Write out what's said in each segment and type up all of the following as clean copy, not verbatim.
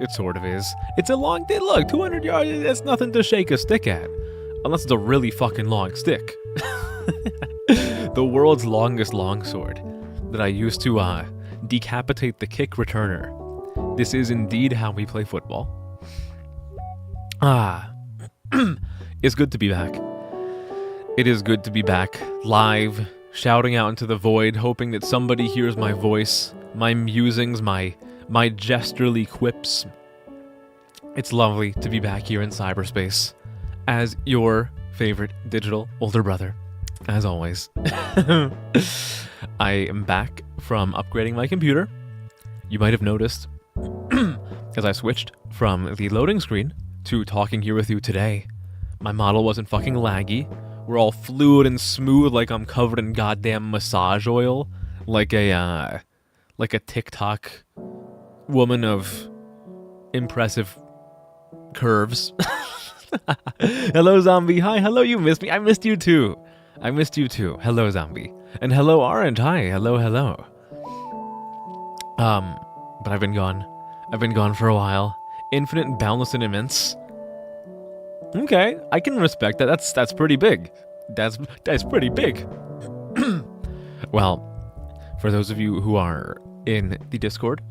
It sort of is. It's a long day. Look, 200 yards, that's nothing to shake a stick at. Unless it's a really fucking long stick. The world's longest longsword that I used to decapitate the kick returner. This is indeed how we play football. It's good to be back. It is good to be back, live, shouting out into the void, hoping that somebody hears my voice, my musings, my gesturely quips. It's lovely to be back here in cyberspace as your favorite digital older brother, as always. I am back from upgrading my computer. You might have noticed as I switched from the loading screen to talking here with you today. My model wasn't fucking laggy. We're all fluid and smooth like I'm covered in goddamn massage oil. Like a TikTok woman of impressive curves. Hello, zombie. Hi. Hello, you missed me. I missed you too. Hello, zombie. And hello, orange. Hi. Hello. But I've been gone. I've been gone for a while. Infinite, boundless, and immense. Okay, I can respect that. That's pretty big. That's pretty big. Well, for those of you who are in the Discord,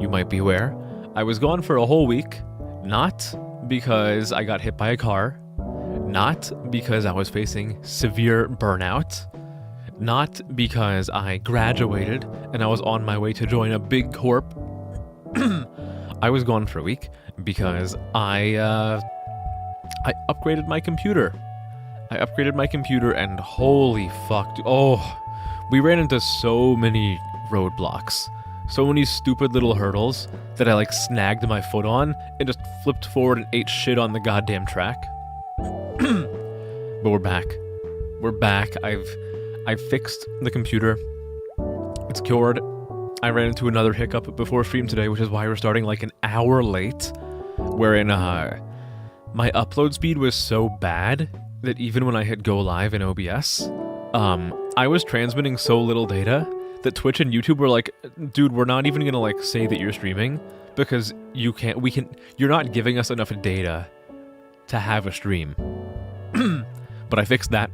you might be aware I was gone for a whole week, not because I got hit by a car, not because I was facing severe burnout, not because I graduated and I was on my way to join a big corp. I was gone for a week because I upgraded my computer. And holy fuck, we ran into so many roadblocks. So many stupid little hurdles that I snagged my foot on and just flipped forward and ate shit on the goddamn track. But we're back. I've fixed the computer. It's cured. I ran into another hiccup before stream today, which is why we're starting an hour late, wherein my upload speed was so bad that even when I hit go live in OBS, I was transmitting so little data that Twitch and YouTube were like, dude, we're not even gonna say that you're streaming because you're not giving us enough data to have a stream. But I fixed that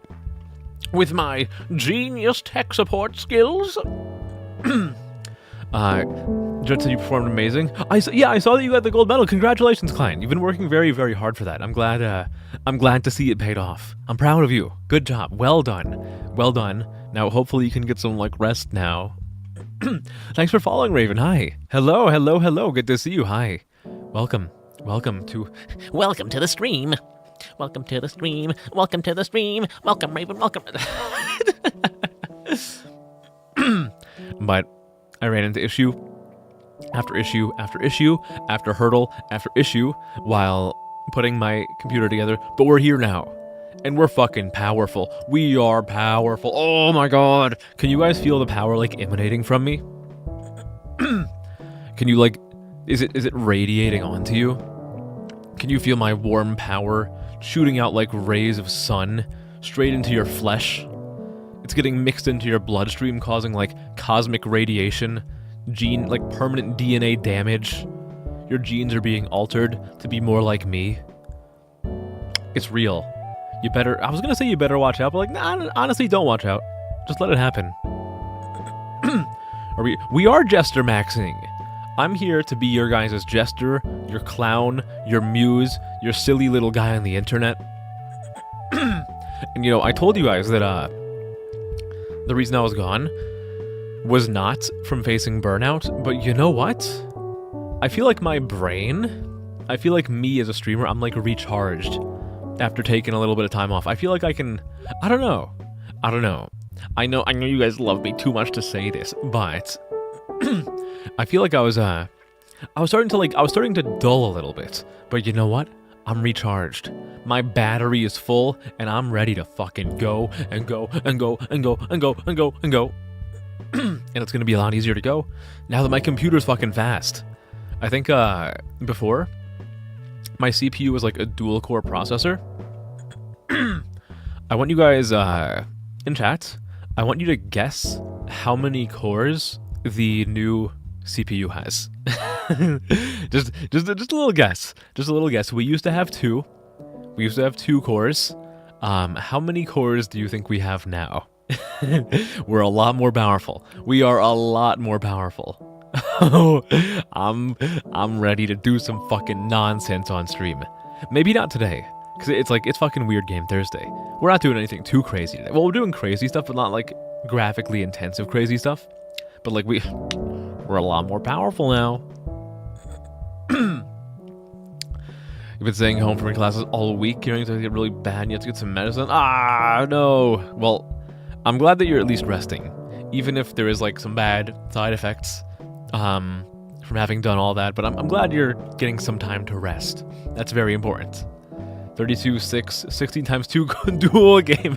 with my genius tech support skills. Judd said you performed amazing. I saw that you got the gold medal. Congratulations, Klein. You've been working very, very hard for that. I'm glad to see it paid off. I'm proud of you. Good job. Well done. Now, hopefully you can get some rest now. Thanks for following, Raven. Hi. Hello. Good to see you. Hi. Welcome to the stream. Welcome, Raven. Welcome. But I ran into issue after issue after hurdle after issue while putting my computer together, but we're here now. And we're fucking powerful. We are powerful. Oh my god. Can you guys feel the power emanating from me? Can you is it radiating onto you? Can you feel my warm power shooting out like rays of sun straight into your flesh? It's getting mixed into your bloodstream, causing cosmic radiation, permanent DNA damage. Your genes are being altered to be more like me. It's real. I was gonna say you better watch out, but nah, honestly, don't watch out. Just let it happen. We are jester maxing. I'm here to be your guys' jester, your clown, your muse, your silly little guy on the internet. And I told you guys that the reason I was gone was not from facing burnout, but you know what? I feel like my brain, I feel like me as a streamer, I'm recharged after taking a little bit of time off. I feel like I can, I don't know. I know you guys love me too much to say this, but I feel like I was starting to dull a little bit. But you know what? I'm recharged. My battery is full, and I'm ready to fucking go and go. And it's gonna be a lot easier to go now that my computer's fucking fast. I think before my CPU was a dual core processor. I want you guys in chat, I want you to guess how many cores the new CPU has. just a little guess. Just a little guess. We used to have two. We used to have 2 cores. How many cores do you think we have now? We're a lot more powerful. We are a lot more powerful. I'm ready to do some fucking nonsense on stream. Maybe not today, because it's fucking Weird Game Thursday. We're not doing anything too crazy today. Well, we're doing crazy stuff, but not like graphically intensive crazy stuff. But like we're a lot more powerful now. You've been staying home from your classes all week. You're going to get really bad and you have to get some medicine. Ah, no. Well, I'm glad that you're at least resting. Even if there is like some bad side effects from having done all that. But I'm glad you're getting some time to rest. That's very important. 32, 6, 16 times 2 dual game.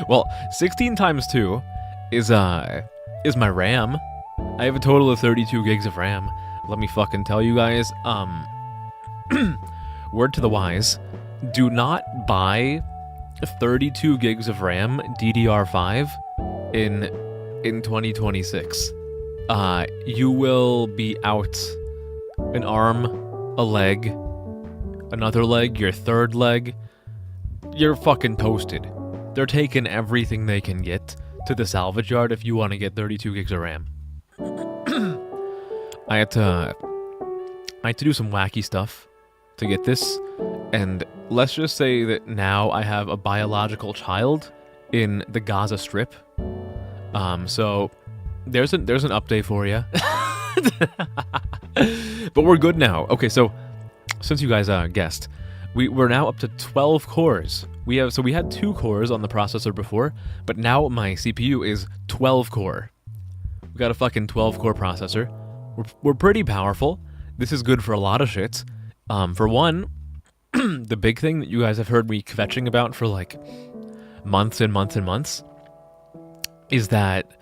Well, 16 times 2 is my RAM. I have a total of 32 gigs of RAM. Let me fucking tell you guys. Word to the wise, do not buy 32 gigs of RAM DDR5 in 2026. You will be out an arm, a leg, another leg, your third leg. You're fucking toasted. They're taking everything they can get to the salvage yard if you want to get 32 gigs of RAM. I had to do some wacky stuff to get this, and let's just say that now I have a biological child in the Gaza Strip. So there's an update for you. But we're good now. Okay, so since you guys guessed, we're now up to 12 cores. We had 2 cores on the processor before, but now my CPU is 12 core. We got a fucking 12 core processor. We're pretty powerful. This is good for a lot of shit. For one, the big thing that you guys have heard me kvetching about for like months and months and months is that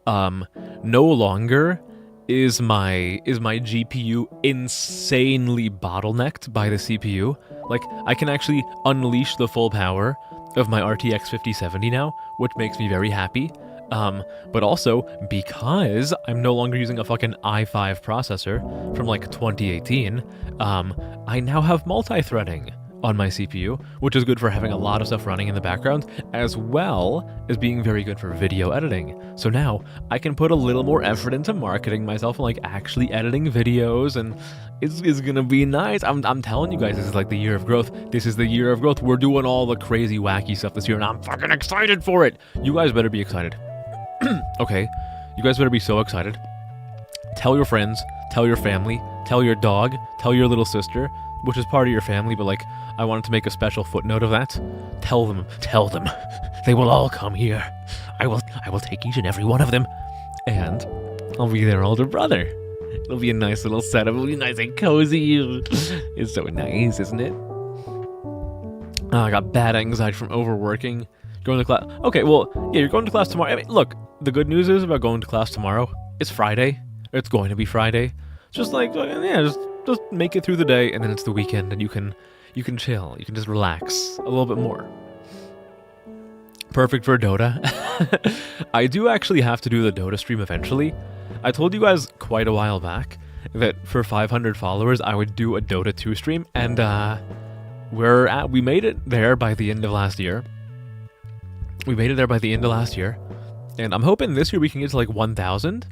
no longer is my GPU insanely bottlenecked by the CPU. Like, I can actually unleash the full power of my RTX 5070 now, which makes me very happy. But also, because I'm no longer using a fucking i5 processor from like 2018, I now have multi-threading on my CPU, which is good for having a lot of stuff running in the background, as well as being very good for video editing. So now I can put a little more effort into marketing myself and like actually editing videos, and it's gonna be nice. I'm telling you guys, this is like the year of growth. This is the year of growth. We're doing all the crazy wacky stuff this year, and I'm fucking excited for it. You guys better be excited. Okay, you guys better be so excited. Tell your friends, tell your family, tell your dog, tell your little sister, which is part of your family, but like, I wanted to make a special footnote of that. Tell them. They will all come here. I will take each and every one of them, and I'll be their older brother. It'll be a nice little setup. It'll be nice and cozy. It's so nice, isn't it? I got bad anxiety from overworking. Going to class. Okay, well, yeah, you're going to class tomorrow. I mean, look, the good news is about going to class tomorrow. It's Friday. It's going to be Friday. Just like, yeah, just make it through the day, and then it's the weekend, and you can chill. You can just relax a little bit more. Perfect for Dota. I do actually have to do the Dota stream eventually. I told you guys quite a while back that for 500 followers, I would do a Dota 2 stream, and we made it there by the end of last year. And I'm hoping this year we can get to like 1,000.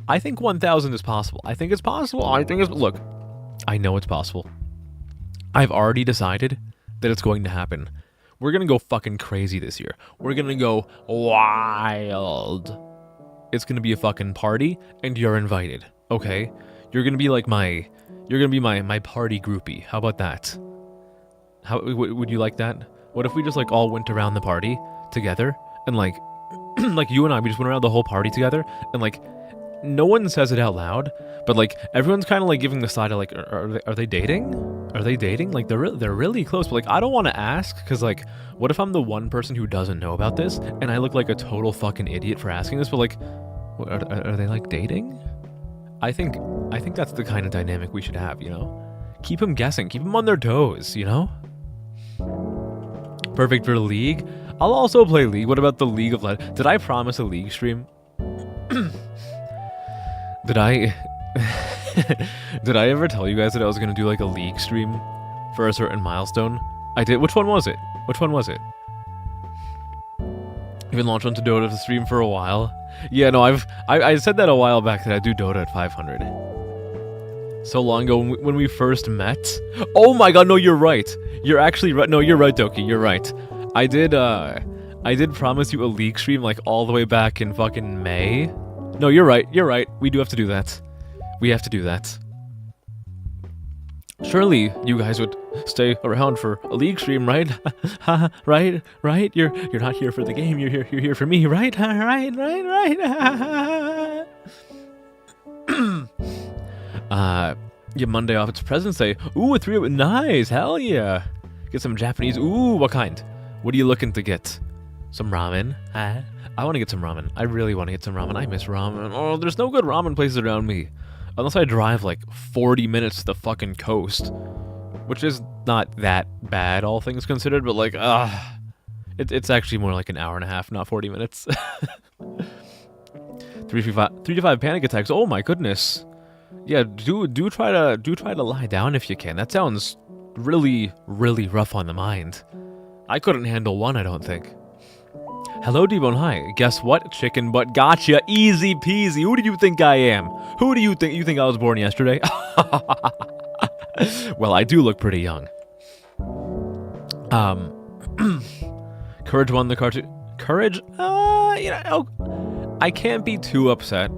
I think 1,000 is possible. I think it's possible. Look, I know it's possible. I've already decided that it's going to happen. We're going to go fucking crazy this year. We're going to go wild. It's going to be a fucking party, and you're invited, okay? You're going to be like my party groupie. How about that? How would you like that? What if we just like all went around the party together, and like like you and I, we just went around the whole party together, and like no one says it out loud, but like everyone's kind of like giving the side of like, are they dating? Are they dating? Like they're really close, but like I don't want to ask, because like what if I'm the one person who doesn't know about this and I look like a total fucking idiot for asking this? But like, are they like dating? I think that's the kind of dynamic we should have, you know? Keep them guessing, keep them on their toes, you know? Perfect for League. I'll also play League. What about the League of Legends? Did I promise a League stream? Did I? Did I ever tell you guys that I was gonna do like a League stream for a certain milestone? I did. Which one was it? Which one was it? You've been launched onto Dota to stream for a while. Yeah, no, I said that a while back that I'd do Dota at 500. So long ago when we first met. Oh my god, no, you're right. You're actually right. No, you're right, Doki. You're right. I did promise you a League stream like all the way back in fucking May. No, you're right. You're right. We do have to do that. We have to do that. Surely you guys would stay around for a League stream, right? Right? Right? You're not here for the game. You're here for me, right? Right? Yeah, Monday off. It's President's Day. Ooh, a 3 nice. Hell yeah. Get some Japanese. Ooh, what kind? What are you looking to get? Some ramen? I want to get some ramen. I really want to get some ramen. I miss ramen. Oh, there's no good ramen places around me. Unless I drive like 40 minutes to the fucking coast. Which is not that bad, all things considered, but like, it's actually more like an hour and a half, not 40 minutes. 3 to 5 panic attacks. Oh my goodness. Yeah, do try to lie down if you can. That sounds really, really rough on the mind. I couldn't handle one, I don't think. Hello, D-Bone. Hi. Guess what? Chicken butt. Gotcha. Easy peasy. Who do you think I am? Who do you think? You think I was born yesterday? Well, I do look pretty young. Courage won the cartoon. Courage? I can't be too upset.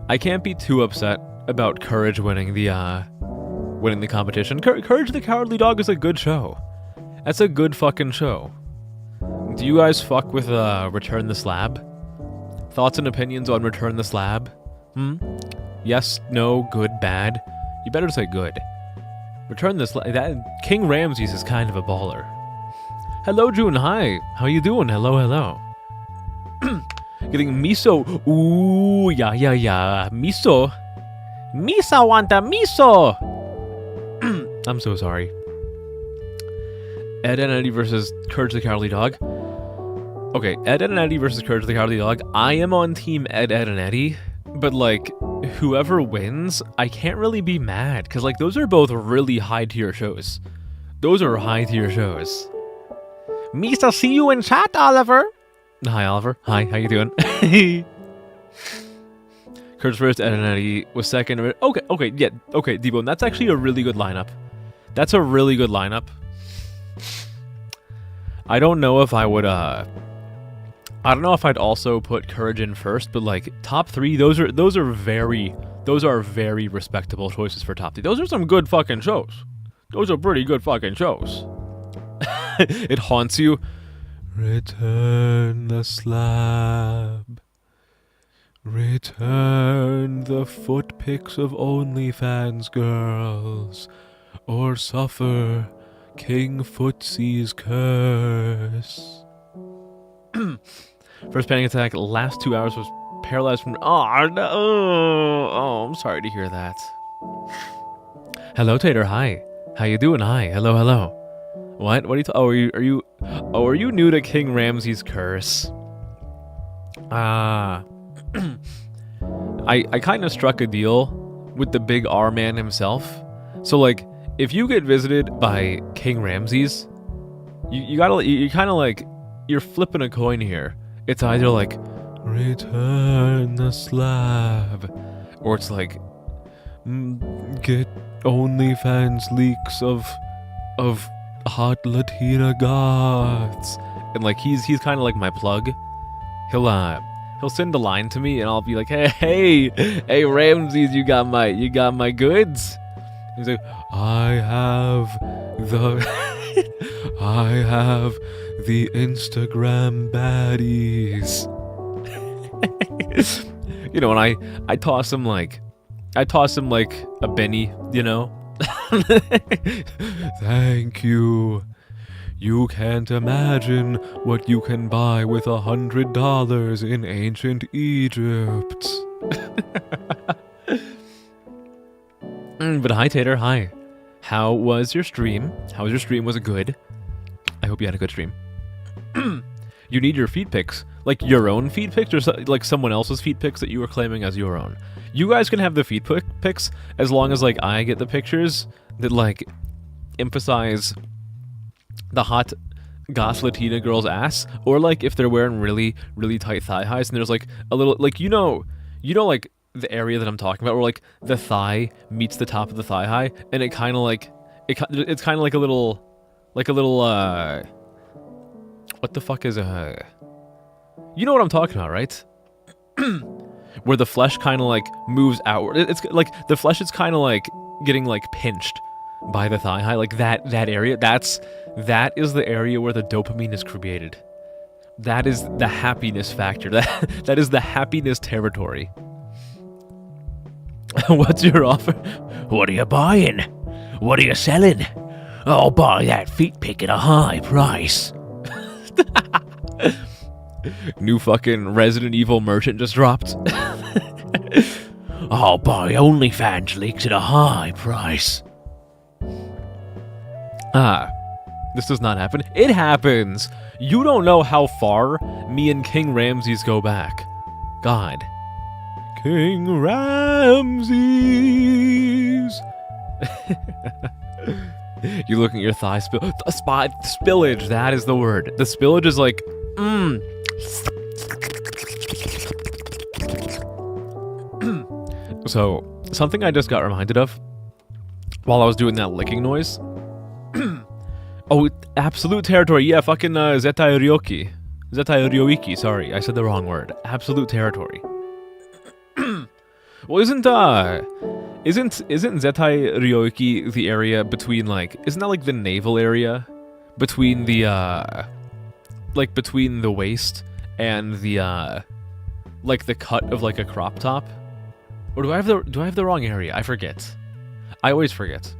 I can't be too upset about Courage winning the competition. Courage the Cowardly Dog is a good show. That's a good fucking show. Do you guys fuck with Return the Slab? Thoughts and opinions on Return the Slab? Yes, no, good, bad? You better say good. Return the Slab. That King Ramses is kind of a baller. Hello, June. Hi. How you doing? Hello, hello. Getting miso. Ooh, yeah. Miso. Misa wanta miso. I'm so sorry. Ed and Eddie versus Courage the Cowardly Dog. Okay, Ed and Eddie versus Courage the Cowardly Dog. I am on team Ed and Eddie, but like, whoever wins, I can't really be mad, because like, those are both really high-tier shows. Those are high-tier shows. Misa, see you in chat, Oliver. Hi, Oliver. Hi, how you doing? Courage first, Ed and Eddie was second. Okay, D-Bone, that's actually a really good lineup. That's a really good lineup. I don't know if I would, I don't know if I'd also put Courage in first, but like, top 3, those are very respectable choices for top 3. Those are some good fucking shows. Those are pretty good fucking shows. It haunts you. Return the slab. Return the foot pics of OnlyFans girls, or suffer King Footsie's curse. First panic attack, last 2 hours was paralyzed from... Oh, no. Oh, I'm sorry to hear that. Hello, Tater. Hi. How you doing? Hi. Hello, hello. What? What are you... are you new to King Ramses' curse? I kind of struck a deal with the big R man himself. So like, if you get visited by King Ramses, you kind of like, you're flipping a coin here. It's either like, return the slab, or it's like, get OnlyFans leaks of hot Latina goths. And like, he's kind of like my plug. He'll send a line to me, and I'll be like, hey, Ramses, you got my goods. He's like, I have the Instagram baddies. You know, and I toss him like a Benny, you know. Thank you. You can't imagine what you can buy with $100 in ancient Egypt. But hi, Tater. Hi. How was your stream? Was it good? I hope you had a good stream. You need your feet pics. like your own feet pics, or like someone else's feet pics that you were claiming as your own. You guys can have the feet pics as long as like I get the pictures that like emphasize the hot goth Latina girl's ass, or like if they're wearing really tight thigh highs and there's like a little like you know like the area that I'm talking about where like the thigh meets the top of the thigh high and it kind of like it's kind of like a little what the fuck is you know what I'm talking about, right? Where the flesh kind of like moves outward. It's like the flesh is kind of like getting like pinched by the thigh high, like that area. That is the area where the dopamine is created. That is the happiness factor. That is the happiness territory. What's your offer? What are you buying? What are you selling? I'll buy that feet pic at a high price. New fucking Resident Evil merchant just dropped. I'll buy OnlyFans leaks at a high price. This does not happen. It happens. You don't know how far me and King Ramses go back. God. King Ramses. You looking at your thigh spillage. That is the word. The spillage is like, So, something I just got reminded of while I was doing that licking noise. Oh, absolute territory. Yeah, fucking Zetai Ryoiki. Sorry, I said the wrong word. Absolute territory. Well, isn't Zetai Ryoiki the area between like? Isn't that like the navel area between the like between the waist and the like the cut of like a crop top? Or do I have the wrong area? I forget. I always forget.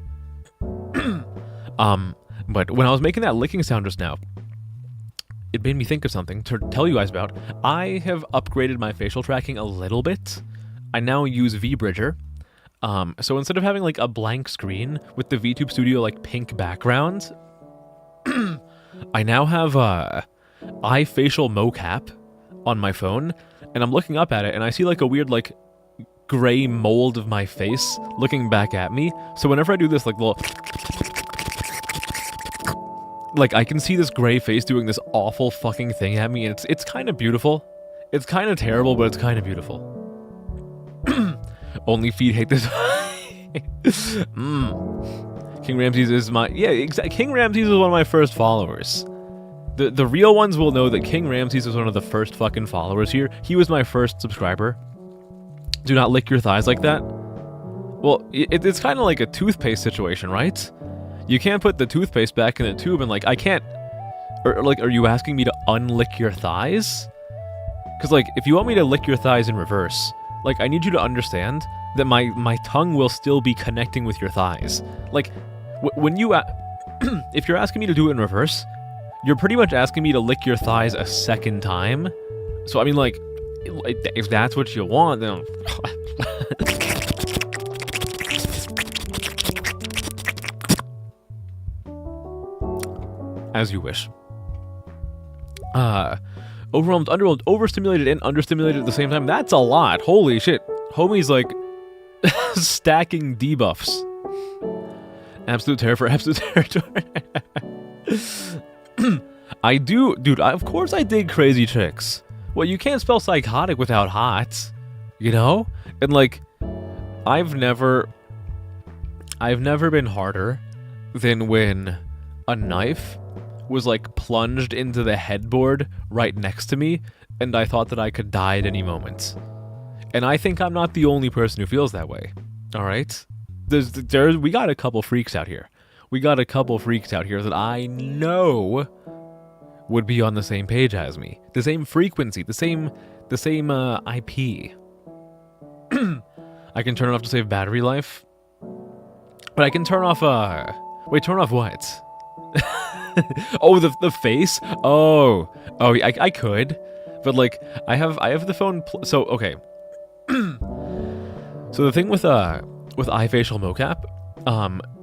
But when I was making that licking sound just now, it made me think of something to tell you guys about. I have upgraded my facial tracking a little bit. I now use VBridger. So instead of having like a blank screen with the VTube Studio like pink background, I now have iFacial mocap on my phone, and I'm looking up at it, and I see like a weird like gray mold of my face looking back at me. So whenever I do this like little, like I can see this gray face doing this awful fucking thing at me, and it's kind of beautiful. It's kind of terrible, but it's kind of beautiful. Only feet hate this. King Ramses is my King Ramses is one of my first followers. The real ones will know that King Ramses was one of the first fucking followers here. He was my first subscriber. Do not lick your thighs like that. Well, it's kind of like a toothpaste situation, right? You can't put the toothpaste back in the tube and like I can't. Or like, are you asking me to unlick your thighs? Because like, if you want me to lick your thighs in reverse, like I need you to understand that my tongue will still be connecting with your thighs. Like, when you if you're asking me to do it in reverse, you're pretty much asking me to lick your thighs a second time. So I mean, like, if that's what you want, then as you wish. Overwhelmed, underwhelmed, overstimulated, and understimulated at the same time. That's a lot. Holy shit. Homie's like stacking debuffs. Absolute terror for absolute territory. I do, dude, of course I dig crazy chicks. Well, you can't spell psychotic without hot, you know? And like, I've never been harder than when a knife was like plunged into the headboard right next to me, and I thought that I could die at any moment. And I think I'm not the only person who feels that way. All right, we got a couple freaks out here. We got a couple freaks out here that I know would be on the same page as me, the same frequency, the same IP. I can turn it off to save battery life, but I can turn off wait, turn off what? Oh, the face? Oh, I could, but like I have the phone. So okay. So the thing with iFacial mocap,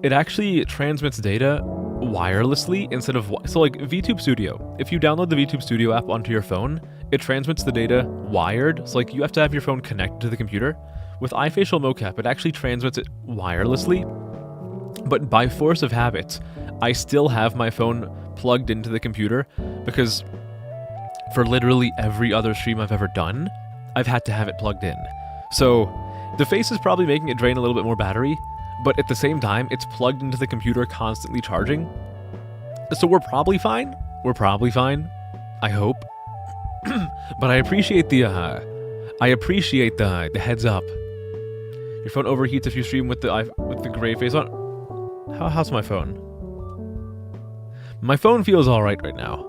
it actually transmits data wirelessly instead of so like VTube Studio. If you download the VTube Studio app onto your phone, it transmits the data wired. So like you have to have your phone connected to the computer. With iFacial mocap, it actually transmits it wirelessly. But by force of habit, I still have my phone plugged into the computer because for literally every other stream I've ever done, I've had to have it plugged in. So the face is probably making it drain a little bit more battery, but at the same time, it's plugged into the computer constantly charging. So we're probably fine. We're probably fine. I hope. But I appreciate the heads up. Your phone overheats if you stream with the gray face on. How's my phone? My phone feels all right now.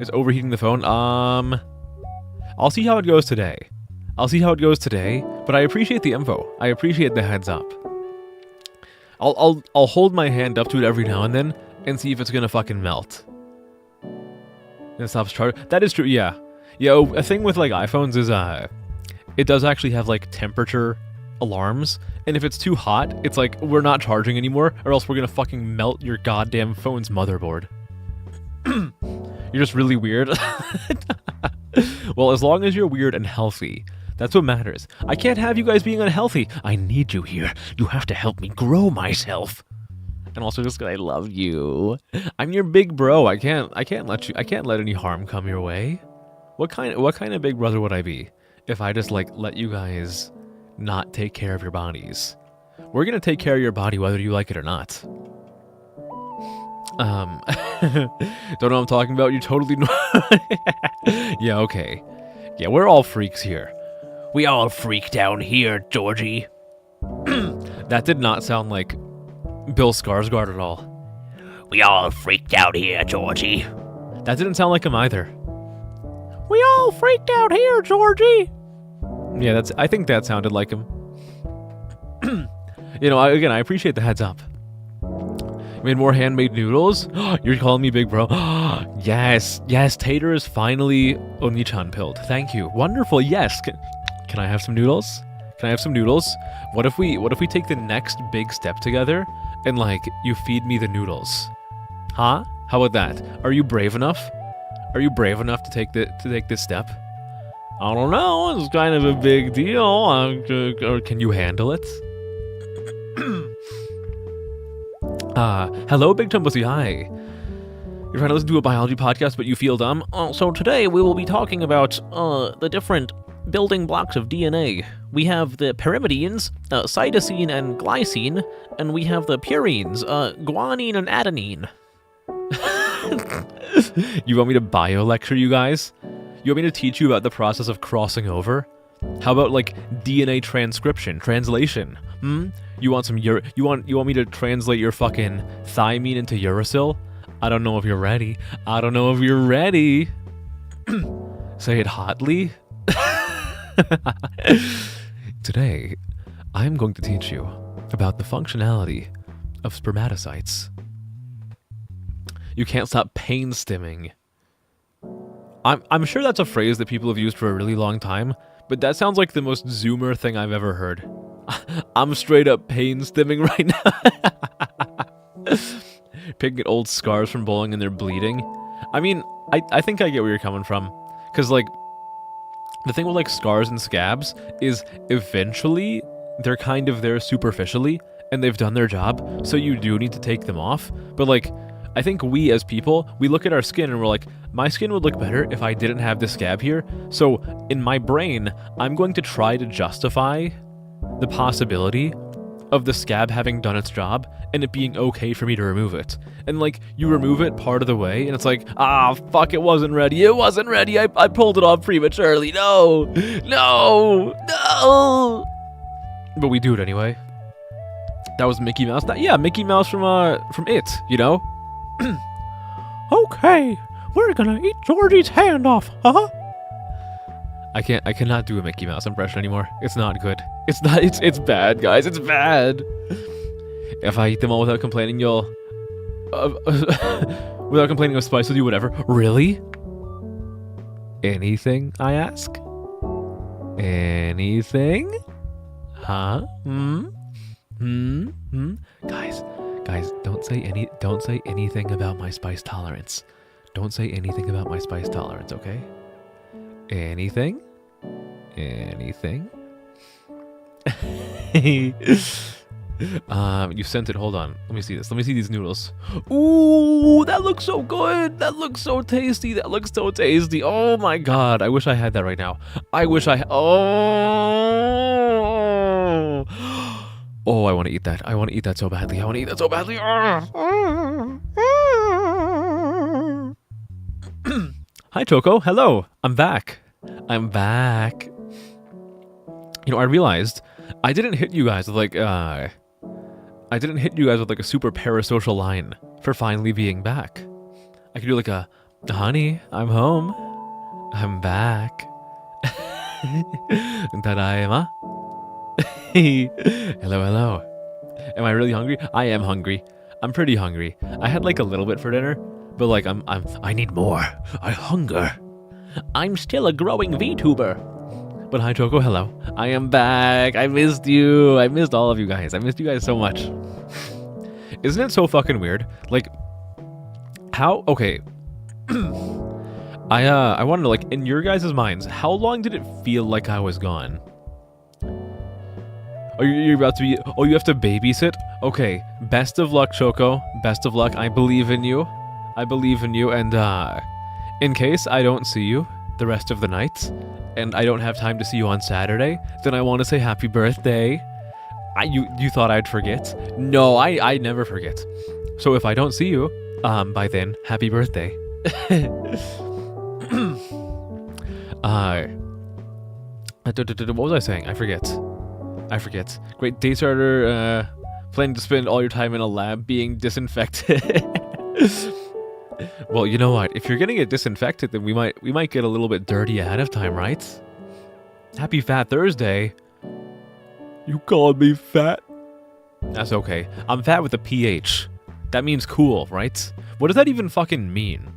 Is overheating the phone? I'll see how it goes today. But I appreciate the info. I appreciate the heads up. I'll hold my hand up to it every now and then and see if it's gonna fucking melt. And it stops charging. That is true. Yeah. A thing with like iPhones is it does actually have like temperature alarms, and if it's too hot, it's like we're not charging anymore, or else we're gonna fucking melt your goddamn phone's motherboard. You're just really weird. Well, as long as you're weird and healthy, that's what matters. I can't have you guys being unhealthy. I need you here. You have to help me grow myself. And also just 'cause I love you. I'm your big bro. I can't let any harm come your way. What kind of big brother would I be if I just like let you guys not take care of your bodies? We're gonna take care of your body whether you like it or not. Don't know what I'm talking about. You totally know. Yeah, okay. Yeah, we're all freaks here. We all freak down here, Georgie. That did not sound like Bill Skarsgård at all. We all freaked out here, Georgie. That didn't sound like him either. We all freaked out here, Georgie. Yeah, I think that sounded like him. I appreciate the heads up. You made more handmade noodles? You're calling me big bro? Yes, Tater is finally Oni-chan pilled. Thank you. Wonderful, yes. Can I have some noodles? What if we take the next big step together and like you feed me the noodles? Huh? How about that? Are you brave enough? To take this step? I don't know. It's kind of a big deal. Or can you handle it? Hello, Big Tumblesy. Hi. You're trying to listen to a biology podcast, but you feel dumb. So today we will be talking about the different building blocks of DNA. We have the pyrimidines, cytosine and glycine, and we have the purines, guanine and adenine. You want me to bio-lecture you guys? You want me to teach you about the process of crossing over? How about like DNA transcription, translation? You want me to translate your fucking thymine into uracil? I don't know if you're ready. Say it hotly. Today, I'm going to teach you about the functionality of spermatocytes. You can't stop pain stimming. I'm sure that's a phrase that people have used for a really long time, but that sounds like the most Zoomer thing I've ever heard. I'm straight up pain stimming right now. Picking at old scars from bowling and they're bleeding. I mean, I think I get where you're coming from. Because, like, the thing with, like, scars and scabs is eventually they're kind of there superficially and they've done their job, so you do need to take them off. But, like, I think we as people, we look at our skin and we're like, my skin would look better if I didn't have this scab here. So in my brain, I'm going to try to justify the possibility of the scab having done its job and it being okay for me to remove it. And like, you remove it part of the way and it's like, fuck, it wasn't ready. I pulled it off prematurely. No. But we do it anyway. That was Mickey Mouse. Mickey Mouse from It, you know? Okay, we're gonna eat Georgie's hand off, huh? I cannot do a Mickey Mouse impression anymore. It's not good. It's bad, guys. It's bad. If I eat them all without complaining, you'll... without complaining of spice, will do whatever. Really? Anything, I ask? Anything? Huh? Guys, don't say anything about my spice tolerance. Don't say anything about my spice tolerance, okay? Anything? Anything? You sent it. Hold on. Let me see this. Let me see these noodles. Ooh, that looks so good. That looks so tasty. That looks so tasty. Oh my god. I wish I had that right now. I wish I. Oh. Oh, I want to eat that. I want to eat that so badly. I want to eat that so badly. Hi, Choco. Hello. I'm back. I'm back. You know, I realized I didn't hit you guys with like a super parasocial line for finally being back. I could do like a, honey, I'm home. I'm back. Tadaima. Hello, hello. Am I really hungry? I am hungry. I'm pretty hungry. I had like a little bit for dinner, but like I need more. I hunger. I'm still a growing VTuber. But hi, Choco. Hello. I am back. I missed you. I missed all of you guys. I missed you guys so much. Isn't it so fucking weird? Like, how? Okay. I want to know, like, in your guys' minds, how long did it feel like I was gone? Oh, you're about to be. Oh, you have to babysit? Okay. Best of luck, Choco. Best of luck. I believe in you. I believe in you. And in case I don't see you the rest of the night, and I don't have time to see you on Saturday, then I want to say happy birthday. You thought I'd forget? No, I never forget. So if I don't see you, by then, happy birthday. What was I saying? I forget. Great day starter. Planning to spend all your time in a lab being disinfected. Well, you know what? If you're gonna get disinfected, then we might get a little bit dirty ahead of time, right? Happy Fat Thursday. You called me fat. That's okay. I'm fat with a PH. That means cool, right? What does that even fucking mean?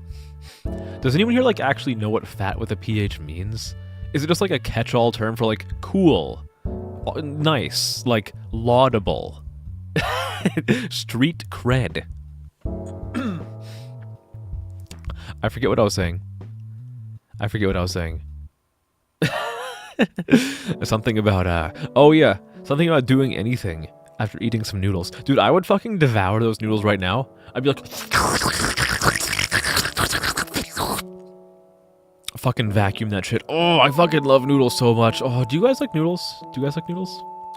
Does anyone here like actually know what fat with a PH means? Is it just like a catch-all term for like cool, nice, like laudable, street cred? I forget what I was saying. Something about, oh yeah, something about doing anything after eating some noodles. Dude, I would fucking devour those noodles right now. I'd be like, fucking vacuum that shit. Oh, I fucking love noodles so much. Oh, do you guys like noodles?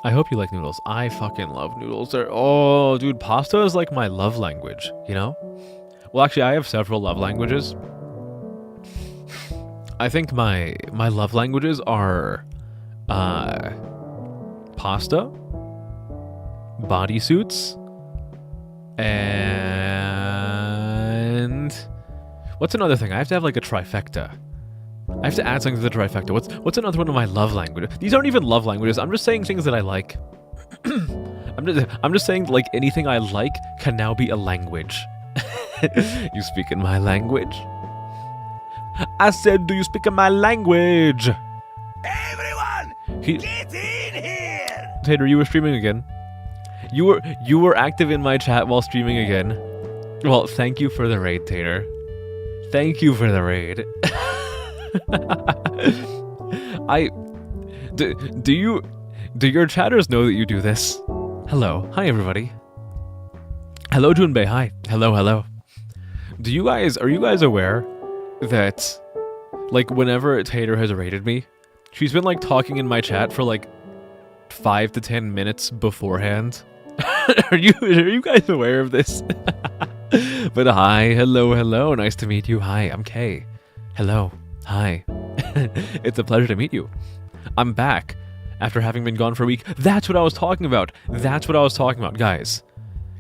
I hope you like noodles. I fucking love noodles. Oh, dude, pasta is like my love language, you know? Well, actually, I have several love languages. I think my love languages are pasta, bodysuits, and what's another thing? I have to have like a trifecta. I have to add something to the trifecta. What's another one of my love languages? These aren't even love languages. I'm just saying things that I like. I'm just saying like anything I like can now be a language. You speak in my language? I said, do you speak in my language? Everyone, get in here! Tater, you were streaming again. You were active in my chat while streaming again. Well, thank you for the raid, Tater. Thank you for the raid. Do your chatters know that you do this? Hello. Hi, everybody. Hello, Junbei. Hi. Hello, hello. Are you guys aware that, like, whenever Tater has raided me, she's been, like, talking in my chat for, like, 5 to 10 minutes beforehand? Are you guys aware of this? But hi, hello, nice to meet you. Hi, I'm Kay. Hello, hi. It's a pleasure to meet you. I'm back after having been gone for a week. That's what I was talking about.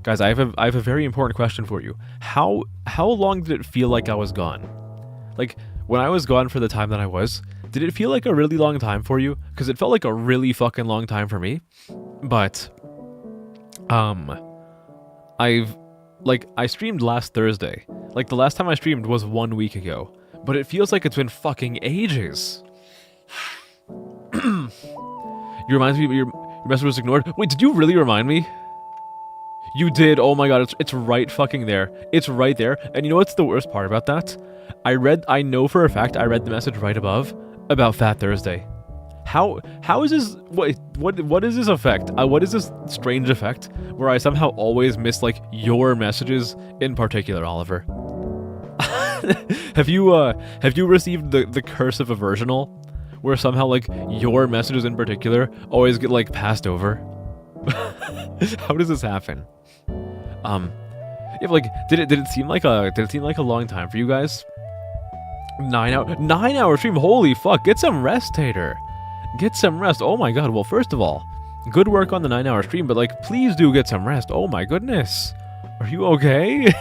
Guys, I have a very important question for you. How long did it feel like I was gone? Like, when I was gone for the time that I was, did it feel like a really long time for you? Because it felt like a really fucking long time for me. But, I streamed last Thursday. Like, the last time I streamed was 1 week ago. But it feels like it's been fucking ages. You remind me, your message was ignored. Wait, did you really remind me? You did. Oh my god, it's right fucking there. It's right there. And you know what's the worst part about that? I know for a fact I read the message right above, about Fat Thursday. How is this? What is this effect? What is this strange effect where I somehow always miss like your messages in particular, Oliver? Have you received the curse of a versional, where somehow like your messages in particular always get like passed over? How does this happen? If like did it seem like a long time for you guys? 9 hour stream. Holy fuck! Get some rest, Tater. Get some rest. Oh my god. Well, first of all, good work on the 9 hour stream, but like, please do get some rest. Oh my goodness. Are you okay?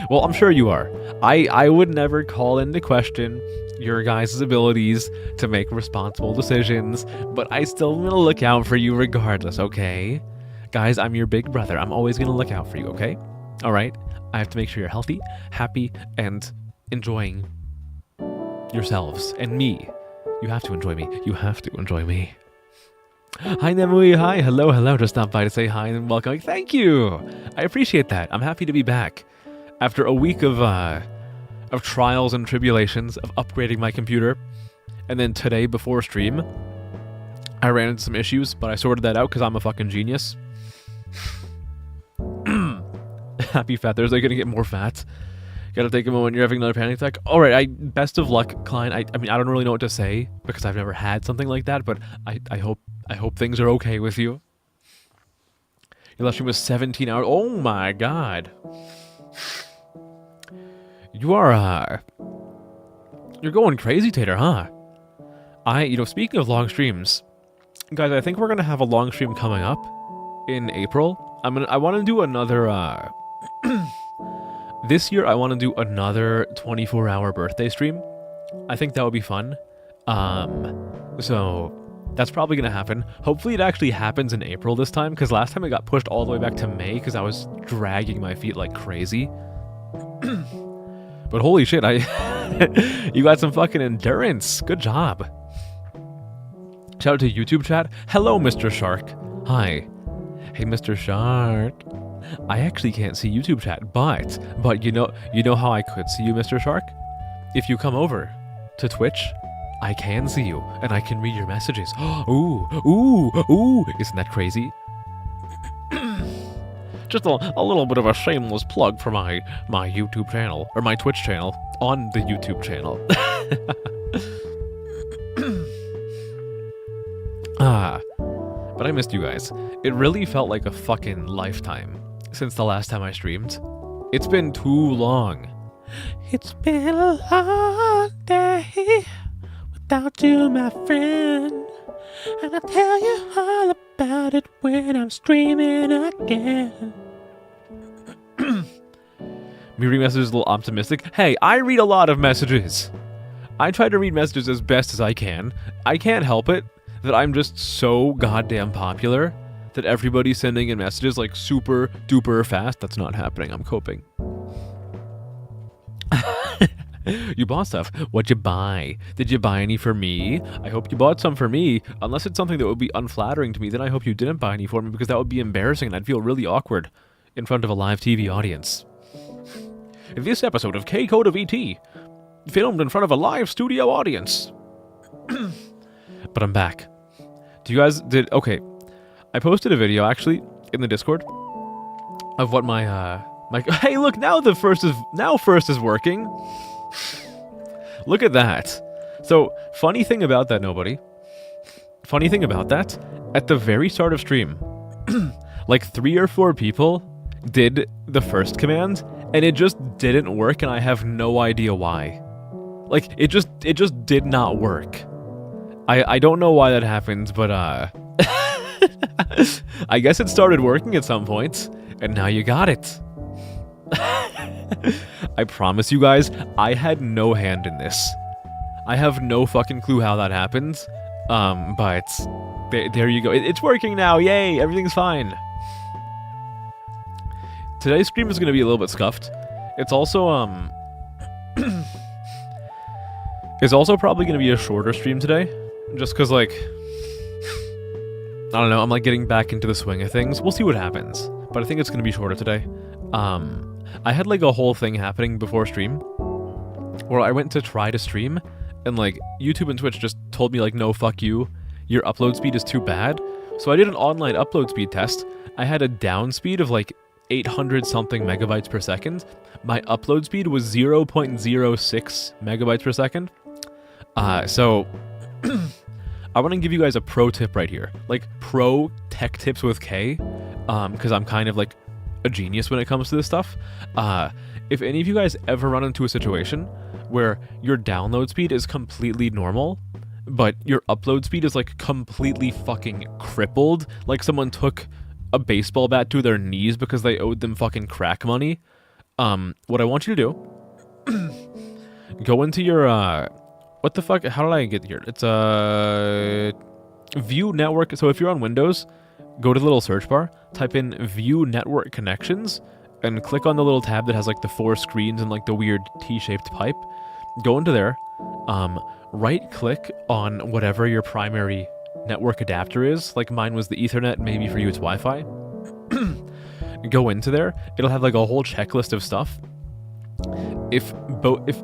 Well, I'm sure you are. I would never call into question your guys' abilities to make responsible decisions, but I still am gonna look out for you regardless, okay? Guys, I'm your big brother. I'm always gonna look out for you, okay? Alright? I have to make sure you're healthy, happy, and enjoying yourselves and me. You have to enjoy me. You have to enjoy me. Hi, Nemui. Hi. Hello. Just stopped by to say hi and welcome. Thank you. I appreciate that. I'm happy to be back. After a week of trials and tribulations of upgrading my computer, and then today before stream, I ran into some issues, but I sorted that out because I'm a fucking genius. Happy Fat Thursday. Gonna get more fat. Gotta take a moment, you're having another panic attack. Alright, best of luck, Klein. I mean, I don't really know what to say, because I've never had something like that, but I hope things are okay with you. Your last stream was 17 hours. Oh my god. You are, you're going crazy, Tater, huh? Speaking of long streams, guys, I think we're gonna have a long stream coming up in April. I want to do another, this year, I want to do another 24-hour birthday stream. I think that would be fun. So that's probably going to happen. Hopefully it actually happens in April this time, because last time it got pushed all the way back to May because I was dragging my feet like crazy. But holy shit, you got some fucking endurance. Good job. Shout out to YouTube chat. Hello, Mr. Shark. Hi. Hey, Mr. Shark. I actually can't see YouTube chat, but you know how I could see you, Mr. Shark? If you come over to Twitch, I can see you, and I can read your messages. Ooh, isn't that crazy? Just a little bit of a shameless plug for my YouTube channel, or my Twitch channel, on the YouTube channel. But I missed you guys. It really felt like a fucking lifetime since the last time I streamed. It's been too long. It's been a long day without you, my friend. And I'll tell you all about it when I'm streaming again. Me reading messages is a little optimistic. Hey, I read a lot of messages. I try to read messages as best as I can. I can't help it that I'm just so goddamn popular that everybody's sending in messages like super duper fast. That's not happening. I'm coping. You bought stuff. What'd you buy? Did you buy any for me? I hope you bought some for me. Unless it's something that would be unflattering to me, then I hope you didn't buy any for me, because that would be embarrassing and I'd feel really awkward in front of a live TV audience. This episode of K-Code of ET, filmed in front of a live studio audience. But I'm back. Do you guys okay. I posted a video actually in the Discord of what my hey, look, now first is working. Look at that. So, funny thing about that, at the very start of stream, like 3 or 4 people did the first command and it just didn't work, and I have no idea why. Like, it just did not work. I don't know why that happened, but I guess it started working at some point, and now you got it. I promise you guys, I had no hand in this. I have no fucking clue how that happened, but there you go. It's working now, yay, everything's fine. Today's stream is going to be a little bit scuffed. It's also, it's also probably going to be a shorter stream today, just because, like, I don't know, I'm like getting back into the swing of things. We'll see what happens, but I think it's going to be shorter today. I had like a whole thing happening before stream where I went to try to stream and like YouTube and Twitch just told me like, no, fuck you, your upload speed is too bad. So I did an online upload speed test. I had a down speed of like 800 something megabytes per second. My upload speed was 0.06 megabytes per second. So I want to give you guys a pro tip right here, like pro tech tips with K, because I'm kind of like a genius when it comes to this stuff. If any of you guys ever run into a situation where your download speed is completely normal, but your upload speed is like completely fucking crippled, like someone took a baseball bat to their knees because they owed them fucking crack money, what I want you to do, go into your, what the fuck, how did I get here? It's, view network, so if you're on Windows, go to the little search bar, type in view network connections, and click on the little tab that has like the 4 screens and like the weird T-shaped pipe. Go into there, right click on whatever your primary network adapter is, like mine was the Ethernet, maybe for you it's Wi-Fi. Go into there, it'll have like a whole checklist of stuff. If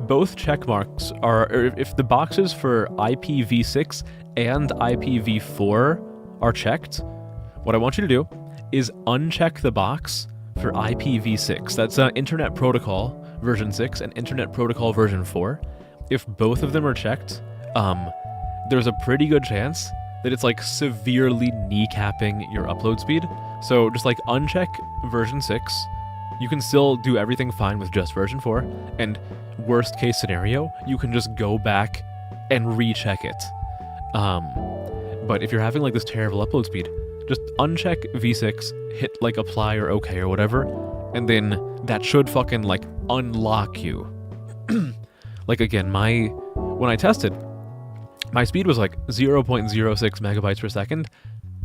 both check marks are, or if the boxes for IPv6 and IPv4 are checked, what I want you to do is uncheck the box for IPv6. That's Internet Protocol version 6 and Internet Protocol version 4. If both of them are checked, there's a pretty good chance that it's like severely kneecapping your upload speed. So just like uncheck version 6. You can still do everything fine with just version 4, and worst case scenario, you can just go back and recheck it. But if you're having like this terrible upload speed, just uncheck V6, hit like apply or okay or whatever, and then that should fucking like unlock you. Like again, when I tested, my speed was like 0.06 megabytes per second,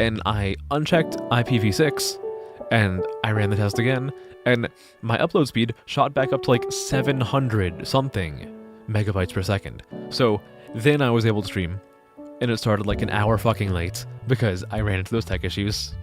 and I unchecked IPv6, and I ran the test again, and my upload speed shot back up to like 700 something megabytes per second. So then I was able to stream, and it started like an hour fucking late because I ran into those tech issues.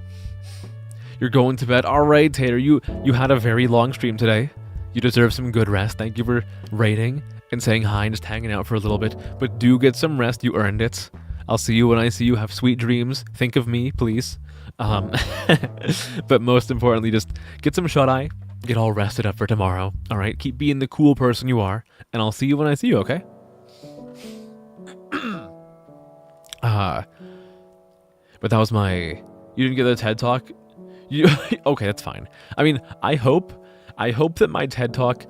You're going to bed? Alright, Tater, you had a very long stream today. You deserve some good rest. Thank you for rating and saying hi and just hanging out for a little bit. But do get some rest, you earned it. I'll see you when I see you. Have sweet dreams. Think of me, please. But most importantly, just get some shut-eye. Get all rested up for tomorrow. Alright, keep being the cool person you are. And I'll see you when I see you, okay? But that was my... You didn't get the TED Talk? Okay, that's fine. I mean, I hope that my TED Talk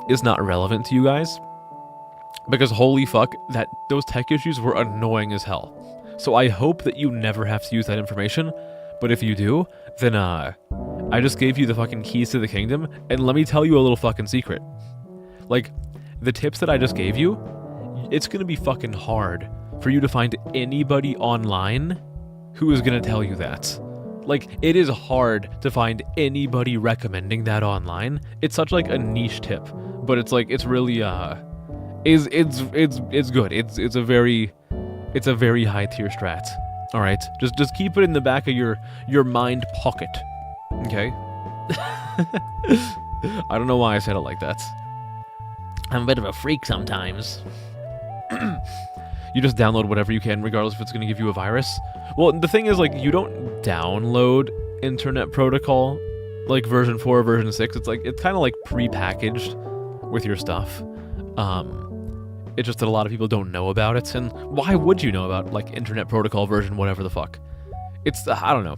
is not relevant to you guys, because holy fuck, those tech issues were annoying as hell. So I hope that you never have to use that information, but if you do, then I just gave you the fucking keys to the kingdom, and let me tell you a little fucking secret. Like, the tips that I just gave you, it's gonna be fucking hard for you to find anybody online who is gonna tell you that. Like, it is hard to find anybody recommending that online. It's such like a niche tip, but it's like, it's really it's good. It's a very high tier strat. All right, just keep it in the back of your mind pocket. Okay. I don't know why I said it like that. I'm a bit of a freak sometimes. You just download whatever you can, regardless if it's going to give you a virus. Well, the thing is, like, you don't download Internet Protocol, like version 4 or version 6. It's like, it's kind of like pre-packaged with your stuff. It's just that a lot of people don't know about it, and why would you know about, like, Internet Protocol version whatever the fuck? It's, I don't know.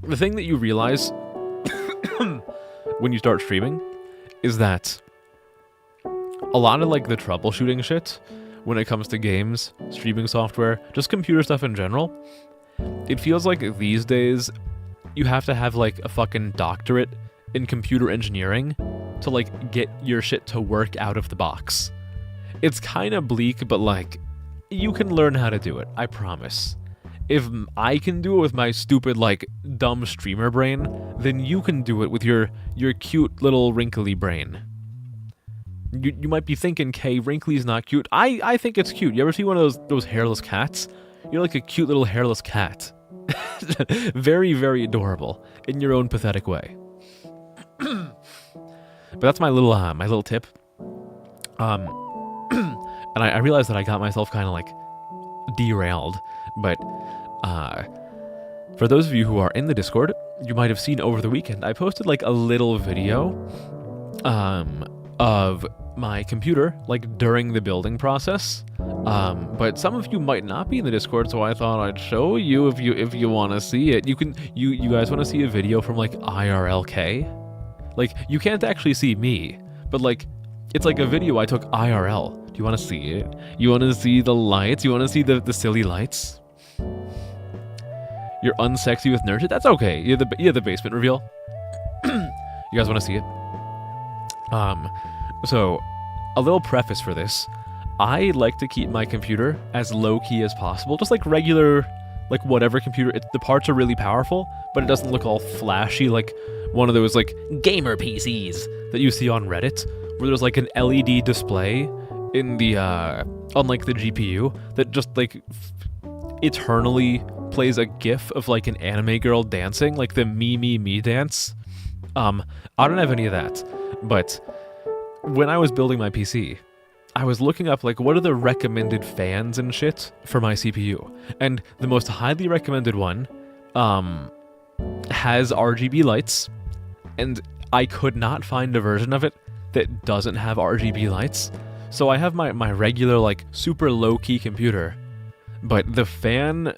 The thing that you realize when you start streaming is that a lot of, like, the troubleshooting shit when it comes to games, streaming software, just computer stuff in general, it feels like these days you have to have like a fucking doctorate in computer engineering to like get your shit to work out of the box. It's kind of bleak, but like, you can learn how to do it, I promise. If I can do it with my stupid like dumb streamer brain, then you can do it with your cute little wrinkly brain. You might be thinking, Kay, wrinkly's not cute. I think it's cute. You ever see one of those hairless cats? You're like a cute little hairless cat. Very, very adorable in your own pathetic way. But that's my little tip. And I realized that I got myself kind of like derailed. But for those of you who are in the Discord, you might have seen over the weekend, I posted like a little video of my computer, like during the building process. But some of you might not be in the Discord, so I thought I'd show you if you want to see it. You guys want to see a video from like IRLK? Like, you can't actually see me, but like, it's like a video I took IRL. Do you want to see it? You want to see the lights? You want to see the silly lights? You're unsexy with nurture? That's okay. You're the basement reveal. You guys want to see it? So, a little preface for this. I like to keep my computer as low-key as possible. Just like regular, like whatever computer. The parts are really powerful, but it doesn't look all flashy like one of those like gamer PCs that you see on Reddit, where there's like an LED display in the, on like the GPU that just like eternally plays a gif of like an anime girl dancing, like the me dance. I don't have any of that, but when I was building my PC, I was looking up like what are the recommended fans and shit for my CPU, and the most highly recommended one has RGB lights, and I could not find a version of it that doesn't have RGB lights. So I have my regular like super low-key computer, but the fan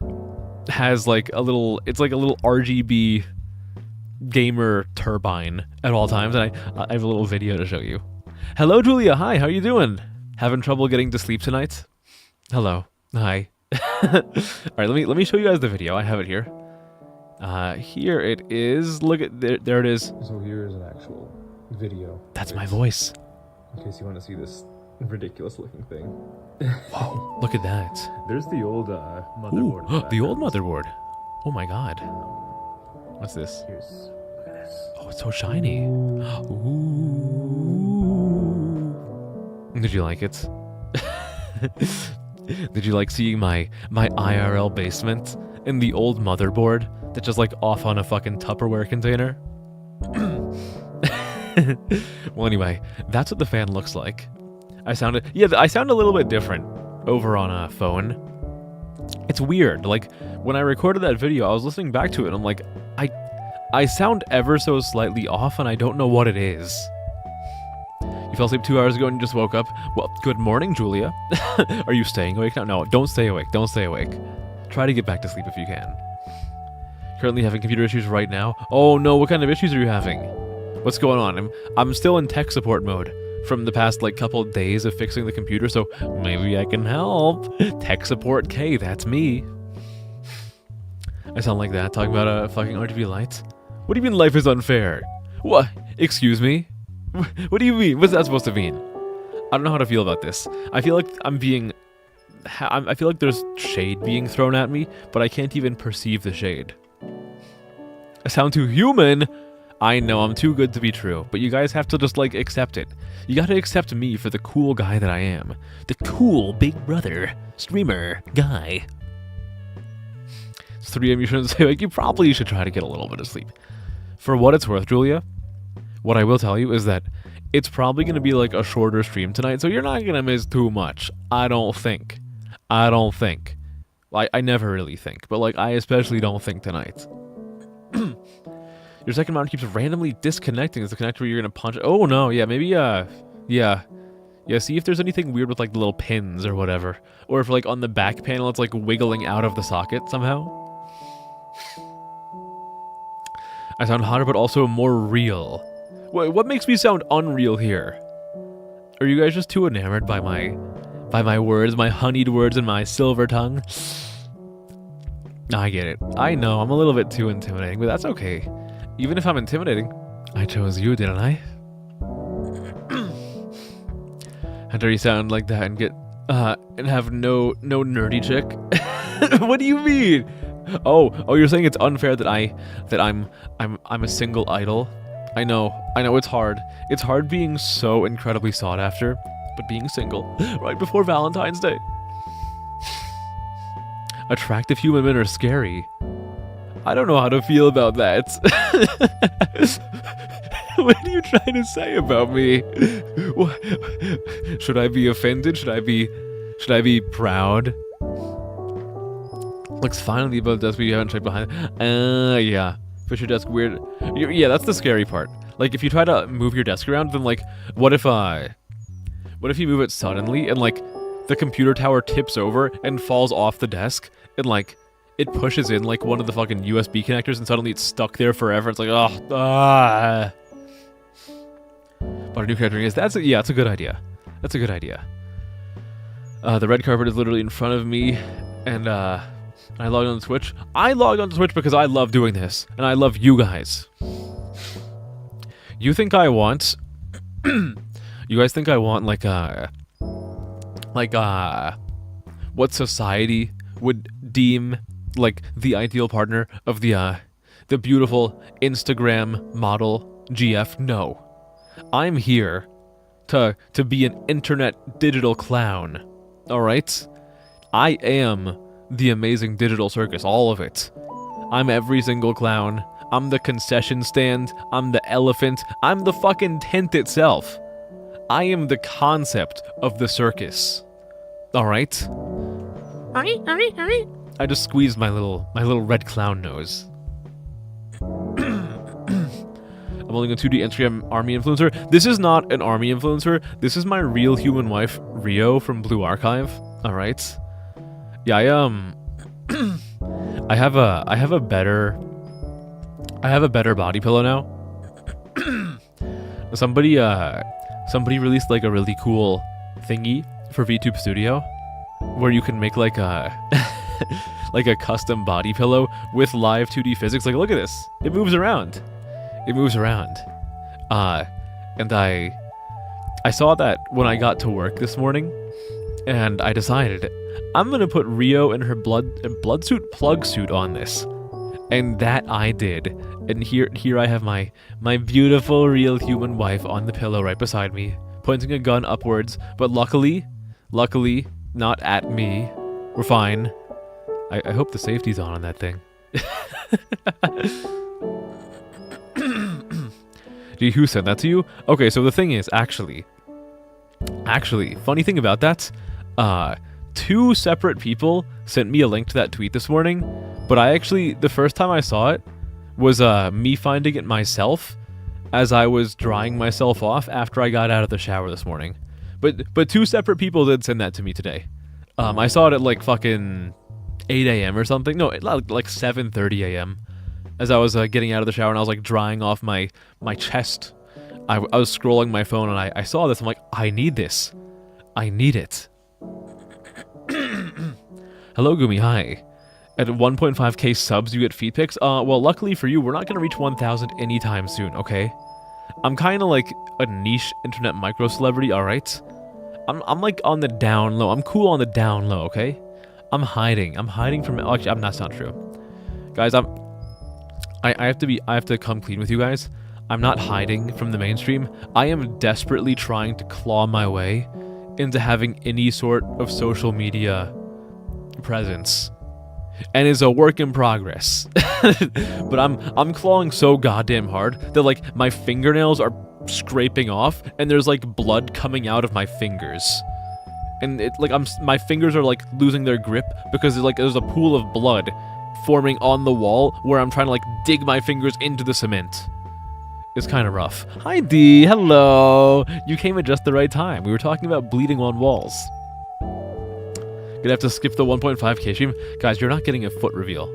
has like a little, it's like a little RGB gamer turbine at all times, and I have a little video to show you. Hello Julia, hi, how you doing? Having trouble getting to sleep tonight? Hello, hi. Alright, let me show you guys the video. I have it here. Here it is. Look at there it is. So here is an actual video. That's my voice. In case you want to see this ridiculous looking thing. Whoa, look at that. There's the old motherboard. Ooh, the old motherboard. Oh my god. What's this? Look at this. Oh, it's so shiny. Ooh. Did you like it? Did you like seeing my IRL basement in the old motherboard that's just like off on a fucking Tupperware container? Well, anyway, that's what the fan looks like. I sound a little bit different over on a phone. It's weird. Like, when I recorded that video, I was listening back to it, and I'm like, I sound ever so slightly off, and I don't know what it is. You fell asleep 2 hours ago and you just woke up? Well, good morning, Julia. Are you staying awake now? No, don't stay awake. Don't stay awake. Try to get back to sleep if you can. Currently having computer issues right now? Oh no, what kind of issues are you having? What's going on? I'm still in tech support mode from the past like couple days of fixing the computer, so maybe I can help. Tech support K, that's me. I sound like that, talking about a fucking RGB light. What do you mean life is unfair? What? Excuse me? What do you mean? What's that supposed to mean? I don't know how to feel about this. I feel like I feel like there's shade being thrown at me, but I can't even perceive the shade. I sound too human. I know, I'm too good to be true, but you guys have to just like accept it. You gotta accept me for the cool guy that I am. The cool big brother, streamer, guy. It's 3 a.m. You shouldn't say like, you probably should try to get a little bit of sleep. For what it's worth, Julia, what I will tell you is that it's probably going to be like a shorter stream tonight, so you're not going to miss too much. I don't think. Well, I never really think, but like I especially don't think tonight. Your second mount keeps randomly disconnecting. Is the connector where you're going to punch? Oh no, yeah, maybe, yeah, see if there's anything weird with like the little pins or whatever. Or if like on the back panel it's like wiggling out of the socket somehow. I sound hotter but also more real. What makes me sound unreal here? Are you guys just too enamored by my words, my honeyed words and my silver tongue? I get it. I know, I'm a little bit too intimidating, but that's okay. Even if I'm intimidating, I chose you, didn't I? How dare you sound like that and get and have no nerdy chick? What do you mean? Oh, you're saying it's unfair that I'm a single idol? I know it's hard. It's hard being so incredibly sought after, but being single right before Valentine's Day. Attractive human men are scary. I don't know how to feel about that. What are you trying to say about me? Should I be offended? Should I be proud? Looks fine on the above desk, but you haven't checked behind. Yeah. Push your desk weird. Yeah, that's the scary part. Like, if you try to move your desk around, then like, what if you move it suddenly and like the computer tower tips over and falls off the desk and like it pushes in like one of the fucking USB connectors and suddenly it's stuck there forever. It's like, But a new character is it's a good idea. That's a good idea. The red carpet is literally in front of me, and I logged on to Twitch. I logged on to Twitch because I love doing this, and I love you guys. You think I want? You guys think I want like what society would deem like the ideal partner of the beautiful Instagram model GF? No, I'm here to be an internet digital clown. All right, I am the amazing digital circus, all of it. I'm every single clown. I'm the concession stand. I'm the elephant. I'm the fucking tent itself. I am the concept of the circus. All right. I just squeezed my little red clown nose. I'm only a 2D Instagram army influencer. This is not an army influencer. This is my real human wife, Rio from Blue Archive. All right. Yeah, I have a better body pillow now. Somebody released like a really cool thingy for VTube Studio where you can make like a like a custom body pillow with live 2D physics. Like, look at this. It moves around. It moves around. And I saw that when I got to work this morning, and I decided I'm gonna put Rio and her blood suit plug suit on this. And that I did. And here I have my beautiful real human wife on the pillow right beside me, pointing a gun upwards, but luckily not at me. We're fine. I hope the safety's on that thing. Gee, who sent that to you? Okay, so the thing is, actually, funny thing about that, 2 separate people sent me a link to that tweet this morning, but the first time I saw it was me finding it myself as I was drying myself off after I got out of the shower this morning. But 2 separate people did send that to me today. I saw it at like fucking 8 a.m. or something. No, like 7:30 a.m. as I was getting out of the shower and I was like drying off my chest. I was scrolling my phone and I saw this. I'm like, I need this. I need it. Hello, Gumi. Hi. At 1.5k subs, you get feed pics. Well, luckily for you, we're not gonna reach 1,000 anytime soon. Okay. I'm kind of like a niche internet micro celebrity. All right. I'm like on the down low. I'm cool on the down low. Okay. I'm hiding from. Actually, that's not true, guys. I have to come clean with you guys. I'm not hiding from the mainstream. I am desperately trying to claw my way into having any sort of social media presence, and it's a work in progress. But I'm clawing so goddamn hard that like my fingernails are scraping off, and there's like blood coming out of my fingers, and it like my fingers are like losing their grip because there's a pool of blood forming on the wall where I'm trying to like dig my fingers into the cement. It's kind of rough. Hi D, hello. You came at just the right time. We were talking about bleeding on walls. Gonna have to skip the 1.5k stream. Guys, you're not getting a foot reveal.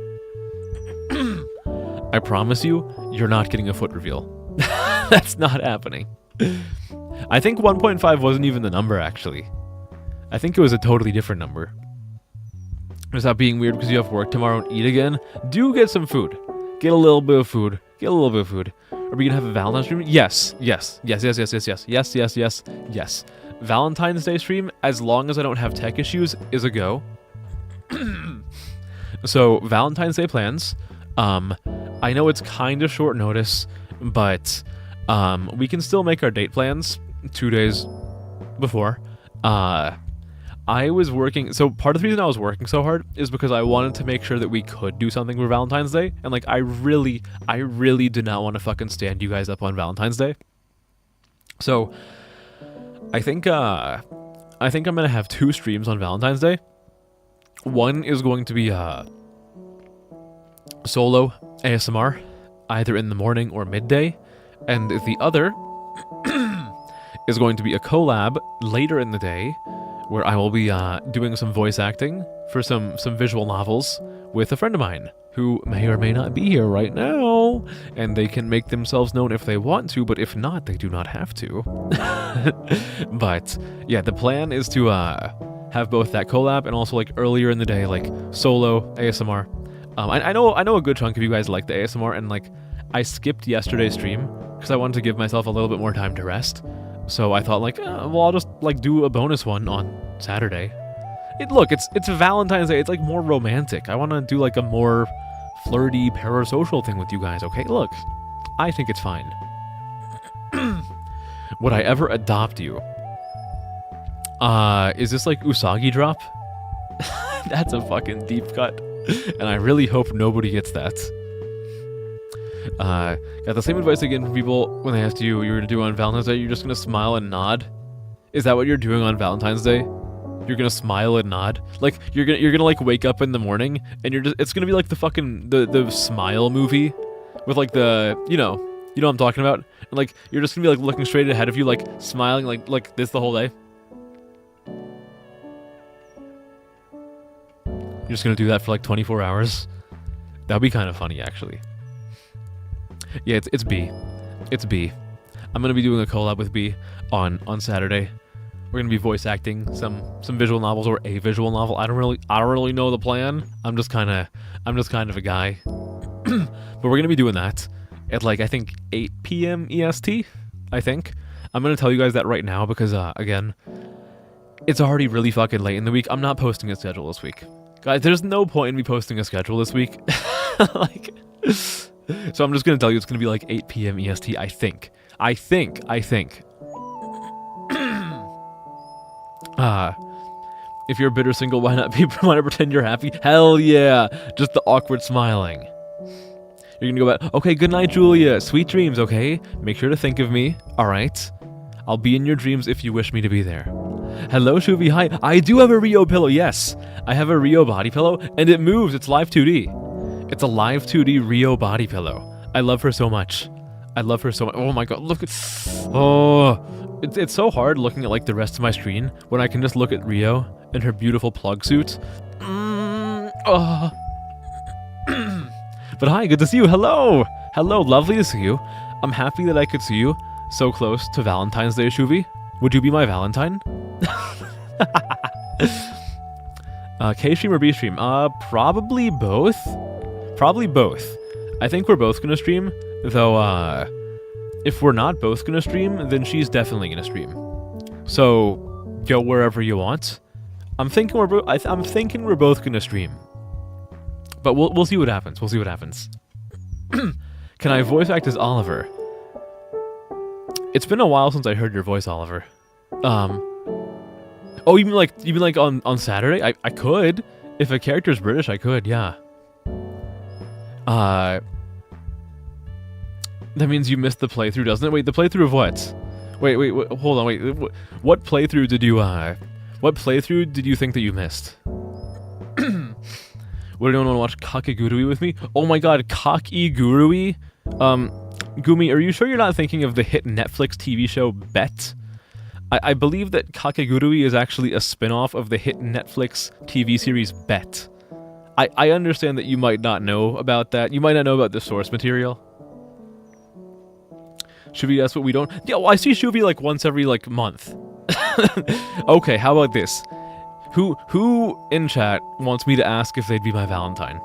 I promise you, you're not getting a foot reveal. That's not happening. I think 1.5 wasn't even the number, actually. I think it was a totally different number. Without being weird because you have work tomorrow and eat again, do get some food. Get a little bit of food. Get a little bit of food. Are we gonna have a Valentine's stream? Yes. Valentine's Day stream, as long as I don't have tech issues, is a go. So, Valentine's Day plans. I know it's kind of short notice, but we can still make our date plans 2 days before. I was working, so part of the reason I was working so hard is because I wanted to make sure that we could do something for Valentine's Day, and like I really did not want to fucking stand you guys up on Valentine's Day. So I think I'm gonna have 2 streams on Valentine's Day. One is going to be solo ASMR, either in the morning or midday, and the other is going to be a collab later in the day, where I will be doing some voice acting for some visual novels with a friend of mine who may or may not be here right now, and they can make themselves known if they want to, but if not, they do not have to. But yeah, the plan is to have both that collab and also like earlier in the day, like solo ASMR. I know a good chunk of you guys like the ASMR, and like I skipped yesterday's stream because I wanted to give myself a little bit more time to rest. So I thought like, well, I'll just like do a bonus one on Saturday. Look, it's Valentine's Day. It's like more romantic. I want to do like a more flirty parasocial thing with you guys. Okay, look, I think it's fine. Would I ever adopt you? Is this like Usagi drop? That's a fucking deep cut, and I really hope nobody gets that. Got the same advice again from people when they asked you what you were to do on Valentine's Day. You're just gonna smile and nod. Is that what you're doing on Valentine's Day? You're gonna smile and nod. Like you're gonna like wake up in the morning and it's gonna be like the fucking the Smile movie, with like the you know what I'm talking about. And like you're just gonna be like looking straight ahead of you, like smiling like this the whole day. You're just gonna do that for like 24 hours. That'd be kind of funny, actually. Yeah, it's B. It's B. I'm gonna be doing a collab with B on Saturday. We're gonna be voice acting some visual novels or a visual novel. I don't really know the plan. I'm just kind of a guy. But we're gonna be doing that at like I think 8 p.m. EST. I think I'm gonna tell you guys that right now because again, it's already really fucking late in the week. I'm not posting a schedule this week, guys. There's no point in me posting a schedule this week. Like, so I'm just gonna tell you it's gonna be like 8 p.m. EST. I think. If you're bitter single, why not pretend you're happy? Hell yeah! Just the awkward smiling. You're gonna go back. Okay, good night, Julia. Sweet dreams. Okay, make sure to think of me. All right, I'll be in your dreams if you wish me to be there. Hello, Shuvi. Hi. I do have a Rio pillow. Yes, I have a Rio body pillow, and it moves. It's live 2D. It's a live 2D Rio body pillow. I love her so much. Oh my god, look at. Oh. It's so hard looking at like the rest of my screen when I can just look at Rio and her beautiful plug suit. Oh. But hi, good to see you. Hello, lovely to see you. I'm happy that I could see you so close to Valentine's Day, Shuvi. Would you be my Valentine? K stream or B stream? Probably both. I think we're both gonna stream, though. If we're not both gonna stream, then she's definitely gonna stream. So go wherever you want. I'm thinking we're both gonna stream, but we'll see what happens. Can I voice act as Oliver? It's been a while since I heard your voice, Oliver. Oh, you mean like on Saturday? I could. If a character's British, I could. Yeah. That means you missed the playthrough, doesn't it? Wait, the playthrough of what? Wait, hold on, wait. What playthrough did you think that you missed? Would anyone want to watch Kakegurui with me? Oh my god, Kakegurui? Gumi, are you sure you're not thinking of the hit Netflix TV show Bet? I believe that Kakegurui is actually a spin-off of the hit Netflix TV series Bet. I understand that you might not know about that. You might not know about the source material. Shuvi, that's what we don't. Yeah, well, I see Shuvi like once every like month. Okay, how about this? Who in chat wants me to ask if they'd be my Valentine?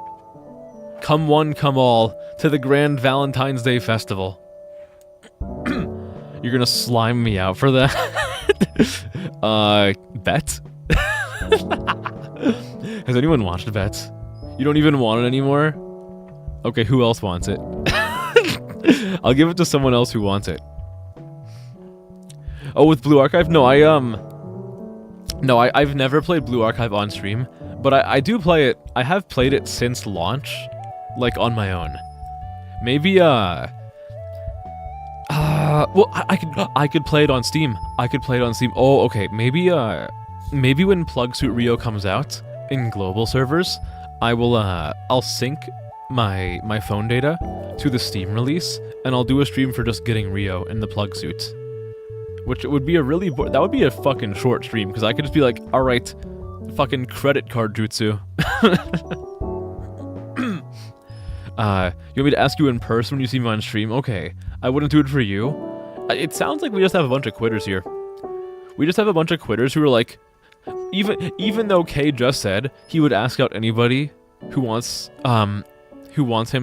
Come one, come all to the grand Valentine's Day festival. You're gonna slime me out for that? Bet? Has anyone watched Bet? You don't even want it anymore? Okay, who else wants it? I'll give it to someone else who wants it. Oh, with Blue Archive? No, I've never played Blue Archive on stream, but I do play it. I have played it since launch, like on my own. Maybe Well, I could play it on Steam. I could play it on Steam. Oh, okay. Maybe when Plug Suit Rio comes out in global servers, I'll sync my phone data to the Steam release, and I'll do a stream for just getting Rio in the Plug Suit. Which would be that would be a fucking short stream, because I could just be like, all right, fucking credit card jutsu. You want me to ask you in person when you see me on stream? Okay, I wouldn't do it for you. It sounds like we just have a bunch of quitters here. We just have a bunch of quitters who are like, even though Kay just said he would ask out anybody who wants him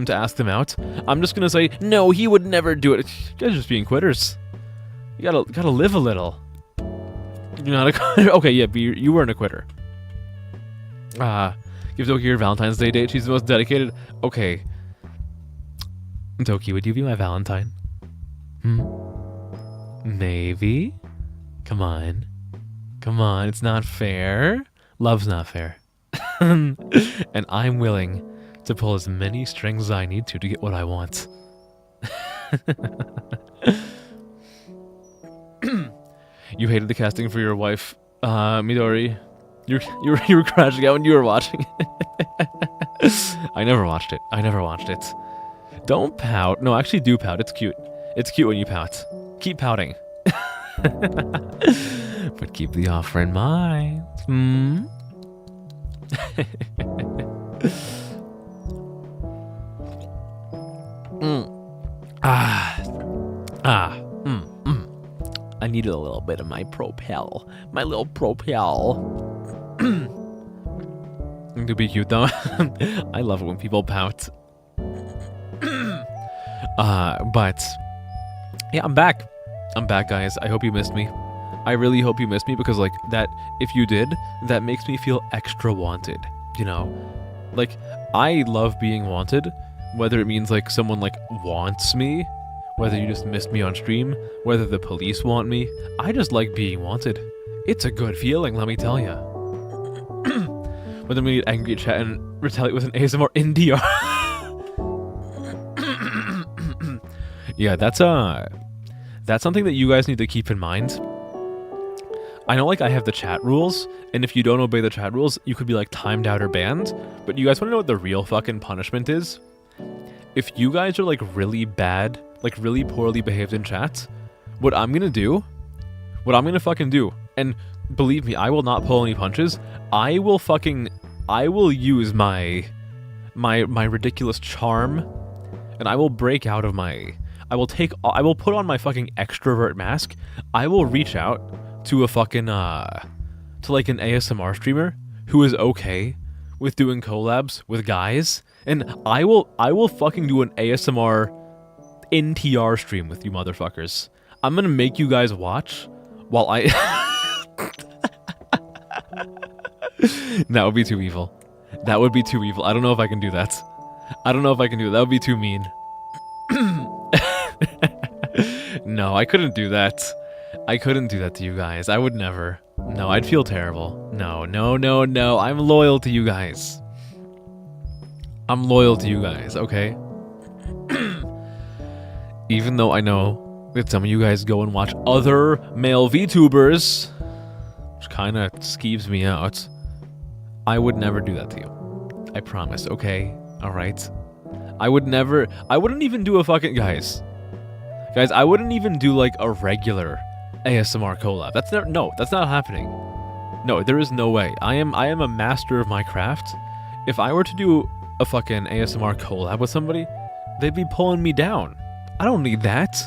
to ask them out, I'm just gonna say no, he would never do it. You guys are just being quitters. You gotta live a little. You're not a quitter. Okay, yeah, but you weren't a quitter. Give Doki your Valentine's Day date. She's the most dedicated. Okay. Doki, would you be my Valentine? Maybe? Come on. Come on, it's not fair. Love's not fair. And I'm willing to pull as many strings as I need to get what I want. You hated the casting for your wife, Midori. You were crashing out when you were watching it. I never watched it. Don't pout. No, actually do pout. It's cute. It's cute when you pout. Keep pouting. But keep the offer in mind. I needed a little bit of my propel. My little propel. To be cute though. I love it when people pout. But yeah, I'm back. I'm back, guys. I hope you missed me. I really hope you missed me, because like that, if you did, that makes me feel extra wanted, you know? Like, I love being wanted, whether it means like someone like wants me, whether you just missed me on stream, whether the police want me. I just like being wanted. It's a good feeling, let me tell ya. But then we get angry at chat and retaliate with an ASMR NDR. Yeah, that's something that you guys need to keep in mind. I know, like, I have the chat rules, and if you don't obey the chat rules, you could be, like, timed out or banned. But you guys want to know what the real fucking punishment is? If you guys are, like, really bad, like, really poorly behaved in chat, what I'm gonna fucking do, and believe me, I will not pull any punches, I will use my ridiculous charm, and I will break out of my... I will put on my fucking extrovert mask. I will reach out to a fucking, to like an ASMR streamer who is okay with doing collabs with guys, and I will fucking do an ASMR NTR stream with you motherfuckers. I'm gonna make you guys watch while I... That would be too evil. That would be too evil. I don't know if I can do that. That would be too mean. No, I couldn't do that. I couldn't do that to you guys. I would never. No, I'd feel terrible. No. I'm loyal to you guys. Okay? Even though I know that some of you guys go and watch other male VTubers, which kind of skeeves me out, I would never do that to you. I promise, okay? Alright? I wouldn't even do a fucking... Guys, I wouldn't even do, like, a regular ASMR collab. That's not happening. No, there is no way. I am a master of my craft. If I were to do a fucking ASMR collab with somebody, they'd be pulling me down. I don't need that.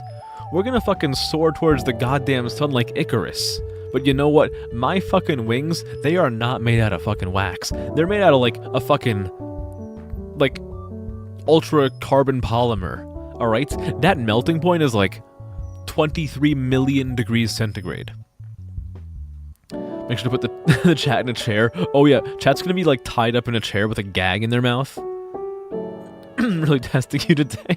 We're gonna fucking soar towards the goddamn sun like Icarus. But you know what? My fucking wings, they are not made out of fucking wax. They're made out of, like, a fucking... like... ultra carbon polymer, alright? That melting point is like 23 million degrees centigrade. Make sure to put the chat in a chair. Oh yeah, chat's gonna be like tied up in a chair with a gag in their mouth. Really testing you today.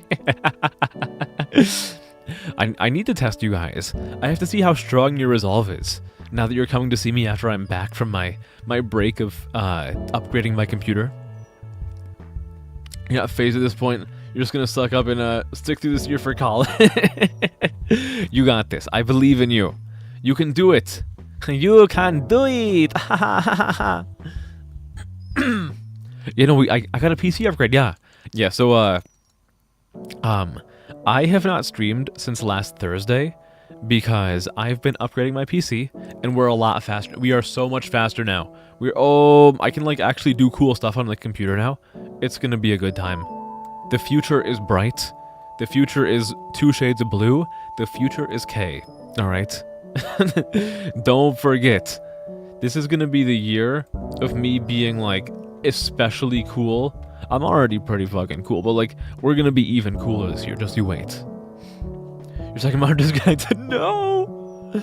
I need to test you guys. I have to see how strong your resolve is. Now that you're coming to see me after I'm back from my break of upgrading my computer. You're not phased at this point. You're just gonna suck up and stick through this year for college. You got this. I believe in you. You can do it. You can do it. You know, I got a PC upgrade. Yeah. So I have not streamed since last Thursday because I've been upgrading my PC and we're a lot faster. We are so much faster now. I can like actually do cool stuff on the computer now. It's gonna be a good time. The future is bright. The future is 2 shades of blue. The future is K. All right. Don't forget. This is gonna be the year of me being like especially cool. I'm already pretty fucking cool, but like we're gonna be even cooler this year. Just you wait. You're talking about this guy to no.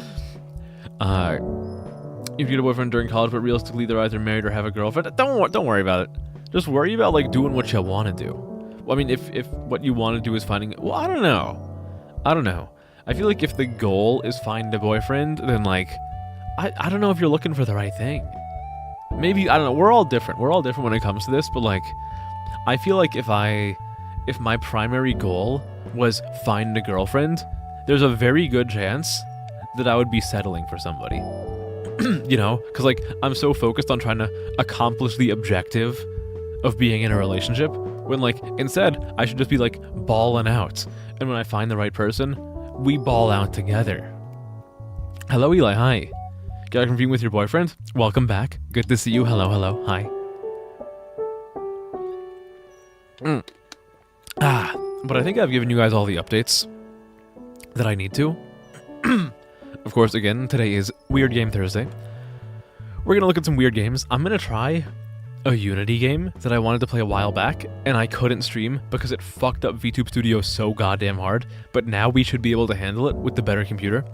If you get a boyfriend during college, but realistically they're either married or have a girlfriend, don't worry about it. Just worry about like doing what you want to do. Well, I mean, if what you want to do is finding, well, I don't know. I feel like if the goal is find a boyfriend, then like, I don't know if you're looking for the right thing. Maybe, I don't know. We're all different. We're all different when it comes to this, but like, I feel like if my primary goal was find a girlfriend, there's a very good chance that I would be settling for somebody. You know, because like I'm so focused on trying to accomplish the objective of being in a relationship when like instead I should just be like balling out, and when I find the right person, we ball out together. Hello Eli, hi. Got a convene with your boyfriend? Welcome back. Good to see you. Hello, hi. But I think I've given you guys all the updates that I need to. Of course, again, today is Weird Game Thursday. We're gonna look at some weird games. I'm gonna try a Unity game that I wanted to play a while back, and I couldn't stream because it fucked up VTube Studio so goddamn hard, but now we should be able to handle it with the better computer.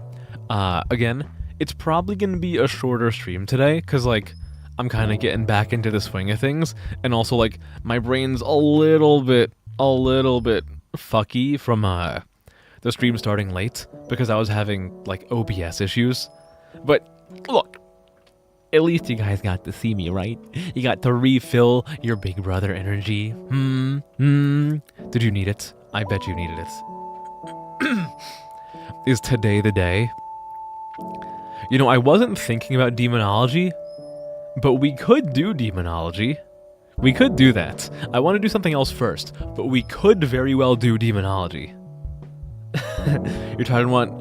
Again, it's probably gonna be a shorter stream today, because, like, I'm kind of getting back into the swing of things, and also, like, my brain's a little bit fucky from, the stream starting late, because I was having, like, OBS issues. But, look, at least you guys got to see me, right? You got to refill your big brother energy. Did you need it? I bet you needed it. Is today the day? You know, I wasn't thinking about demonology, but we could do demonology. We could do that. I want to do something else first, but we could very well do demonology. You're trying to want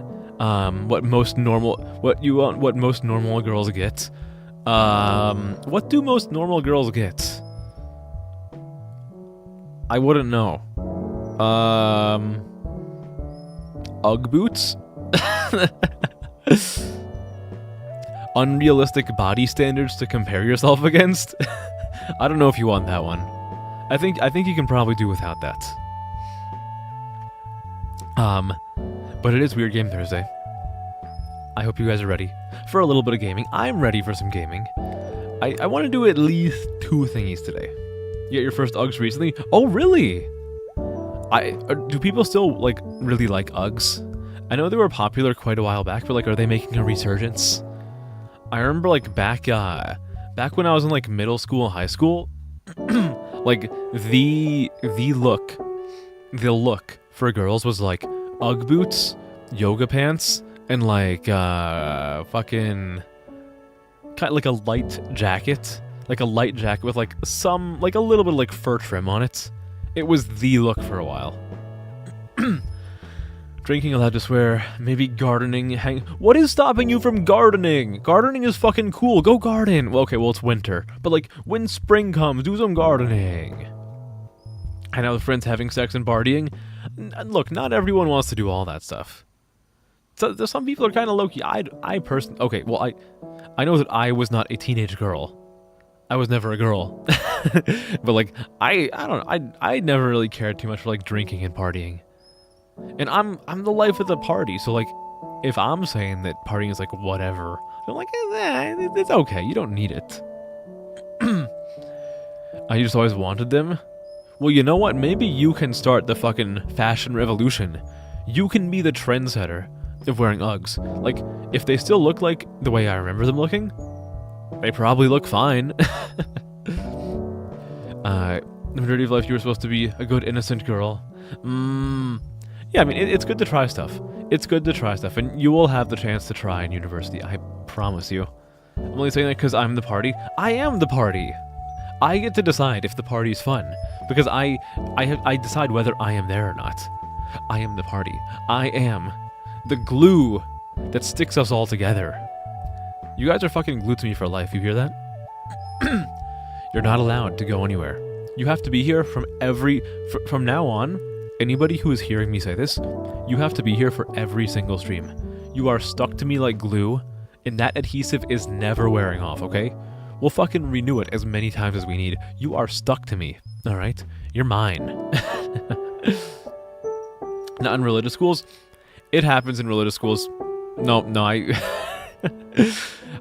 what most normal girls get. What do most normal girls get? I wouldn't know. Ugg boots? Unrealistic body standards to compare yourself against? I don't know if you want that one. I think you can probably do without that. But it is Weird Game Thursday. I hope you guys are ready for a little bit of gaming. I'm ready for some gaming. I want to do at least 2 thingies today. You got your first Uggs recently? Oh, really? Do people still, like, really like Uggs? I know they were popular quite a while back, but, like, are they making a resurgence? I remember, like, back when I was in, like, middle school and high school, like, the look for girls was, like, Ugg boots, yoga pants, and like fucking kind of like a light jacket with like some like a little bit of like fur trim on it. It was the look for a while. Drinking, allowed to swear, maybe gardening. What is stopping you from gardening? Gardening is fucking cool. Go garden. Well, okay, well it's winter, but like when spring comes, do some gardening. I know the friends having sex and partying. Look, not everyone wants to do all that stuff. So some people are kind of low-key. I personally... Okay, well, I know that I was not a teenage girl. I was never a girl. But, like, I don't know. I never really cared too much for, like, drinking and partying. And I'm the life of the party, so, like, if I'm saying that partying is, like, whatever, I'm like, it's okay. You don't need it. I just always wanted them. Well, you know what? Maybe you can start the fucking fashion revolution. You can be the trendsetter of wearing Uggs. Like, if they still look like the way I remember them looking, they probably look fine. The majority of life, you were supposed to be a good, innocent girl. Yeah, I mean, it's good to try stuff. It's good to try stuff, and you will have the chance to try in university, I promise you. I'm only saying that because I'm the party. I am the party! I get to decide if the party's fun, because I decide whether I am there or not. I am the party. I am the glue that sticks us all together. You guys are fucking glued to me for life, you hear that? You're not allowed to go anywhere. You have to be here from now on. Anybody who is hearing me say this, you have to be here for every single stream. You are stuck to me like glue, and that adhesive is never wearing off, okay? We'll fucking renew it as many times as we need. You are stuck to me, alright? You're mine. Not in religious schools. It happens in religious schools. No,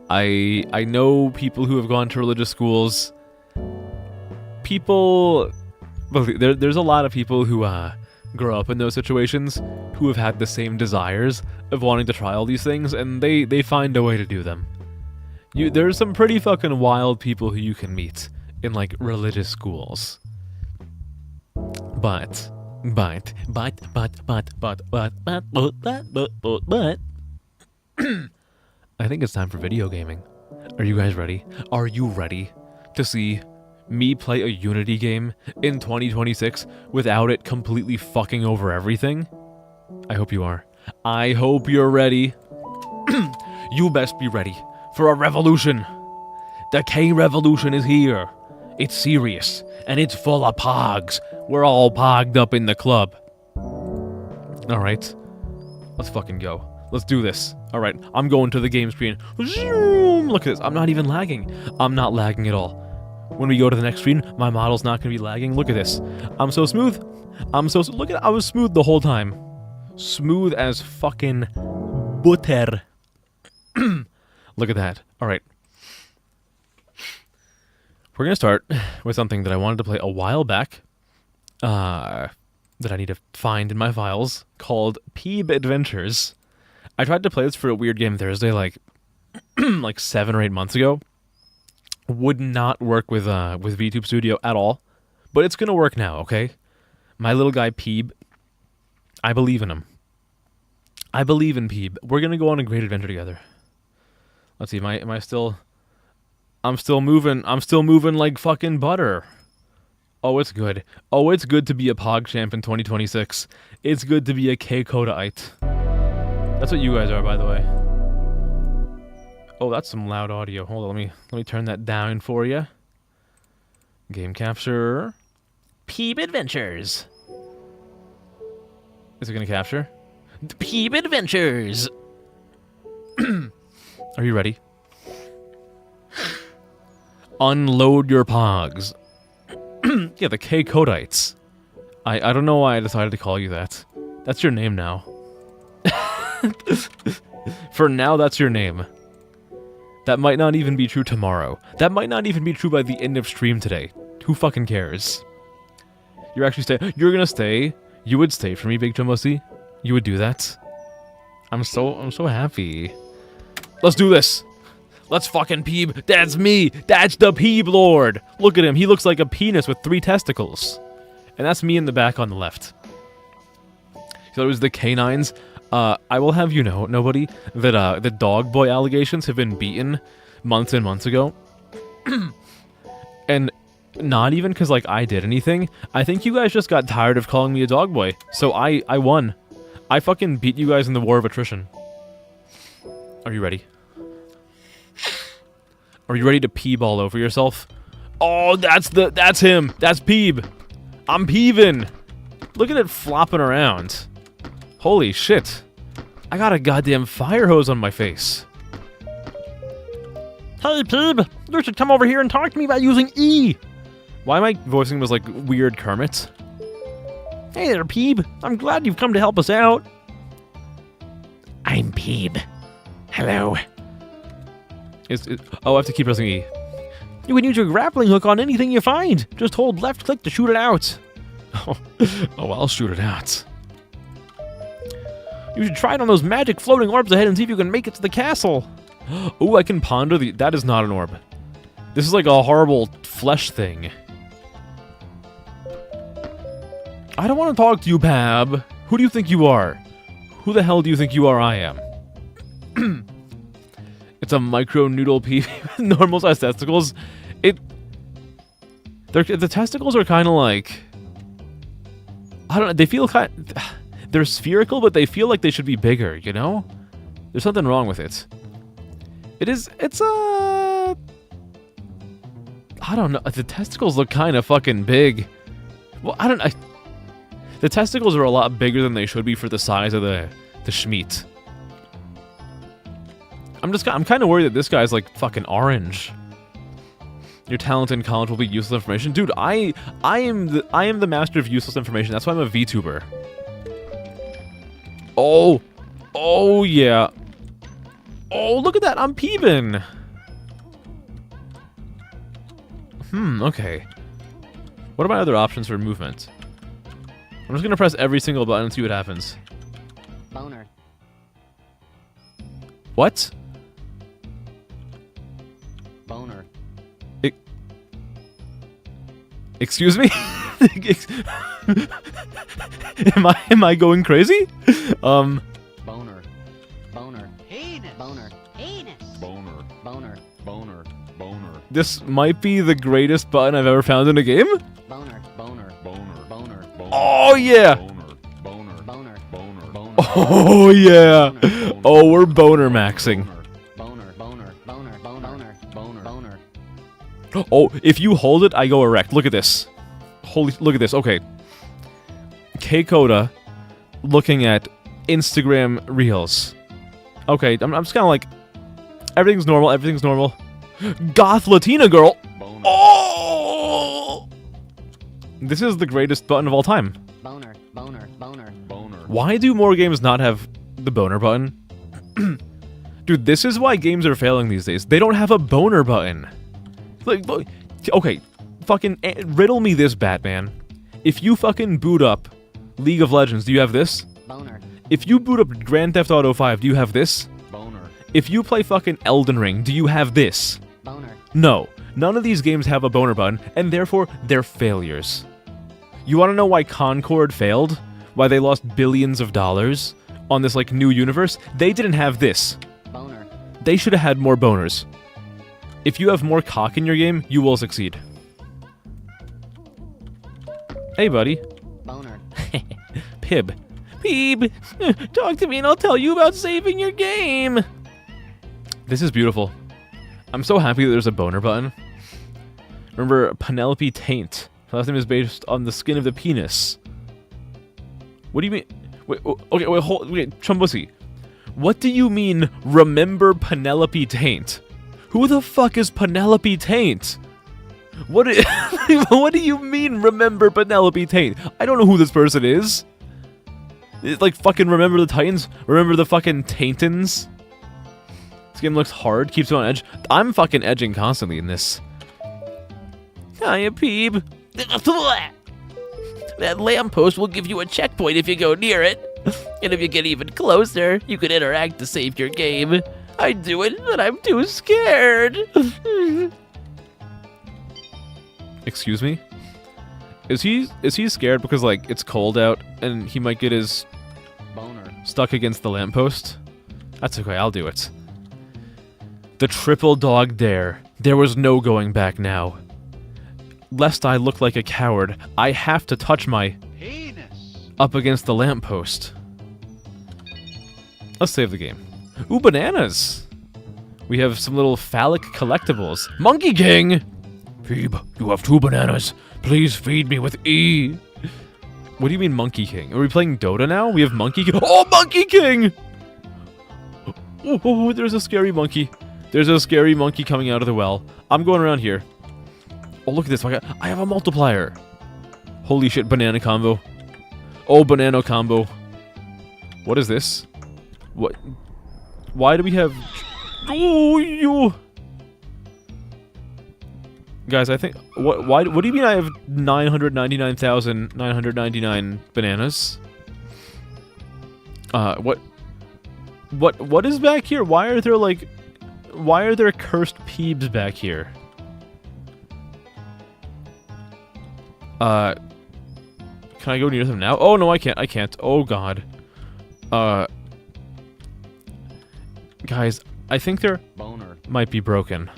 I know people who have gone to religious schools. There's a lot of people who grow up in those situations who have had the same desires of wanting to try all these things, and they find a way to do them. There's some pretty fucking wild people who you can meet in like religious schools. But I think it's time for video gaming. Are you guys ready? Are you ready to see me play a Unity game in 2026 without it completely fucking over everything? I hope you are. I hope you're ready. You best be ready for a revolution. The K revolution is here. It's serious, and it's full of pogs. We're all pogged up in the club. Alright, let's fucking go. Let's do this. Alright, I'm going to the game screen. Zoom! Look at this, I'm not even lagging. I'm not lagging at all. When we go to the next screen, my model's not going to be lagging. Look at this. I'm so smooth. Look at I was smooth the whole time. Smooth as fucking butter. Look at that. Alright. We're going to start with something that I wanted to play a while back. That I need to find in my files. Called Peeb Adventures. I tried to play this for a Weird Game Thursday like 7 or 8 months ago. Would not work with VTube Studio at all. But it's going to work now, okay? My little guy Peeb. I believe in him. I believe in Peeb. We're going to go on a great adventure together. Let's see, am I still... I'm still moving like fucking butter. Oh, it's good. Oh, it's good to be a PogChamp in 2026. It's good to be a K-Kodaite. That's what you guys are, by the way. Oh, that's some loud audio. Hold on, let me turn that down for you. Game capture. Peeb Adventures. Is it gonna capture? Peeb Adventures. Are you ready? Unload your pogs. Yeah, the K-Kodites. I don't know why I decided to call you that. That's your name now. For now, that's your name. That might not even be true tomorrow. That might not even be true by the end of stream today. Who fucking cares? You're actually staying. You're gonna stay. You would stay for me, Big Tomosi. You would do that. I'm so happy. Let's do this. Let's fucking Peeb. That's me. That's the Peeb Lord. Look at him. He looks like a penis with 3 testicles. And that's me in the back on the left. So it was the canines. I will have you know, nobody, that the dog boy allegations have been beaten months and months ago. And not even because, like, I did anything. I think you guys just got tired of calling me a dog boy. So I won. I fucking beat you guys in the war of attrition. Are you ready? Are you ready to Peeb all over yourself? Oh, that's him. That's Peeb. I'm peeving. Look at it flopping around. Holy shit. I got a goddamn fire hose on my face. Hey, Peeb. You should come over here and talk to me by using E. Why am I voicing was like weird Kermit? Hey there, Peeb. I'm glad you've come to help us out. I'm Peeb. Hello. Oh, I have to keep pressing E. You can use your grappling hook on anything you find. Just hold left click to shoot it out. Oh, I'll shoot it out. You should try it on those magic floating orbs ahead and see if you can make it to the castle. Oh, I can ponder the... That is not an orb. This is like a horrible flesh thing. I don't want to talk to you, Pab. Who do you think you are? Who the hell do you think you are? I am. It's a micro noodle pea with normal sized testicles. The testicles are kind of like, I don't know. They feel they're spherical, but they feel like they should be bigger. You know, there's something wrong with it. It's I don't know. The testicles look kind of fucking big. Well, the testicles are a lot bigger than they should be for the size of the schmeat. I'm kind of worried that this guy's like fucking orange. Your talent in college will be useless information, dude. I am the master of useless information. That's why I'm a VTuber. Oh yeah. Oh, look at that. I'm peeping. Okay. What are my other options for movement? I'm just gonna press every single button and see what happens. Boner. What? Boner. Excuse me? Am I going crazy? Boner. Boner. Penis. Boner. Penis. Boner. Boner. Boner. Boner. This might be the greatest button I've ever found in a game. Boner. Boner. Boner. Boner. Boner. Oh yeah. Boner. Boner. Boner. Boner. Boner. Oh yeah. Oh, we're boner maxing. Boner. Boner. Boner. Boner. Boner. Boner. Oh, if you hold it, I go erect. Look at this. Look at this. Okay. K-Coda looking at Instagram Reels. Okay, I'm just kind of like, everything's normal. Goth Latina girl. Boner. Oh! This is the greatest button of all time. Boner. Boner. Boner. Boner. Why do more games not have the boner button? Dude, this is why games are failing these days. They don't have a boner button. Look, okay, fucking riddle me this, Batman. If you fucking boot up League of Legends, do you have this? Boner. If you boot up Grand Theft Auto 5, do you have this? Boner. If you play fucking Elden Ring, do you have this? Boner. No. None of these games have a boner button, and therefore, they're failures. You wanna know why Concord failed? Why they lost billions of dollars on this, like, new universe? They didn't have this. Boner. They should have had more boners. If you have more cock in your game, you will succeed. Hey, buddy. Boner. Pib. Peeb! Talk to me and I'll tell you about saving your game! This is beautiful. I'm so happy that there's a boner button. Remember, Penelope Taint. Her last name is based on the skin of the penis. What do you mean? Wait, wait, Chumbussy. What do you mean, remember Penelope Taint? Who the fuck is Penelope Taint? What do you mean, remember Penelope Taint? I don't know who this person is. It's like fucking Remember the Titans? Remember the fucking Taintons? This game looks hard, keeps you on edge. I'm fucking edging constantly in this. Hiya, Peeb. That lamppost will give you a checkpoint if you go near it. And if you get even closer, you can interact to save your game. I'd do it, but I'm too scared. Excuse me? Is he scared because, like, it's cold out and he might get his Boner. stuck against the lamppost? That's okay, I'll do it. The triple dog dare. There was no going back now. Lest I look like a coward, I have to touch my Penis. up against the lamppost. Let's save the game. Ooh, bananas! We have some little phallic collectibles. Monkey King! Peeb, you have 2 bananas. Please feed me with E. What do you mean Monkey King? Are we playing Dota now? We have Monkey King. Oh, Monkey King! Oh, there's a scary monkey. There's a scary monkey coming out of the well. I'm going around here. Oh, look at this. I have a multiplier. Holy shit, banana combo. Oh, banana combo. What is this? What? Why do we have... Oh, you... Guys, I think... What do you mean I have 999,999 bananas? What is back here? Why are there, like... Why are there cursed peebs back here? Can Can I go near them now? Oh, no, I can't. I can't. Oh, God. Guys, I think they're Boner. might be broken.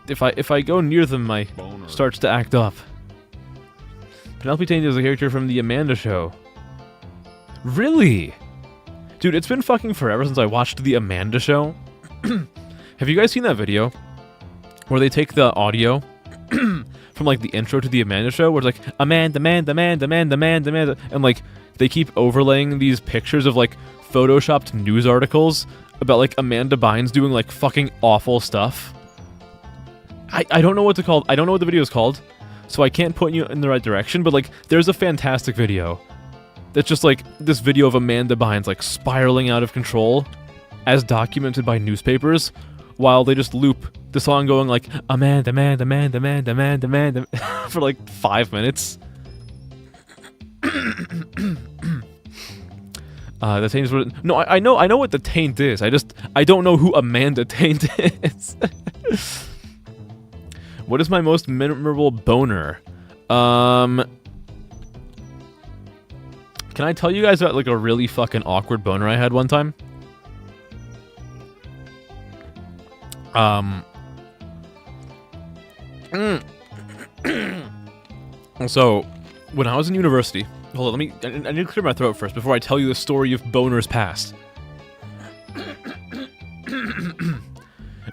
If I go near them, my Boner. starts to act up. Penelope Taint is a character from the Amanda Show. Really? Dude, it's been fucking forever since I watched the Amanda Show. Have you guys seen that video where they take the audio from like the intro to the Amanda Show, where it's like Amanda, and like they keep overlaying these pictures of like photoshopped news articles about like Amanda Bynes doing like fucking awful stuff. I don't know what to call. I don't know what the video is called, so I can't point you in the right direction. But like, there's a fantastic video that's just like this video of Amanda Bynes like spiraling out of control, as documented by newspapers, while they just loop the song going like Amanda for like 5 minutes. The taint is what. No, I know what the taint is. I don't know who Amanda Taint is. What is my most memorable boner? Can I tell you guys about like a really fucking awkward boner I had one time? So, when I was in university, hold on, I need to clear my throat first before I tell you the story of boners past.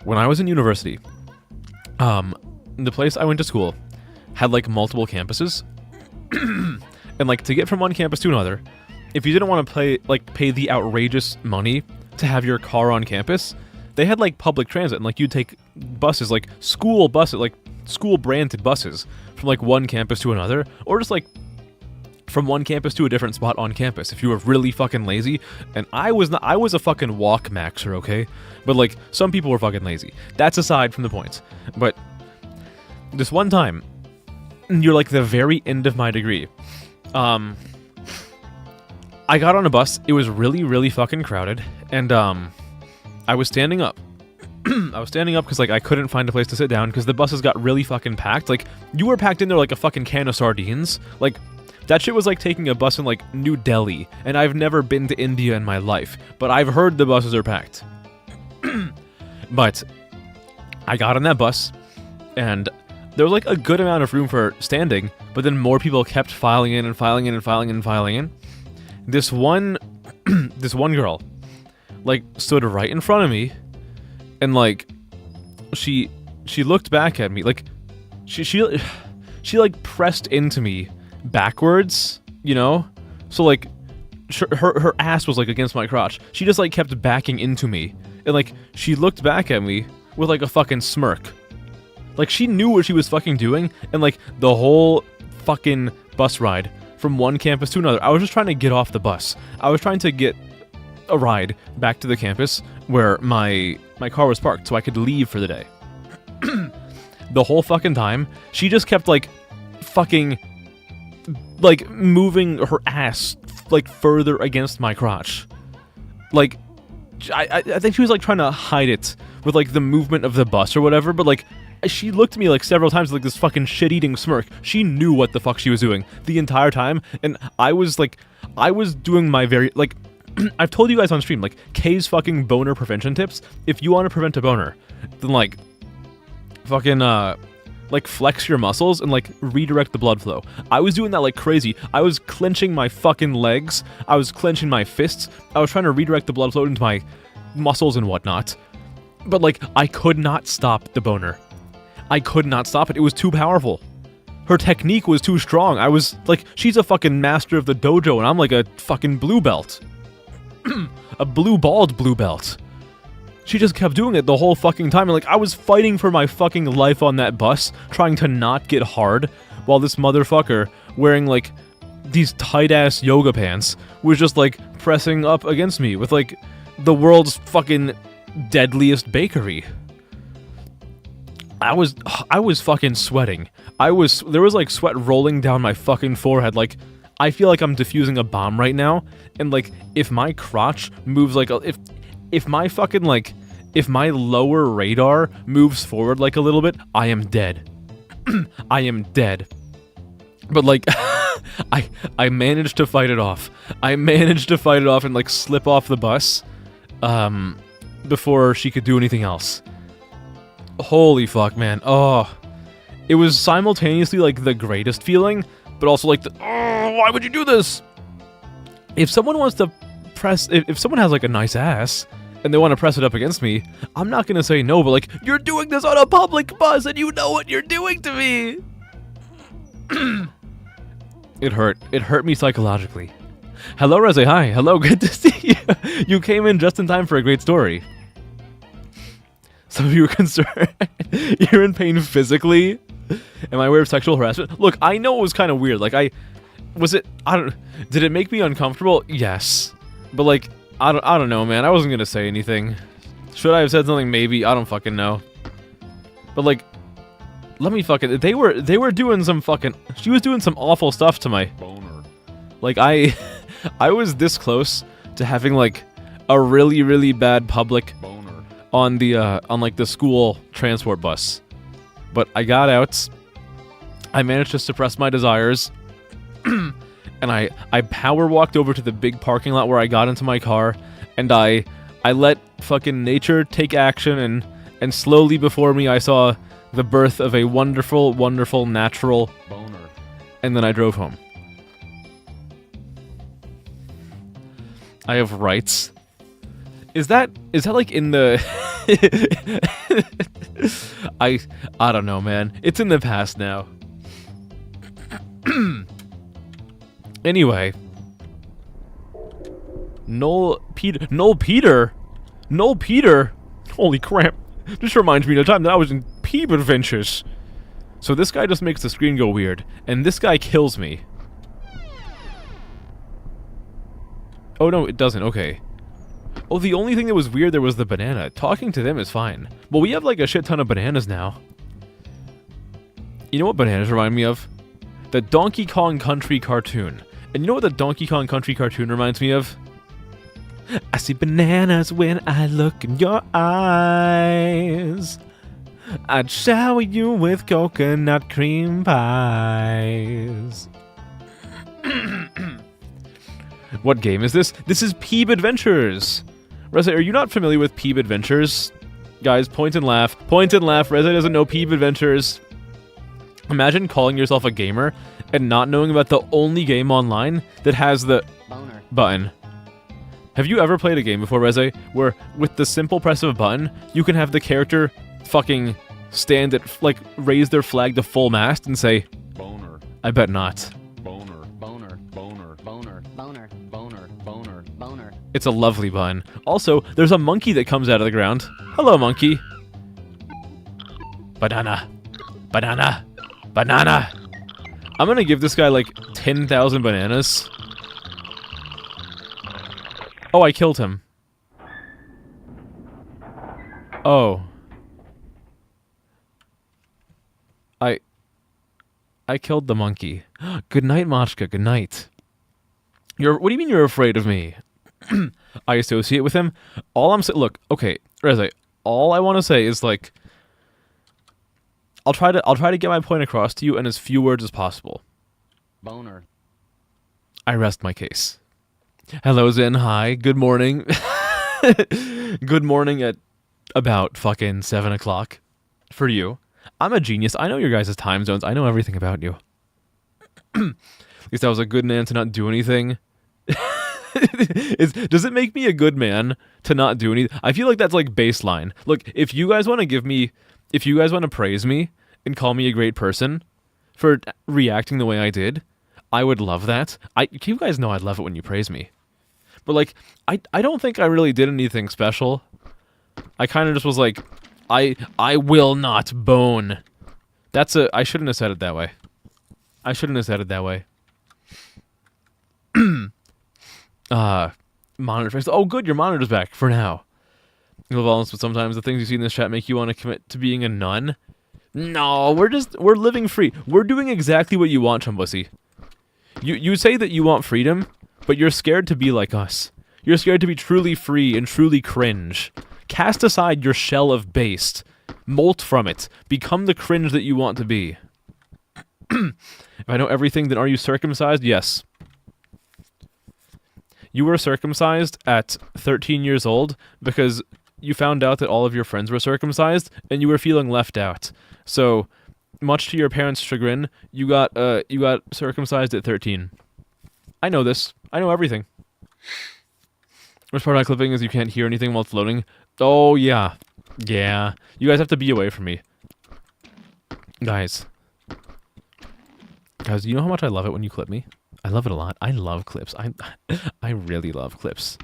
When I was in university, the place I went to school had like multiple campuses, and like to get from one campus to another, if you didn't want to pay the outrageous money to have your car on campus, they had like public transit, and like you'd take buses, like school branded buses from like one campus to another, or just like from one campus to a different spot on campus if you were really fucking lazy. And I was a fucking walk maxer, okay? But like some people were fucking lazy. That's aside from the point. But this one time, you're like the very end of my degree. I got on a bus. It was really, really fucking crowded, and I was standing up. I was standing up because like I couldn't find a place to sit down because the buses got really fucking packed. Like you were packed in there like a fucking can of sardines. Like that shit was like taking a bus in like New Delhi, and I've never been to India in my life, but I've heard the buses are packed. But I got on that bus, and there was like a good amount of room for standing, but then more people kept filing in. This one girl, like, stood right in front of me, and like, she looked back at me, like, she like pressed into me backwards, you know? So like, her ass was like against my crotch. She just like kept backing into me, and like, she looked back at me with like a fucking smirk. Like, she knew what she was fucking doing, and like, the whole fucking bus ride from one campus to another, I was just trying to get off the bus. I was trying to get a ride back to the campus where my car was parked so I could leave for the day. The whole fucking time, she just kept like fucking like moving her ass like further against my crotch. Like, I think she was like trying to hide it with like the movement of the bus or whatever, but like, she looked at me like several times with like this fucking shit-eating smirk. She knew what the fuck she was doing the entire time, and I was doing my very, like, I've told you guys on stream, like, Kay's fucking boner prevention tips. If you want to prevent a boner, then like, fucking, like, flex your muscles and like redirect the blood flow. I was doing that like crazy. I was clenching my fucking legs. I was clenching my fists. I was trying to redirect the blood flow into my muscles and whatnot. But like, I could not stop the boner. I could not stop it. It was too powerful. Her technique was too strong. I was like, she's a fucking master of the dojo, and I'm like a fucking blue belt. A blue-balled blue belt. She just kept doing it the whole fucking time, and like, I was fighting for my fucking life on that bus, trying to not get hard, while this motherfucker, wearing like these tight-ass yoga pants, was just like pressing up against me with like the world's fucking deadliest bakery. I was fucking sweating. There was like sweat rolling down my fucking forehead. Like, I feel like I'm defusing a bomb right now. And like, if my crotch moves like, if my fucking like, if my lower radar moves forward like a little bit, I am dead. I am dead. But like, I managed to fight it off. I managed to fight it off and like slip off the bus, before she could do anything else. Holy fuck, man. Oh, it was simultaneously like the greatest feeling, but also like the, oh, why would you do this? If someone wants to press, if someone has like a nice ass and they want to press it up against me, I'm not gonna say no, but like, you're doing this on a public bus and you know what you're doing to me. It hurt. It hurt me psychologically. Hello, Reze. Hi. Hello. Good to see you. You came in just in time for a great story. Some of you were concerned. You're in pain physically? Am I aware of sexual harassment? Look, I know it was kind of weird. Like, did it make me uncomfortable? Yes. But like, I don't know, man. I wasn't gonna say anything. Should I have said something? Maybe. I don't fucking know. But like, let me fucking, they were doing some fucking, she was doing some awful stuff to my, Boner. like, I was this close to having like a really, really bad public Boner. on the, on like the school transport bus. But I got out, I managed to suppress my desires, and I power walked over to the big parking lot where I got into my car, and I let fucking nature take action, and slowly before me I saw the birth of a wonderful, wonderful natural, Boner. and then I drove home. I have rights. Is that like in the I don't know, man. It's in the past now. Anyway, Noel Peter. Holy crap. This reminds me of the time that I was in Peep Adventures. So this guy just makes the screen go weird, and this guy kills me. Oh no, it doesn't, okay. Oh, the only thing that was weird there was the banana. Talking to them is fine. Well, we have like a shit ton of bananas now. You know what bananas remind me of? The Donkey Kong Country cartoon. And you know what the Donkey Kong Country cartoon reminds me of? I see bananas when I look in your eyes. I'd shower you with coconut cream pies. What game is this? This is Peep Adventures. Reza, are you not familiar with Peep Adventures? Guys, point and laugh. Point and laugh. Reza doesn't know Peep Adventures. Imagine calling yourself a gamer and not knowing about the only game online that has the Boner. button. Have you ever played a game before, Reze, where with the simple press of a button, you can have the character fucking stand at, like, raise their flag to full mast and say, Boner. I bet not. Boner. Boner. Boner. Boner. Boner. Boner. Boner. Boner. It's a lovely button. Also, there's a monkey that comes out of the ground. Hello, monkey. Banana. Banana. Banana. I'm gonna give this guy, like, 10,000 bananas. Oh, I killed him. Oh. I killed the monkey. Good night, Machka. Good night. What do you mean you're afraid of me? I associate with him? All I'm saying... Look, okay, Reze, all I want to say is, like... I'll try to get my point across to you in as few words as possible. Boner. I rest my case. Hello, Zen. Hi. Good morning. Good morning at about fucking 7 o'clock for you. I'm a genius. I know your guys' time zones. I know everything about you. At least I was a good man to not do anything. Does it make me a good man to not do anything? I feel like that's like baseline. Look, if you guys want to praise me and call me a great person for reacting the way I did, I would love that. You guys know I'd love it when you praise me. But like, I don't think I really did anything special. I kind of just was like, I will not bone. I shouldn't have said it that way. I shouldn't have said it that way. Monitor face. Oh, good, your monitor's back for now. You'll balance, but sometimes the things you see in this chat make you want to commit to being a nun. No, we're living free. We're doing exactly what you want, Chumbussy. You say that you want freedom, but you're scared to be like us. You're scared to be truly free and truly cringe. Cast aside your shell of based. Molt from it. Become the cringe that you want to be. If I know everything, then are you circumcised? Yes. You were circumcised at 13 years old because you found out that all of your friends were circumcised and you were feeling left out. So, much to your parents' chagrin, you got circumcised at 13. I know this. I know everything. Worst part of my clipping is you can't hear anything while it's loading. Oh, yeah. Yeah. You guys have to be away from me. Guys, you know how much I love it when you clip me? I love it a lot. I love clips. I really love clips.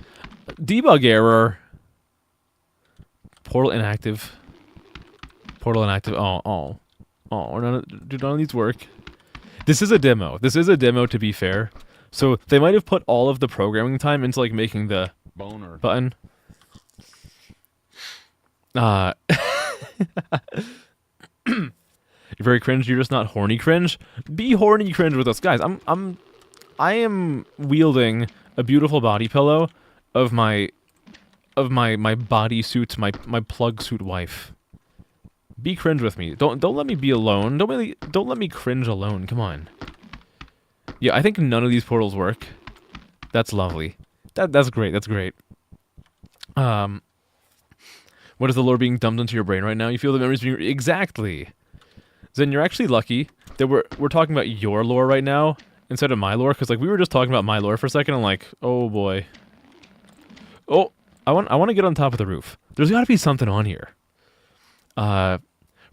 Debug error. Portal inactive. Portal inactive. Oh, do none of these work? This is a demo. This is a demo, to be fair. So they might have put all of the programming time into like making the Boner. button. You're very cringe. You're just not horny cringe. Be horny cringe with us, guys. I am wielding a beautiful body pillow of my bodysuit, my plug suit wife. Be cringe with me. Don't let me be alone. Don't let me cringe alone. Come on. Yeah, I think none of these portals work. That's lovely. That's great. That's great. What is the lore being dumped into your brain right now? You feel the memories being exactly. Zen, you're actually lucky that we're talking about your lore right now instead of my lore, because like we were just talking about my lore for a second. I'm like, oh boy. Oh, I want to get on top of the roof. There's got to be something on here. From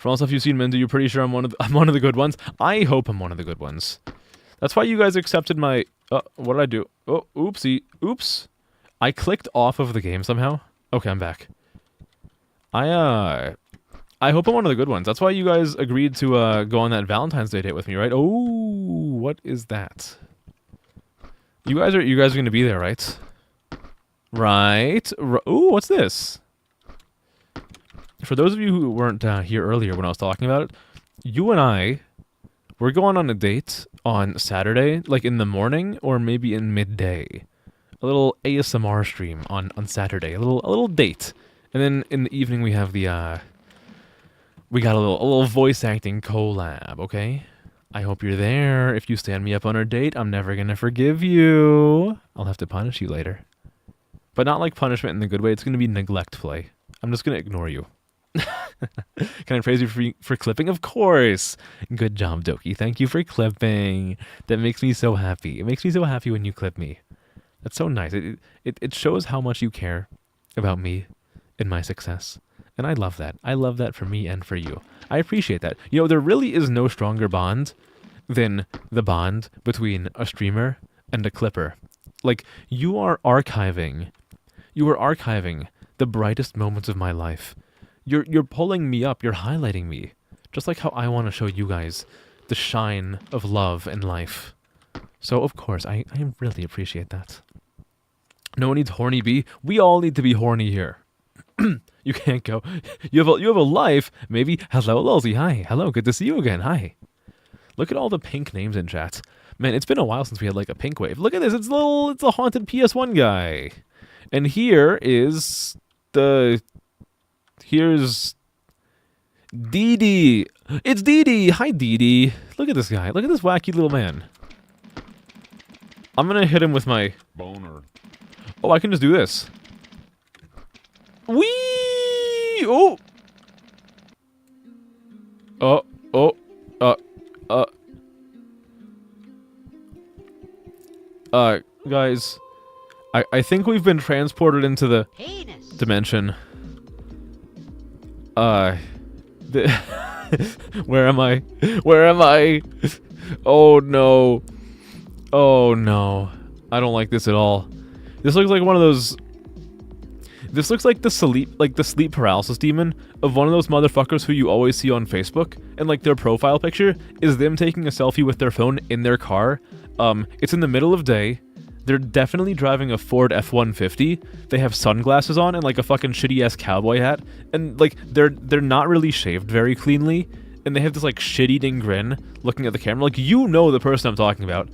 all the stuff you've seen, Mindu, you're pretty sure I'm one of the good ones. I hope I'm one of the good ones. That's why you guys accepted my. What did I do? Oh, oopsie, oops. I clicked off of the game somehow. Okay, I'm back. I hope I'm one of the good ones. That's why you guys agreed to go on that Valentine's Day date with me, right? Oh, what is that? You guys are going to be there, right? Right. Ooh, what's this? For those of you who weren't here earlier when I was talking about it, you and we're going on a date on Saturday, like in the morning or maybe in midday. A little ASMR stream on Saturday. A little date. And then in the evening we have the we got a little voice acting collab, okay? I hope you're there. If you stand me up on our date, I'm never gonna forgive you. I'll have to punish you later. But not like punishment in the good way. It's gonna be neglect play. I'm just gonna ignore you. Can I praise you for clipping? Of course. Good job, Doki. Thank you for clipping. That makes me so happy. It makes me so happy when you clip me. That's so nice. It shows how much you care about me and my success. And I love that. I love that for me and for you. I appreciate that. You know, there really is no stronger bond than the bond between a streamer and a clipper. Like, you are archiving the brightest moments of my life. You're pulling me up. You're highlighting me. Just like how I want to show you guys the shine of love and life. So, of course, I really appreciate that. No one needs horny bee. We all need to be horny here. You can't go. You have a life. Maybe. Hello, Lulzy. Hi. Hello. Good to see you again. Hi. Look at all the pink names in chat. Man, it's been a while since we had like a pink wave. Look at this. It's a haunted PS1 guy. And here's Dee Dee. It's Dee Dee. Hi, Dee Dee. Look at this guy. Look at this wacky little man. I'm gonna hit him with my Boner. Oh, I can just do this. Whee! Oh! Guys, I think we've been transported into the Penis. dimension. Where am I? Where am I? Oh no. Oh no. I don't like this at all. This looks like one of those. This looks like the sleep paralysis demon of one of those motherfuckers who you always see on Facebook, and like their profile picture is them taking a selfie with their phone in their car. It's in the middle of day. They're definitely driving a Ford F-150. They have sunglasses on and like a fucking shitty ass cowboy hat, and like they're not really shaved very cleanly, and they have this like shit-eating grin looking at the camera. Like, you know the person I'm talking about.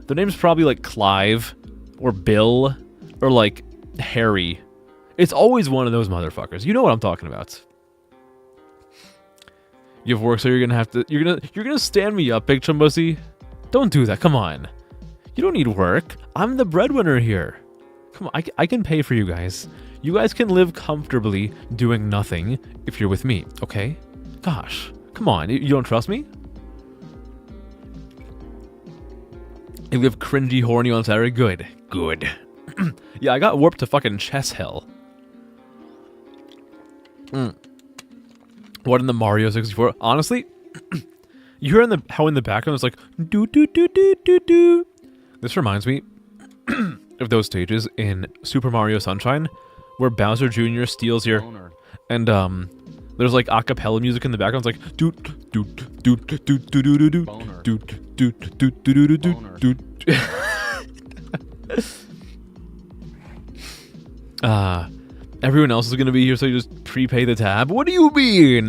Their name's probably like Clive or Bill or like Harry. It's always one of those motherfuckers. You know what I'm talking about. You have work, so you're gonna stand me up, Big Chumbussy. Don't do that. Come on. You don't need work. I'm the breadwinner here. Come on, I can pay for you guys. You guys can live comfortably doing nothing if you're with me, okay? Gosh, come on. You don't trust me? You live cringy, horny on Saturday? Good. Good. Yeah, I got warped to fucking chess hell. What in the Mario 64? Honestly, you hear how in the background it's like do do do do do do. This reminds me of those stages in Super Mario Sunshine where Bowser Jr. steals your Boner. and there's like a cappella music in the background. It's like doot doot doot doot doot doot doot doot Boner. doot doot doot doot Boner. doot doot. Everyone else is gonna be here, so you just prepay the tab. What do you mean?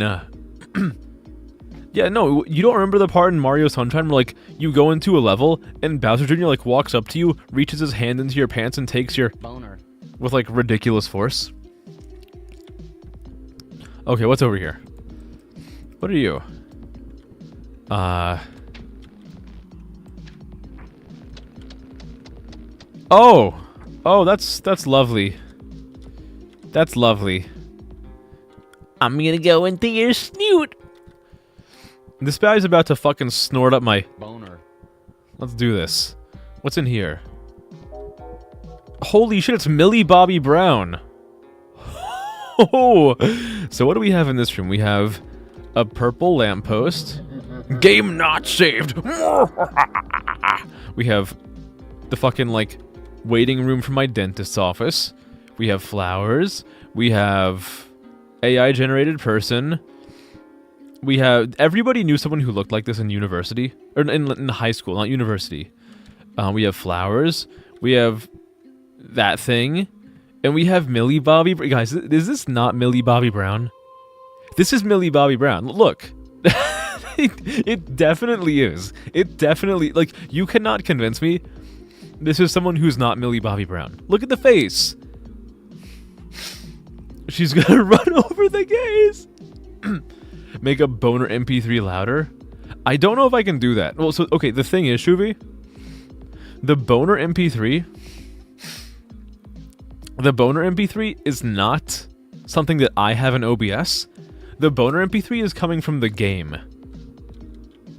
Yeah, no, you don't remember the part in Mario Sunshine where like you go into a level and Bowser Jr. like walks up to you, reaches his hand into your pants and takes your Boner. with like ridiculous force. Okay, what's over here? What are you? Oh, that's lovely. That's lovely. I'm gonna go into your snoot. This guy's about to fucking snort up my... Boner. Let's do this. What's in here? Holy shit, it's Millie Bobby Brown. Oh, so what do we have in this room? We have a purple lamppost. Game not saved. We have the fucking, like, waiting room for my dentist's office. We have flowers. We have AI-generated person. We have... Everybody knew someone who looked like this in university. Or in high school, not university. We have flowers. We have that thing. And we have Millie Bobby... Guys, is this not Millie Bobby Brown? This is Millie Bobby Brown. Look. It definitely is. It definitely... Like, you cannot convince me this is someone who's not Millie Bobby Brown. Look at the face. She's gonna run over the gays. Make a boner MP3 louder. I don't know if I can do that. Well, so, okay, the thing is, Shuvi, the boner MP3 is not something that I have in OBS. The boner MP3 is coming from the game.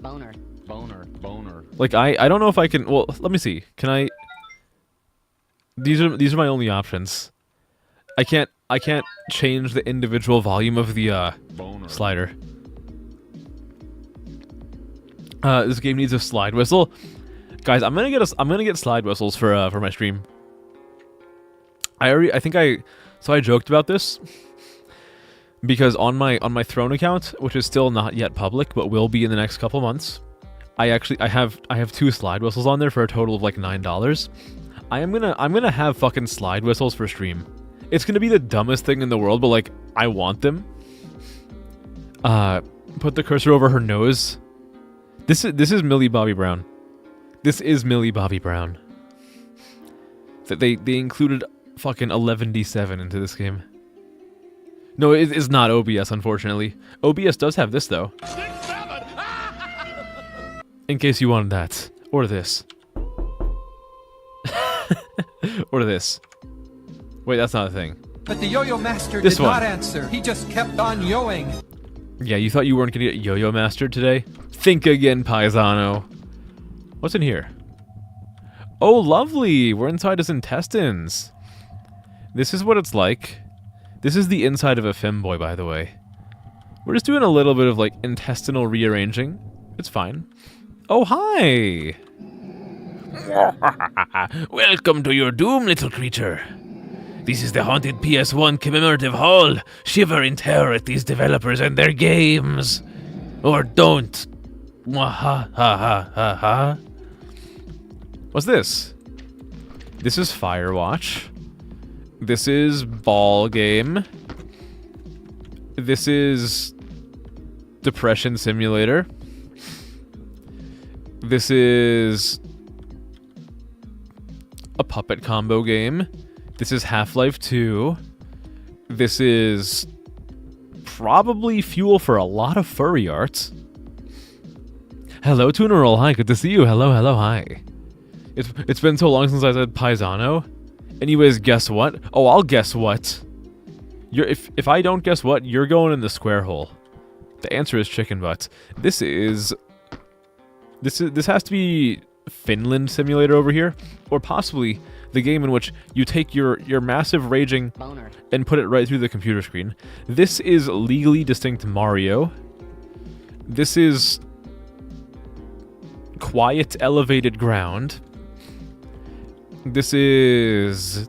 Boner. Boner. Boner. Like, I don't know if I can... Well, let me see. Can I... These are my only options. I can't change the individual volume of the Boner. slider. This game needs a slide whistle. Guys, I'm gonna get slide whistles for my stream. So I joked about this because on my Throne account, which is still not yet public but will be in the next couple months, I have 2 slide whistles on there for a total of like $9. I'm gonna have fucking slide whistles for stream. It's gonna be the dumbest thing in the world, but like I want them. Put the cursor over her nose. This is Millie Bobby Brown. This is Millie Bobby Brown. That they included fucking 11D7 into this game. No, it is not OBS, unfortunately. OBS does have this though. In case you wanted that. Or this. Or this. Wait, that's not a thing. But the yo-yo master This did one. not answer. He just kept on yoing. Yeah, you thought you weren't gonna get yo-yo mastered today? Think again, paisano. What's in here? Oh, lovely! We're inside his intestines. This is what it's like. This is the inside of a femboy, by the way. We're just doing a little bit of, like, intestinal rearranging. It's fine. Oh, hi! Welcome to your doom, little creature. This is the haunted PS1 commemorative hall. Shiver in terror at these developers and their games. Or don't. Ha ha ha ha ha. What's this? This is Firewatch. This is Ball Game. This is Depression Simulator. This is a puppet combo game. This is Half-Life 2. This is probably fuel for a lot of furry art. Hello, Tunerol. Hi, good to see you. Hello, hello, hi. It's been so long since I said Paisano. Anyways, guess what? Oh, I'll guess what. If I don't guess what, you're going in the square hole. The answer is chicken butt. This has to be Finland Simulator over here, or possibly the game in which you take your massive raging Boner. and put it right through the computer screen. This is legally distinct Mario. This is quiet elevated ground. This is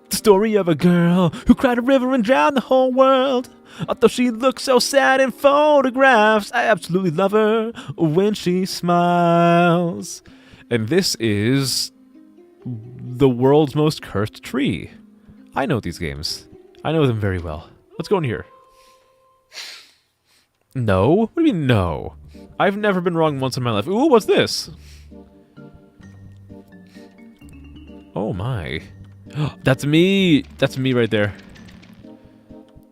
the story of a girl who cried a river and drowned the whole world. Although she looks so sad in photographs, I absolutely love her when she smiles. And this is the world's most cursed tree. I know these games. I know them very well. Let's go in here. No? What do you mean no? I've never been wrong once in my life. Ooh, what's this? Oh my. That's me. That's me right there.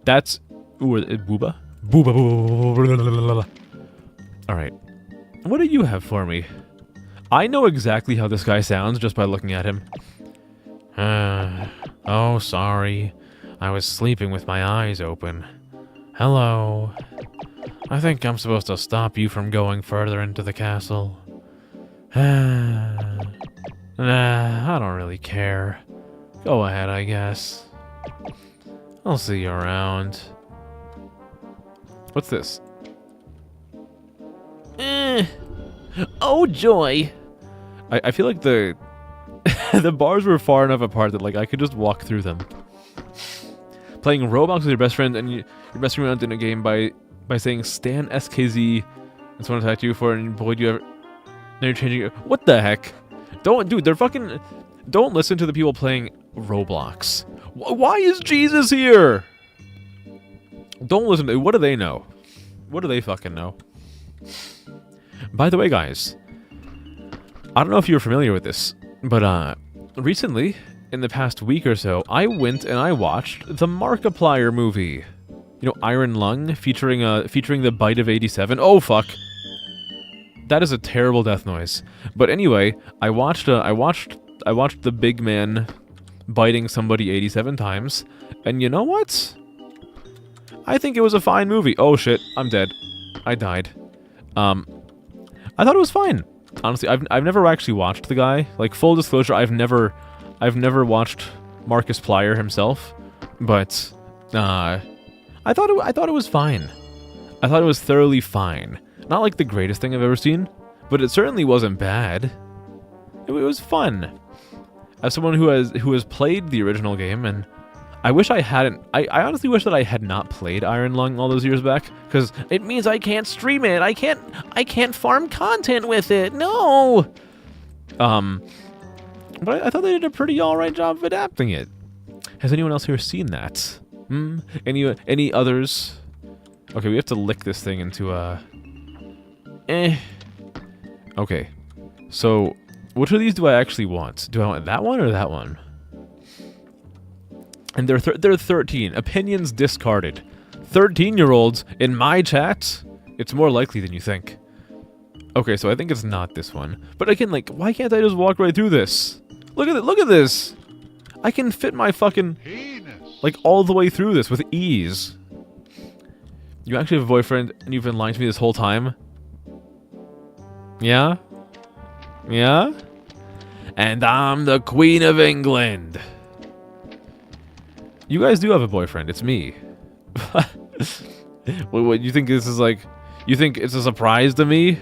That's... Ooh, Booba? Booba. Alright. What do you have for me? I know exactly how this guy sounds just by looking at him. Oh, sorry. I was sleeping with my eyes open. Hello. I think I'm supposed to stop you from going further into the castle. Nah, I don't really care. Go ahead, I guess. I'll see you around. What's this? Oh, joy. I feel like the the bars were far enough apart that like I could just walk through them. Playing Roblox with your best friend and you're messing around in a game by saying Stan SKZ and someone attacked you for it and boy do you ever... Now you're changing it. What the heck? Dude, they're fucking... Don't listen to the people playing Roblox. Why is Jesus here? Don't listen to... What do they know? What do they fucking know? By the way, guys, I don't know if you're familiar with this, but recently, in the past week or so, I went and I watched the Markiplier movie. You know, Iron Lung, featuring the bite of 87. Oh fuck, that is a terrible death noise. But anyway, I watched the big man biting somebody 87 times, and you know what? I think it was a fine movie. Oh shit, I'm dead. I died. I thought it was fine. Honestly, I've never actually watched the guy. Like, full disclosure, I've never watched Marcus Plier himself, but I thought it was fine. I thought it was thoroughly fine. Not like the greatest thing I've ever seen, but it certainly wasn't bad. It was fun. As someone who has played the original game, and I wish I hadn't. I honestly wish that I had not played Iron Lung all those years back, because it means I can't stream it. I can't farm content with it. No. But I thought they did a pretty alright job of adapting it. Has anyone else here seen that? Any others? Okay, we have to lick this thing into a... Okay. So, which of these do I actually want? Do I want that one or that one? And they're 13. Opinions discarded. 13-year-olds in my chat? It's more likely than you think. Okay, so I think it's not this one. But again, like, why can't I just walk right through this? Look at it, look at this! I can fit my fucking... like, all the way through this with ease. You actually have a boyfriend and you've been lying to me this whole time? Yeah? Yeah? And I'm the Queen of England. You guys do have a boyfriend. It's me. What, you think this is like... You think it's a surprise to me?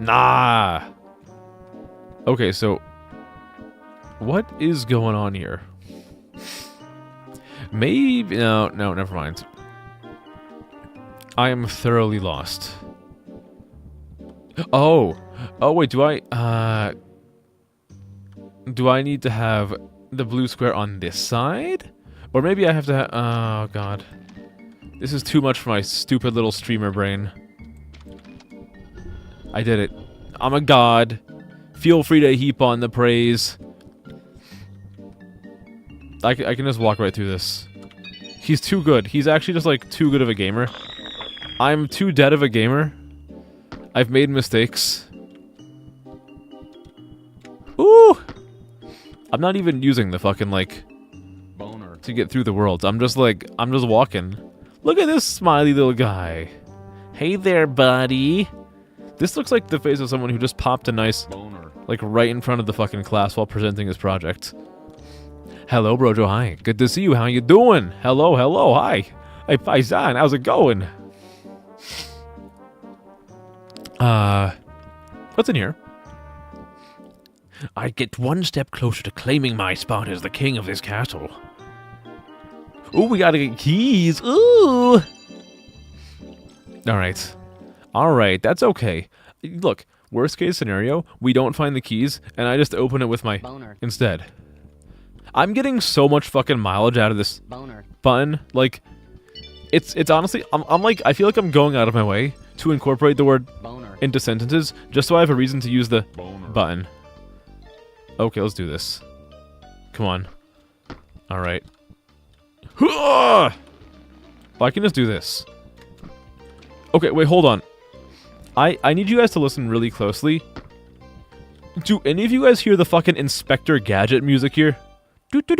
Nah. Okay, so... What is going on here? Maybe... No, never mind. I am thoroughly lost. Oh, wait, do I need to have the blue square on this side? Or maybe I have to oh, God. This is too much for my stupid little streamer brain. I did it. I'm a god. Feel free to heap on the praise. I can just walk right through this. He's too good. He's actually just, like, too good of a gamer. I'm too dead of a gamer. I've made mistakes. Ooh! I'm not even using the fucking, like, Boner. to get through the worlds. I'm just walking. Look at this smiley little guy. Hey there, buddy. This looks like the face of someone who just popped a nice, Boner. like, right in front of the fucking class while presenting his project. Hello, Brojo, hi. Good to see you. How you doing? Hello, hello, hi. Hey, Paisan, how's it going? What's in here? I get one step closer to claiming my spot as the king of this castle. Ooh, we gotta get keys. Ooh. Alright. Alright, that's okay. Look, worst case scenario, we don't find the keys, and I just open it with my... Boner. instead. I'm getting so much fucking mileage out of this Boner. button. Like, it's honestly... I'm like, I feel like I'm going out of my way to incorporate the word Boner. into sentences, just so I have a reason to use the Boner. button. Okay, let's do this. Come on. Alright. Well, I can just do this. Okay, wait, hold on. I need you guys to listen really closely. Do any of you guys hear the fucking Inspector Gadget music here? Just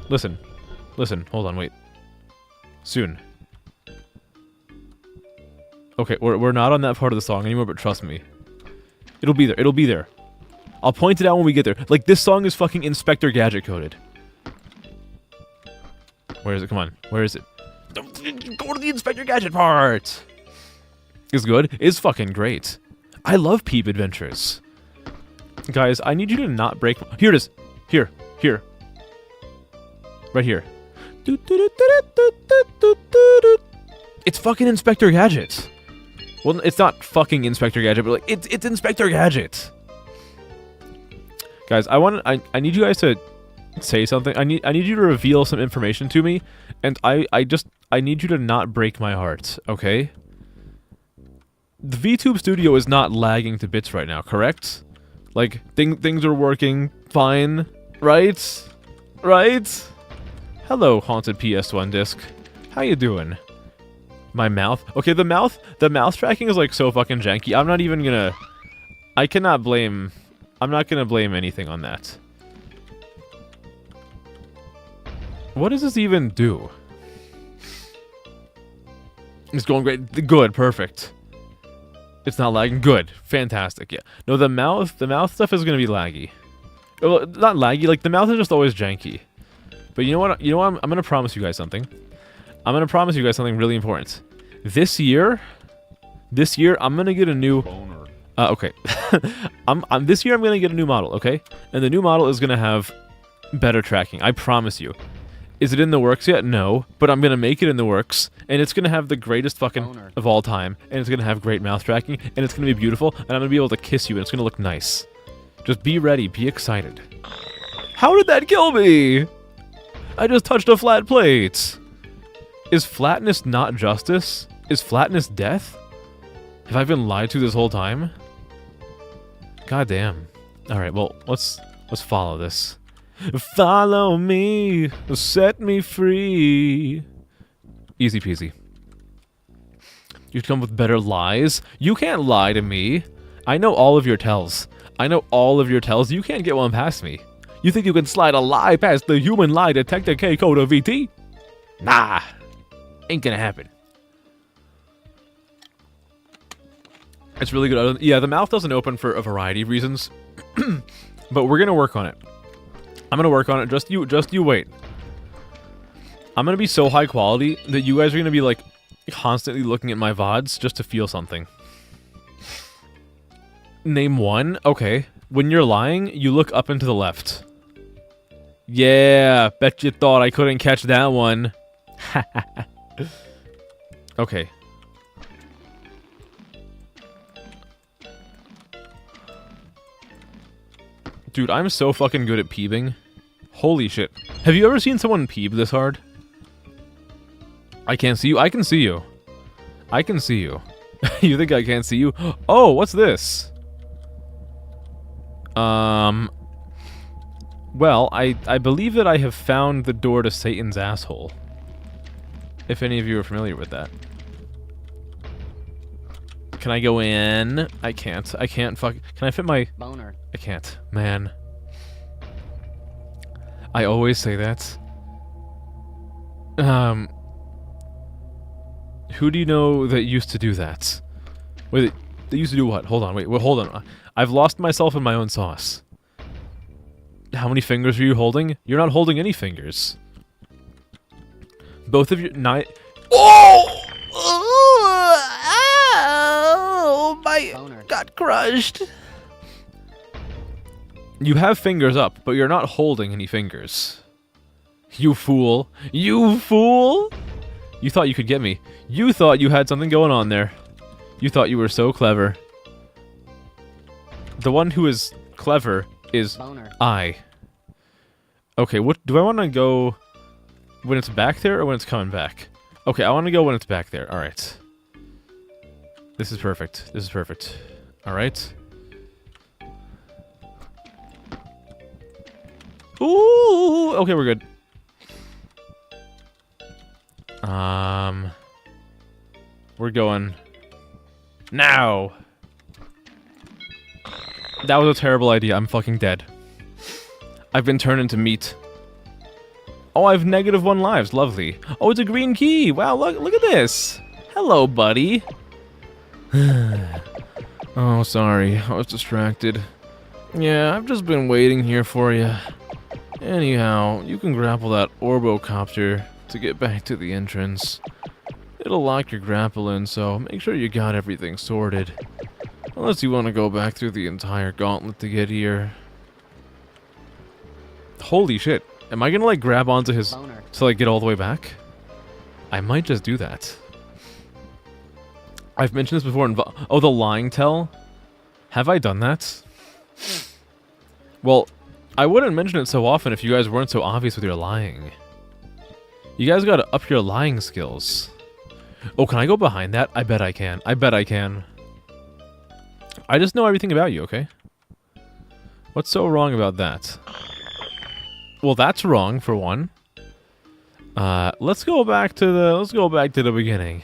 listen. Listen. Hold on, wait. Soon. Okay, we're not on that part of the song anymore, but trust me. It'll be there. It'll be there. I'll point it out when we get there. Like, this song is fucking Inspector Gadget coded. Where is it? Come on. Where is it? Go to the Inspector Gadget part! It's good. It's fucking great. I love Peep Adventures. Guys, I need you to not break... Here it is. Here. Here. Right here. It's fucking Inspector Gadget. Well, it's not fucking Inspector Gadget, but like it's Inspector Gadget. Guys, I need you guys to say something. I need you to reveal some information to me, and I need you to not break my heart, okay? The VTube studio is not lagging to bits right now, correct? Like things are working fine, right? Right? Hello, haunted PS1 disc. How you doing? My mouth? Okay, the mouth tracking is like so fucking janky. I'm not even gonna... I'm not gonna blame anything on that. What does this even do? It's going great. Good, perfect. It's not lagging. Good. Fantastic, yeah. No, the mouth stuff is gonna be laggy. Well, not laggy, like the mouth is just always janky. But you know what? I'm gonna promise you guys something. I'm gonna promise you guys something really important. This year, I'm gonna get a new... Boner. Okay. This year I'm gonna get a new model, okay? And the new model is gonna have better tracking. I promise you. Is it in the works yet? No. But I'm gonna make it in the works, and it's gonna have the greatest fucking Boner. of all time, and it's gonna have great mouth tracking, and it's gonna be beautiful, and I'm gonna be able to kiss you, and it's gonna look nice. Just be ready, be excited. How did that kill me? I just touched a flat plate. Is flatness not justice? Is flatness death? Have I been lied to this whole time? God damn. Alright, well, let's follow this. Follow me, set me free. Easy peasy. You come with better lies? You can't lie to me. I know all of your tells. You can't get one past me. You think you can slide a lie past the human lie detector K code of VT? Nah. Ain't gonna happen. It's really good. Yeah, the mouth doesn't open for a variety of reasons. But we're gonna work on it. I'm gonna work on it. Just you wait. I'm gonna be so high quality that you guys are gonna be like constantly looking at my VODs just to feel something. Name one? Okay. When you're lying, you look up and to the left. Yeah, bet you thought I couldn't catch that one. Okay. Dude, I'm so fucking good at peebing. Holy shit. Have you ever seen someone peeb this hard? I can't see you. I can see you. I can see you. You think I can't see you? Oh, what's this? Well, I believe that I have found the door to Satan's asshole. If any of you are familiar with that. Can I go in? I can't. I can't fuck. Can I fit my... Boner. I can't. Man. I always say that. Who do you know that used to do that? Wait, they used to do what? Hold on, wait, hold on. I've lost myself in my own sauce. How many fingers are you holding? You're not holding any fingers. Both of you... Oh! Oh! My... Boner. Got crushed. You have fingers up, but you're not holding any fingers. You fool. You fool! You thought you could get me. You thought you had something going on there. You thought you were so clever. The one who is clever is Boner. I. Okay, what do I want to go when it's back there or when it's coming back? Okay, I want to go when it's back there. All right. This is perfect. This is perfect. All right. Ooh, okay, we're good. We're going now. That was a terrible idea. I'm fucking dead. I've been turned into meat. Oh, I have -1 lives. Lovely. Oh, it's a green key. Wow, look at this. Hello, buddy. Oh, sorry. I was distracted. Yeah, I've just been waiting here for you. Anyhow, you can grapple that orbocopter to get back to the entrance. It'll lock your grapple in, so make sure you got everything sorted. Unless you want to go back through the entire gauntlet to get here. Holy shit. Am I gonna, like, grab onto his... Boner. to, like, get all the way back? I might just do that. I've mentioned this before in... Oh, the lying tell? Have I done that? Well, I wouldn't mention it so often if you guys weren't so obvious with your lying. You guys gotta up your lying skills. Oh, can I go behind that? I bet I can. I bet I can. I just know everything about you, okay? What's so wrong about that? Well, that's wrong, for one. Let's go back to the beginning.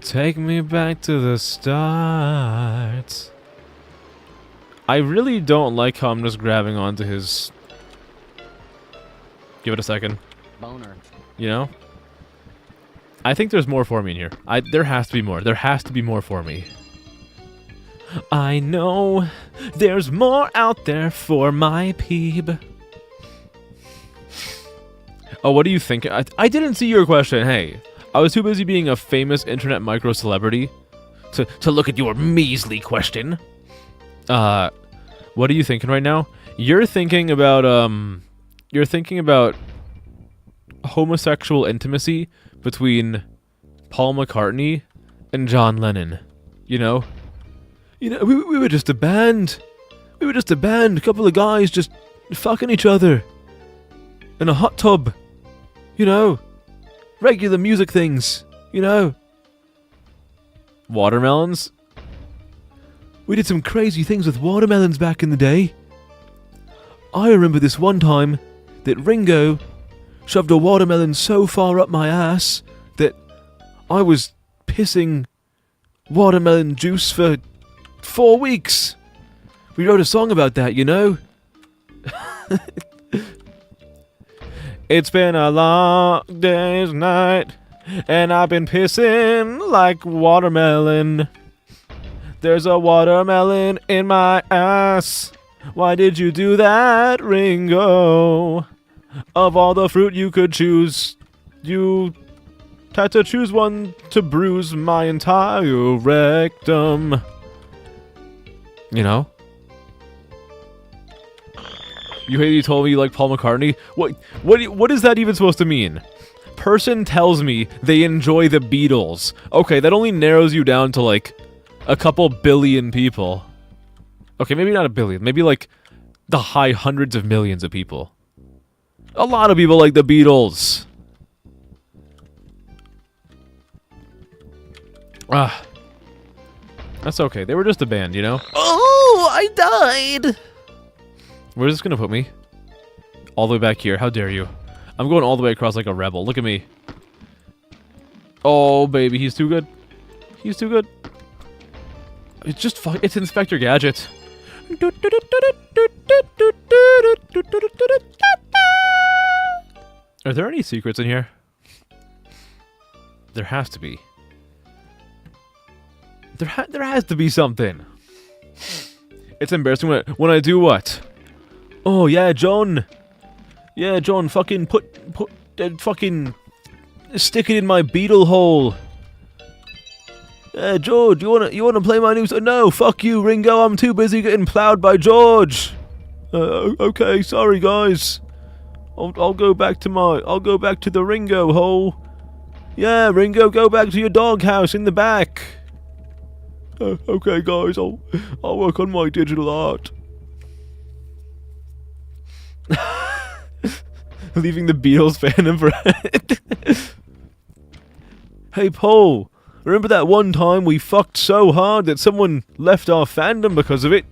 Take me back to the start. I really don't like how I'm just grabbing onto his... Give it a second. Boner. You know? I think there's more for me in here. There has to be more. There has to be more for me. I know there's more out there for my peeb. Oh, what do you think? I didn't see your question. Hey, I was too busy being a famous internet micro-celebrity to look at your measly question. What are you thinking right now? You're thinking about homosexual intimacy between Paul McCartney and John Lennon. You know, we were just a band. We were just a band, a couple of guys just fucking each other in a hot tub. You know, regular music things. You know, watermelons. We did some crazy things with watermelons back in the day. I remember this one time that Ringo shoved a watermelon so far up my ass that I was pissing watermelon juice for 4 weeks. We wrote a song about that, you know? It's been a long day's night, and I've been pissing like watermelon. There's a watermelon in my ass. Why did you do that, Ringo? Of all the fruit you could choose, you had to choose one to bruise my entire rectum. You know? You told me you like Paul McCartney? What is that even supposed to mean? Person tells me they enjoy the Beatles. Okay, that only narrows you down to like a couple billion people. Okay, maybe not a billion. Maybe like the high hundreds of millions of people. A lot of people like the Beatles. That's okay. They were just a band, you know? Oh, I died! Where's this gonna put me? All the way back here. How dare you? I'm going all the way across like a rebel. Look at me. Oh, baby. He's too good. He's too good. It's just it's Inspector Gadget. Are there any secrets in here? There has to be. There has to be something. It's embarrassing when I do what? Oh yeah, John. Yeah, John. Fucking put fucking stick it in my beetle hole. George, you wanna play my new song? No, fuck you, Ringo. I'm too busy getting plowed by George. Okay, sorry guys. I'll go back to the Ringo hole. Yeah, Ringo, go back to your doghouse in the back. Okay, guys, I'll work on my digital art. Leaving the Beatles fandom for. Hey, Paul, remember that one time we fucked so hard that someone left our fandom because of it?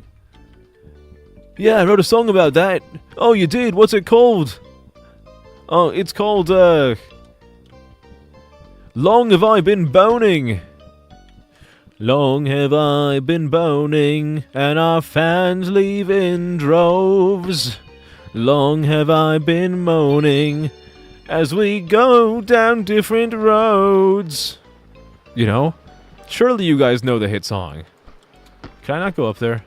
Yeah, I wrote a song about that. Oh, you did? What's it called? Oh, it's called, Long Have I Been Boning. Long have I been boning, and our fans leave in droves. Long have I been moaning, as we go down different roads. You know? Surely you guys know the hit song. Can I not go up there?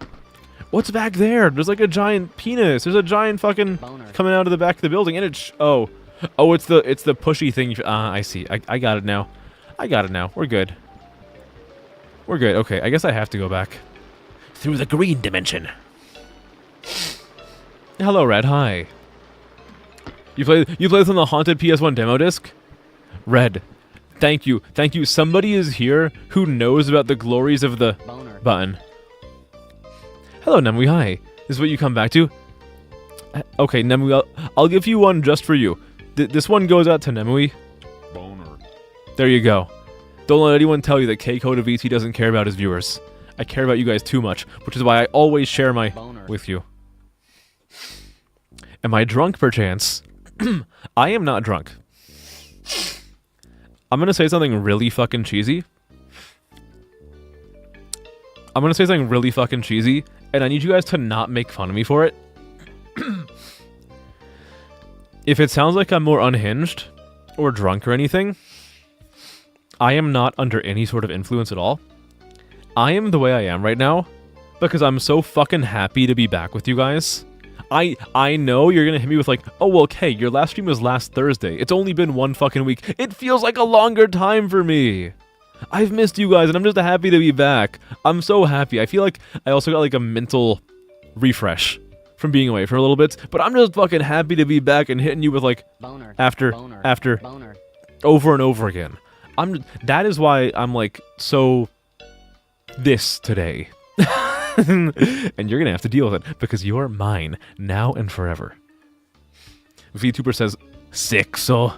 What's back there? There's like a giant penis. There's a giant fucking coming out of the back of the building, and it's oh, it's the pushy thing. I see. I got it now. I got it now. We're good. We're good. Okay, I guess I have to go back through the green dimension. Hello, Red. Hi. You play this on the haunted PS1 demo disc? Red. Thank you. Thank you. Somebody is here who knows about the glories of the button. Hello, Nemui. Hi. This is what you come back to? Okay, Nemui, I'll give you one just for you. This one goes out to Nemui. Boner. There you go. Don't let anyone tell you that K-Code of VT doesn't care about his viewers. I care about you guys too much, which is why I always share my with you. Am I drunk, perchance? I am not drunk. I'm gonna say something really fucking cheesy. And I need you guys to not make fun of me for it. If it sounds like I'm more unhinged, or drunk or anything, I am not under any sort of influence at all. I am the way I am right now because I'm so fucking happy to be back with you guys. I know you're gonna hit me with like, oh well, okay, your last stream was last Thursday. It's only been one fucking week. It feels like a longer time for me. I've missed you guys and I'm just happy to be back. I'm so happy. I feel like I also got like a mental refresh from being away for a little bit, but I'm just fucking happy to be back and hitting you with like after over and over again. That is why I'm like so this today. And you're gonna have to deal with it because you're mine now and forever. Vtuber says sixo.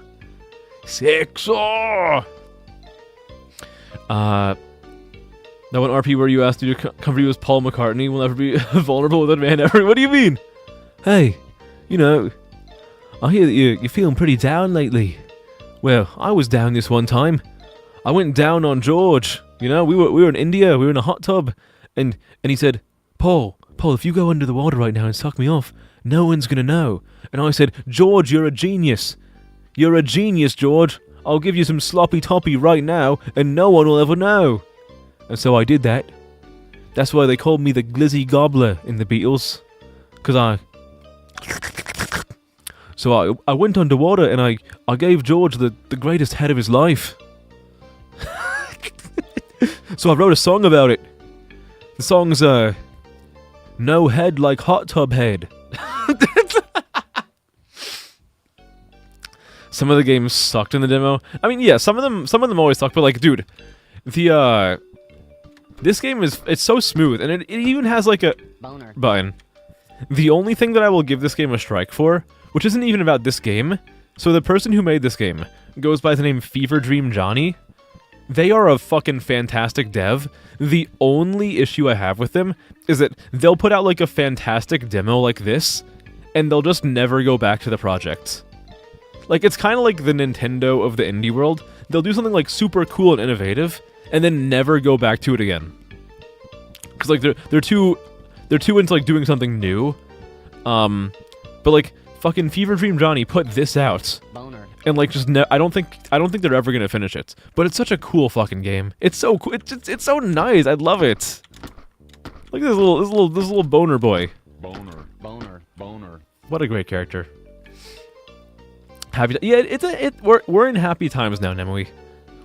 Now when RP where you asked you to cover you as Paul McCartney will never be vulnerable with that man ever. What do you mean? Hey, you know, I hear that you're feeling pretty down lately. Well, I was down this one time. I went down on George. You know, we were in India. We were in a hot tub, and he said, Paul, if you go under the water right now and suck me off, no one's gonna know. And I said, George, you're a genius. You're a genius, George. I'll give you some sloppy toppy right now, and no one will ever know. And so I did that. That's why they called me the Glizzy Gobbler in the Beatles. So I went underwater and I gave George the greatest head of his life. So I wrote a song about it. The song's, No Head Like Hot Tub Head. Some of the games sucked in the demo. I mean, yeah, some of them always suck, but like, dude, this game it's so smooth, and it even has like a button. The only thing that I will give this game a strike for, which isn't even about this game, so the person who made this game goes by the name Fever Dream Johnny. They are a fucking fantastic dev. The only issue I have with them is that they'll put out like a fantastic demo like this, and they'll just never go back to the project. Like, it's kind of like the Nintendo of the indie world. They'll do something like super cool and innovative, and then never go back to it again. because like they're too into like doing something new. But like fucking Fever Dream Johnny put this out, Boner. and like just I don't think they're ever gonna finish it. But it's such a cool fucking game. It's so cool. It's so nice. I love it. Look at this little boner boy. Boner. Boner. Boner. What a great character. Happy. Yeah, we're in happy times now, Nemui.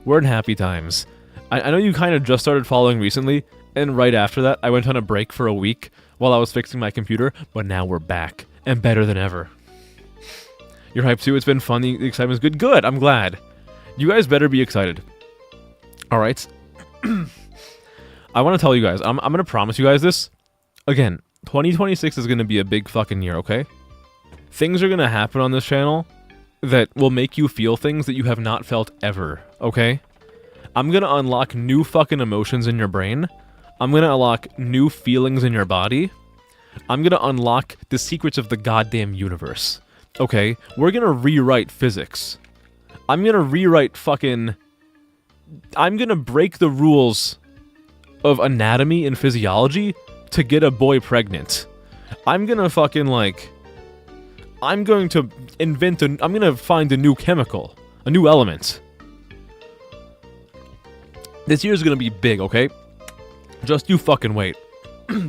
We're in happy times. I know you kind of just started following recently, and right after that, I went on a break for a week while I was fixing my computer, but now we're back, and better than ever. You're hyped too? It's been fun, the excitement's good? Good, I'm glad. You guys better be excited. Alright. I want to tell you guys, I'm going to promise you guys this. Again, 2026 is going to be a big fucking year, okay? Things are going to happen on this channel that will make you feel things that you have not felt ever, okay? I'm gonna unlock new fucking emotions in your brain. I'm gonna unlock new feelings in your body. I'm gonna unlock the secrets of the goddamn universe. Okay? We're gonna rewrite physics. I'm gonna rewrite fucking... I'm gonna break the rules of anatomy and physiology to get a boy pregnant. I'm gonna fucking, like... I'm going to invent I'm gonna find a new chemical. A new element. This year's gonna be big, okay? Just you fucking wait.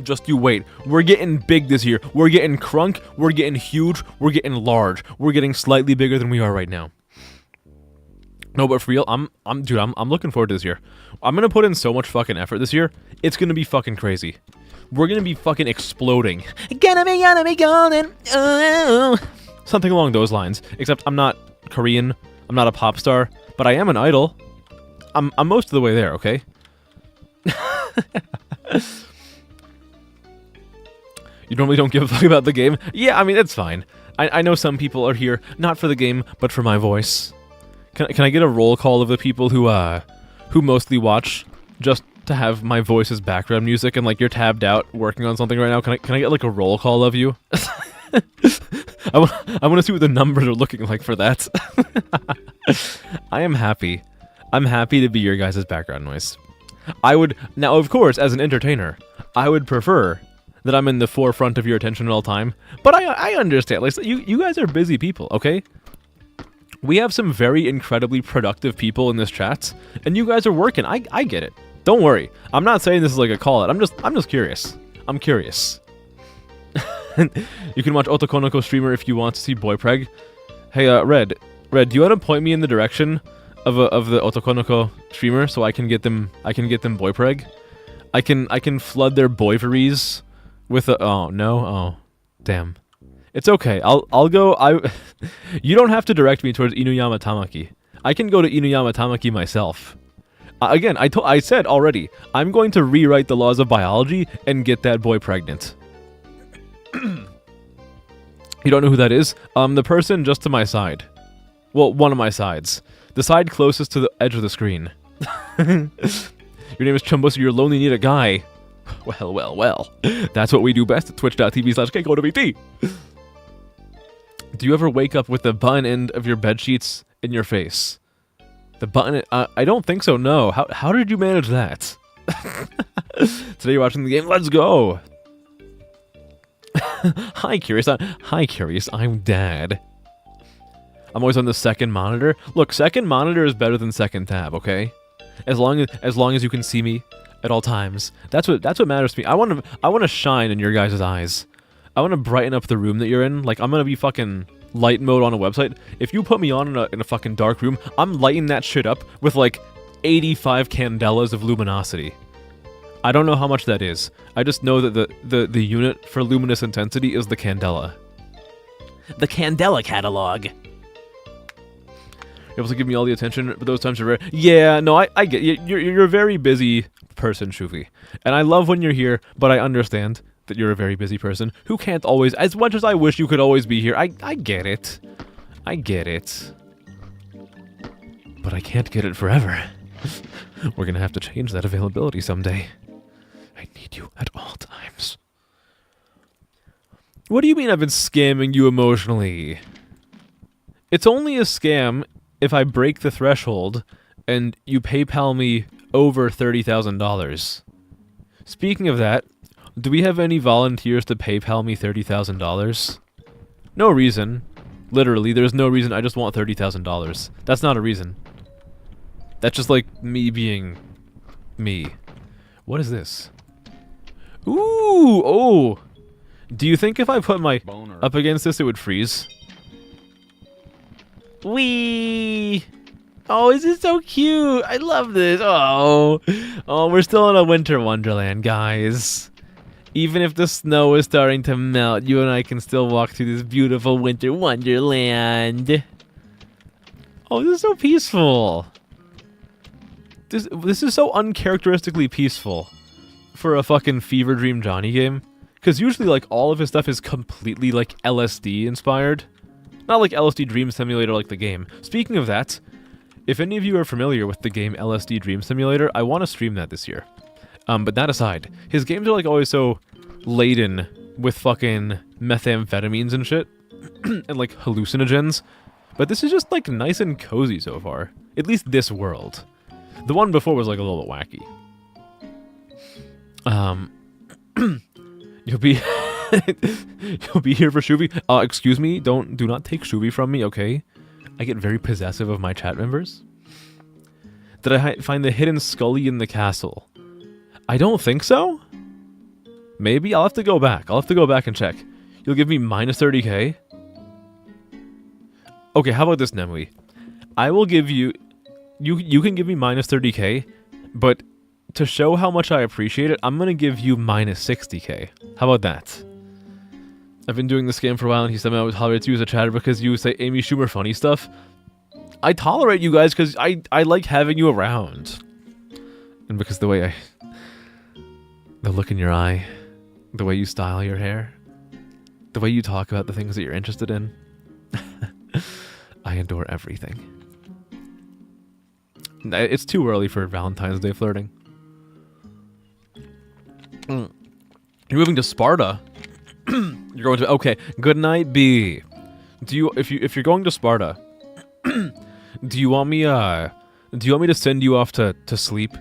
Just you wait. We're getting big this year. We're getting crunk. We're getting huge. We're getting large. We're getting slightly bigger than we are right now. No, but for real, I'm looking forward to this year. I'm gonna put in so much fucking effort this year. It's gonna be fucking crazy. We're gonna be fucking exploding. Gonna be golden. Oh. Something along those lines. Except I'm not Korean. I'm not a pop star, but I am an idol. I'm most of the way there, okay? You normally don't give a fuck about the game? Yeah, I mean, it's fine. I know some people are here, not for the game, but for my voice. Can I get a roll call of the people who mostly watch just to have my voice as background music and like you're tabbed out working on something right now? Can I get like a roll call of you? I want to see what the numbers are looking like for that. I am happy. I'm happy to be your guys' background noise. Now of course, as an entertainer, I would prefer that I'm in the forefront of your attention at all time, but I understand, like, you guys are busy people, okay? We have some very incredibly productive people in this chat, and you guys are working, I get it. Don't worry, I'm not saying this is like a call out, I'm just curious. I'm curious. You can watch Otokonoko streamer if you want to see boy preg. Hey, Red, do you want to point me in the direction of the Otokonoko streamer so I can get them boy preg? I can flood their boyveries with a oh damn. It's okay. I'll go. You don't have to direct me towards Inuyama Tamaki. I can go to Inuyama Tamaki myself. Again, I said already, I'm going to rewrite the laws of biology and get that boy pregnant. You don't know who that is? The person just to my side. Well, one of my sides. The side closest to the edge of the screen. Your name is Chumbo, so you're lonely, need a guy. Well. That's what we do best at twitch.tv/KCOWT. Do you ever wake up with the button end of your bedsheets in your face? The button... I don't think so, no. How did you manage that? Today you're watching the game, let's go! Hi, Curious. I'm Dad. I'm always on the second monitor. Look, second monitor is better than second tab, okay? As long as you can see me at all times. That's what matters to me. I want to shine in your guys' eyes. I want to brighten up the room that you're in. Like, I'm gonna be fucking light mode on a website. If you put me on in a fucking dark room, I'm lighting that shit up with like 85 candelas of luminosity. I don't know how much that is. I just know that the unit for luminous intensity is the candela. The Candela catalog. You're able to give me all the attention, but those times are rare. Yeah, no, I get you're a very busy person, Shuvi. And I love when you're here, but I understand that you're a very busy person who can't always, as much as I wish you could always be here. I get it. I get it. But I can't get it forever. We're gonna have to change that availability someday. I need you at all times. What do you mean I've been scamming you emotionally? It's only a scam if I break the threshold and you PayPal me over $30,000. Speaking of that, do we have any volunteers to PayPal me $30,000? No reason. Literally, there's no reason. I just want $30,000. That's not a reason. That's just like me being me. What is this? Ooh, oh. Do you think if I put my Boner. up against this, it would freeze? Wee. Oh, this is so cute. I love this. Oh, we're still in a winter wonderland, guys. Even if the snow is starting to melt, you and I can still walk through this beautiful winter wonderland. Oh, this is so peaceful. This is so uncharacteristically peaceful for a fucking Fever Dream Johnny game. Because usually, like, all of his stuff is completely, like, LSD inspired. Not like LSD Dream Simulator like the game. Speaking of that, if any of you are familiar with the game LSD Dream Simulator, I want to stream that this year. But that aside, his games are, like, always so laden with fucking methamphetamines and shit. And, like, hallucinogens. But this is just, like, nice and cozy so far. At least this world. The one before was, like, a little bit wacky. You'll be you'll be here for Shuvi. Excuse me, do not take Shuvi from me, okay? I get very possessive of my chat members. Did I find the hidden Scully in the castle? I don't think so. Maybe I'll have to go back. I'll have to go back and check. You'll give me minus 30k. Okay, how about this, Nemui? I will give you. You can give me minus 30k, but to show how much I appreciate it, I'm gonna give you minus 60k. How about that? I've been doing this game for a while, and he somehow tolerates you as a chatter because you say Amy Schumer funny stuff. I tolerate you guys because I like having you around. And because the look in your eye, the way you style your hair, the way you talk about the things that you're interested in. I adore everything. It's too early for Valentine's Day flirting. You're moving to Sparta. You're going to okay. Good night, B. If you're going to Sparta, do you want me to send you off to sleep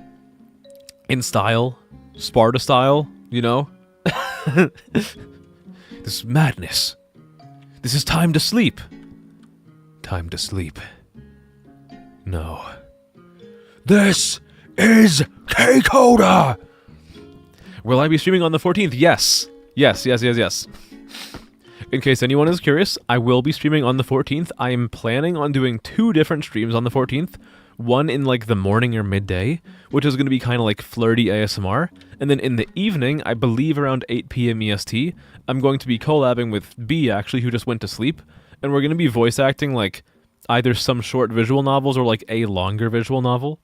in style, Sparta style? You know, this is madness. This is time to sleep. Time to sleep. No. This is K-Coda! Will I be streaming on the 14th? Yes. Yes. In case anyone is curious, I will be streaming on the 14th. I am planning on doing 2 different streams on the 14th. One in like the morning or midday, which is going to be kind of like flirty ASMR. And then in the evening, I believe around 8 p.m. EST, I'm going to be collabing with B, actually, who just went to sleep. And we're going to be voice acting like either some short visual novels or like a longer visual novel.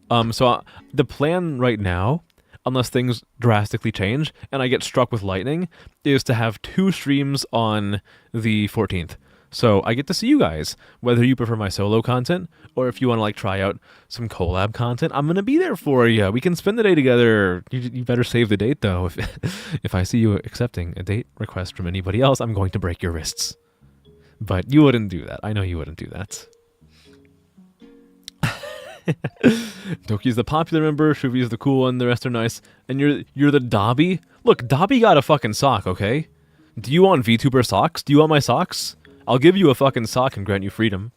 The plan right now, unless things drastically change and I get struck with lightning, is to have 2 streams on the 14th. So I get to see you guys, whether you prefer my solo content or if you want to like try out some collab content. I'm gonna be there for you. We can spend the day together. You better save the date though. If I see you accepting a date request from anybody else, I'm going to break your wrists. But you wouldn't do that. I know you wouldn't do that. Doki's the popular member, Shuvi's the cool one, the rest are nice, and you're the Dobby? Look, Dobby got a fucking sock, okay? Do you want VTuber socks? Do you want my socks? I'll give you a fucking sock and grant you freedom.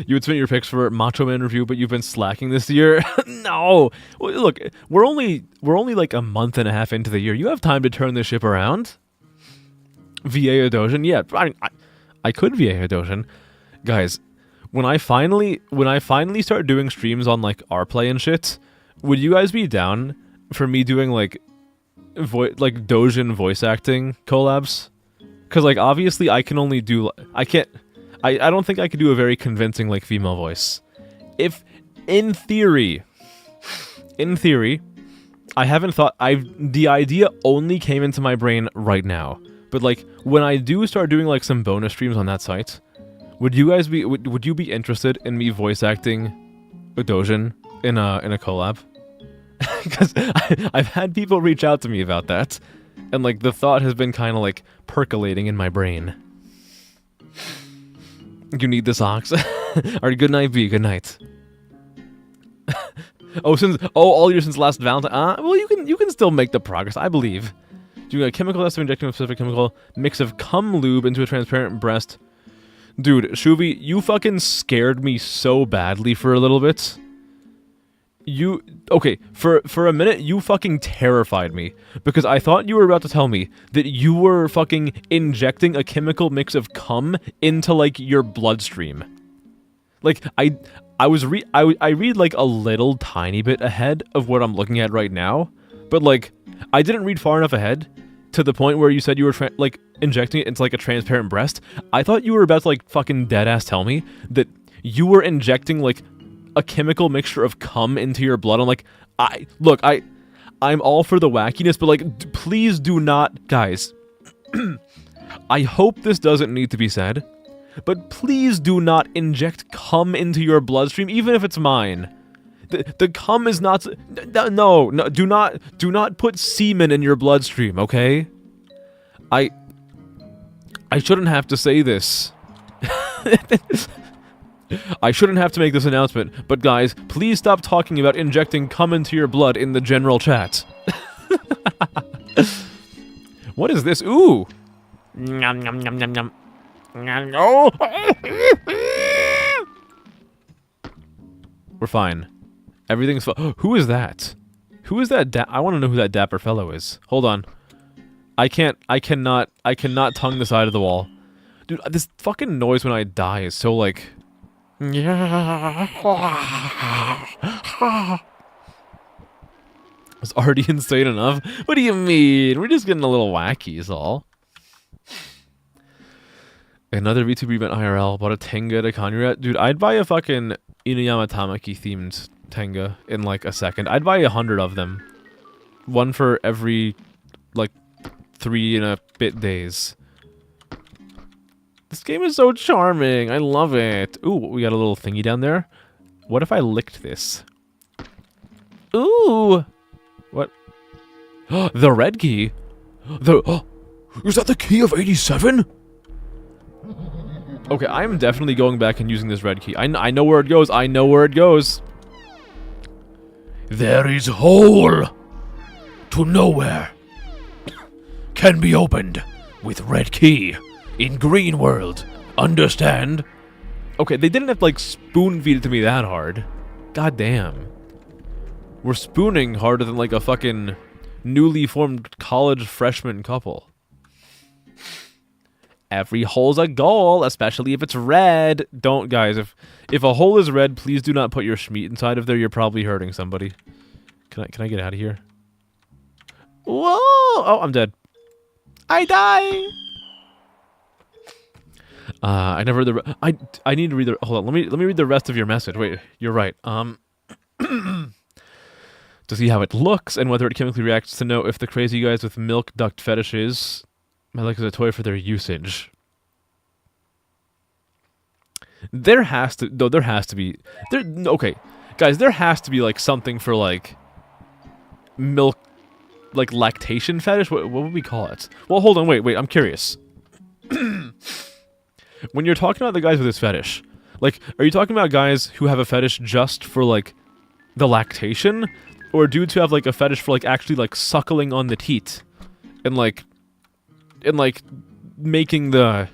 You would submit your picks for Macho Man review, but you've been slacking this year? No! Look, we're only like a month and a half into the year. You have time to turn this ship around. VA Adosian? Yeah, I could VA Adosian. Guys, when I finally start doing streams on like RPlay and shit, would you guys be down for me doing like Dojin voice acting collabs? Because like obviously I can only do I don't think I could do a very convincing like female voice. If in theory, I haven't thought the idea only came into my brain right now. But like when I do start doing like some bonus streams on that site, would you guys be would you be interested in me voice acting Dojin in a collab? Because I've had people reach out to me about that, and like the thought has been kind of like percolating in my brain. You need the socks. Alright, good night, B. Good night. Oh, all year since last Valentine. Well, you can still make the progress, I believe. Doing a chemical test of injecting a specific chemical mix of cum lube into a transparent breast. Dude, Shuvi, you fucking scared me so badly for a little bit. Okay, for a minute, you fucking terrified me. Because I thought you were about to tell me that you were fucking injecting a chemical mix of cum into, like, your bloodstream. Like, I read, like, a little tiny bit ahead of what I'm looking at right now. But, like, I didn't read far enough ahead to the point where you said you were, like, injecting it into, like, a transparent breast. I thought you were about to, like, fucking deadass tell me that you were injecting, like, a chemical mixture of cum into your blood. I'm like, I'm all for the wackiness, but, like, please do not, guys. I hope this doesn't need to be said, but please do not inject cum into your bloodstream, even if it's mine. The cum is not... No, do not put semen in your bloodstream, okay? I shouldn't have to say this. I shouldn't have to make this announcement, but guys, please stop talking about injecting cum into your blood in the general chat. What is this? Ooh! Nom nom nom nom nom. We're fine. Everything's fine. Who is that? Who is that? I want to know who that dapper fellow is. Hold on. I cannot tongue the side of the wall. Dude, this fucking noise when I die is so, like... It's already insane enough? What do you mean? We're just getting a little wacky is all. Another VTuber event IRL. Bought a Tenga to Kanyuret. Dude, I'd buy a fucking Inuyama Tamaki themed Tenga in like a second. I'd buy 100 of them. One for every, like, 3 and a bit days. This game is so charming. I love it. Ooh, we got a little thingy down there. What if I licked this? Ooh! What? The red key? Is that the key of 87? Okay, I'm definitely going back and using this red key. I know where it goes. I know where it goes. There is hole to nowhere. Can be opened with red key in green world. Understand? Okay, they didn't have to, like, spoon feed it to me that hard. God damn. We're spooning harder than, like, a fucking newly formed college freshman couple. Every hole's a goal, especially if it's red. Don't, guys, if a hole is red, please do not put your schmeat inside of there. You're probably hurting somebody. Can I get out of here? Whoa! Oh, I'm dead. I die! I never read the... I need to read the... Hold on, let me read the rest of your message. Wait, you're right. To see how it looks and whether it chemically reacts to know if the crazy guys with milk duct fetishes might like as a toy for their usage. There has to be... Okay, guys, there has to be, like, something for, like, milk, like, lactation fetish? What would we call it? Well, hold on, wait, I'm curious. When you're talking about the guys with this fetish, like, are you talking about guys who have a fetish just for, like, the lactation? Or dudes who have, like, a fetish for, like, actually, like, suckling on the teat? And, like, making the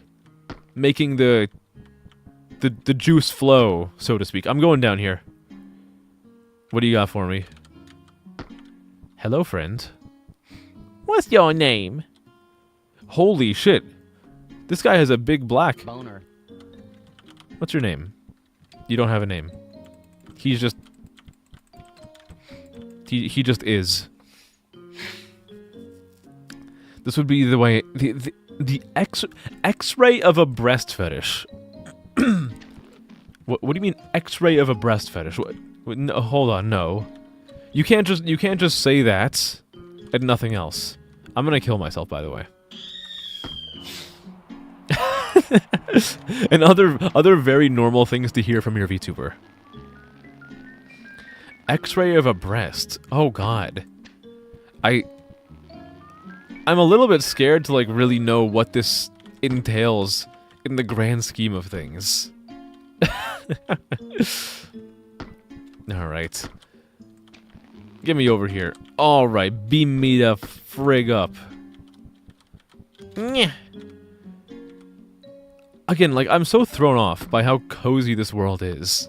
juice flow, so to speak. I'm going down here. What do you got for me? Hello, friend. What's your name? Holy shit. This guy has a big black. Boner. What's your name? You don't have a name. He's just... He just is. This would be the way... The X-ray of a breast fetish. What do you mean X-ray of a breast fetish? No, hold on, no. You can't just say that and nothing else. I'm gonna kill myself, by the way. And other very normal things to hear from your VTuber. X-ray of a breast. Oh god. I'm a little bit scared to, like, really know what this entails in the grand scheme of things. Alright. Get me over here. Alright, beam me the frig up. Nyeh. Again, like, I'm so thrown off by how cozy this world is.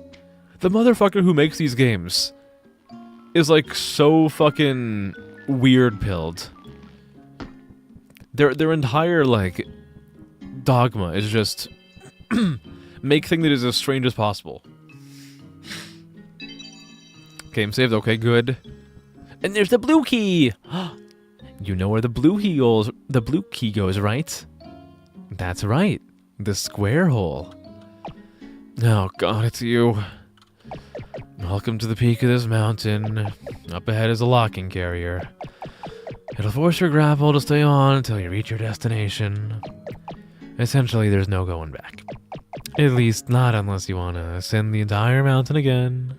The motherfucker who makes these games is, like, so fucking weird-pilled. Their entire, like, dogma is just make thing that is as strange as possible. Game saved, okay, good. And there's the blue key! You know where the blue key goes, right? That's right. The square hole. Oh god, it's you. Welcome to the peak of this mountain. Up ahead is a locking carrier. It'll force your grapple to stay on until you reach your destination. Essentially, there's no going back. At least not unless you want to ascend the entire mountain again.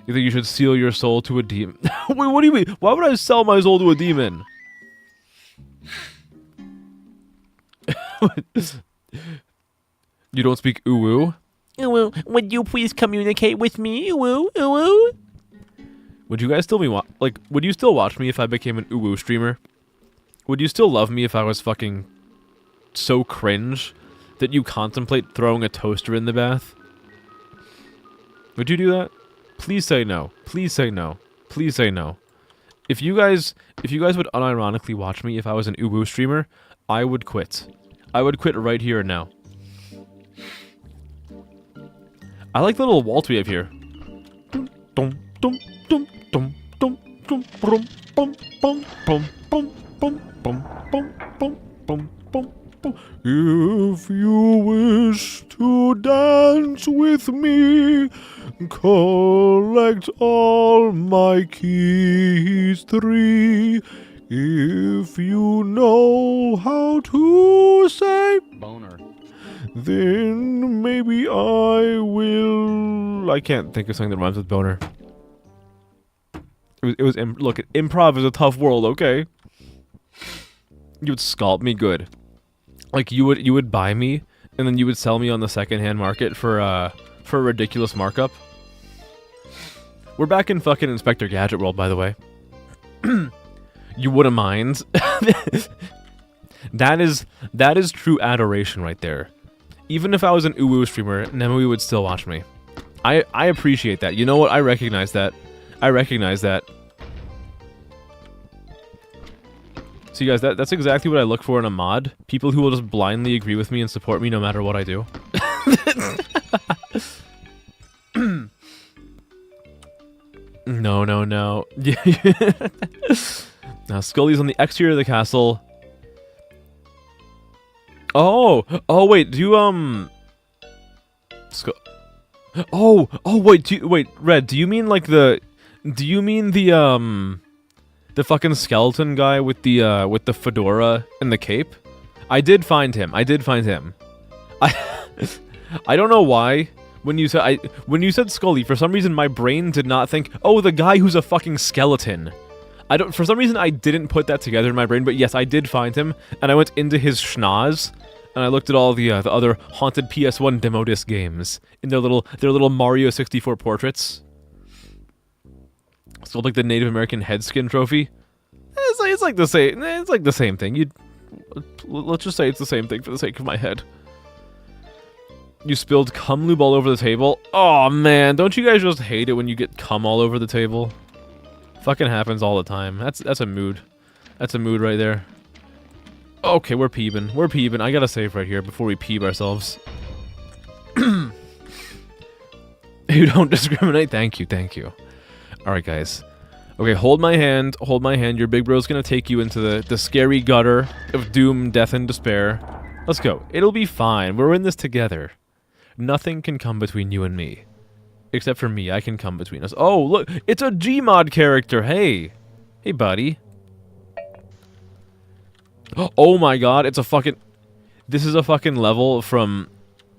You think you should seal your soul to a demon? Wait, what do you mean? Why would I sell my soul to a demon? You don't speak uwu? Uwu, would you please communicate with me? Uwu, uwu. Would you guys still be would you still watch me if I became an uwu streamer? Would you still love me if I was fucking so cringe that you contemplate throwing a toaster in the bath? Would you do that? Please say no. Please say no. Please say no. If you guys would unironically watch me if I was an uwu streamer, I would quit. I would quit right here and now. I like the little waltz we have here. If you wish to dance with me, collect all my keys 3. If you know how to say Boner. then maybe I will. I can't think of something that rhymes with boner. Look, improv is a tough world, okay? You would scalp me good. Like, you would buy me, and then you would sell me on the secondhand market for a ridiculous markup. We're back in fucking Inspector Gadget world, by the way. You wouldn't mind. That is true adoration right there. Even if I was an uwu streamer, Nemui would still watch me. I appreciate that. You know what? I recognize that. I recognize that. So you guys, that's exactly what I look for in a mod. People who will just blindly agree with me and support me no matter what I do. No. Now Scully's on the exterior of the castle. Oh wait, do you wait, Red, do you mean like the fucking skeleton guy with the fedora and the cape? I did find him. I don't know why. When you said Scully, for some reason my brain did not think, oh, the guy who's a fucking skeleton. For some reason I didn't put that together in my brain, but yes, I did find him, and I went into his schnoz, and I looked at all the other haunted PS1 demo disc games in their little Mario 64 portraits. It's called like the Native American head skin trophy. It's like the same. It's like the same thing. Let's just say it's the same thing for the sake of my head. You spilled cum lube all over the table. Oh man, don't you guys just hate it when you get cum all over the table? Fucking happens all the time. That's a mood. That's a mood right there. Okay, we're peebing. We're peebing. I gotta save right here before we peeb ourselves. You don't discriminate. Thank you. Alright, guys. Okay, hold my hand. Hold my hand. Your big bro's gonna take you into the scary gutter of doom, death, and despair. Let's go. It'll be fine. We're in this together. Nothing can come between you and me. Except for me. I can come between us. Oh, look. It's a Gmod character. Hey. Hey, buddy. Oh my god. It's a fucking... This is a fucking level from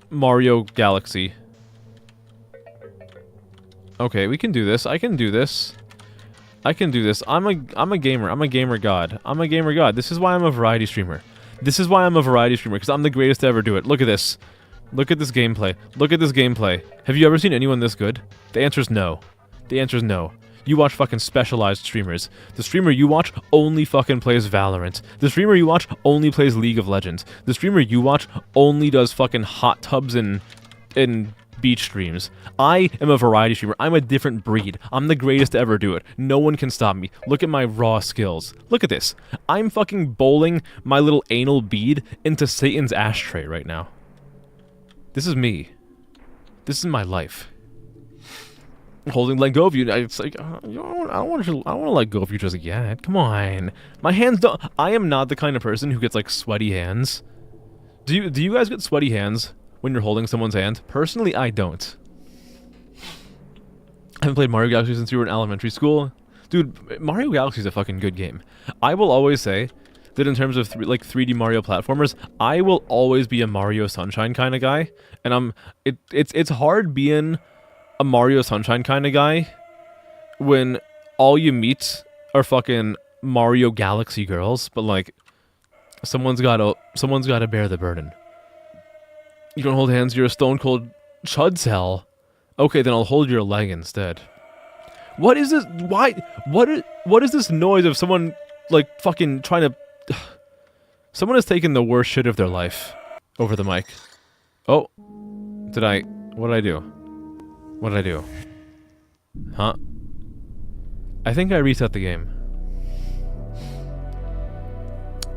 Mario Galaxy. Okay, we can do this. I can do this. I can do this. I'm a gamer. I'm a gamer god. I'm a gamer god. This is why I'm a variety streamer. This is why I'm a variety streamer, because I'm the greatest to ever do it. Look at this. Look at this gameplay. Look at this gameplay. Have you ever seen anyone this good? The answer is no. The answer is no. You watch fucking specialized streamers. The streamer you watch only fucking plays Valorant. The streamer you watch only plays League of Legends. The streamer you watch only does fucking hot tubs and beach streams. I am a variety streamer. I'm a different breed. I'm the greatest to ever do it. No one can stop me. Look at my raw skills. Look at this. I'm fucking bowling my little anal bead into Satan's ashtray right now. This is me. This is my life. Let go of you. It's like, I don't want to let go of you just yet. Come on. My hands don't... I am not the kind of person who gets, like, sweaty hands. Do you guys get sweaty hands when you're holding someone's hand? Personally, I don't. I haven't played Mario Galaxy since you were in elementary school. Dude, Mario Galaxy is a fucking good game. I will always say that in terms of 3D Mario platformers, I will always be a Mario Sunshine kind of guy. And it's hard being a Mario Sunshine kind of guy when all you meet are fucking Mario Galaxy girls, but like someone's gotta bear the burden. You don't hold hands, you're a stone cold chud cell. Okay, then I'll hold your leg instead. What is this? Why? What is this noise of someone like fucking trying to? Someone has taken the worst shit of their life over the mic. Oh, what did I do? What did I do? Huh? I think I reset the game.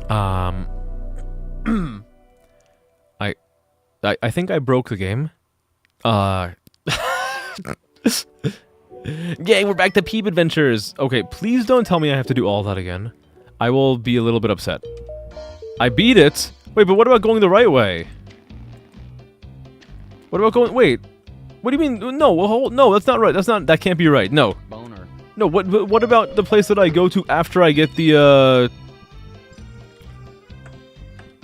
I think I broke the game. Yay, we're back to Peep Adventures! Okay, please don't tell me I have to do all that again. I will be a little bit upset. I beat it! Wait, but what about going the right way? What about going... Wait. What do you mean? No, that's not right. That can't be right. No. Boner. No, what about the place that I go to after I get the,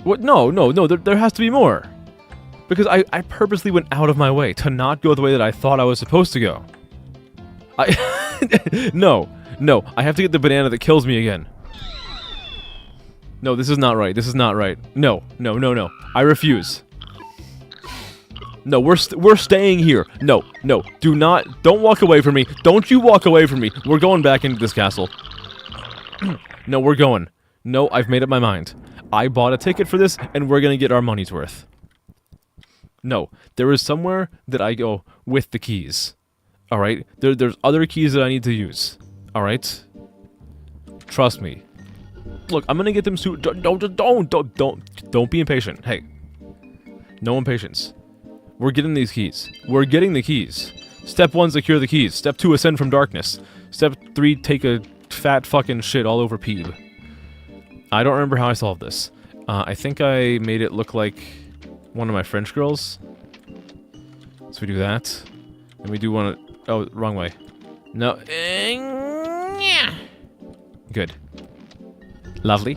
What? No, there has to be more. Because I purposely went out of my way to not go the way that I thought I was supposed to go. No, I have to get the banana that kills me again. No, this is not right. This is not right. No. I refuse. No, we're staying here. No. Don't walk away from me. Don't you walk away from me. We're going back into this castle. No, we're going. No, I've made up my mind. I bought a ticket for this, and we're gonna get our money's worth. No, there is somewhere that I go with the keys. Alright? There's other keys that I need to use. Alright? Trust me. Look, I'm gonna get them soon. Don't be impatient. Hey. No impatience. We're getting these keys. We're getting the keys. Step 1, secure the keys. Step 2, ascend from darkness. Step 3, take a fat fucking shit all over Peeb. I don't remember how I solved this. I think I made it look like one of my French girls. So we do that. And we do one... Oh, wrong way. No. Good. Lovely.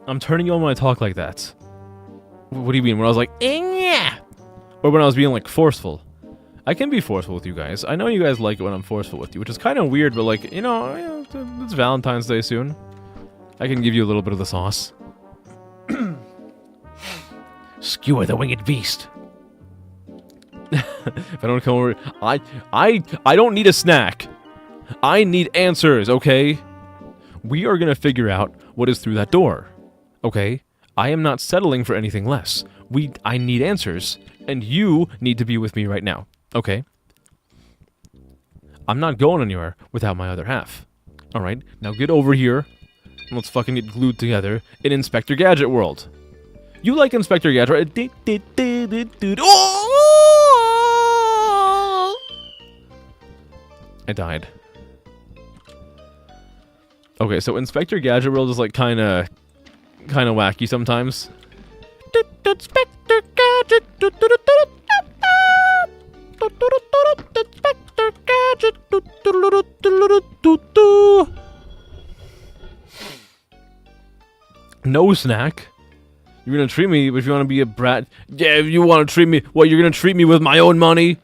I'm turning you on when I talk like that. What do you mean? When I was like, or when I was being, like, forceful? I can be forceful with you guys. I know you guys like it when I'm forceful with you, which is kind of weird, but, like, you know, it's Valentine's Day soon. I can give you a little bit of the sauce. Skewer the winged beast. If I don't come over... I don't need a snack. I need answers, okay? We are gonna figure out what is through that door. Okay? I am not settling for anything less. I need answers, and you need to be with me right now. Okay? I'm not going anywhere without my other half. Alright, now get over here, and let's fucking get glued together in Inspector Gadget world. You like Inspector Gadget, right? Oh! I died. Okay, so Inspector Gadget world is like kinda wacky sometimes. Inspector Gadget. Inspector Gadget. No snack. You're gonna treat me if you want to be a brat. Yeah, if you want to treat me, what? You're gonna treat me with my own money?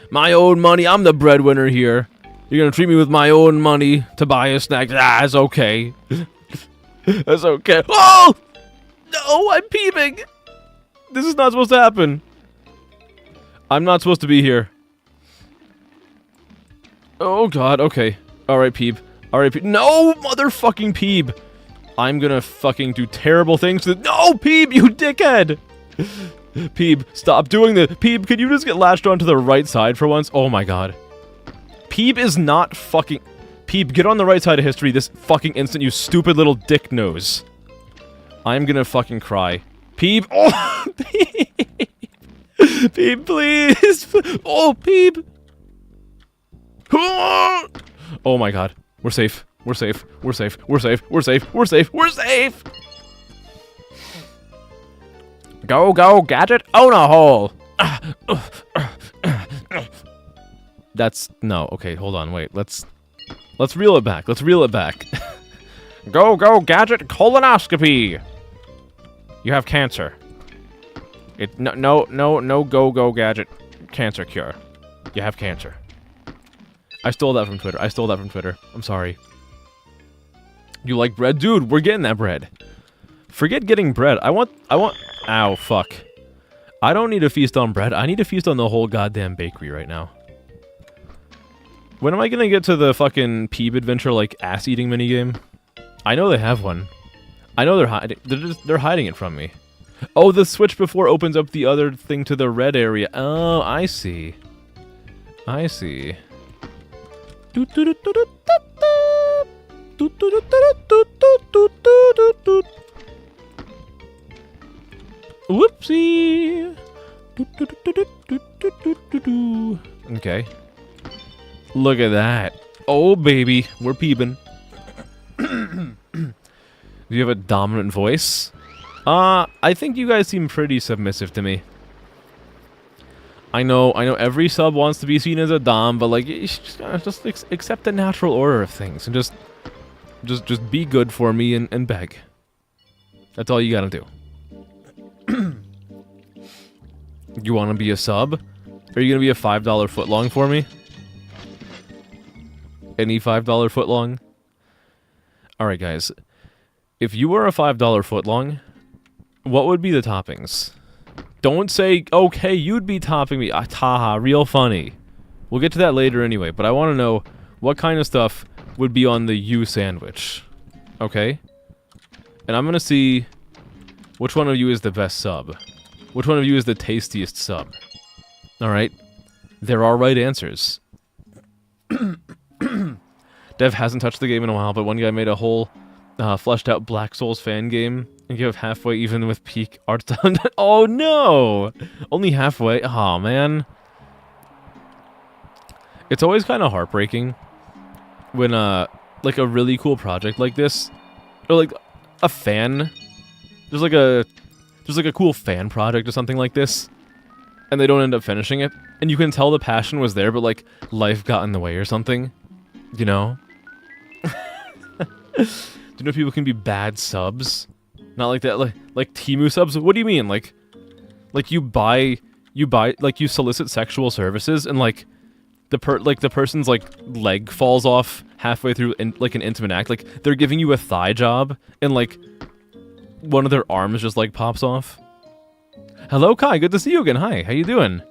My own money. I'm the breadwinner here. You're gonna treat me with my own money to buy a snack. Ah, that's okay. That's okay. Oh! No, I'm peeping! This is not supposed to happen. I'm not supposed to be here. Oh god, okay. Alright, Peeb. Alright, Peeb. No, motherfucking Peeb! I'm gonna fucking do terrible things to— No, Peeb, you dickhead! Peeb, stop doing this. Peeb, could you just get latched onto the right side for once? Oh my god. Peeb is not fucking— Peeb, get on the right side of history this fucking instant, you stupid little dick nose. I'm gonna fucking cry. Peeb! Oh! Peeb! Peeb, please! Oh, Peeb! Oh my god. We're safe. We're safe. We're safe. We're safe. We're safe. We're safe. We're safe! Go, go, gadget, own a hole! That's— no, okay, hold on, wait, let's reel it back, let's reel it back. Go, go, gadget, colonoscopy! You have cancer. No, go, go, gadget, cancer cure. You have cancer. I stole that from Twitter, I'm sorry. You like bread? Dude, we're getting that bread. Forget getting bread, I want— Ow, fuck. I don't need to feast on bread. I need to feast on the whole goddamn bakery right now. When am I gonna get to the fucking Peeb adventure, like, ass-eating minigame? I know they have one. I know they're hiding— they're hiding it from me. Oh, the switch before opens up the other thing to the red area. Oh, I see. I see. Whoopsie! Okay. Look at that. Oh, baby. We're peeping. Do you have a dominant voice? I think you guys seem pretty submissive to me. I know every sub wants to be seen as a dom, but like, you just gotta accept the natural order of things and just be good for me and beg. That's all you gotta do. You want to be a sub? Are you gonna be a $5 footlong for me? Any $5 footlong? Alright guys, if you were a $5 footlong, what would be the toppings? Don't say, okay, you'd be topping me. Haha, real funny. We'll get to that later anyway, but I want to know what kind of stuff would be on the you sandwich. Okay? And I'm gonna see which one of you is the best sub. Which one of you is the tastiest sub? Alright. There are right answers. Dev hasn't touched the game in a while, but one guy made a whole fleshed out Black Souls fan game and gave halfway even with peak art done. Oh no! Only halfway? Aw, man. It's always kind of heartbreaking when like a really cool project like this, or like a fan, there's like a cool fan project or something like this, and they don't end up finishing it, and you can tell the passion was there, but like life got in the way or something, you know? Do you know people can be bad subs? Not like that, like Temu subs? What do you mean? Like you buy, like you solicit sexual services and like the person's like leg falls off halfway through like an intimate act. Like they're giving you a thigh job and like one of their arms just like pops off. Hello Kai, good to see you again. Hi, how you doing?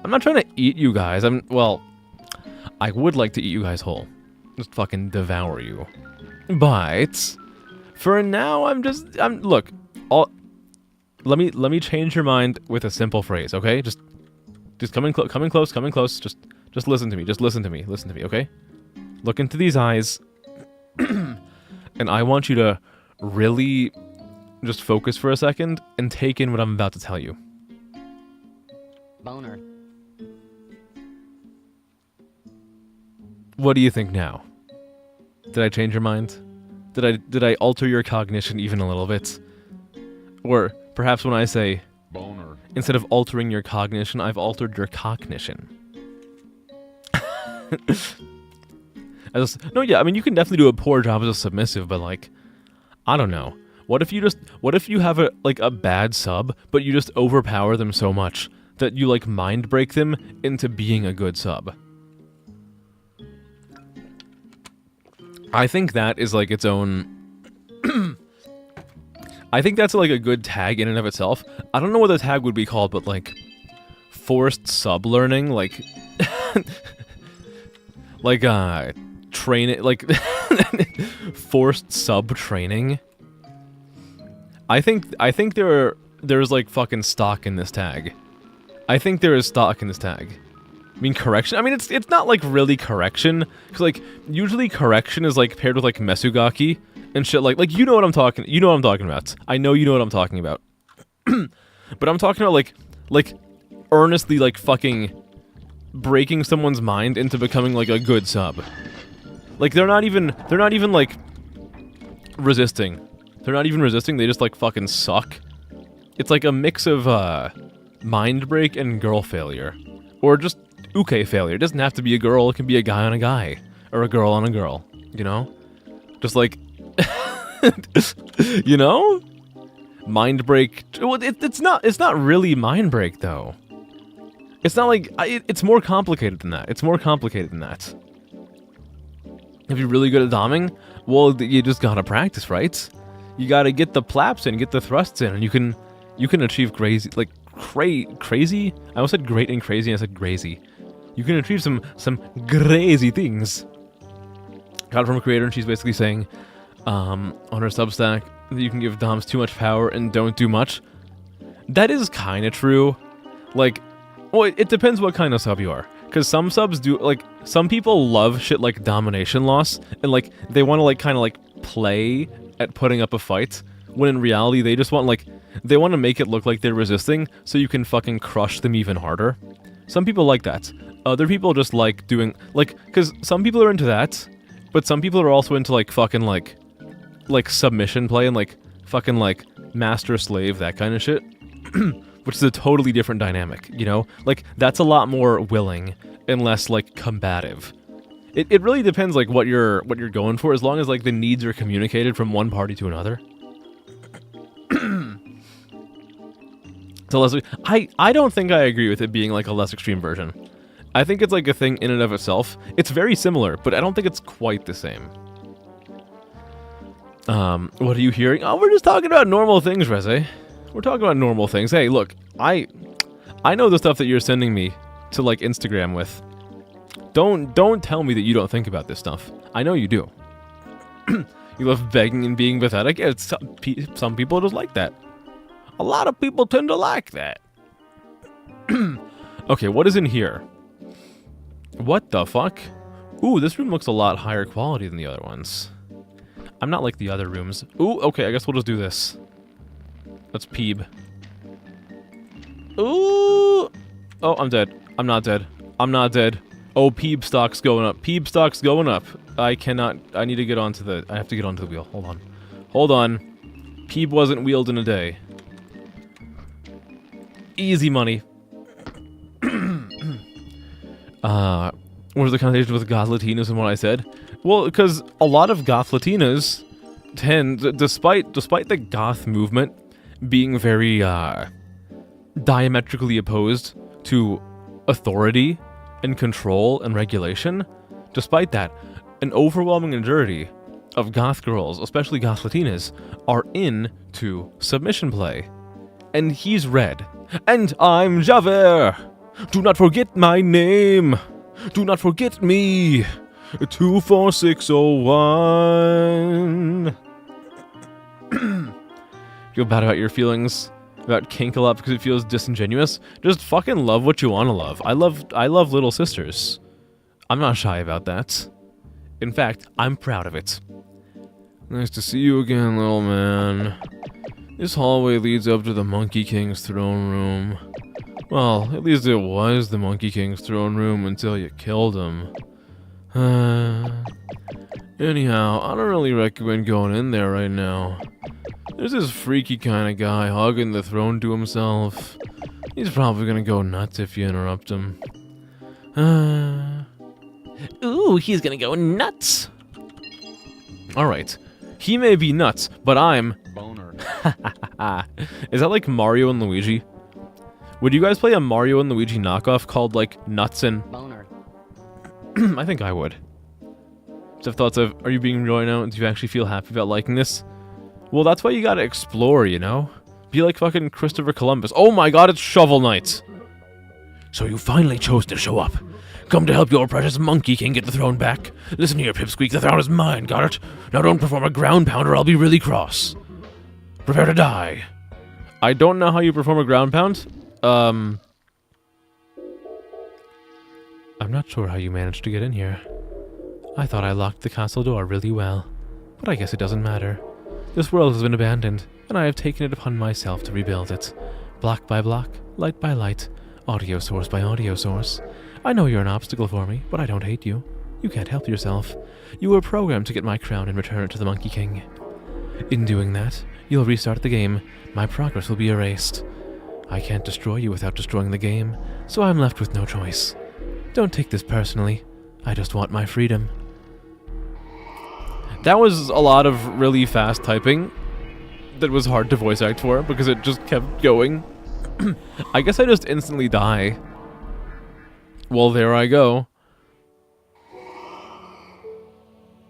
I'm not trying to eat you guys. Well, I would like to eat you guys whole. Just fucking devour you. But for now, look, let me change your mind with a simple phrase, okay? Just coming close. Just listen to me. Listen to me, okay? Look into these eyes, and I want you to really just focus for a second and take in what I'm about to tell you. Boner. What do you think now? Did I change your mind? Did I alter your cognition even a little bit? Or perhaps when I say Boner. instead of altering your cognition, I've altered your cognition. No, yeah, I mean you can definitely do a poor job as a submissive, but like, I don't know. What if you have a bad sub, but you just overpower them so much that you like mind break them into being a good sub? I think that is like its own I think that's like a good tag in and of itself. I don't know what the tag would be called, but like forced sub learning, like like train like forced sub training. I think there's like fucking stock in this tag. I think there is stock in this tag. I mean, correction. I mean, it's not like really correction, because like usually correction is like paired with like mesugaki and shit. Like you know what I'm talking. You know what I'm talking about. I know you know what I'm talking about. But I'm talking about like earnestly like fucking breaking someone's mind into becoming like a good sub. Like they're not even like resisting. They're not even resisting. They just like fucking suck. It's like a mix of mind break and girl failure, or just uke failure. It doesn't have to be a girl. It can be a guy on a guy, or a girl on a girl. You know, just like you know, mind break. Well, it's not really mind break though. It's not like it's more complicated than that. It's more complicated than that. If you're really good at doming, well, you just gotta practice, right? You gotta get the plaps in, get the thrusts in, and you can achieve crazy, like crazy. I almost said great and crazy. I said crazy. You can achieve some crazy things. Got it from a creator, and she's basically saying, on her Substack, that you can give doms too much power and don't do much. That is kind of true. Like, well, it depends what kind of sub you are. Because some subs do, like, some people love shit like domination loss, and like they want to like kind of like play at putting up a fight, when in reality they just want like, they want to make it look like they're resisting so you can fucking crush them even harder. Some people like that. Other people just like doing, like, because some people are into that, but some people are also into like fucking like submission play and like fucking like master slave, that kind of shit. Which is a totally different dynamic, you know? Like, that's a lot more willing and less like combative. It really depends like what you're going for, as long as like the needs are communicated from one party to another. So less, I don't think I agree with it being like a less extreme version. I think it's like a thing in and of itself. It's very similar, but I don't think it's quite the same. What are you hearing? Oh, we're just talking about normal things, Reze. We're talking about normal things. Hey, look, I know the stuff that you're sending me to like Instagram with. Don't tell me that you don't think about this stuff. I know you do. You love begging and being pathetic. Yeah, some people just like that. A lot of people tend to like that. Okay, what is in here? What the fuck? Ooh, this room looks a lot higher quality than the other ones. I'm not like the other rooms. Ooh, okay, I guess we'll just do this. Let's peeb. Ooh! Oh, I'm dead. I'm not dead. I'm not dead. Oh, peeb stock's going up. Peeb stock's going up. I cannot... I need to get onto the... I have to get onto the wheel. Hold on. Hold on. Peeb wasn't wheeled in a day. Easy money. What was the connotation with goth Latinas and what I said? Well, because a lot of goth Latinas tend... Despite the goth movement being very diametrically opposed to authority and control and regulation, despite that, an overwhelming majority of goth girls, especially goth Latinas, are into submission play. And he's red. And I'm Javert! Do not forget my name! Do not forget me! 24601! Feel bad about your feelings about kink a lot because it feels disingenuous. Just fucking love what you want to love. I love little sisters. I'm not shy about that. In fact, I'm proud of it. Nice to see you again, little man. This hallway leads up to the Monkey King's throne room. Well, at least it was the Monkey King's throne room until you killed him. Anyhow, I don't really recommend going in there right now. There's this freaky kind of guy hugging the throne to himself. He's probably gonna go nuts if you interrupt him. Ooh, he's gonna go nuts. Alright. He may be nuts, but I'm... Boner. Is that like Mario and Luigi? Would you guys play a Mario and Luigi knockoff called like Nutsin? Boner. I think I would. Just have thoughts of, are you being real right now? Do you actually feel happy about liking this? Well, that's why you gotta explore, you know? Be like fucking Christopher Columbus. Oh my god, it's Shovel Knight! So you finally chose to show up. Come to help your precious Monkey King get the throne back. Listen here, Pipsqueak, the throne is mine, got it? Now don't perform a ground pound or I'll be really cross. Prepare to die. I don't know how you perform a ground pound. I'm not sure how you managed to get in here. I thought I locked the castle door really well. But I guess it doesn't matter. This world has been abandoned, and I have taken it upon myself to rebuild it. Block by block, light by light, audio source by audio source. I know you're an obstacle for me, but I don't hate you. You can't help yourself. You were programmed to get my crown and return it to the Monkey King. In doing that, you'll restart the game. My progress will be erased. I can't destroy you without destroying the game, so I'm left with no choice. Don't take this personally. I just want my freedom. That was a lot of really fast typing that was hard to voice act for because it just kept going. I guess I just instantly die. Well, there I go.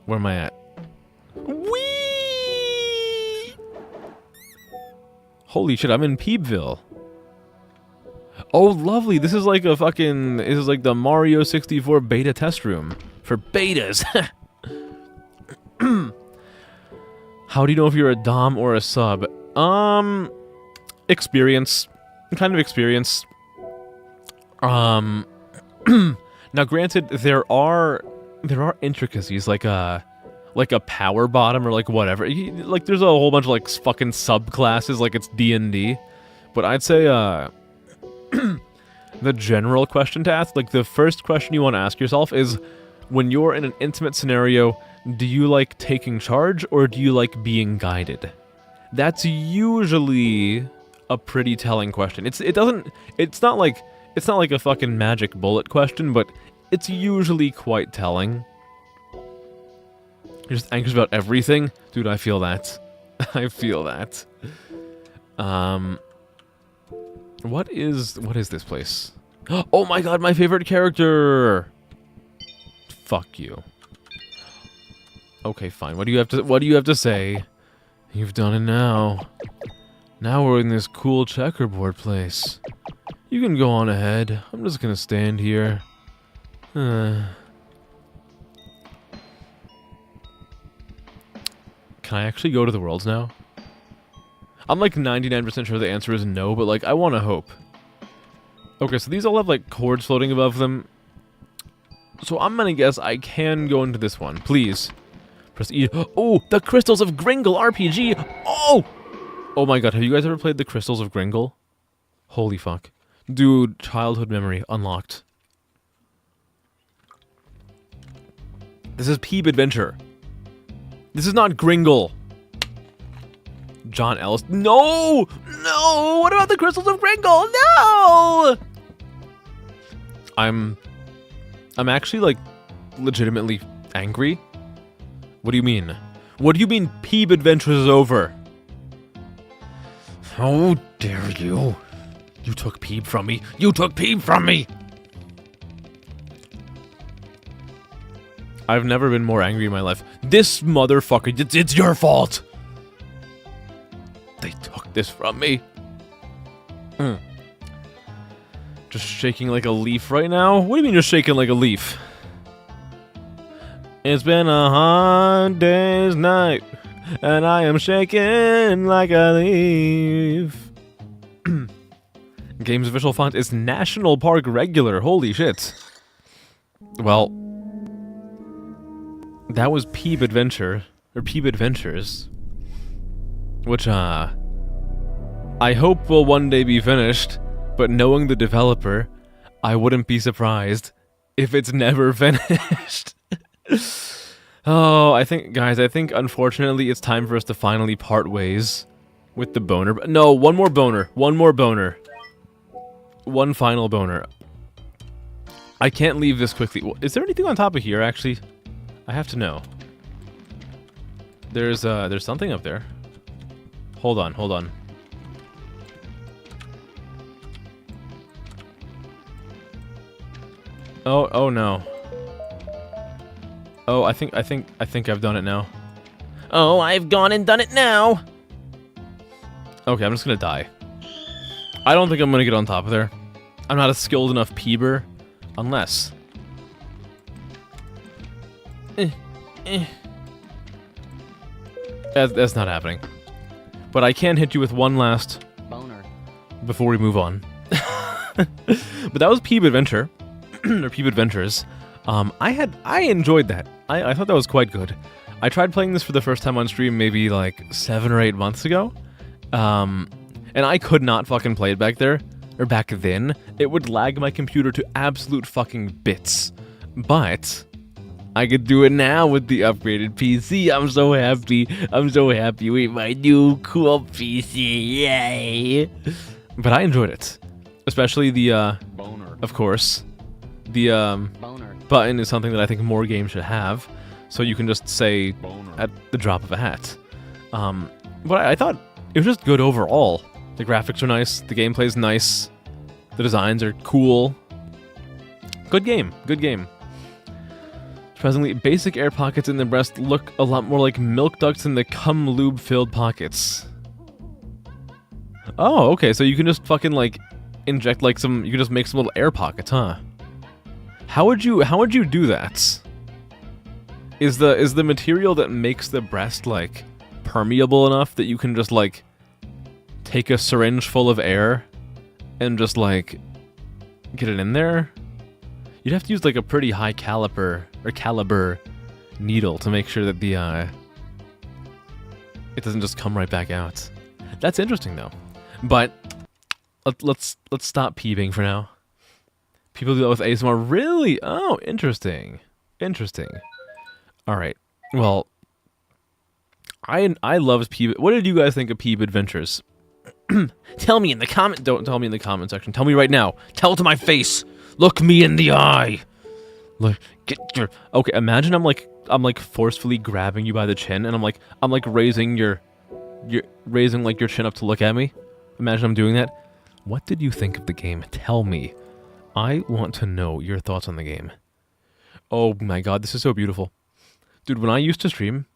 Where am I at? Whee! Holy shit, I'm in Peebville. Oh, lovely. This is like a fucking... This is like the Mario 64 beta test room. For betas. How do you know if you're a dom or a sub? Experience. Kind of experience. Now, granted, there are intricacies like a power bottom or like whatever. Like, there's a whole bunch of like fucking subclasses, like it's D&D. But I'd say the general question to ask, like the first question you want to ask yourself is, when you're in an intimate scenario, do you like taking charge or do you like being guided? That's usually a pretty telling question. It's not like a fucking magic bullet question, but it's usually quite telling. You're just anxious about everything? Dude, I feel that. I feel that. What is this place? Oh my god, my favorite character! Fuck you. Okay, fine. What do you have to say? You've done it now. Now we're in this cool checkerboard place. You can go on ahead. I'm just gonna stand here. Can I actually go to the worlds now? I'm like 99% sure the answer is no, but like I want to hope. Okay, so these all have like chords floating above them. So I'm gonna guess I can go into this one. Please. Press E. Oh, the Crystals of Gringle RPG! Oh! Oh my god, have you guys ever played the Crystals of Gringle? Holy fuck. Dude, childhood memory unlocked. This is Peeb Adventure. This is not Gringle. John Ellis. No! No! What about the Crystals of Gringle? No! I'm actually, like, legitimately angry. What do you mean? What do you mean Peeb Adventure is over? How dare you? You took Peeb from me. You took Peeb from me! I've never been more angry in my life. This motherfucker, it's your fault! They took this from me. Just shaking like a leaf right now? What do you mean you're shaking like a leaf? It's been a hard day's night, and I am shaking like a leaf. Game's official font is National Park Regular. Holy shit. Well, that was Peeb Adventure, or Peeb Adventures, which, I hope will one day be finished, but knowing the developer, I wouldn't be surprised if it's never finished. Oh, I think unfortunately it's time for us to finally part ways with the boner. No, one more boner. One more boner. One final boner. I can't leave this quickly. Is there anything on top of here, actually? I have to know. There's something up there. Hold on, hold on. Oh no. Oh, I think I've done it now. Oh, I've gone and done it now! Okay, I'm just gonna die. I don't think I'm gonna get on top of there. I'm not a skilled enough peeber. Unless... That's not happening. But I can hit you with one last... Boner. before we move on. But that was Peeb Adventure. Or Peeb Adventures. I enjoyed that. I thought that was quite good. I tried playing this for the first time on stream maybe like 7 or 8 months ago. And I could not fucking play it back there. Or back then. It would lag my computer to absolute fucking bits. But I could do it now with the upgraded PC. I'm so happy. I'm so happy with my new cool PC. Yay! But I enjoyed it. Especially the, Boner. of course, the, Boner. button is something that I think more games should have. So you can just say Boner. at the drop of a hat. But I thought it was just good overall. The graphics are nice, the gameplay's nice, the designs are cool. Good game, good game. Surprisingly, basic air pockets in the breast look a lot more like milk ducts in the cum lube filled pockets. Oh, okay, so you can just fucking like inject like some, you can just make some little air pockets, huh? How would you do that? Is the material that makes the breast like permeable enough that you can just like take a syringe full of air and just like get it in there? You'd have to use like a pretty high caliber needle to make sure that the it doesn't just come right back out. That's interesting though. But let's stop peeping for now. People do that with ASMR. Really? Oh, interesting. Interesting. All right. Well, I loved Peeb. What did you guys think of Peeb Adventures? Tell me in the comment. Don't tell me in the comment section. Tell me right now. Tell it to my face. Look me in the eye. Look. Get your. Okay. Imagine I'm like forcefully grabbing you by the chin, and I'm like raising your chin up to look at me. Imagine I'm doing that. What did you think of the game? Tell me. I want to know your thoughts on the game. Oh my god, this is so beautiful. Dude, when I used to stream,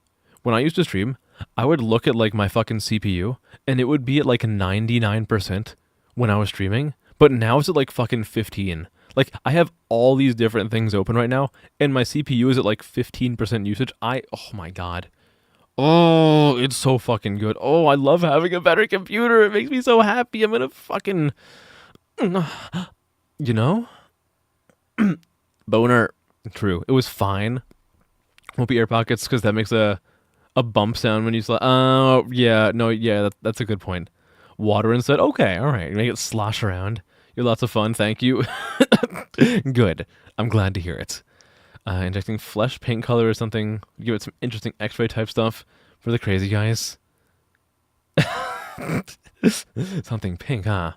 I would look at like my fucking CPU and it would be at like 99% when I was streaming, but now it's at like fucking 15. Like I have all these different things open right now and my CPU is at like 15% usage. Oh my god. Oh, it's so fucking good. Oh, I love having a better computer. It makes me so happy. I'm gonna fucking... You know? Boner. True. It was fine. Won't be air pockets because that makes a bump sound when you slap. Oh, yeah. No, yeah, that's a good point. Water instead? Okay, alright. Make it slosh around. You're lots of fun. Thank you. Good. I'm glad to hear it. Injecting flesh paint color or something. Give it some interesting x-ray type stuff for the crazy guys. Something pink, huh?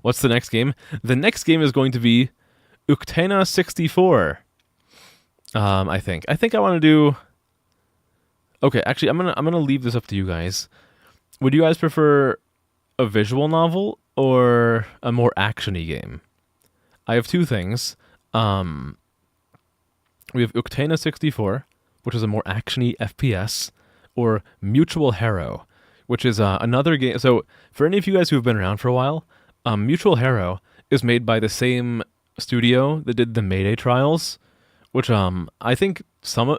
What's the next game? The next game is going to be Uktena 64. I think I want to do... Okay, actually, I'm gonna leave this up to you guys. Would you guys prefer a visual novel or a more actiony game? I have two things. We have Uktena 64, which is a more actiony FPS, or Mutual Hero, which is another game. So, for any of you guys who have been around for a while, Mutual Hero is made by the same studio that did the Mayday Trials, which I think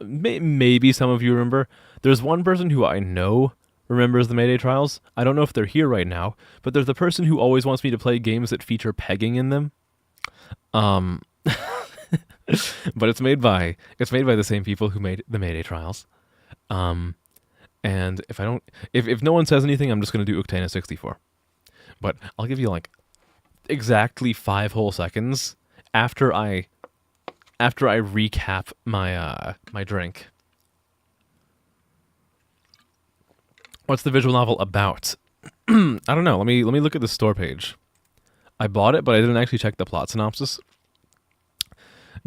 maybe some of you remember. There's one person who I know remembers the Mayday Trials. I don't know if they're here right now, but there's the person who always wants me to play games that feature pegging in them. But it's made by the same people who made the Mayday Trials. And if no one says anything, I'm just gonna do Uktena 64. But I'll give you like exactly 5 whole seconds after I recap my my drink. What's the visual novel about? I don't know. Let me look at the store page. I bought it, but I didn't actually check the plot synopsis.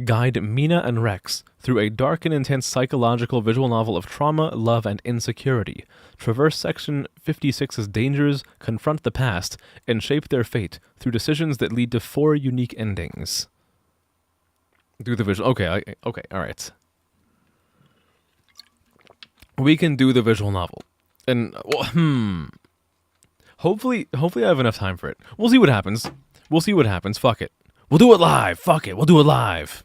Guide Mina and Rex through a dark and intense psychological visual novel of trauma, love, and insecurity. Traverse Section 56's dangers, confront the past, and shape their fate through decisions that lead to 4 unique endings. Do the visual... Okay, okay, alright. We can do the visual novel. And, Hopefully I have enough time for it. We'll see what happens. We'll see what happens. Fuck it. We'll do it live. Fuck it. We'll do it live.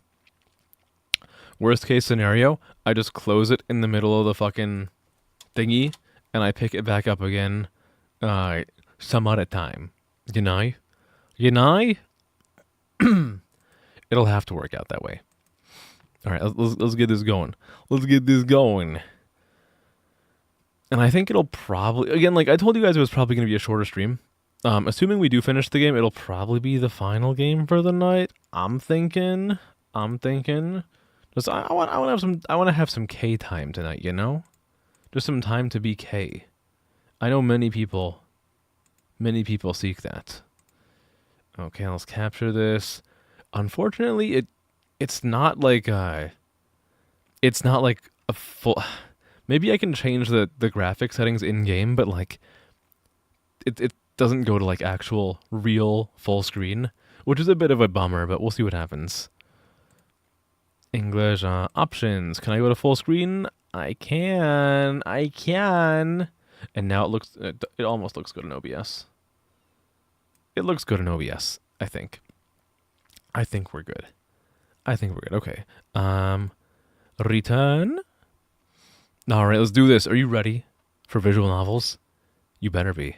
Worst case scenario, I just close it in the middle of the fucking thingy, and I pick it back up again some other time. You know? You know? It'll have to work out that way. All right, let's get this going. Let's get this going. And I think it'll probably, again, like I told you guys, it was probably going to be a shorter stream. Assuming we do finish the game, it'll probably be the final game for the night. I'm thinking. Just I want to have some K time tonight, you know? Just some time to be K. I know many people seek that. Okay, let's capture this. Unfortunately, it's not like a full. Maybe I can change the graphic settings in game, but like it doesn't go to like actual real full screen, which is a bit of a bummer. But we'll see what happens. English options. Can I go to full screen? I can. And now it almost looks good in OBS. It looks good in OBS, I think. I think we're good. Okay. Return. All right, let's do this. Are you ready for visual novels? You better be.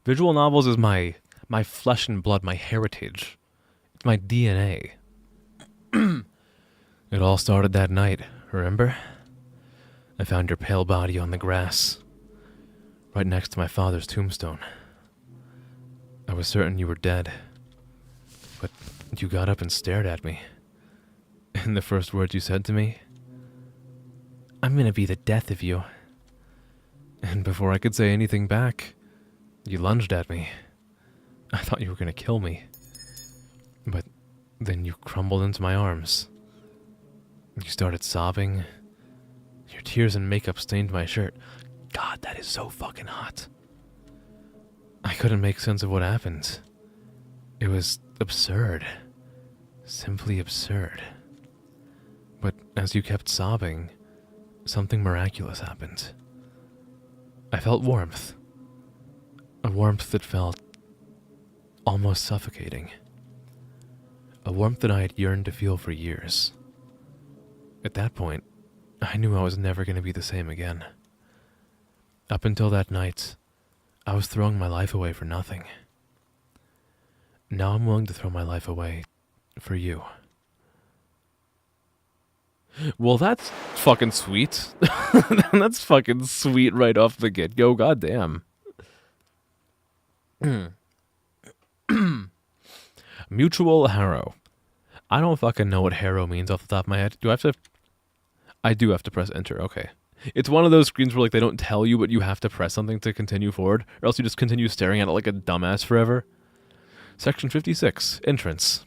Visual novels is my flesh and blood, my heritage. It's my DNA. It all started that night, remember? I found your pale body on the grass, right next to my father's tombstone. I was certain you were dead, but you got up and stared at me. And the first words you said to me, "I'm gonna be the death of you." And before I could say anything back, you lunged at me. I thought you were gonna kill me. But then you crumbled into my arms. You started sobbing. Your tears and makeup stained my shirt. God, that is so fucking hot. I couldn't make sense of what happened. It was absurd. Simply absurd. But as you kept sobbing, something miraculous happened. I felt warmth. A warmth that felt almost suffocating. A warmth that I had yearned to feel for years. At that point, I knew I was never going to be the same again. Up until that night, I was throwing my life away for nothing. Now I'm willing to throw my life away for you. Well, that's fucking sweet. That's fucking sweet right off the get-go. Goddamn. Mutual harrow. I don't fucking know what harrow means off the top of my head. Do I have to... I do have to press enter. Okay. It's one of those screens where like they don't tell you, but you have to press something to continue forward, or else you just continue staring at it like a dumbass forever. Section 56. Entrance.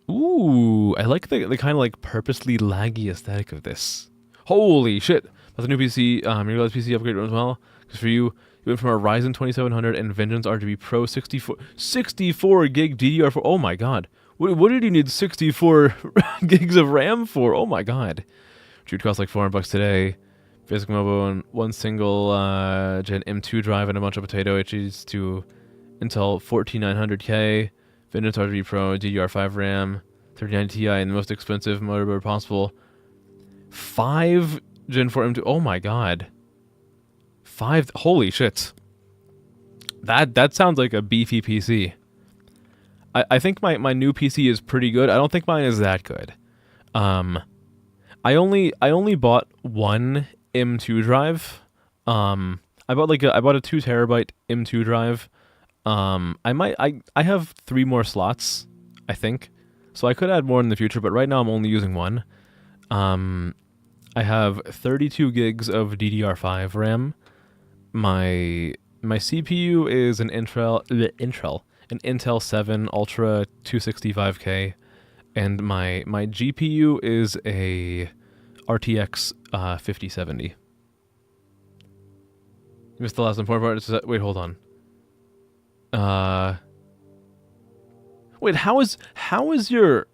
Ooh, I like the kind of like purposely laggy aesthetic of this. Holy shit. That's a new PC. You realize PC upgrade as well? Because for you went from a Ryzen 2700 and Vengeance RGB Pro 64 gig DDR4. Oh my god. What did you need 64 gigs of RAM for? Oh my god. Which would cost like $400 today. Basic Mobo and one single Gen M2 drive and a bunch of potato HEs to Intel 14900K. Vengeance RGB Pro, DDR5 RAM, 3090 Ti, and the most expensive motherboard possible. 5 Gen 4 M2. Oh my god. 5. Holy shit. That sounds like a beefy PC. I think my new PC is pretty good. I don't think mine is that good. I only bought one M2 drive. I bought a 2 terabyte M2 drive. I have 3 more slots, I think. So I could add more in the future, but right now I'm only using one. I have 32 gigs of DDR5 RAM. My CPU is an Intel 7 Ultra 265K, and my GPU is a RTX 5070. Just the last important part. Wait, hold on. Wait, how is your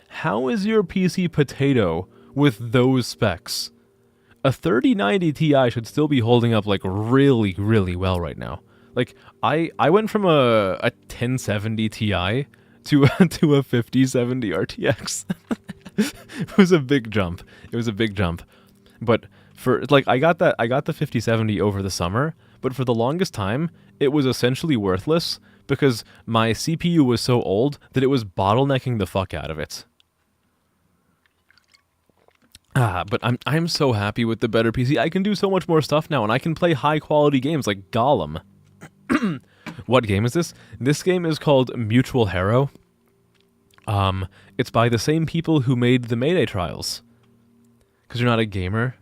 PC potato with those specs? a 3090 Ti should still be holding up like really, really well right now. Like I went from a 1070 Ti to a 5070 RTX. It was a big jump. But for like I got the 5070 over the summer, but for the longest time it was essentially worthless because my CPU was so old that it was bottlenecking the fuck out of it. But I'm so happy with the better PC. I can do so much more stuff now, and I can play high quality games like Gollum. What game is this? This game is called Mutual Hero. It's by the same people who made the Mayday Trials. Because you're not a gamer.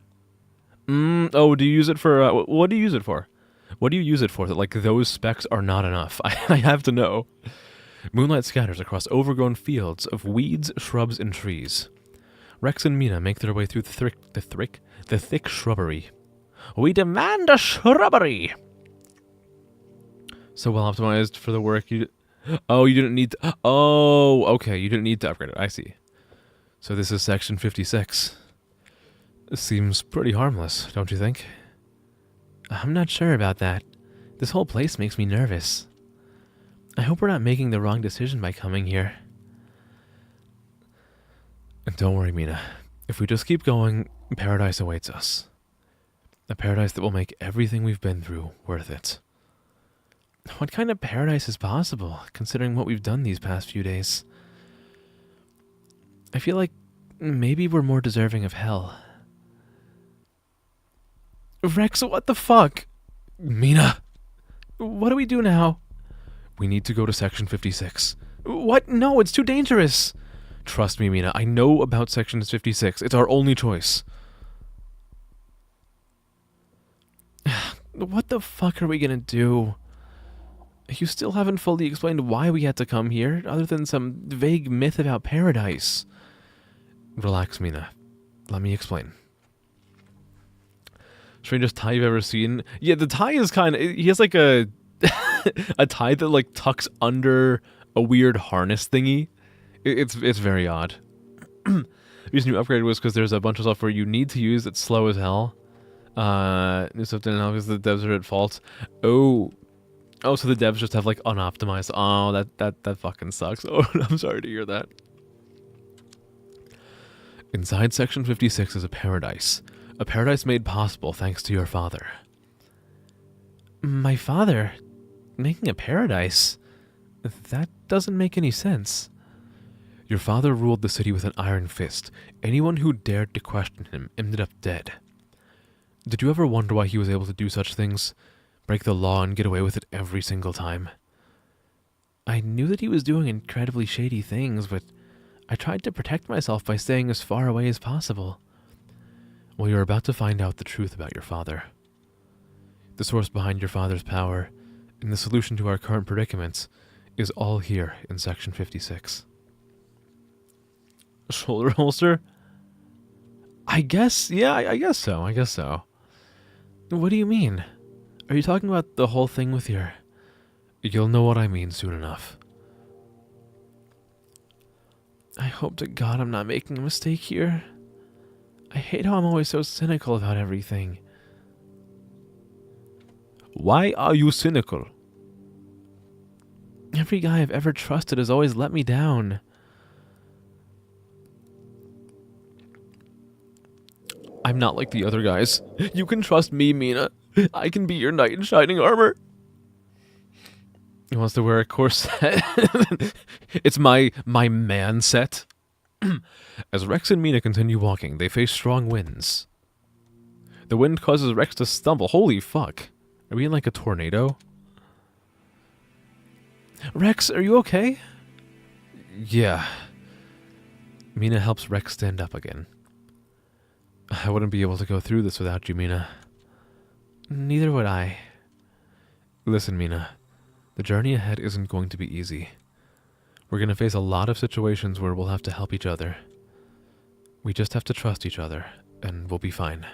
Oh, do you use it for... what do you use it for? What do you use it for that, like, those specs are not enough? I have to know. Moonlight scatters across overgrown fields of weeds, shrubs, and trees. Rex and Mina make their way through the thick shrubbery. We demand a shrubbery! So well optimized for the work you... Oh, you didn't need to... Oh, okay, you didn't need to upgrade it. I see. So this is section 56. This seems pretty harmless, don't you think? I'm not sure about that. This whole place makes me nervous. I hope we're not making the wrong decision by coming here. And don't worry, Mina. If we just keep going, paradise awaits us. A paradise that will make everything we've been through worth it. What kind of paradise is possible, considering what we've done these past few days? I feel like maybe we're more deserving of hell. Rex, what the fuck? Mina! What do we do now? We need to go to section 56. What? No, it's too dangerous! Trust me, Mina, I know about section 56. It's our only choice. What the fuck are we gonna do? You still haven't fully explained why we had to come here, other than some vague myth about paradise. Relax, Mina. Let me explain. Strangest tie you've ever seen? Yeah, the tie is kind of... He has like a... a tie that like tucks under a weird harness thingy. It's very odd. The reason you upgraded was because there's a bunch of software you need to use that's slow as hell. New stuff didn't help because the devs are at fault. Oh, so the devs just have like unoptimized. Oh, that fucking sucks. Oh, I'm sorry to hear that. Inside section 56 is a paradise. A paradise made possible thanks to your father. My father? Making a paradise? That doesn't make any sense. Your father ruled the city with an iron fist. Anyone who dared to question him ended up dead. Did you ever wonder why he was able to do such things? Break the law and get away with it every single time? I knew that he was doing incredibly shady things, but I tried to protect myself by staying as far away as possible. Well, you're about to find out the truth about your father. The source behind your father's power, and the solution to our current predicaments, is all here in section 56. Shoulder holster? I guess, yeah, I guess so. What do you mean? Are you talking about the whole thing with your... You'll know what I mean soon enough. I hope to God I'm not making a mistake here. I hate how I'm always so cynical about everything. Why are you cynical? Every guy I've ever trusted has always let me down. I'm not like the other guys. You can trust me, Mina. I can be your knight in shining armor. He wants to wear a corset. It's my man set. As Rex and Mina continue walking, they face strong winds. The wind causes Rex to stumble. Holy fuck. Are we in like a tornado? Rex, are you okay? Yeah. Mina helps Rex stand up again. I wouldn't be able to go through this without you, Mina. Neither would I. Listen, Mina. The journey ahead isn't going to be easy. We're going to face a lot of situations where we'll have to help each other. We just have to trust each other, and we'll be fine.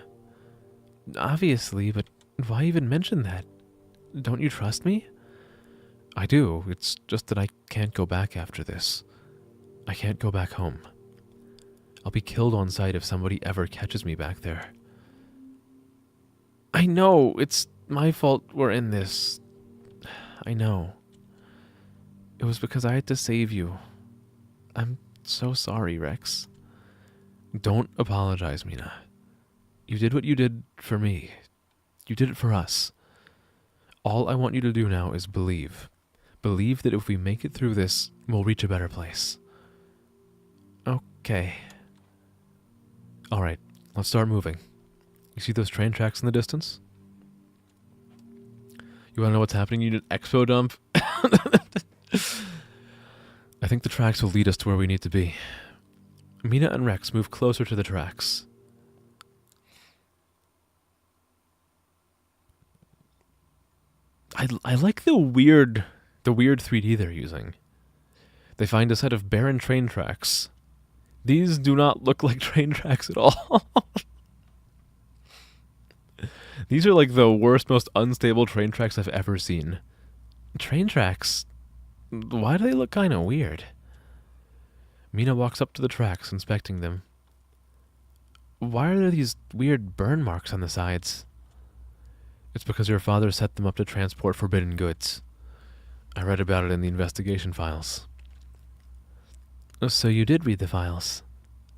Obviously, but why even mention that? Don't you trust me? I do. It's just that I can't go back after this. I can't go back home. I'll be killed on sight if somebody ever catches me back there. I know, it's my fault we're in this. I know. It was because I had to save you. I'm so sorry, Rex. Don't apologize, Mina. You did what you did for me. You did it for us. All I want you to do now is believe. Believe that if we make it through this, we'll reach a better place. Okay. Alright, let's start moving. You see those train tracks in the distance? You wanna know what's happening? You need an expo dump? I think the tracks will lead us to where we need to be. Mina and Rex move closer to the tracks. I like the weird 3D they're using. They find a set of barren train tracks. These do not look like train tracks at all. These are like the worst, most unstable train tracks I've ever seen. Train tracks? Why do they look kind of weird? Mina walks up to the tracks, inspecting them. Why are there these weird burn marks on the sides? It's because your father set them up to transport forbidden goods. I read about it in the investigation files. So you did read the files?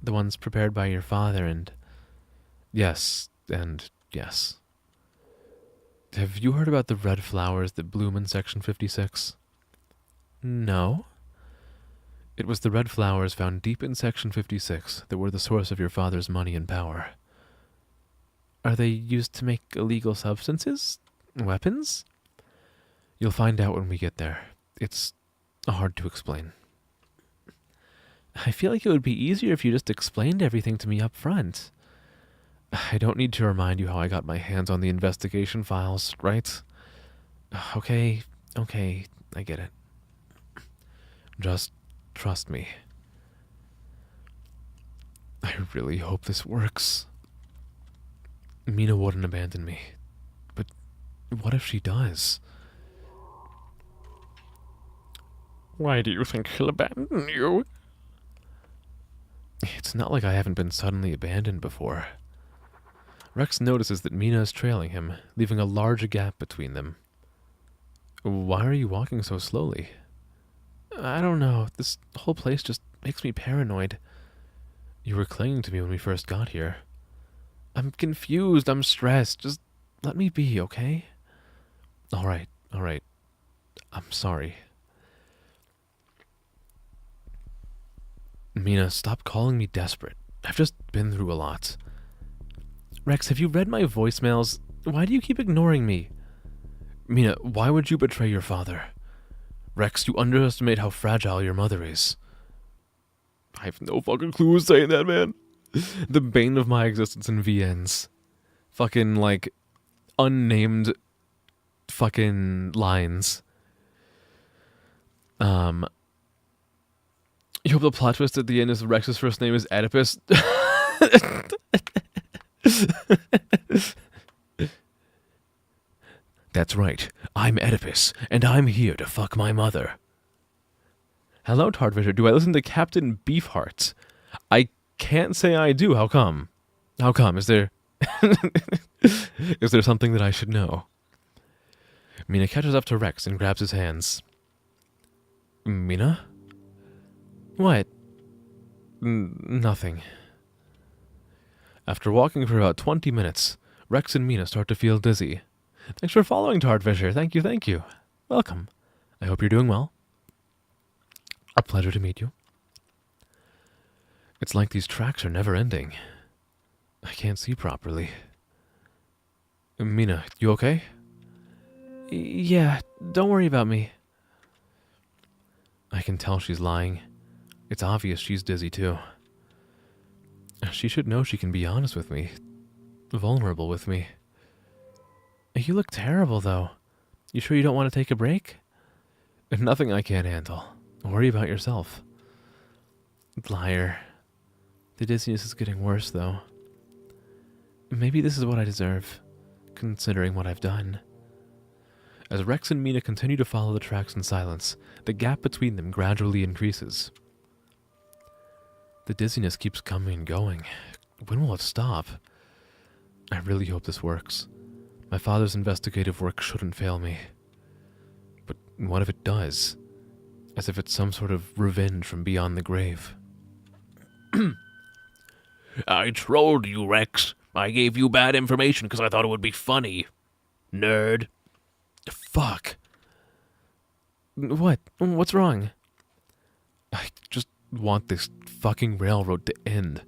The ones prepared by your father and... Yes, and yes. Have you heard about the red flowers that bloom in Section 56? No. It was the red flowers found deep in Section 56 that were the source of your father's money and power. Are they used to make illegal substances? Weapons? You'll find out when we get there. It's hard to explain. I feel like it would be easier if you just explained everything to me up front. I don't need to remind you how I got my hands on the investigation files, right? Okay, I get it. Just trust me. I really hope this works. Mina wouldn't abandon me. But what if she does? Why do you think she'll abandon you? It's not like I haven't been suddenly abandoned before. Rex notices that Mina is trailing him, leaving a large gap between them. Why are you walking so slowly? I don't know. This whole place just makes me paranoid. You were clinging to me when we first got here. I'm confused. I'm stressed. Just let me be, okay? All right. I'm sorry. Mina, stop calling me desperate. I've just been through a lot. Rex, have you read my voicemails? Why do you keep ignoring me? Mina, why would you betray your father? Rex, you underestimate how fragile your mother is. I have no fucking clue who's saying that, man. The bane of my existence in VNs. Fucking, like, unnamed fucking lines. You hope the plot twist at the end is Rex's first name is Oedipus? That's right. I'm Oedipus, and I'm here to fuck my mother. Hello, Tardvisher. Do I listen to Captain Beefheart? I can't say I do. How come? How come? Is there... is there something that I should know? Mina catches up to Rex and grabs his hands. Mina? What? Nothing. After walking for about 20 minutes, Rex and Mina start to feel dizzy. Thanks for following, Tardvisher. Thank you. Welcome. I hope you're doing well. A pleasure to meet you. It's like these tracks are never ending. I can't see properly. Mina, you okay? Yeah, don't worry about me. I can tell she's lying. It's obvious she's dizzy too. She should know she can be honest with me. Vulnerable with me. You look terrible, though. You sure you don't want to take a break? Nothing I can't handle. Worry about yourself. Liar. The dizziness is getting worse, though. Maybe this is what I deserve, considering what I've done. As Rex and Mina continue to follow the tracks in silence, the gap between them gradually increases. The dizziness keeps coming and going. When will it stop? I really hope this works. My father's investigative work shouldn't fail me. But what if it does? As if it's some sort of revenge from beyond the grave. I trolled you, Rex. I gave you bad information because I thought it would be funny. Nerd. Fuck. What? What's wrong? I just want this fucking railroad to end.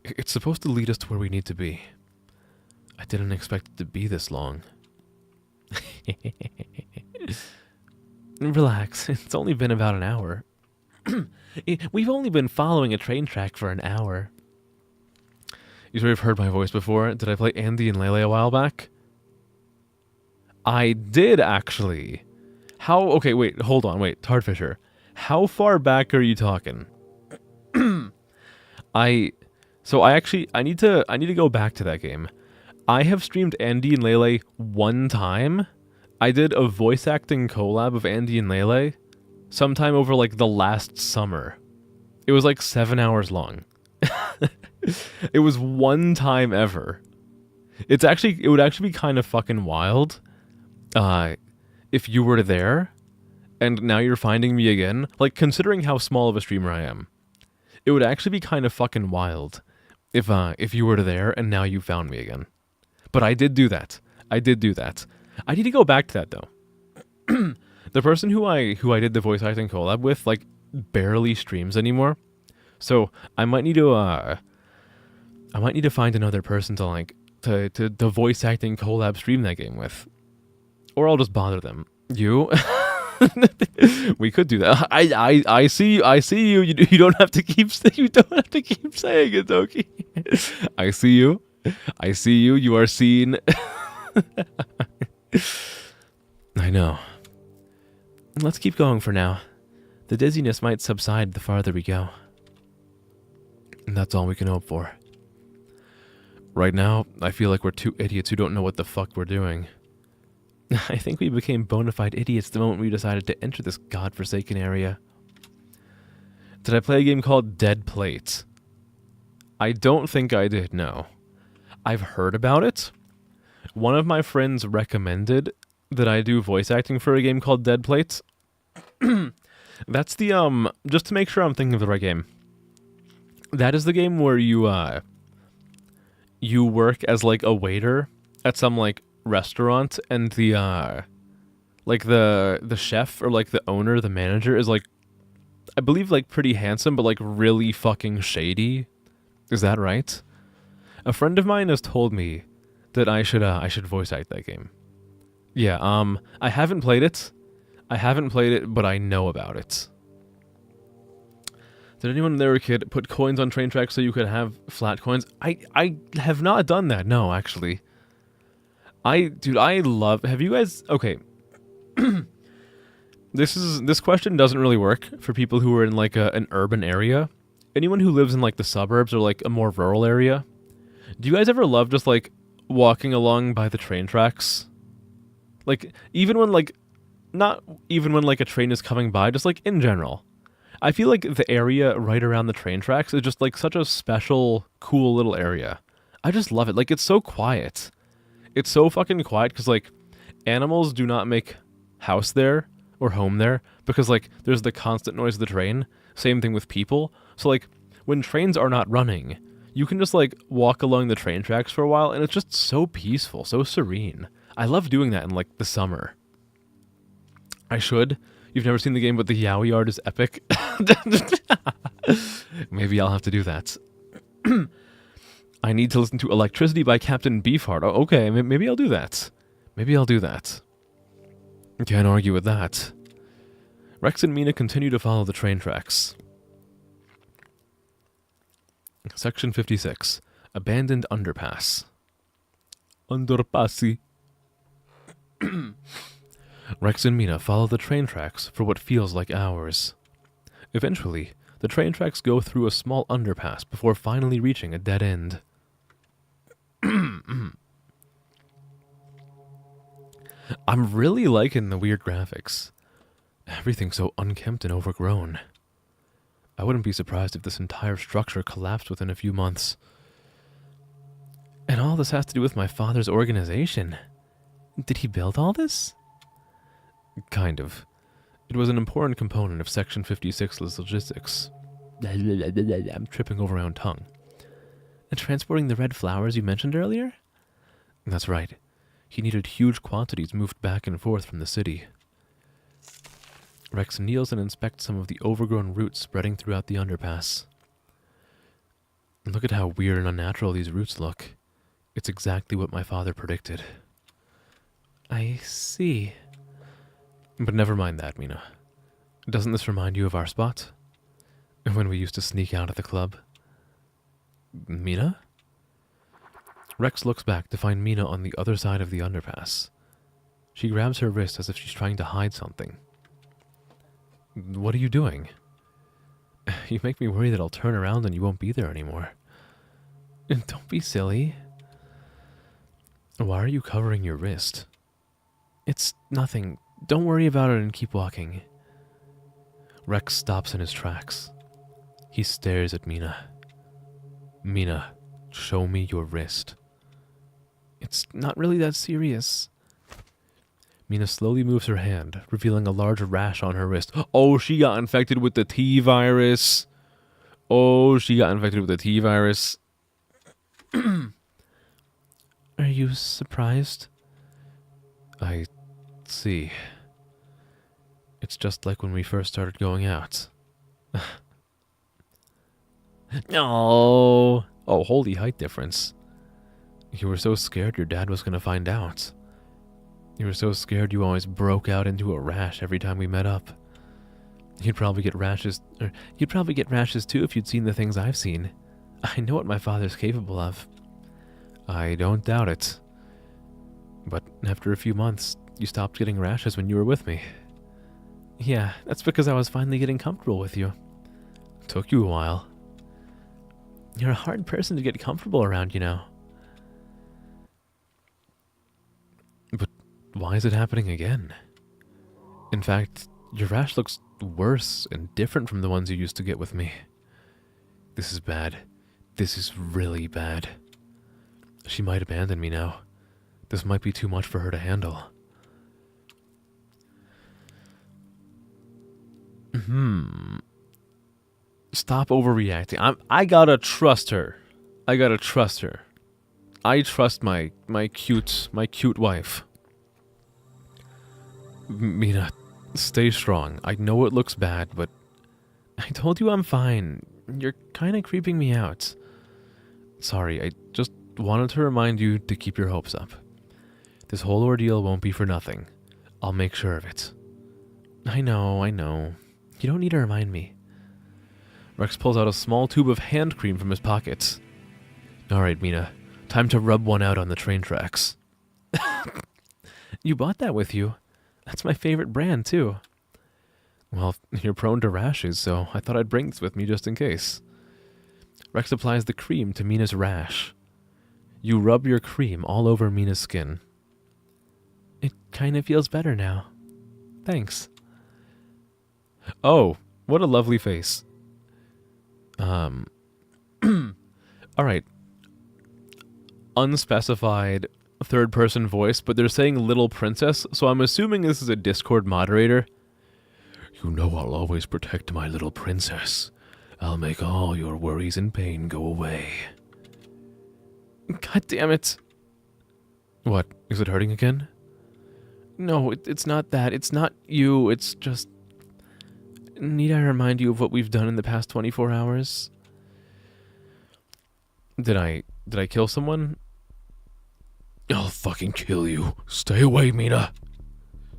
It's supposed to lead us to where we need to be. I didn't expect it to be this long. Relax, it's only been about an hour. We've only been following a train track for an hour. You sure you've heard my voice before? Did I play Andy and Lele a while back? I did, actually. How? Okay, wait, hold on, wait, Tardfisher. How far back are you talking? I need to go back to that game. I have streamed Andy and Lele one time. I did a voice acting collab of Andy and Lele sometime over like the last summer. It was like 7 hours long. It was one time ever. It would actually be kind of fucking wild if you were there and now you're finding me again. Like, considering how small of a streamer I am, it would actually be kind of fucking wild if you were there and now you found me again. But I did do that. I need to go back to that though. The person who I did the voice acting collab with like barely streams anymore, so I might need to find another person to like to voice acting collab stream that game with, or I'll just bother them. You, we could do that. I see you. You don't have to keep saying it, Doki. I see you. You are seen. I know. Let's keep going for now. The dizziness might subside the farther we go. And that's all we can hope for. Right now, I feel like we're two idiots who don't know what the fuck we're doing. I think we became bona fide idiots the moment we decided to enter this godforsaken area. Did I play a game called Dead Plate? I don't think I did, no. I've heard about it. One of my friends recommended that I do voice acting for a game called Dead Plate. That's the, just to make sure I'm thinking of the right game. That is the game where you work as, like, a waiter at some, like, restaurant, and the chef, or, like, the owner, the manager, is, like, I believe, like, pretty handsome, but, like, really fucking shady. Is that right? A friend of mine has told me that I should voice act that game. Yeah, I haven't played it, but I know about it. Did anyone when they were a kid put coins on train tracks so you could have flat coins? I have not done that, no, actually. Have you guys, okay. This question doesn't really work for people who are in, like, an urban area. Anyone who lives in, like, the suburbs or, like, a more rural area, do you guys ever love just, like, walking along by the train tracks? Like, even when, like, not even when, like, a train is coming by, just, like, in general. I feel like the area right around the train tracks is just, like, such a special, cool little area. I just love it. Like, it's so quiet. It's so fucking quiet because, like, animals do not make house there or home there because, like, there's the constant noise of the train. Same thing with people. So, like, when trains are not running, you can just, like, walk along the train tracks for a while, and it's just so peaceful, so serene. I love doing that in, like, the summer. I should. You've never seen the game, but the yaoi art is epic. Maybe I'll have to do that. I need to listen to Electricity by Captain Beefheart. Oh, okay, maybe I'll do that. Can't argue with that. Rex and Mina continue to follow the train tracks. Section 56. Abandoned underpass. Underpassi. Rex and Mina follow the train tracks for what feels like hours. Eventually, the train tracks go through a small underpass before finally reaching a dead end. I'm really liking the weird graphics. Everything's so unkempt and overgrown. I wouldn't be surprised if this entire structure collapsed within a few months. And all this has to do with my father's organization. Did he build all this? Kind of. It was an important component of Section 56's logistics. I'm tripping over my own tongue. And transporting the red flowers you mentioned earlier? That's right. He needed huge quantities moved back and forth from the city. Rex kneels and inspects some of the overgrown roots spreading throughout the underpass. Look at how weird and unnatural these roots look. It's exactly what my father predicted. I see. But never mind that, Mina. Doesn't this remind you of our spot? When we used to sneak out at the club? Mina? Rex looks back to find Mina on the other side of the underpass. She grabs her wrist as if she's trying to hide something. What are you doing? You make me worry that I'll turn around and you won't be there anymore. Don't be silly. Why are you covering your wrist? It's nothing. Don't worry about it and keep walking. Rex stops in his tracks. He stares at Mina. Mina, show me your wrist. It's not really that serious. Mina slowly moves her hand, revealing a large rash on her wrist. Oh, she got infected with the T-virus. Oh, she got infected with the T-virus. Are you surprised? I see. It's just like when we first started going out. No. Oh, holy height difference. You were so scared your dad was going to find out. You were so scared you always broke out into a rash every time we met up. You'd probably get rashes too if you'd seen the things I've seen. I know what my father's capable of. I don't doubt it. But after a few months, you stopped getting rashes when you were with me. Yeah, that's because I was finally getting comfortable with you. Took you a while. You're a hard person to get comfortable around, you know. But why is it happening again? In fact, your rash looks worse and different from the ones you used to get with me. This is bad. This is really bad. She might abandon me now. This might be too much for her to handle. Stop overreacting. I gotta trust her. I trust my cute wife. Mina, stay strong. I know it looks bad, but I told you I'm fine. You're kind of creeping me out. Sorry, I just wanted to remind you to keep your hopes up. This whole ordeal won't be for nothing. I'll make sure of it. I know. You don't need to remind me. Rex pulls out a small tube of hand cream from his pocket. Alright, Mina. Time to rub one out on the train tracks. You bought that with you. That's my favorite brand, too. Well, you're prone to rashes, so I thought I'd bring this with me just in case. Rex applies the cream to Mina's rash. You rub your cream all over Mina's skin. It kind of feels better now. Thanks. Oh, what a lovely face. Alright. Unspecified third-person voice, but they're saying Little Princess, so I'm assuming this is a Discord moderator. You know I'll always protect my little princess. I'll make all your worries and pain go away. God damn it. What? Is it hurting again? No, it's not that. It's not you. It's just... Need I remind you of what we've done in the past 24 hours? Did I kill someone? I'll fucking kill you. Stay away, Mina.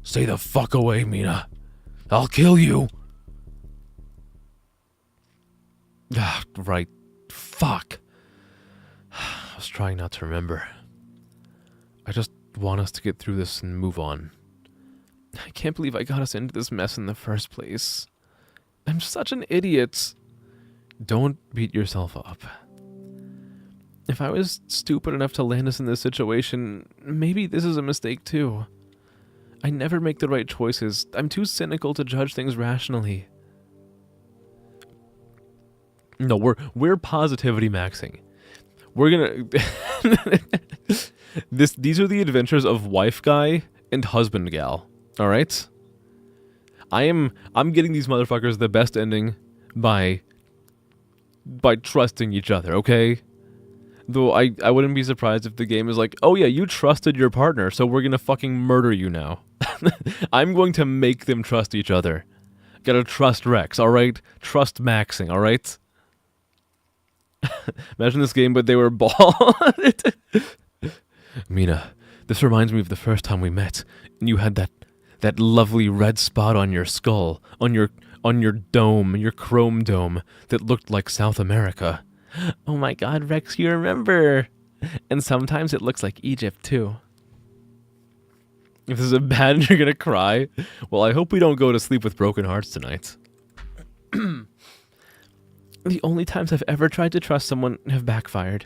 Stay the fuck away, Mina. I'll kill you. Ah, right. Fuck. I was trying not to remember. I just want us to get through this and move on. I can't believe I got us into this mess in the first place. I'm such an idiot. Don't beat yourself up. If I was stupid enough to land us in this situation, maybe this is a mistake too. I never make the right choices. I'm too cynical to judge things rationally. No, we're positivity maxing. We're gonna... These are the adventures of wife guy and husband gal. All right? I'm getting these motherfuckers the best ending by trusting each other, okay? Though I wouldn't be surprised if the game is like, oh yeah, you trusted your partner, so we're gonna fucking murder you now. I'm going to make them trust each other. Gotta trust Rex, alright? Trust maxing, alright? Imagine this game, but they were bald. Mina, this reminds me of the first time we met, and you had that lovely red spot on your skull, on your dome, your chrome dome, that looked like South America. Oh my god, Rex, you remember. And sometimes it looks like Egypt, too. If this is bad and you're gonna cry, well, I hope we don't go to sleep with broken hearts tonight. The only times I've ever tried to trust someone have backfired.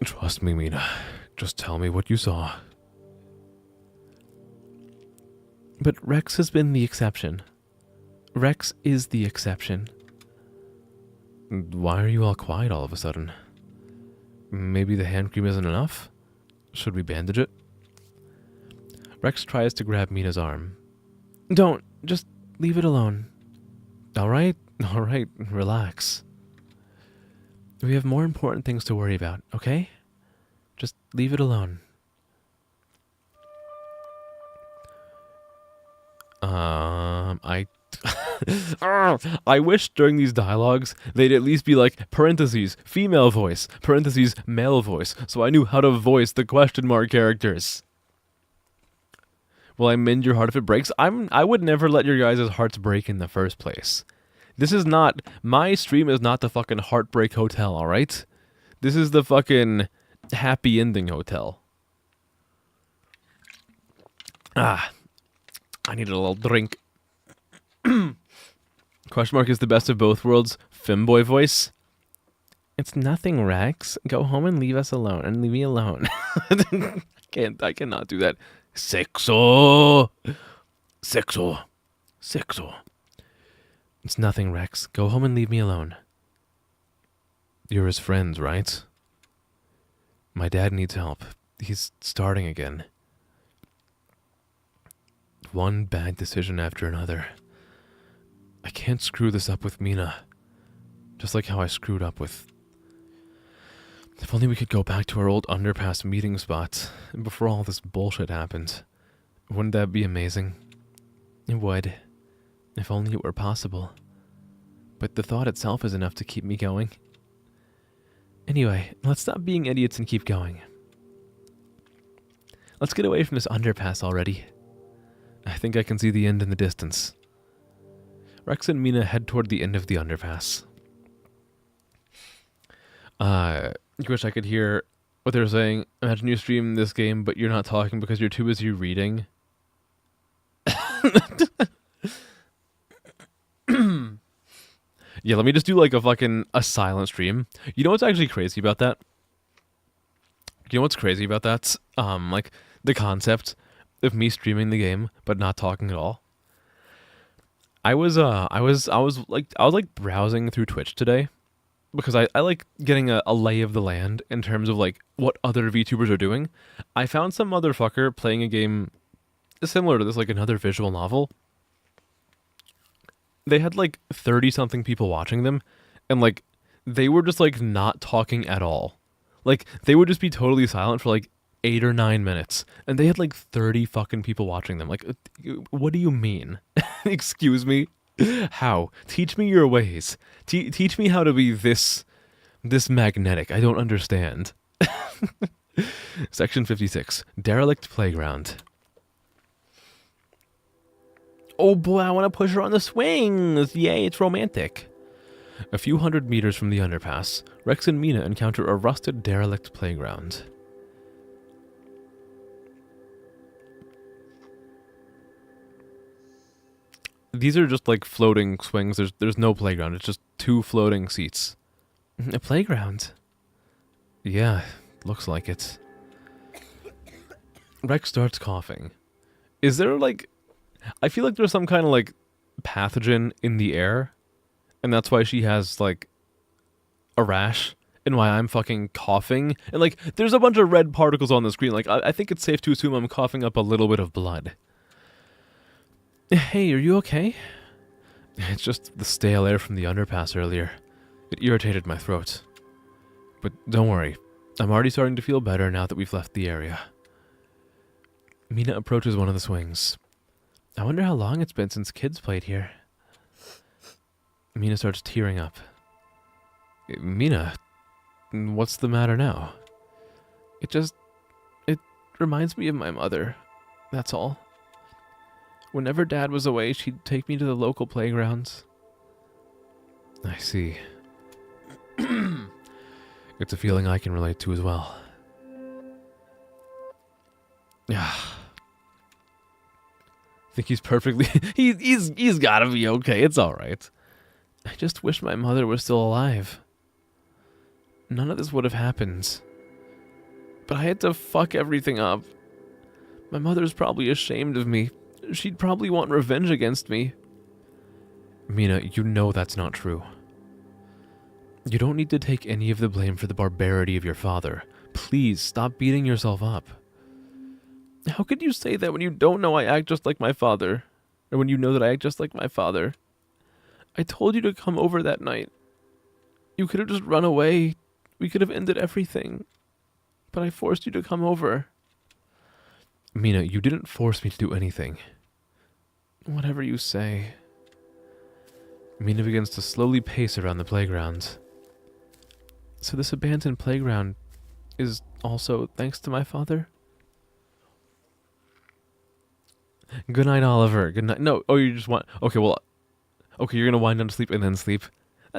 Trust me, Mina. Just tell me what you saw. But Rex has been the exception. Rex is the exception. Why are you all quiet all of a sudden? Maybe the hand cream isn't enough? Should we bandage it? Rex tries to grab Mina's arm. Don't. Just leave it alone. Alright? Alright. Relax. We have more important things to worry about, okay? Just leave it alone. I wish during these dialogues they'd at least be like parentheses female voice, parentheses male voice, so I knew how to voice the question mark characters. Will I mend your heart if it breaks? I would never let your guys' hearts break in the first place. This is not, my stream is not the fucking Heartbreak Hotel, alright? This is the fucking happy ending hotel. I needed a little drink. Question mark is the best of both worlds. Femboy voice. It's nothing, Rex. Go home and leave us alone. And leave me alone. I cannot do that. Sexo. Sexo. Sexo. It's nothing, Rex. Go home and leave me alone. You're his friends, right? My dad needs help. He's starting again. One bad decision after another. I can't screw this up with Mina. Just like how I screwed up with... If only we could go back to our old underpass meeting spot before all this bullshit happened. Wouldn't that be amazing? It would. If only it were possible. But the thought itself is enough to keep me going. Anyway, let's stop being idiots and keep going. Let's get away from this underpass already. I think I can see the end in the distance. Rex and Mina head toward the end of the underpass. You wish I could hear what they're saying. Imagine you stream this game, but you're not talking because you're too busy reading. Yeah, let me just do like a silent stream. You know what's actually crazy about that? You know what's crazy about that? Like the concept of me streaming the game but not talking at all. I was browsing through Twitch today because I like getting a lay of the land in terms of like what other VTubers are doing. I found some motherfucker playing a game similar to this, like another visual novel. They had like 30-something people watching them, and like they were just like not talking at all. Like they would just be totally silent for like 8 or 9 minutes, and they had like 30 fucking people watching them. Like, what do you mean? Excuse me? How? Teach me your ways. Teach me how to be this magnetic. I don't understand. Section 56. Derelict Playground. Oh boy, I want to push her on the swings. Yay, it's romantic. A few hundred meters from the underpass, Rex and Mina encounter a rusted derelict playground. These are just like floating swings. There's no playground. It's just 2 floating seats. A playground? Yeah, looks like it. Rex starts coughing. Is there like... I feel like there's some kind of like pathogen in the air, and that's why she has like a rash, and why I'm fucking coughing. And, like, there's a bunch of red particles on the screen. Like, I think it's safe to assume I'm coughing up a little bit of blood. Hey, are you okay? It's just the stale air from the underpass earlier. It irritated my throat. But don't worry. I'm already starting to feel better now that we've left the area. Mina approaches one of the swings. I wonder how long it's been since kids played here. Mina starts tearing up. Mina, what's the matter now? It reminds me of my mother. That's all. Whenever Dad was away, she'd take me to the local playgrounds. I see. It's a feeling I can relate to as well. Yeah. I think he's perfectly... he's gotta be okay. It's alright. I just wish my mother was still alive. None of this would have happened. But I had to fuck everything up. My mother's probably ashamed of me. She'd probably want revenge against me. Mina, you know that's not true. You don't need to take any of the blame for the barbarity of your father. Please, stop beating yourself up. How could you say that when you don't know I act just like my father? Or when you know that I act just like my father? I told you to come over that night. You could have just run away. We could have ended everything. But I forced you to come over. Mina, you didn't force me to do anything. Whatever you say. Mina begins to slowly pace around the playground. So this abandoned playground is also thanks to my father? Good night, Oliver. Good night. No, oh, you just want... Okay, well... Okay, you're gonna wind down to sleep and then sleep.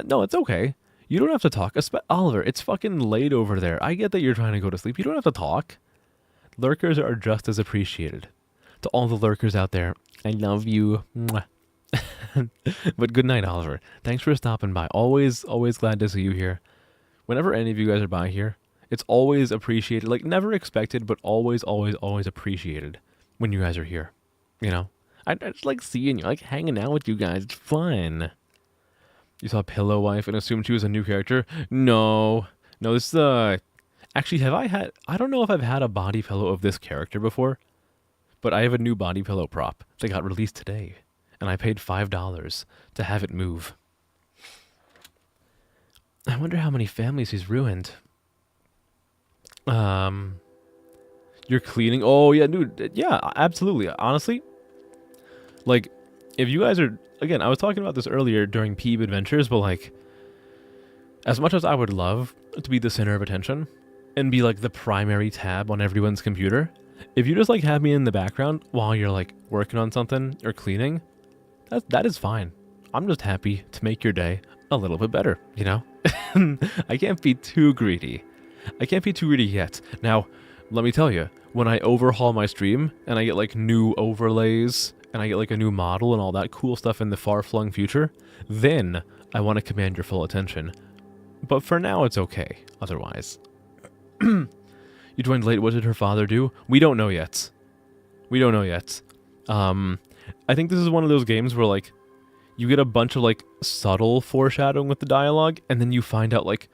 No, it's okay. You don't have to talk. Oliver, it's fucking late over there. I get that you're trying to go to sleep. You don't have to talk. Lurkers are just as appreciated. To all the lurkers out there, I love you. Mwah. But good night, Oliver. Thanks for stopping by. Always glad to see you here. Whenever any of you guys are by here, it's always appreciated. Like, never expected, but always appreciated when you guys are here. You know? I just like seeing you, like hanging out with you guys. It's fun. You saw Pillow Wife and assumed she was a new character? No, this is, actually, I don't know if I've had a body pillow of this character before, but I have a new body pillow prop that got released today, and I paid $5 to have it move. I wonder how many families he's ruined. You're cleaning? Oh, yeah, dude. Yeah, absolutely. Honestly, like, if you guys are... Again, I was talking about this earlier during Peeb Adventures, but, like, as much as I would love to be the center of attention and be, like, the primary tab on everyone's computer, if you just, like, have me in the background while you're, like, working on something or cleaning, that is fine. I'm just happy to make your day a little bit better, you know? I can't be too greedy. I can't be too greedy yet. Now, let me tell you, when I overhaul my stream and I get, like, new overlays and I get, like, a new model and all that cool stuff in the far-flung future, then I want to command your full attention. But for now, it's okay, otherwise. You joined late. What did her father do? We don't know yet. I think this is one of those games where, like, you get a bunch of, like, subtle foreshadowing with the dialogue, and then you find out, like,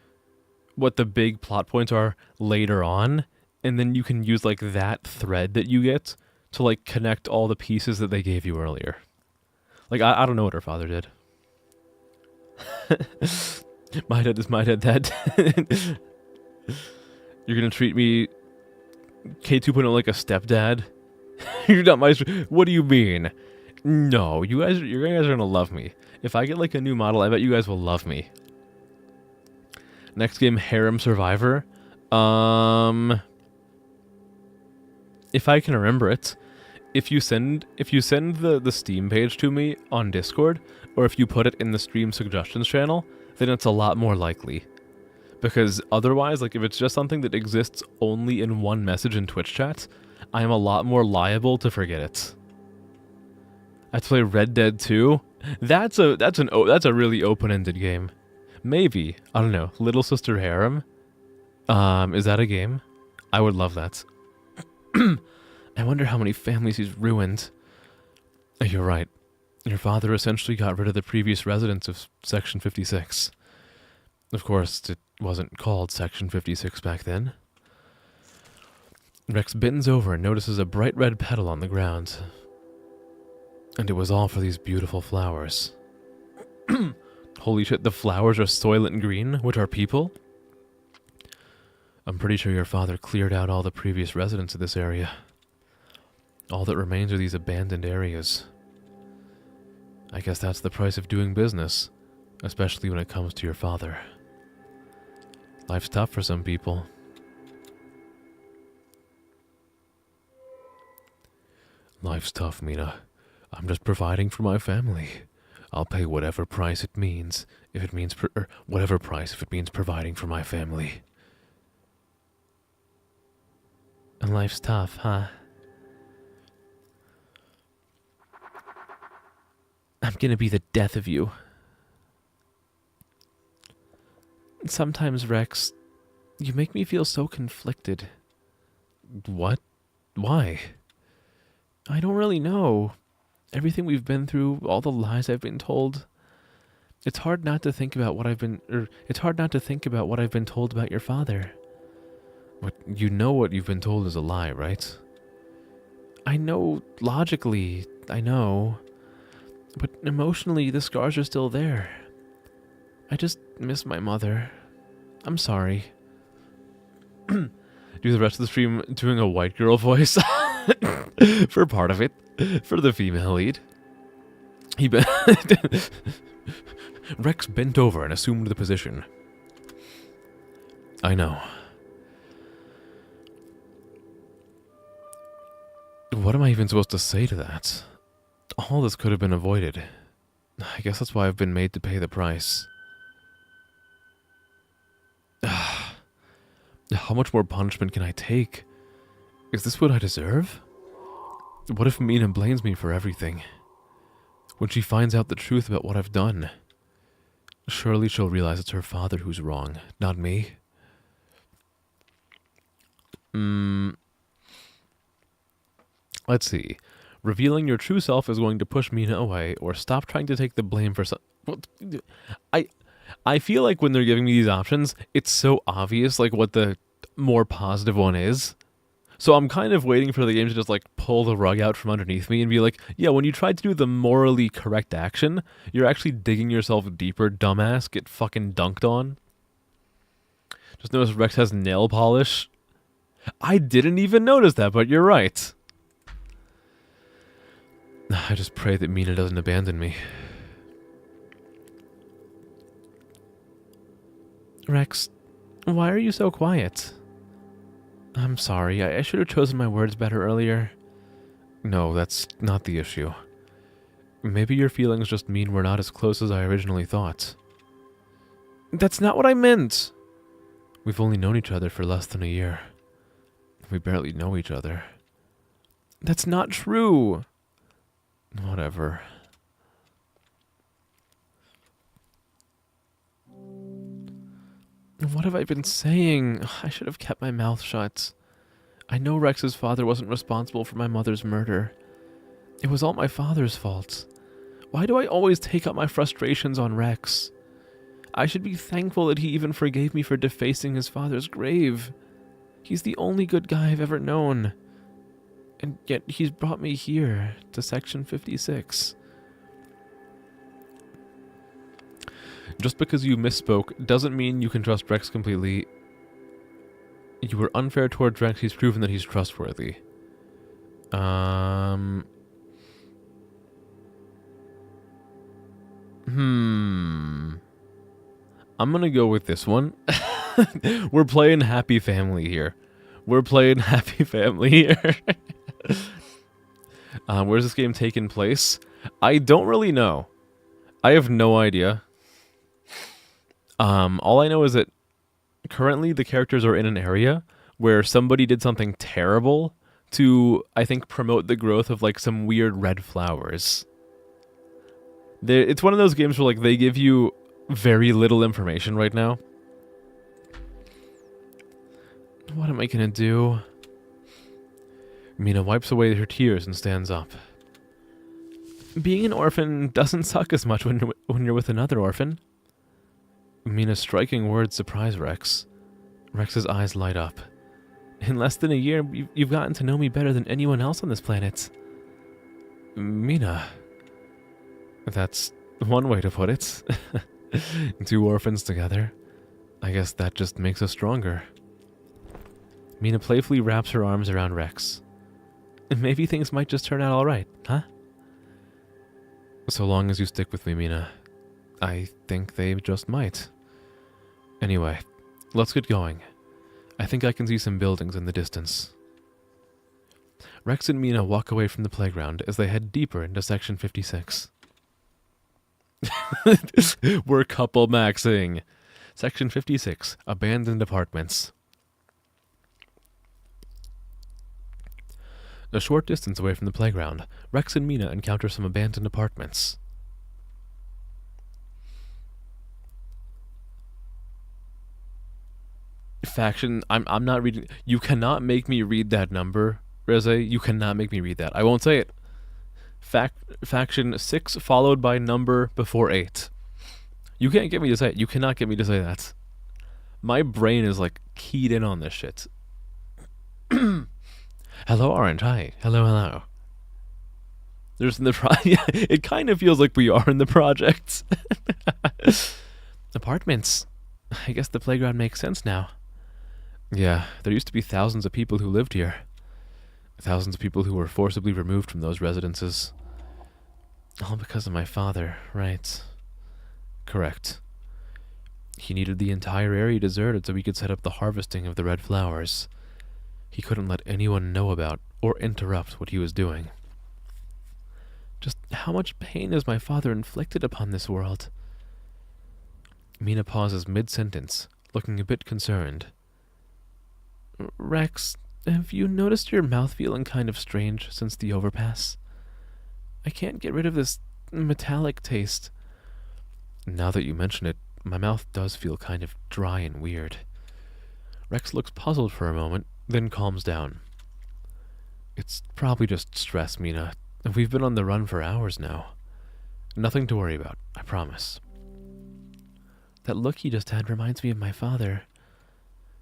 what the big plot points are later on, and then you can use, like, that thread that you get to, like, connect all the pieces that they gave you earlier. Like, I don't know what her father did. My dad is my dad. That you're gonna treat me K2.0 like a stepdad? You're not my... What do you mean? No, you guys are gonna love me. If I get, like, a new model, I bet you guys will love me. Next game, Harem Survivor. If I can remember it, if you send the Steam page to me on Discord, or if you put it in the stream suggestions channel, then it's a lot more likely. Because otherwise, like, if it's just something that exists only in one message in Twitch chat, I am a lot more liable to forget it. I have to play Red Dead 2. That's a really open-ended game. Maybe, I don't know, Little Sister Harem. Is that a game? I would love that. I wonder how many families he's ruined. You're right. Your father essentially got rid of the previous residents of Section 56. Of course, it wasn't called Section 56 back then. Rex bends over and notices a bright red petal on the ground. And it was all for these beautiful flowers. Holy shit, the flowers are soylent green, which are people? I'm pretty sure your father cleared out all the previous residents of this area. All that remains are these abandoned areas. I guess that's the price of doing business, especially when it comes to your father. Life's tough for some people. Life's tough, Mina. I'm just providing for my family. I'll pay whatever price it means, if it means whatever price if it means providing for my family. And life's tough, huh? I'm gonna be the death of you. Sometimes, Rex, you make me feel so conflicted. What? Why? I don't really know. Everything we've been through, all the lies I've been told. It's hard not to think about what I've been told about your father. But you know what you've been told is a lie, right? I know, logically, I know. But emotionally, the scars are still there. I just miss my mother. I'm sorry. Do the rest of the stream doing a white girl voice for part of it, for the female lead. Rex bent over and assumed the position. I know. What am I even supposed to say to that? All this could have been avoided. I guess that's why I've been made to pay the price. How much more punishment can I take? Is this what I deserve? What if Mina blames me for everything? When she finds out the truth about what I've done, surely she'll realize it's her father who's wrong, not me. Let's see. Revealing your true self is going to push Mina away, or stop trying to take the blame for some... I feel like when they're giving me these options, it's so obvious like what the more positive one is. So I'm kind of waiting for the game to just like pull the rug out from underneath me and be like, yeah, when you try to do the morally correct action, you're actually digging yourself deeper, dumbass. Get fucking dunked on. Just notice Rex has nail polish. I didn't even notice that, but you're right. I just pray that Mina doesn't abandon me. Rex, why are you so quiet? I'm sorry, I should have chosen my words better earlier. No, that's not the issue. Maybe your feelings just mean we're not as close as I originally thought. That's not what I meant! We've only known each other for less than a year. We barely know each other. That's not true! Whatever. What have I been saying? I should have kept my mouth shut. I know Rex's father wasn't responsible for my mother's murder. It was all my father's fault. Why do I always take out my frustrations on Rex? I should be thankful that he even forgave me for defacing his father's grave. He's the only good guy I've ever known. And yet he's brought me here, to Section 56. Just because you misspoke doesn't mean you can trust Rex completely. You were unfair towards Rex. He's proven that he's trustworthy. I'm gonna go with this one. We're playing happy family here. Where's this game taking place? I don't really know. I have no idea. All I know is that currently the characters are in an area where somebody did something terrible to, I think, promote the growth of like some weird red flowers. It's one of those games where like they give you very little information right now. What am I gonna do? Mina wipes away her tears and stands up. Being an orphan doesn't suck as much when you're with another orphan. Mina's striking words surprise Rex. Rex's eyes light up. In less than a year, you've gotten to know me better than anyone else on this planet. Mina. That's one way to put it. Two orphans together. I guess that just makes us stronger. Mina playfully wraps her arms around Rex. Maybe things might just turn out alright, huh? So long as you stick with me, Mina. I think they just might. Anyway, let's get going. I think I can see some buildings in the distance. Rex and Mina walk away from the playground as they head deeper into Section 56. We're couple maxing. Section 56, Abandoned Apartments. A short distance away from the playground, Rex and Mina encounter some abandoned apartments. Faction, I'm not reading. You cannot make me read that number, Reze. You cannot make me read that. I won't say it. Faction 6 followed by number before 8. You can't get me to say it. You cannot get me to say that. My brain is like keyed in on this shit. Hello, Orange. Hi. Hello, hello. There's in the yeah, it kind of feels like we are in the project. Apartments. I guess the playground makes sense now. Yeah, there used to be thousands of people who lived here. Thousands of people who were forcibly removed from those residences. All because of my father, right? Correct. He needed the entire area deserted so we could set up the harvesting of the red flowers. He couldn't let anyone know about or interrupt what he was doing. Just how much pain has my father inflicted upon this world? Mina pauses mid-sentence, looking a bit concerned. Rex, have you noticed your mouth feeling kind of strange since the overpass? I can't get rid of this metallic taste. Now that you mention it, my mouth does feel kind of dry and weird. Rex looks puzzled for a moment, then calms down. It's probably just stress, Mina. We've been on the run for hours now. Nothing to worry about, I promise. That look he just had reminds me of my father.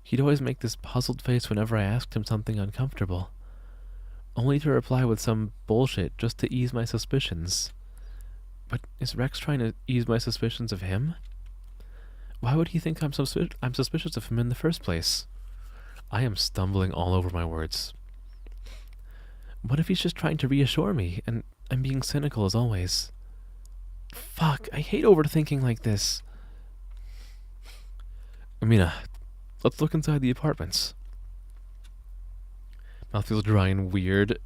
He'd always make this puzzled face whenever I asked him something uncomfortable, only to reply with some bullshit just to ease my suspicions. But is Rex trying to ease my suspicions of him? Why would he think I'm suspicious of him in the first place? I am stumbling all over my words. What if he's just trying to reassure me, and I'm being cynical as always? Fuck, I hate overthinking like this. Mina, let's look inside the apartments. Mouth feels dry and weird.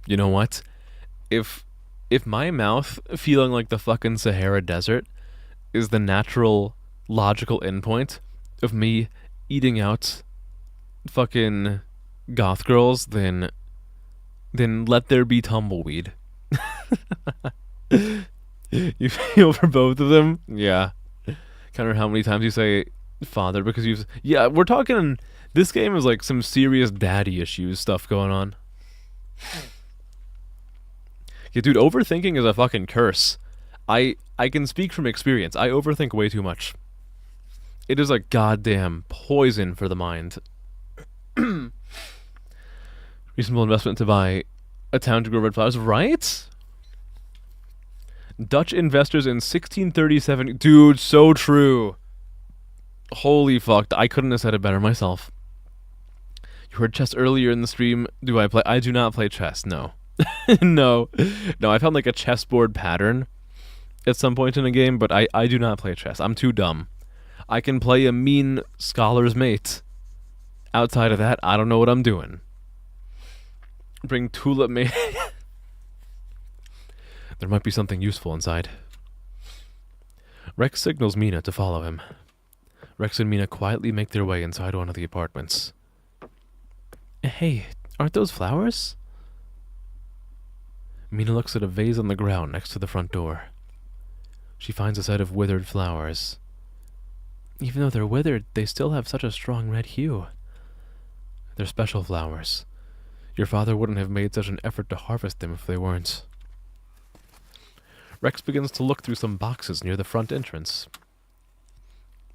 You know what? If my mouth feeling like the fucking Sahara Desert is the natural, logical endpoint of me eating out fucking goth girls, then let there be tumbleweed. You feel for both of them? Yeah. Can't remember how many times you say father because you've... Yeah, we're talking... This game is like some serious daddy issues stuff going on. Yeah, dude, overthinking is a fucking curse. I can speak from experience. I overthink way too much. It is like goddamn poison for the mind. Reasonable investment to buy a town to grow red flowers, right? Dutch investors in 1637. Dude, so true. Holy fuck, I couldn't have said it better myself. You heard chess earlier in the stream. Do I play? I do not play chess, no. No, I found like a chessboard pattern at some point in a game, but I do not play chess. I'm too dumb. I can play a mean scholar's mate. Outside of that, I don't know what I'm doing. Bring tulip mate. There might be something useful inside. Rex signals Mina to follow him. Rex and Mina quietly make their way inside one of the apartments. Hey, aren't those flowers? Mina looks at a vase on the ground next to the front door. She finds a set of withered flowers. Even though they're withered, they still have such a strong red hue. They're special flowers. Your father wouldn't have made such an effort to harvest them if they weren't. Rex begins to look through some boxes near the front entrance.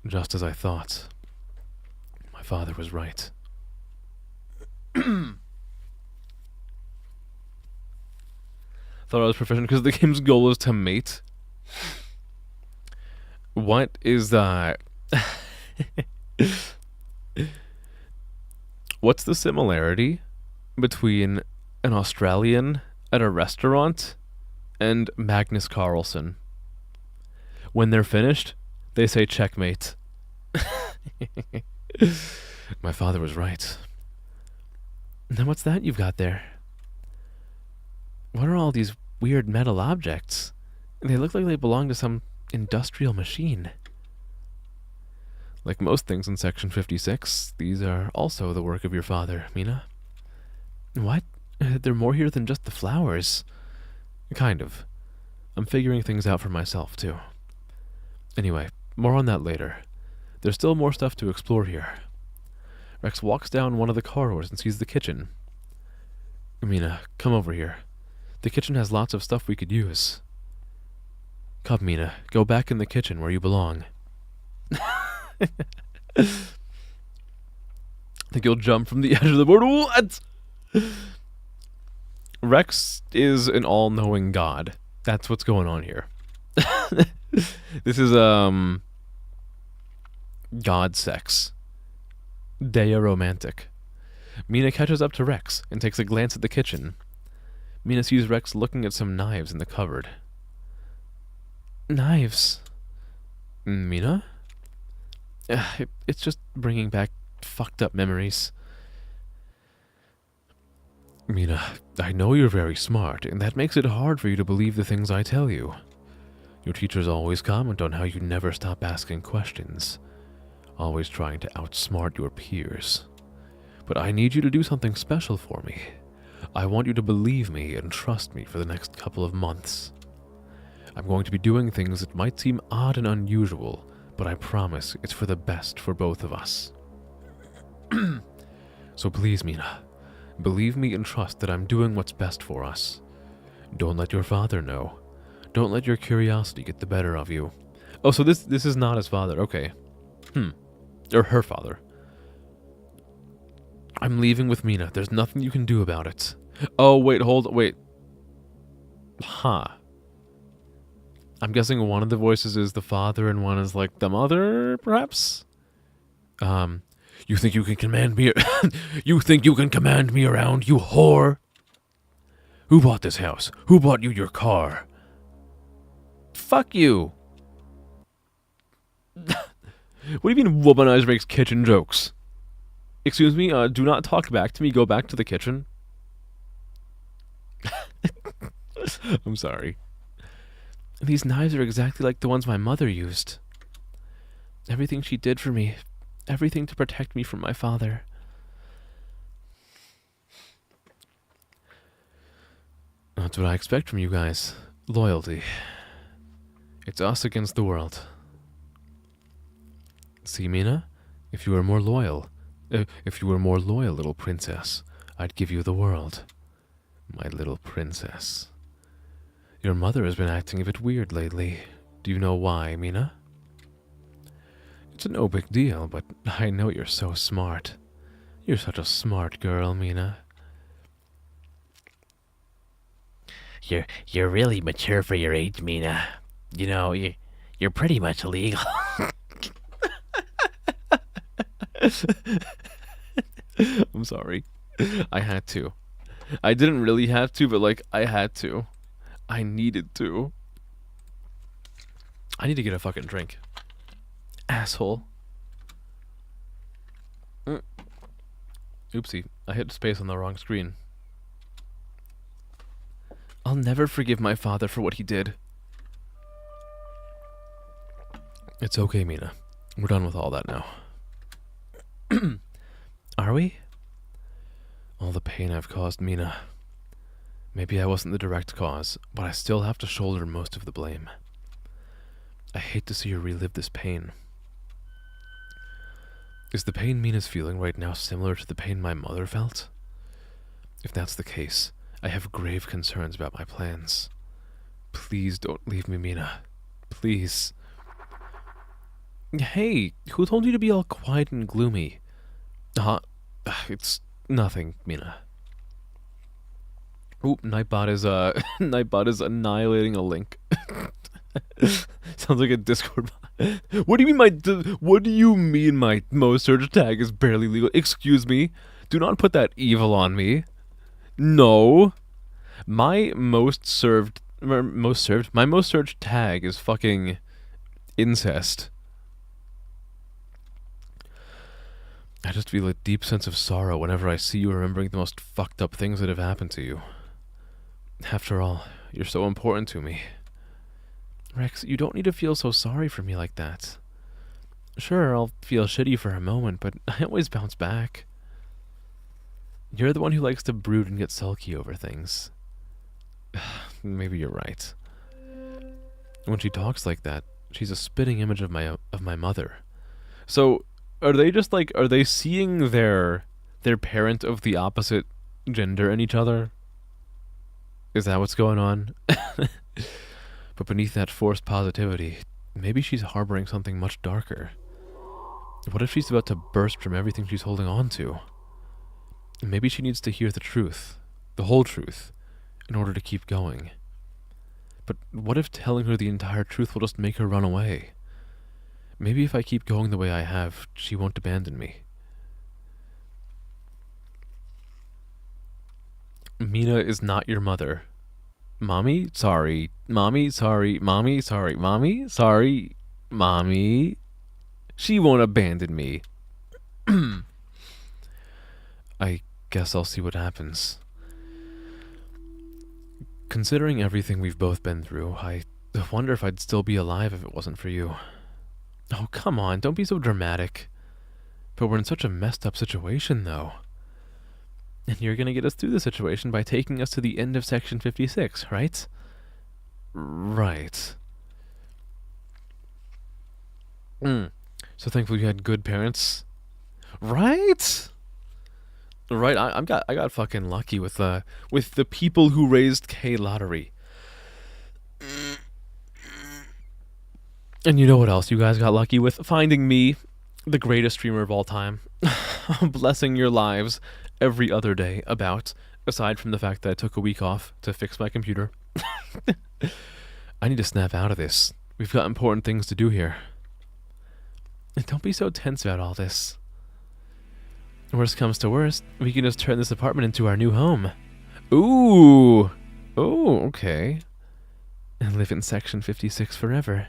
Just as I thought. My father was right. Thought I was proficient because the game's goal is to mate. What is that? What's the similarity between an Australian at a restaurant and Magnus Carlsen? When they're finished, they say checkmate. My father was right. Now what's that you've got there? What are all these weird metal objects? They look like they belong to some industrial machine. Like most things in Section 56, these are also the work of your father, Mina. What? They're more here than just the flowers. Kind of. I'm figuring things out for myself, too. Anyway, more on that later. There's still more stuff to explore here. Rex walks down one of the corridors and sees the kitchen. Mina, come over here. The kitchen has lots of stuff we could use. Come, Mina, go back in the kitchen where you belong. Think you'll jump from the edge of the board? What? Rex is an all-knowing god. That's what's going on here. This is, god sex. Dea romantic. Mina catches up to Rex and takes a glance at the kitchen. Mina sees Rex looking at some knives in the cupboard. Knives? Mina? It's just bringing back fucked up memories. Mina, I know you're very smart, and that makes it hard for you to believe the things I tell you. Your teachers always comment on how you never stop asking questions, always trying to outsmart your peers. But I need you to do something special for me. I want you to believe me and trust me for the next couple of months. I'm going to be doing things that might seem odd and unusual, but I promise it's for the best for both of us. So please, Mina, believe me and trust that I'm doing what's best for us. Don't let your father know. Don't let your curiosity get the better of you. Oh, so this is not his father. Okay. Or her father. I'm leaving with Mina. There's nothing you can do about it. Oh, wait. Huh. I'm guessing one of the voices is the father and one is like the mother, perhaps? You think you can command me? You think you can command me around, you whore? Who bought this house? Who bought you your car? Fuck you. What do you mean womanizer makes kitchen jokes? Excuse me, do not talk back to me. Go back to the kitchen. I'm sorry. These knives are exactly like the ones my mother used. Everything she did for me. Everything to protect me from my father. That's what I expect from you guys. Loyalty. It's us against the world. See, Mina? If you were more loyal, little princess, I'd give you the world. My little princess. Your mother has been acting a bit weird lately. Do you know why, Mina? It's no big deal, but I know you're so smart. You're such a smart girl, Mina. You're really mature for your age, Mina. You know, you're pretty much legal. I'm sorry. I had to. I didn't really have to, but like, I had to. I needed to. I need to get a fucking drink. Asshole. Oopsie. I hit space on the wrong screen. I'll never forgive my father for what he did. It's okay, Mina. We're done with all that now. Are we? All the pain I've caused Mina. Maybe I wasn't the direct cause, but I still have to shoulder most of the blame. I hate to see her relive this pain. Is the pain Mina's feeling right now similar to the pain my mother felt? If that's the case, I have grave concerns about my plans. Please don't leave me, Mina. Please. Hey, who told you to be all quiet and gloomy? It's nothing, Mina. Oop, Nightbot is Nightbot is annihilating a link. Sounds like a Discord bot. What do you mean my most searched tag is barely legal? Excuse me. Do not put that evil on me. No. My most searched tag is fucking incest. I just feel a deep sense of sorrow whenever I see you remembering the most fucked up things that have happened to you. After all, you're so important to me. Rex, you don't need to feel so sorry for me like that. Sure, I'll feel shitty for a moment, but I always bounce back. You're the one who likes to brood and get sulky over things. Maybe you're right. When she talks like that, she's a spitting image of my mother. So, are they seeing their parent of the opposite gender in each other? Is that what's going on? But beneath that forced positivity, maybe she's harboring something much darker. What if she's about to burst from everything she's holding on to? Maybe she needs to hear the truth, the whole truth, in order to keep going. But what if telling her the entire truth will just make her run away? Maybe if I keep going the way I have, she won't abandon me. Mina is not your mother. Mommy, sorry. Mommy, sorry. Mommy, sorry. Mommy, sorry. Mommy. She won't abandon me. I guess I'll see what happens. Considering everything we've both been through, I wonder if I'd still be alive if it wasn't for you. Oh, come on, don't be so dramatic. But we're in such a messed up situation, though. And you're gonna get us through the situation by taking us to the end of Section 56, right? Right. So thankful you had good parents. Right? Right, I got fucking lucky with the people who raised K Lottery. And you know what else you guys got lucky with? Finding me, the greatest streamer of all time. Blessing your lives every other day about, aside from the fact that I took a week off to fix my computer. I need to snap out of this. We've got important things to do here. And don't be so tense about all this. Worst comes to worst, we can just turn this apartment into our new home. Ooh! Oh, okay. And live in Section 56 forever.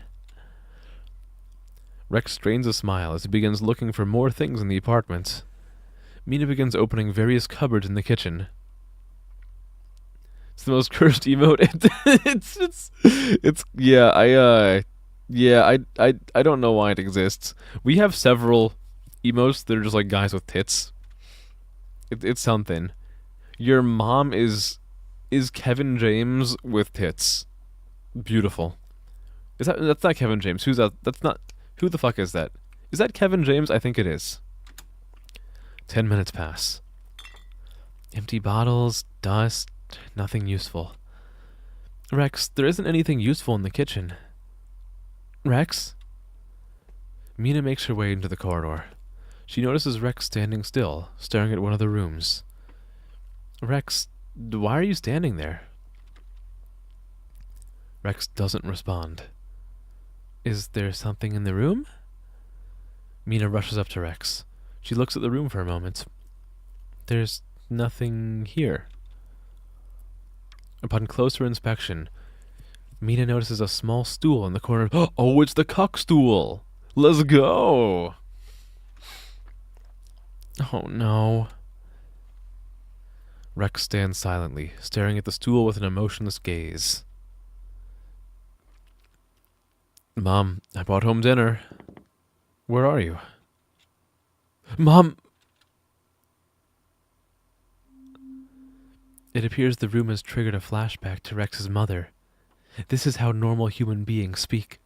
Rex strains a smile as he begins looking for more things in the apartment. Mina begins opening various cupboards in the kitchen. It's the most cursed emote. I don't know why it exists. We have several emotes that are just like guys with tits. It's something. Your mom is Kevin James with tits. Beautiful. That's not Kevin James. Who's that? That's not. Who the fuck is that? Is that Kevin James? I think it is. 10 minutes pass. Empty bottles, dust, nothing useful. Rex, there isn't anything useful in the kitchen. Rex? Mina makes her way into the corridor. She notices Rex standing still, staring at one of the rooms. Rex, why are you standing there? Rex doesn't respond. Is there something in the room? Mina rushes up to Rex. She looks at the room for a moment. There's nothing here. Upon closer inspection, Mina notices a small stool in the corner. Oh, it's the cuck stool! Let's go! Oh no. Rex stands silently, staring at the stool with an emotionless gaze. Mom, I brought home dinner. Where are you? Mom! It appears the room has triggered a flashback to Rex's mother. This is how normal human beings speak.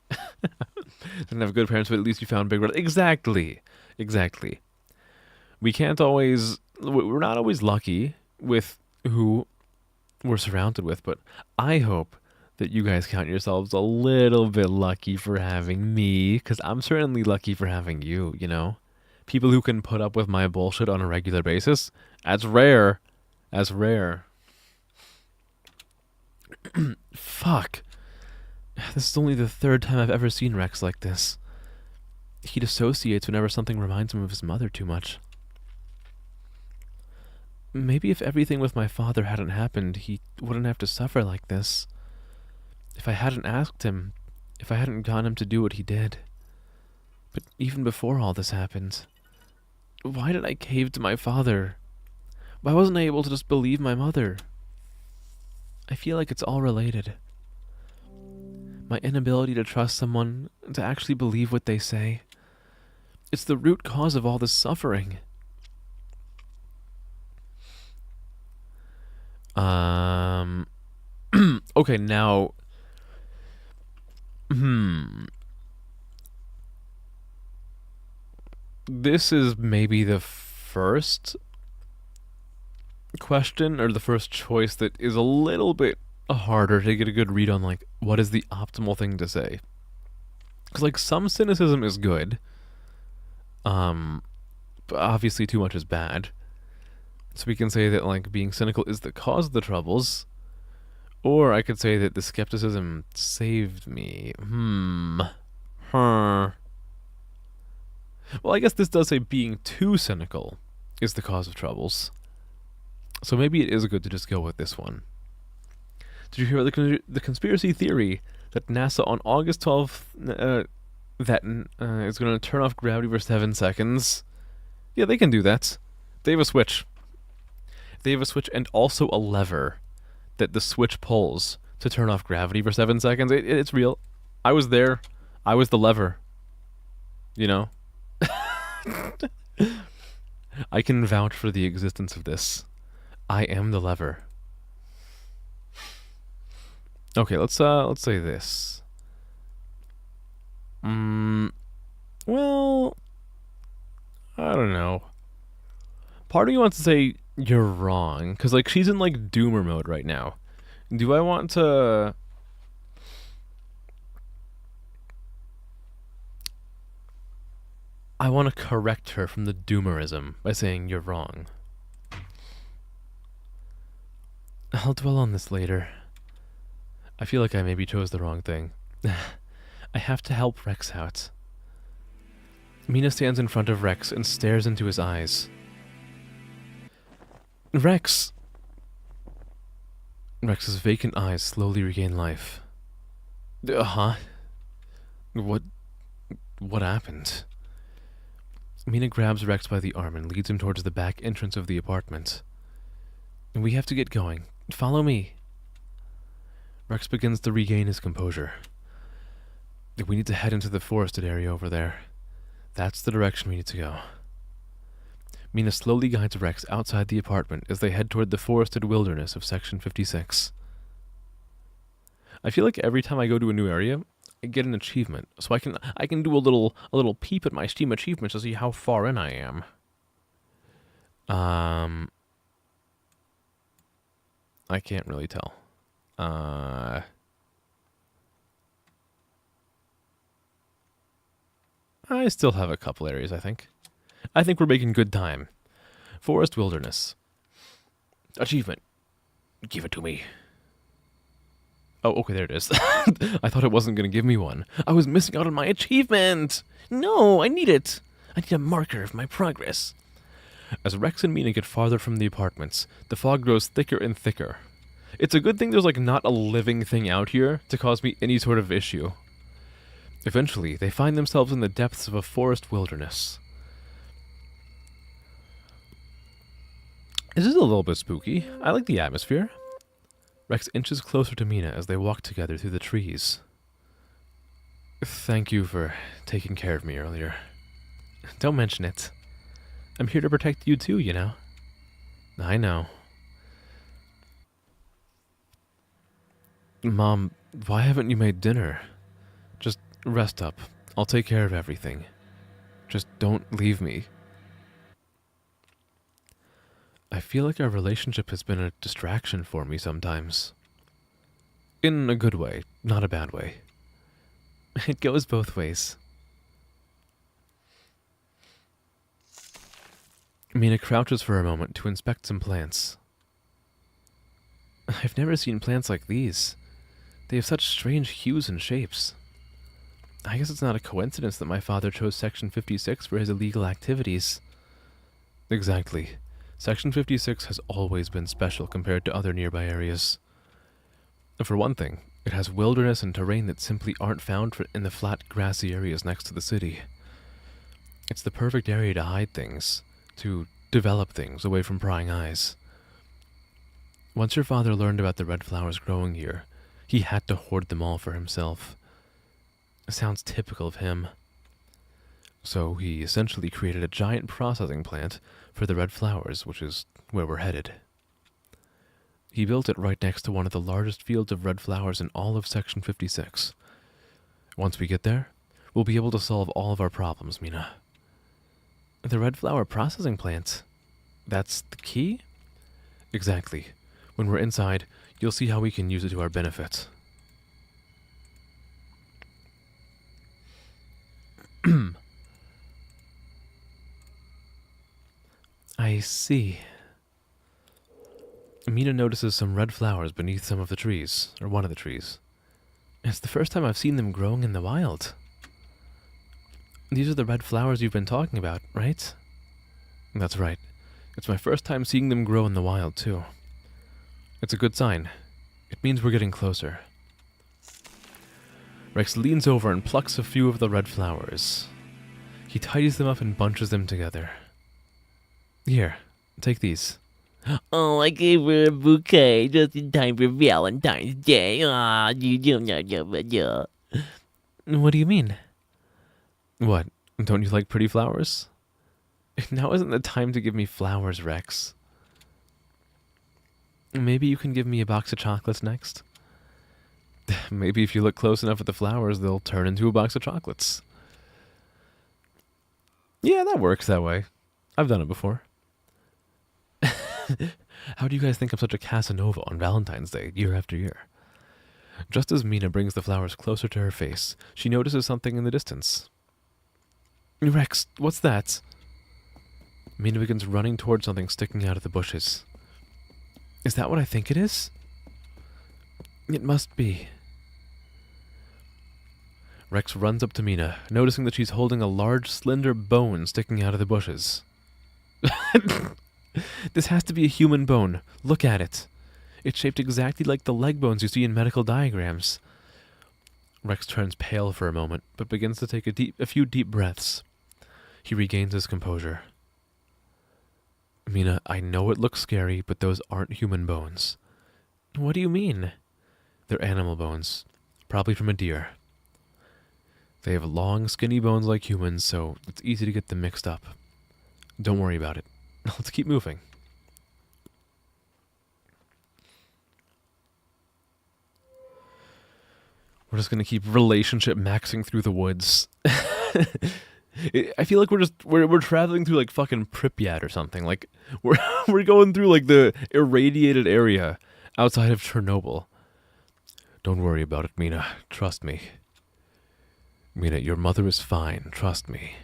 Didn't have good parents, but at least you found big brother. Exactly. Exactly. We're not always lucky with who we're surrounded with, but I hope that you guys count yourselves a little bit lucky for having me, because I'm certainly lucky for having you, you know? People who can put up with my bullshit on a regular basis, that's rare. That's rare. Fuck. This is only the third time I've ever seen Rex like this. He dissociates whenever something reminds him of his mother too much. Maybe if everything with my father hadn't happened, he wouldn't have to suffer like this. If I hadn't asked him, if I hadn't gotten him to do what he did. But even before all this happened, why did I cave to my father? Why wasn't I able to just believe my mother? I feel like it's all related. My inability to trust someone, to actually believe what they say. It's the root cause of all this suffering. Okay, now... This is maybe the first question, or the first choice that is a little bit harder to get a good read on, like, what is the optimal thing to say. Because, like, some cynicism is good. But obviously too much is bad. So we can say that, like, being cynical is the cause of the troubles. Or I could say that the skepticism saved me. Well, I guess this does say being too cynical is the cause of troubles. So maybe it is good to just go with this one. Did you hear the conspiracy theory that NASA on August 12th is going to turn off gravity for 7 seconds? Yeah, they can do that. They have a switch. They have a switch and also a lever that the switch pulls to turn off gravity for 7 seconds. It's real. I was there. I was the lever. You know? I can vouch for the existence of this. I am the lever. Okay, let's say this. Well, I don't know. Part of me wants to say you're wrong, because, like, she's in, like, doomer mode right now. Do I want to... I want to correct her from the doomerism by saying you're wrong. I'll dwell on this later. I feel like I maybe chose the wrong thing. I have to help Rex out. Mina stands in front of Rex and stares into his eyes. Rex! Rex's vacant eyes slowly regain life. What happened? Mina grabs Rex by the arm and leads him towards the back entrance of the apartment. We have to get going. Follow me. Rex begins to regain his composure. We need to head into the forested area over there. That's the direction we need to go. Mina slowly guides Rex outside the apartment as they head toward the forested wilderness of Section 56. I feel like every time I go to a new area, I get an achievement, so I can do a little peep at my Steam achievements to see how far in I am. I can't really tell. I still have a couple areas, I think. I think we're making good time. Forest Wilderness. Achievement. Give it to me. Oh, okay, there it is. I thought it wasn't going to give me one. I was missing out on my achievement! No, I need it! I need a marker of my progress. As Rex and Mina get farther from the apartments, the fog grows thicker and thicker. It's a good thing there's, like, not a living thing out here to cause me any sort of issue. Eventually, they find themselves in the depths of a forest wilderness. This is a little bit spooky. I like the atmosphere. Rex inches closer to Mina as they walk together through the trees. Thank you for taking care of me earlier. Don't mention it. I'm here to protect you too, you know. I know. Mom, why haven't you made dinner? Just rest up. I'll take care of everything. Just don't leave me. I feel like our relationship has been a distraction for me sometimes. In a good way, not a bad way. It goes both ways. Mina crouches for a moment to inspect some plants. I've never seen plants like these. They have such strange hues and shapes. I guess it's not a coincidence that my father chose Section 56 for his illegal activities. Exactly. Section 56 has always been special compared to other nearby areas. For one thing, it has wilderness and terrain that simply aren't found in the flat, grassy areas next to the city. It's the perfect area to hide things, to develop things away from prying eyes. Once your father learned about the red flowers growing here, he had to hoard them all for himself. It sounds typical of him. So he essentially created a giant processing plant for the red flowers, which is where we're headed. He built it right next to one of the largest fields of red flowers in all of Section 56. Once we get there, we'll be able to solve all of our problems, Mina. The red flower processing plant. That's the key? Exactly. When we're inside, you'll see how we can use it to our benefit. I see. Mina notices some red flowers beneath some of the trees, or one of the trees. It's the first time I've seen them growing in the wild. These are the red flowers you've been talking about, right? That's right. It's my first time seeing them grow in the wild, too. It's a good sign. It means we're getting closer. Rex leans over and plucks a few of the red flowers. He tidies them up and bunches them together. Here, take these. Oh, I gave her a bouquet just in time for Valentine's Day. Ah, you don't know. What do you mean? What? Don't you like pretty flowers? Now isn't the time to give me flowers, Rex. Maybe you can give me a box of chocolates next? Maybe if you look close enough at the flowers, they'll turn into a box of chocolates. Yeah, that works that way. I've done it before. How do you guys think I'm such a Casanova on Valentine's Day, year after year? Just as Mina brings the flowers closer to her face, she notices something in the distance. Rex, what's that? Mina begins running towards something sticking out of the bushes. Is that what I think it is? It must be. Rex runs up to Mina, noticing that she's holding a large, slender bone sticking out of the bushes. This has to be a human bone. Look at it. It's shaped exactly like the leg bones you see in medical diagrams. Rex turns pale for a moment, but begins to take a few deep breaths. He regains his composure. Mina, I know it looks scary, but those aren't human bones. What do you mean? They're animal bones, probably from a deer. They have long, skinny bones like humans, so it's easy to get them mixed up. Don't worry about it. Let's keep moving. We're just gonna keep relationship maxing through the woods. I feel like we're traveling through like fucking Pripyat or something. Like we're going through like the irradiated area outside of Chernobyl. Don't worry about it, Mina. Trust me. Mina, your mother is fine. Trust me.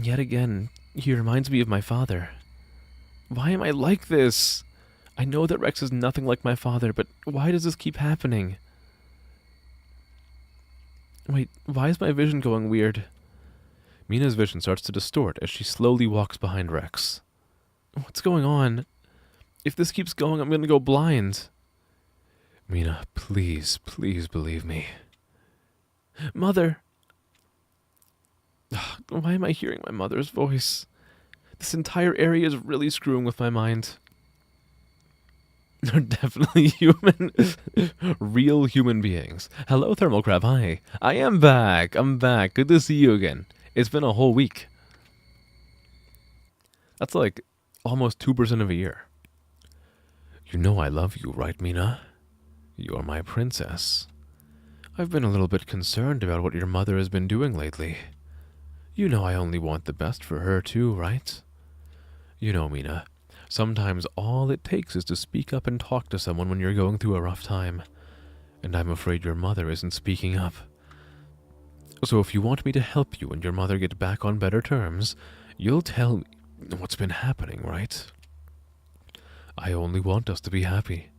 Yet again, he reminds me of my father. Why am I like this? I know that Rex is nothing like my father, but why does this keep happening? Wait, why is my vision going weird? Mina's vision starts to distort as she slowly walks behind Rex. What's going on? If this keeps going, I'm gonna go blind. Mina, please, please believe me. Mother! Why am I hearing my mother's voice? This entire area is really screwing with my mind. They're definitely human. Real human beings. Hello, Thermal Crab. Hi. I am back. I'm back. Good to see you again. It's been a whole week. That's like almost 2% of a year. You know I love you, right, Mina? You're my princess. I've been a little bit concerned about what your mother has been doing lately. You know I only want the best for her too, right? You know, Mina, Sometimes all it takes is to speak up and talk to someone when you're going through a rough time. And I'm afraid your mother isn't speaking up. So if you want me to help you and your mother get back on better terms, you'll tell me what's been happening, right? I only want us to be happy.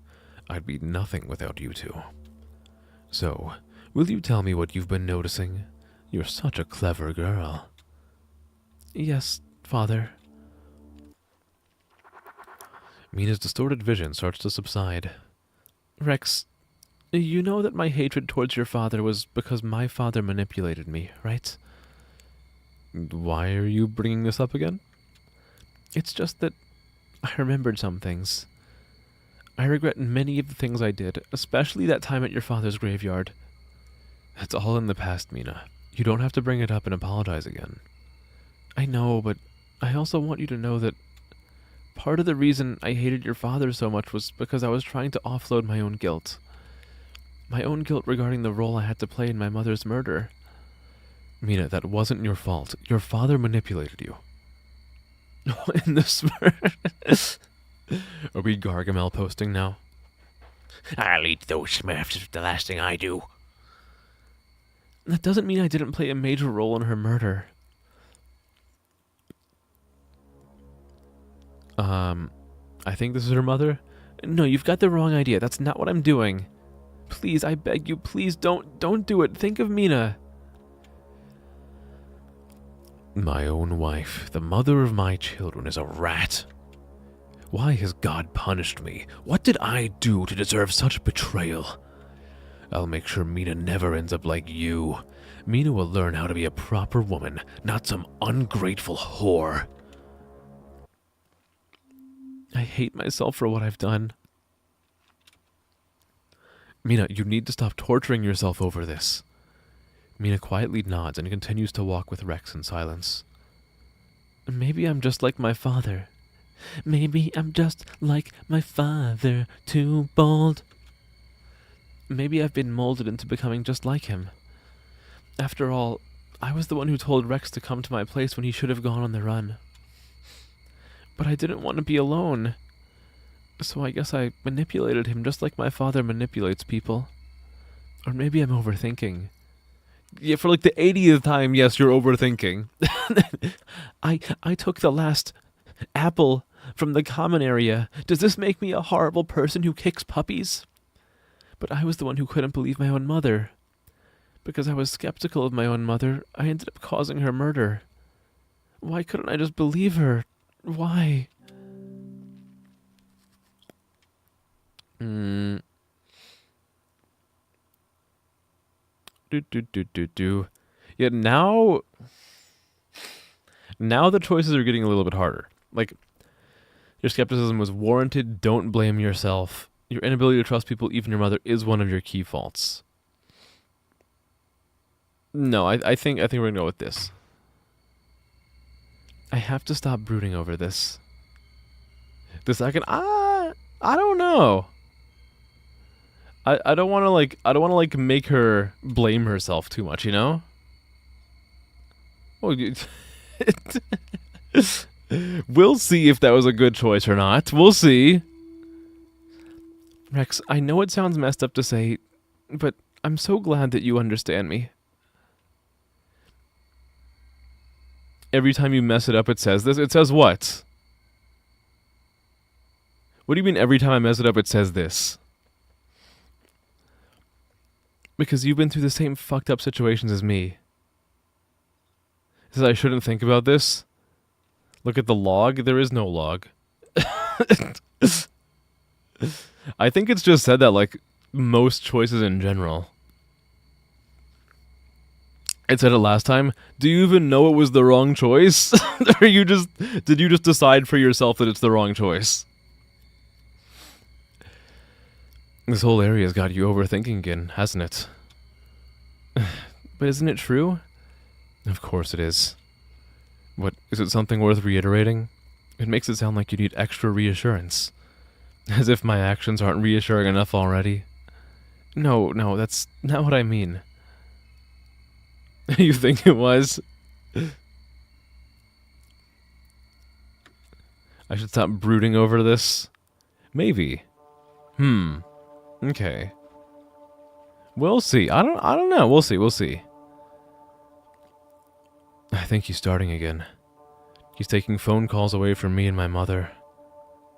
I'd be nothing without you two. So, will you tell me what you've been noticing? You're such a clever girl. Yes, Father. Mina's distorted vision starts to subside. Rex, you know that my hatred towards your father was because my father manipulated me, right? Why are you bringing this up again? It's just that I remembered some things. I regret many of the things I did, especially that time at your father's graveyard. It's all in the past, Mina. You don't have to bring it up and apologize again. I know, but I also want you to know that part of the reason I hated your father so much was because I was trying to offload my own guilt. My own guilt regarding the role I had to play in my mother's murder. Mina, that wasn't your fault. Your father manipulated you. In this... Are we Gargamel posting now? I'll eat those Smurfs if the last thing I do. That doesn't mean I didn't play a major role in her murder. I think this is her mother? No, you've got the wrong idea. That's not what I'm doing. Please, I beg you, please don't do it. Think of Mina. My own wife, the mother of my children, is a rat. Why has God punished me? What did I do to deserve such betrayal? I'll make sure Mina never ends up like you. Mina will learn how to be a proper woman, not some ungrateful whore. I hate myself for what I've done. Mina, you need to stop torturing yourself over this. Mina quietly nods and continues to walk with Rex in silence. Maybe I'm just like my father. Maybe I'm just like my father, too bold. Maybe I've been molded into becoming just like him. After all, I was the one who told Rex to come to my place when he should have gone on the run. But I didn't want to be alone. So I guess I manipulated him just like my father manipulates people. Or maybe I'm overthinking. Yeah, for like the 80th time, yes, you're overthinking. I took the last apple from the common area. Does this make me a horrible person who kicks puppies? But I was the one who couldn't believe my own mother. Because I was skeptical of my own mother, I ended up causing her murder. Why couldn't I just believe her? Why? Yeah, now the choices are getting a little bit harder. Like, your skepticism was warranted. Don't blame yourself. Your inability to trust people, even your mother, is one of your key faults. No, I think we're gonna go with this. I have to stop brooding over this. The second, I don't know. I don't want to make her blame herself too much, you know? Well, we'll see if that was a good choice or not. We'll see. Rex, I know it sounds messed up to say, but I'm so glad that you understand me. Every time you mess it up, it says this. It says what? What do you mean every time I mess it up, it says this? Because you've been through the same fucked up situations as me. It says I shouldn't think about this. Look at the log. There is no log. I think it's just said that like most choices in general. It said it last time. Do you even know it was the wrong choice? Or did you just decide for yourself that it's the wrong choice? This whole area has got you overthinking again, hasn't it? But isn't it true? Of course it is. What, is it something worth reiterating? It makes it sound like you need extra reassurance. As if my actions aren't reassuring enough already. No, that's not what I mean. You think it was? I should stop brooding over this. Maybe. Okay. We'll see. I don't know. We'll see. I think he's starting again. He's taking phone calls away from me and my mother.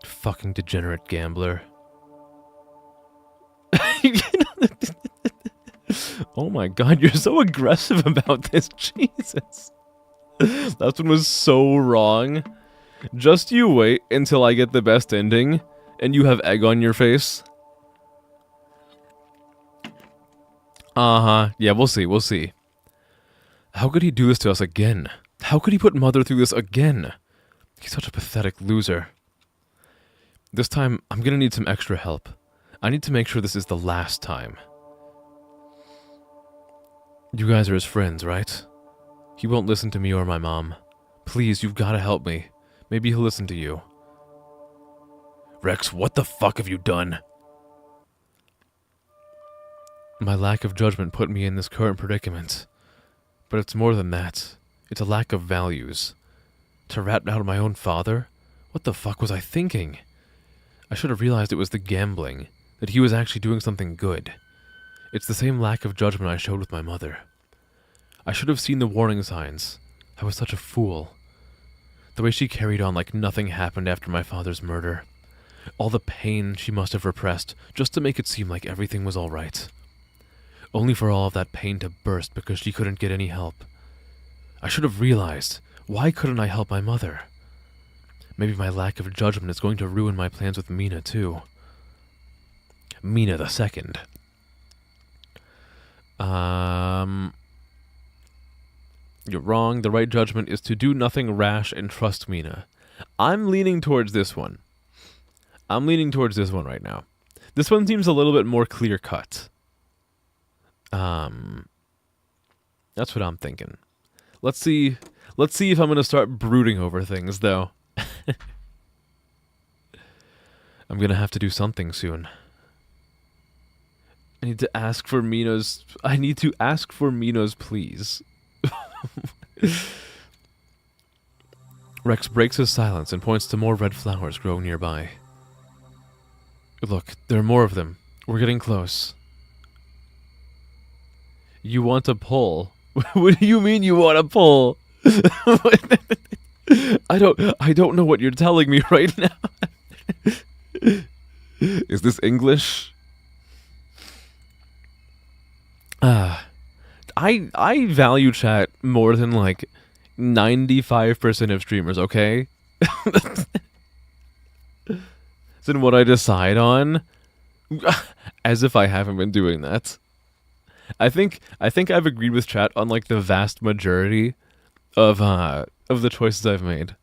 Fucking degenerate gambler. Oh my god, you're so aggressive about this. Jesus. That one was so wrong. Just you wait until I get the best ending and you have egg on your face. Yeah, we'll see. How could he do this to us again? How could he put Mother through this again? He's such a pathetic loser. This time, I'm gonna need some extra help. I need to make sure this is the last time. You guys are his friends, right? He won't listen to me or my mom. Please, you've gotta help me. Maybe he'll listen to you. Rex, what the fuck have you done? My lack of judgment put me in this current predicament. But it's more than that. It's a lack of values. To rat out my own father? What the fuck was I thinking? I should have realized it was the gambling, that he was actually doing something good. It's the same lack of judgment I showed with my mother. I should have seen the warning signs. I was such a fool. The way she carried on like nothing happened after my father's murder. All the pain she must have repressed just to make it seem like everything was all right. Only for all of that pain to burst because she couldn't get any help. I should have realized, why couldn't I help my mother? Maybe my lack of judgment is going to ruin my plans with Mina too. Mina the second. You're wrong. The right judgment is to do nothing rash and trust Mina. I'm leaning towards this one. Right now. This one seems a little bit more clear-cut. That's what I'm thinking. Let's see if I'm going to start brooding over things, though. I'm going to have to do something soon. I need to ask for Mina's please. Rex breaks his silence and points to more red flowers growing nearby. Look, there are more of them. We're getting close. You want to pull? What do you mean you want to pull? I don't know what you're telling me right now. Is this English? I value chat more than like 95% of streamers, okay? Than what I decide on. As if I haven't been doing that. I think I've agreed with chat on like the vast majority of the choices I've made.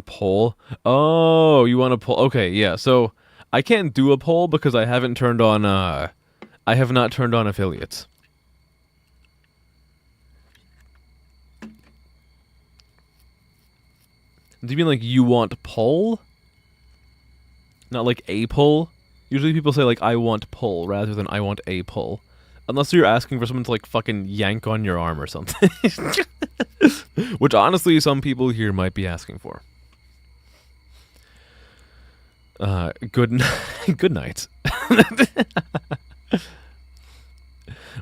Poll? Oh, you want to poll? Okay, yeah. So I can't do a poll because I haven't turned on I have not turned on affiliates. Do you mean like you want poll? Not like a poll? Usually people say like I want pull rather than I want a pull. Unless you're asking for someone to like fucking yank on your arm or something. Which honestly some people here might be asking for. Good night.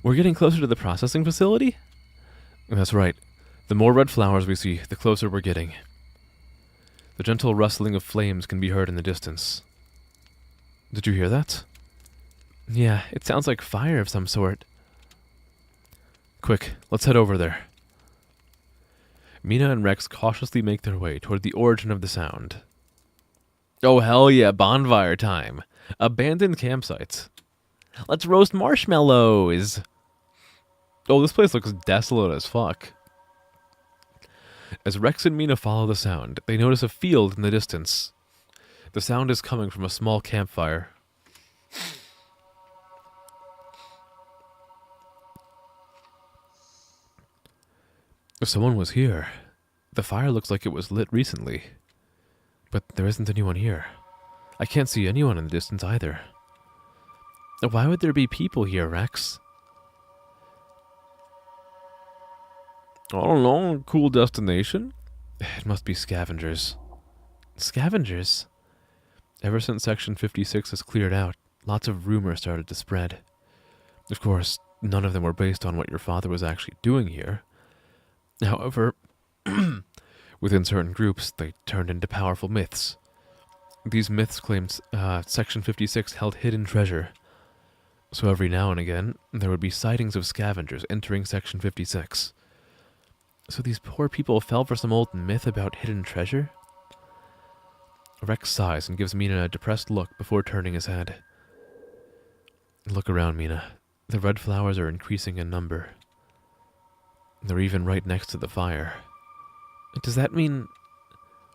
We're getting closer to the processing facility? That's right. The more red flowers we see, the closer we're getting. The gentle rustling of flames can be heard in the distance. Did you hear that? Yeah, it sounds like fire of some sort. Quick, let's head over there. Mina and Rex cautiously make their way toward the origin of the sound. Oh hell yeah, bonfire time. Abandoned campsites. Let's roast marshmallows. Oh, this place looks desolate as fuck. As Rex and Mina follow the sound, they notice a field in the distance. The sound is coming from a small campfire. Someone was here. The fire looks like it was lit recently. But there isn't anyone here. I can't see anyone in the distance either. Why would there be people here, Rex? I don't know, cool destination? It must be scavengers. Scavengers? Ever since Section 56 has cleared out, lots of rumors started to spread. Of course, none of them were based on what your father was actually doing here. However, within certain groups, they turned into powerful myths. These myths claimed Section 56 held hidden treasure. So every now and again, there would be sightings of scavengers entering Section 56. So these poor people fell for some old myth about hidden treasure? Rex sighs and gives Mina a depressed look before turning his head. Look around, Mina. The red flowers are increasing in number. They're even right next to the fire. Does that mean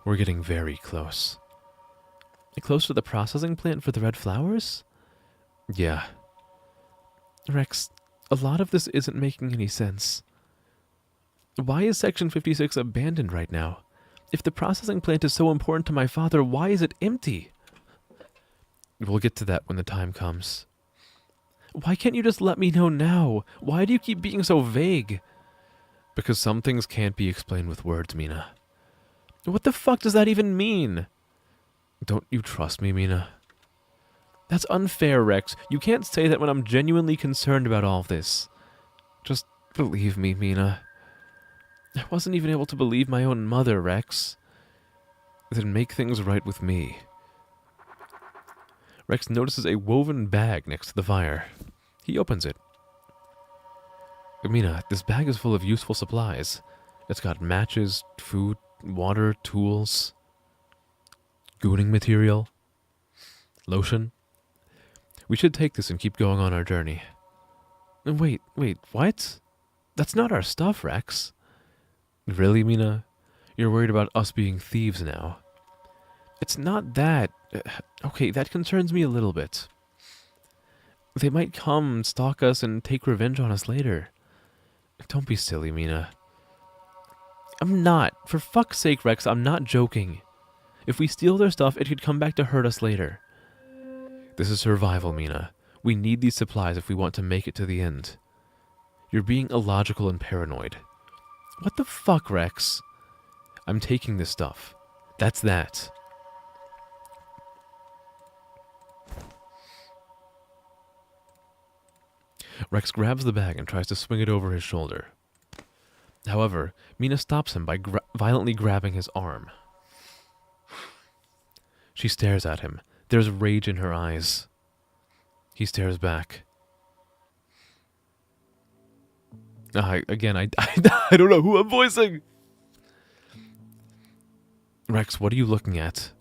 we're getting very close? Close to the processing plant for the red flowers? Yeah. Rex, a lot of this isn't making any sense. Why is Section 56 abandoned right now? If the processing plant is so important to my father, why is it empty? We'll get to that when the time comes. Why can't you just let me know now? Why do you keep being so vague? Because some things can't be explained with words, Mina. What the fuck does that even mean? Don't you trust me, Mina? That's unfair, Rex. You can't say that when I'm genuinely concerned about all of this. Just believe me, Mina. I wasn't even able to believe my own mother, Rex. Then make things right with me. Rex notices a woven bag next to the fire. He opens it. Mina, this bag is full of useful supplies. It's got matches, food, water, tools, gooning material, lotion. We should take this and keep going on our journey. Wait, what? That's not our stuff, Rex. Really, Mina? You're worried about us being thieves now? It's not that. Okay, that concerns me a little bit. They might come, stalk us, and take revenge on us later. Don't be silly, Mina. I'm not. For fuck's sake, Rex, I'm not joking. If we steal their stuff, it could come back to hurt us later. This is survival, Mina. We need these supplies if we want to make it to the end. You're being illogical and paranoid. What the fuck, Rex? I'm taking this stuff. That's that. Rex grabs the bag and tries to swing it over his shoulder. However, Mina stops him by violently grabbing his arm. She stares at him. There's rage in her eyes. He stares back. I don't know who I'm voicing. Rex, what are you looking at?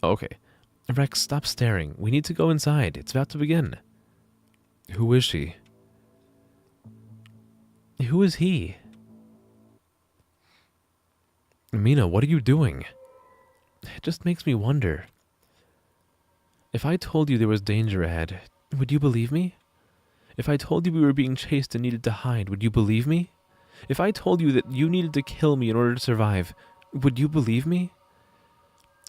Okay. Rex, stop staring. We need to go inside. It's about to begin. Who is she? Who is he? Mina, what are you doing? It just makes me wonder. If I told you there was danger ahead, would you believe me? If I told you we were being chased and needed to hide, would you believe me? If I told you that you needed to kill me in order to survive, would you believe me?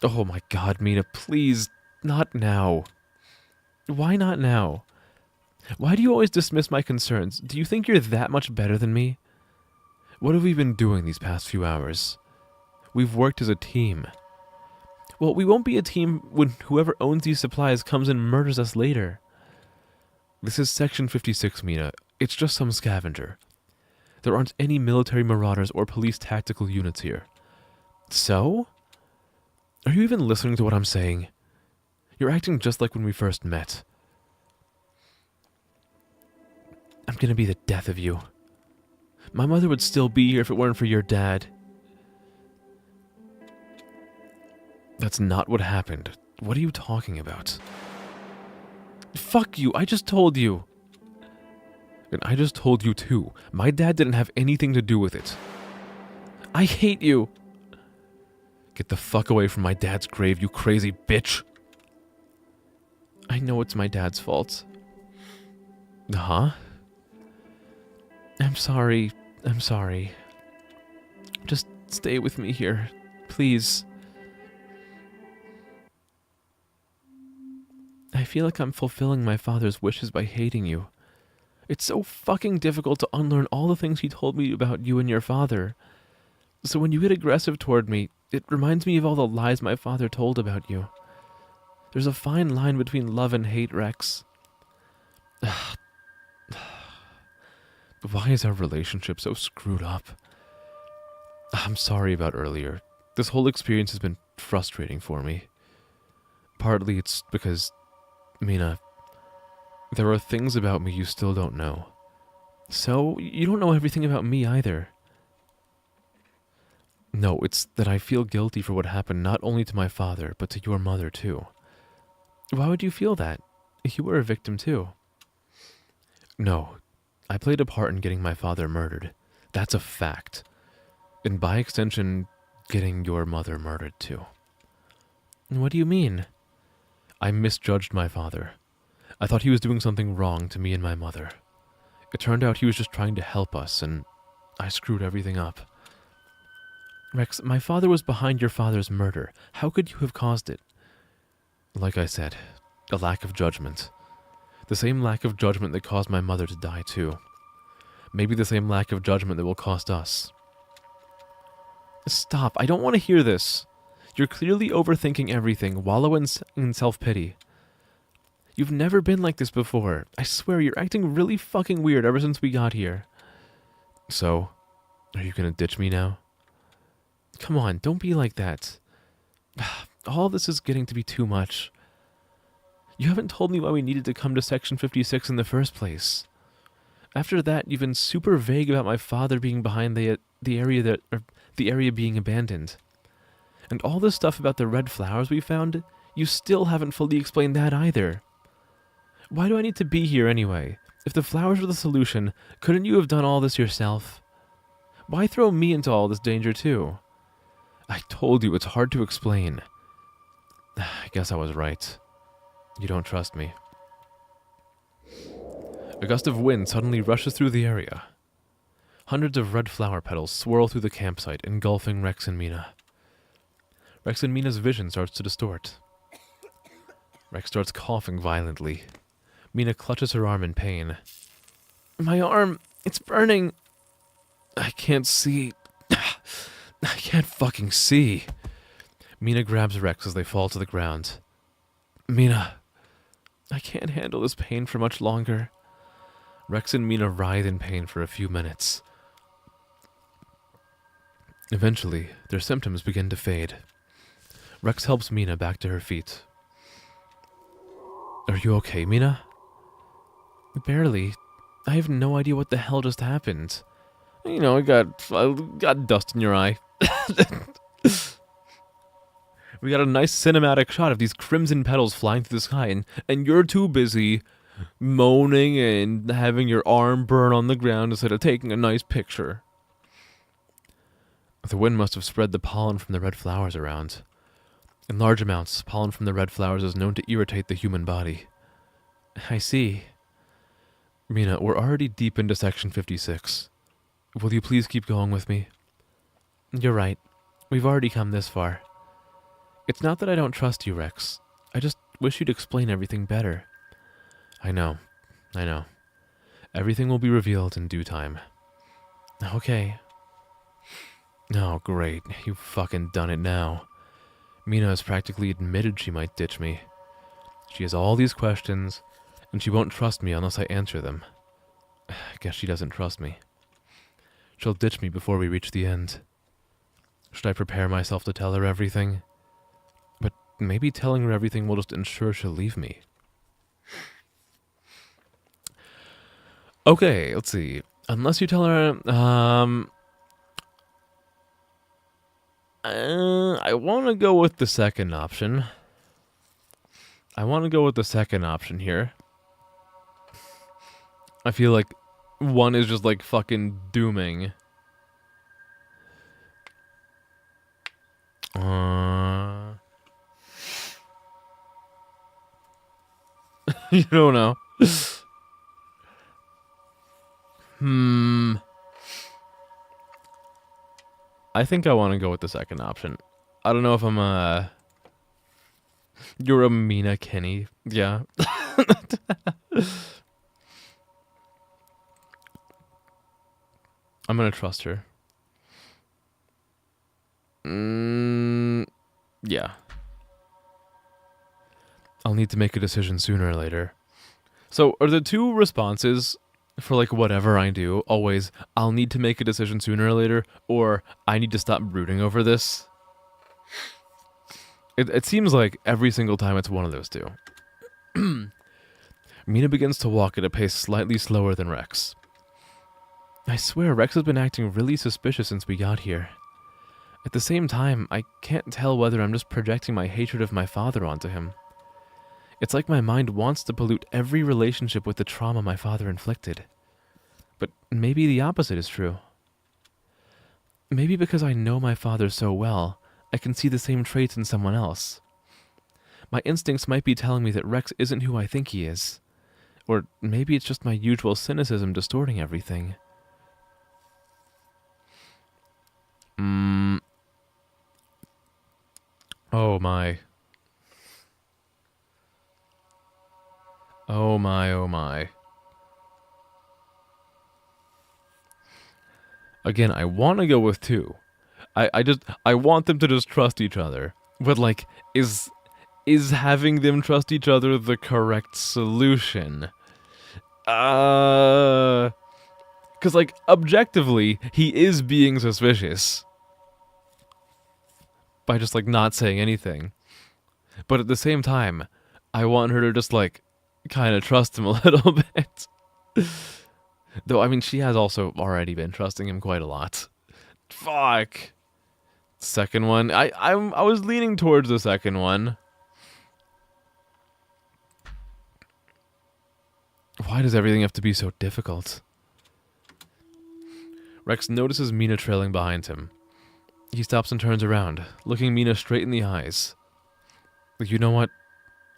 Oh my god, Mina, please, not now. Why not now? Why do you always dismiss my concerns? Do you think you're that much better than me? What have we been doing these past few hours? We've worked as a team. Well, we won't be a team when whoever owns these supplies comes and murders us later. This is Section 56, Mina. It's just some scavenger. There aren't any military marauders or police tactical units here. So? Are you even listening to what I'm saying? You're acting just like when we first met. I'm gonna be the death of you. My mother would still be here if it weren't for your dad. That's not what happened. What are you talking about? Fuck you, I just told you. And I just told you too. My dad didn't have anything to do with it. I hate you. Get the fuck away from my dad's grave, you crazy bitch. I know it's my dad's fault. Huh? I'm sorry. Just stay with me here, please. I feel like I'm fulfilling my father's wishes by hating you. It's so fucking difficult to unlearn all the things he told me about you and your father. So when you get aggressive toward me, it reminds me of all the lies my father told about you. There's a fine line between love and hate, Rex. Why is our relationship so screwed up? I'm sorry about earlier. This whole experience has been frustrating for me. Partly it's because, Mina, there are things about me you still don't know. So, you don't know everything about me either. No, it's that I feel guilty for what happened not only to my father, but to your mother too. Why would you feel that? You were a victim too. No, I played a part in getting my father murdered. That's a fact. And by extension, getting your mother murdered too. What do you mean? I misjudged my father. I thought he was doing something wrong to me and my mother. It turned out he was just trying to help us, and I screwed everything up. Rex, my father was behind your father's murder. How could you have caused it? Like I said, a lack of judgment. The same lack of judgment that caused my mother to die too. Maybe the same lack of judgment that will cost us. Stop, I don't want to hear this. You're clearly overthinking everything, wallow in self-pity. You've never been like this before. I swear, you're acting really fucking weird ever since we got here. So, are you gonna ditch me now? Come on, don't be like that. All this is getting to be too much. You haven't told me why we needed to come to Section 56 in the first place. After that, you've been super vague about my father being behind the area being abandoned. And all this stuff about the red flowers we found, you still haven't fully explained that either. Why do I need to be here anyway? If the flowers were the solution, couldn't you have done all this yourself? Why throw me into all this danger too? I told you it's hard to explain. I guess I was right. You don't trust me. A gust of wind suddenly rushes through the area. Hundreds of red flower petals swirl through the campsite, engulfing Rex and Mina. Rex and Mina's vision starts to distort. Rex starts coughing violently. Mina clutches her arm in pain. My arm, it's burning. I can't see. I can't fucking see. Mina grabs Rex as they fall to the ground. Mina, I can't handle this pain for much longer. Rex and Mina writhe in pain for a few minutes. Eventually, their symptoms begin to fade. Rex helps Mina back to her feet. Are you okay, Mina? Barely. I have no idea what the hell just happened. You know, I got dust in your eye. We got a nice cinematic shot of these crimson petals flying through the sky, and you're too busy moaning and having your arm burn on the ground instead of taking a nice picture. The wind must have spread the pollen from the red flowers around. In large amounts, pollen from the red flowers is known to irritate the human body. I see. Mina, we're already deep into Section 56. Will you please keep going with me? You're right. We've already come this far. It's not that I don't trust you, Rex. I just wish you'd explain everything better. I know. Everything will be revealed in due time. Okay. Oh, great. You've fucking done it now. Mina has practically admitted she might ditch me. She has all these questions, and she won't trust me unless I answer them. I guess she doesn't trust me. She'll ditch me before we reach the end. Should I prepare myself to tell her everything? But maybe telling her everything will just ensure she'll leave me. Okay, let's see. Unless you tell her, I want to go with the second option. Here. I feel like one is just like fucking dooming. You don't know. I think I want to go with the second option. I don't know if I'm You're a Mina Kenny. Yeah. I'm gonna trust her. Yeah. I'll need to make a decision sooner or later. So, are the two responses for like whatever I do always, I'll need to make a decision sooner or later, or I need to stop brooding over this? It seems like every single time it's one of those two. Mina begins to walk at a pace slightly slower than Rex. I swear Rex has been acting really suspicious since we got here. At the same time, I can't tell whether I'm just projecting my hatred of my father onto him. It's like my mind wants to pollute every relationship with the trauma my father inflicted. But maybe the opposite is true. Maybe because I know my father so well, I can see the same traits in someone else. My instincts might be telling me that Rex isn't who I think he is. Or maybe it's just my usual cynicism distorting everything. Oh my. Oh my, oh my. Again, I want to go with two. I want them to just trust each other. But like, is having them trust each other the correct solution? Cause like, objectively, he is being suspicious. By just like not saying anything. But at the same time, I want her to just like, kind of trust him a little bit. Though, I mean, she has also already been trusting him quite a lot. Fuck. Second one. I was leaning towards the second one. Why does everything have to be so difficult? Rex notices Mina trailing behind him. He stops and turns around, looking Mina straight in the eyes. You know what?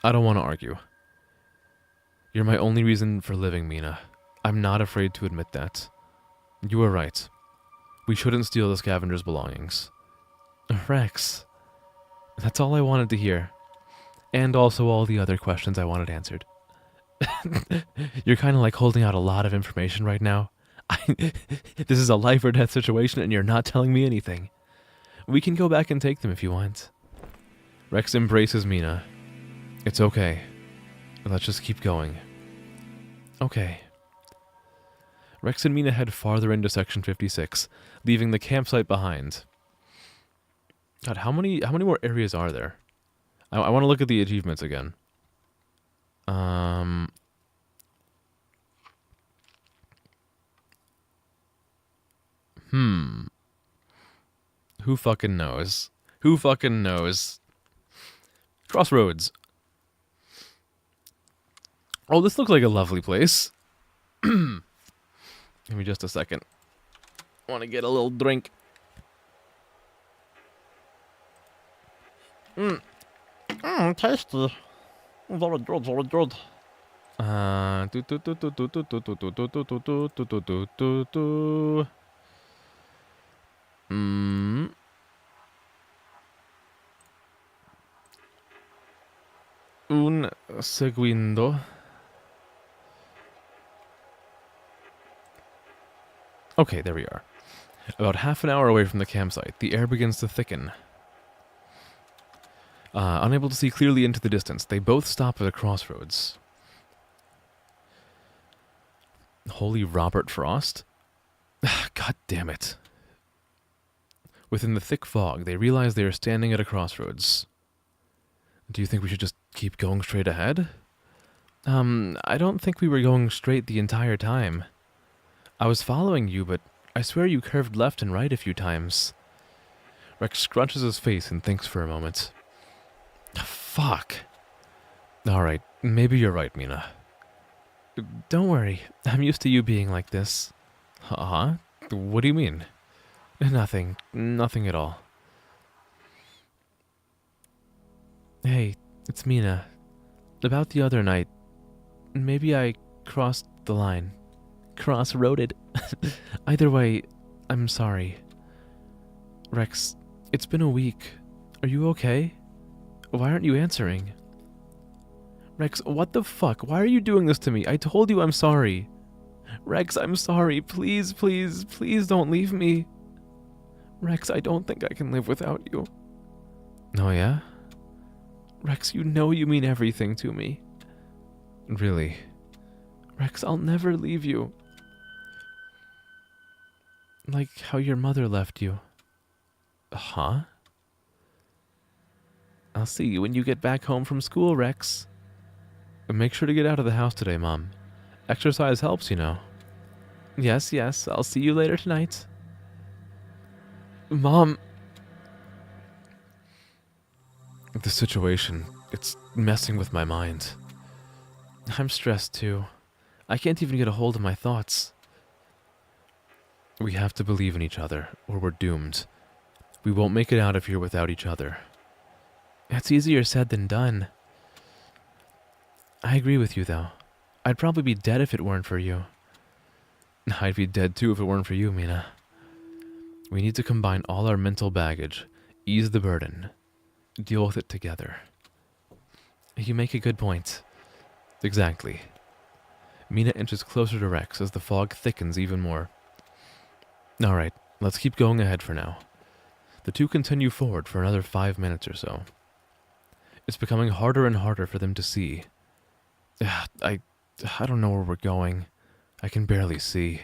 I don't want to argue. You're my only reason for living, Mina. I'm not afraid to admit that. You were right. We shouldn't steal the scavenger's belongings. Rex. That's all I wanted to hear. And also all the other questions I wanted answered. You're kind of like holding out a lot of information right now. This is a life or death situation and you're not telling me anything. We can go back and take them if you want. Rex embraces Mina. It's okay. Let's just keep going. Okay. Rex and Mina head farther into Section 56, leaving the campsite behind. God, how many more areas are there? I want to look at the achievements again. Who fucking knows? Who fucking knows? Crossroads. Oh, this looks like a lovely place. Give me just a second. I want to get a little drink. Tasty. Very good, very good. Un segundo. Okay, there we are. About half an hour away from the campsite, the air begins to thicken. Unable to see clearly into the distance, they both stop at a crossroads. Holy Robert Frost? God damn it. Within the thick fog, they realize they are standing at a crossroads. Do you think we should just keep going straight ahead? I don't think we were going straight the entire time. I was following you, but I swear you curved left and right a few times. Rex scrunches his face and thinks for a moment. Fuck. Alright, maybe you're right, Mina. Don't worry, I'm used to you being like this. Huh? What do you mean? Nothing. Nothing at all. Hey, it's Mina. About the other night, maybe I crossed the line. Cross-roaded. Either way, I'm sorry. Rex, it's been a week. Are you okay? Why aren't you answering? Rex, what the fuck? Why are you doing this to me? I told you I'm sorry. Rex, I'm sorry. Please, please, please don't leave me. Rex, I don't think I can live without you. Oh, yeah? Rex, you know you mean everything to me. Really? Rex, I'll never leave you. Like how your mother left you. Huh? I'll see you when you get back home from school, Rex. And make sure to get out of the house today, Mom. Exercise helps, you know. Yes, yes, I'll see you later tonight. Mom. The situation, it's messing with my mind. I'm stressed too. I can't even get a hold of my thoughts. We have to believe in each other, or we're doomed. We won't make it out of here without each other. It's easier said than done. I agree with you, though. I'd probably be dead if it weren't for you. I'd be dead too if it weren't for you, Mina. We need to combine all our mental baggage, ease the burden, deal with it together. You make a good point. Exactly. Mina inches closer to Rex as the fog thickens even more. Alright, let's keep going ahead for now. The two continue forward for another 5 minutes or so. It's becoming harder and harder for them to see. I don't know where we're going. I can barely see.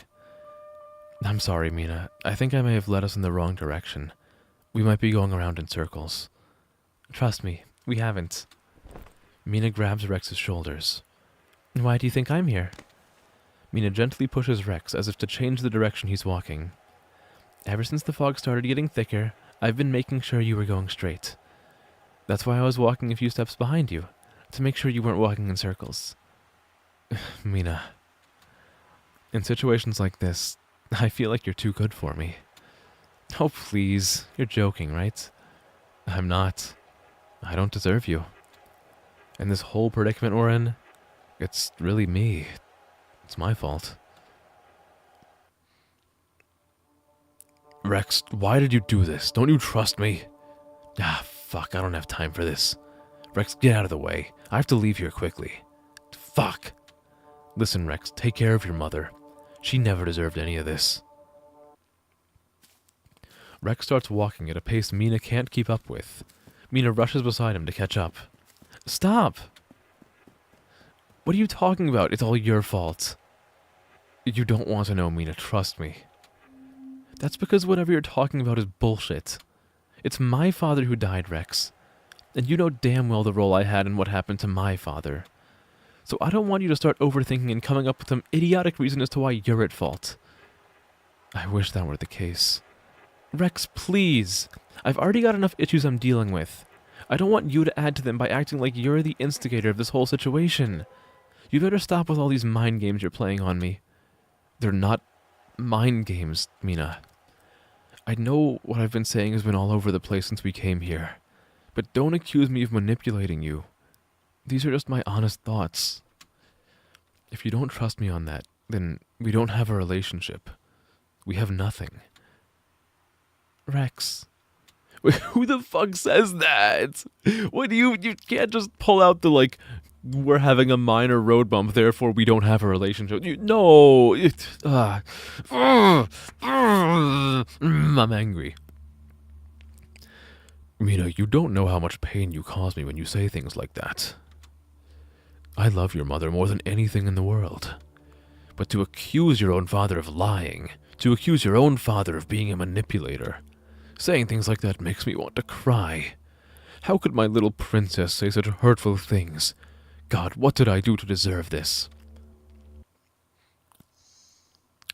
I'm sorry, Mina. I think I may have led us in the wrong direction. We might be going around in circles. Trust me, we haven't. Mina grabs Rex's shoulders. Why do you think I'm here? Mina gently pushes Rex as if to change the direction he's walking. Ever since the fog started getting thicker, I've been making sure you were going straight. That's why I was walking a few steps behind you, to make sure you weren't walking in circles. Mina. In situations like this, I feel like you're too good for me. Oh, please. You're joking, right? I'm not. I don't deserve you. And this whole predicament we're in, it's really me. It's my fault. Rex, why did you do this? Don't you trust me? Fuck, I don't have time for this. Rex, get out of the way. I have to leave here quickly. Fuck. Listen, Rex, take care of your mother. She never deserved any of this. Rex starts walking at a pace Mina can't keep up with. Mina rushes beside him to catch up. Stop! What are you talking about? It's all your fault. You don't want to know, Mina, trust me. That's because whatever you're talking about is bullshit. It's my father who died, Rex. And you know damn well the role I had in what happened to my father. So I don't want you to start overthinking and coming up with some idiotic reason as to why you're at fault. I wish that were the case. Rex, please. I've already got enough issues I'm dealing with. I don't want you to add to them by acting like you're the instigator of this whole situation. You better stop with all these mind games you're playing on me. They're not mind games, Mina. I know what I've been saying has been all over the place since we came here. But don't accuse me of manipulating you. These are just my honest thoughts. If you don't trust me on that, then we don't have a relationship. We have nothing. Rex. Wait, who the fuck says that? What do you can't just pull out the, like, we're having a minor road bump, therefore we don't have a relationship. No. I'm angry. Mina, you don't know how much pain you cause me when you say things like that. I love your mother more than anything in the world. But to accuse your own father of lying, to accuse your own father of being a manipulator, saying things like that makes me want to cry. How could my little princess say such hurtful things? God, what did I do to deserve this?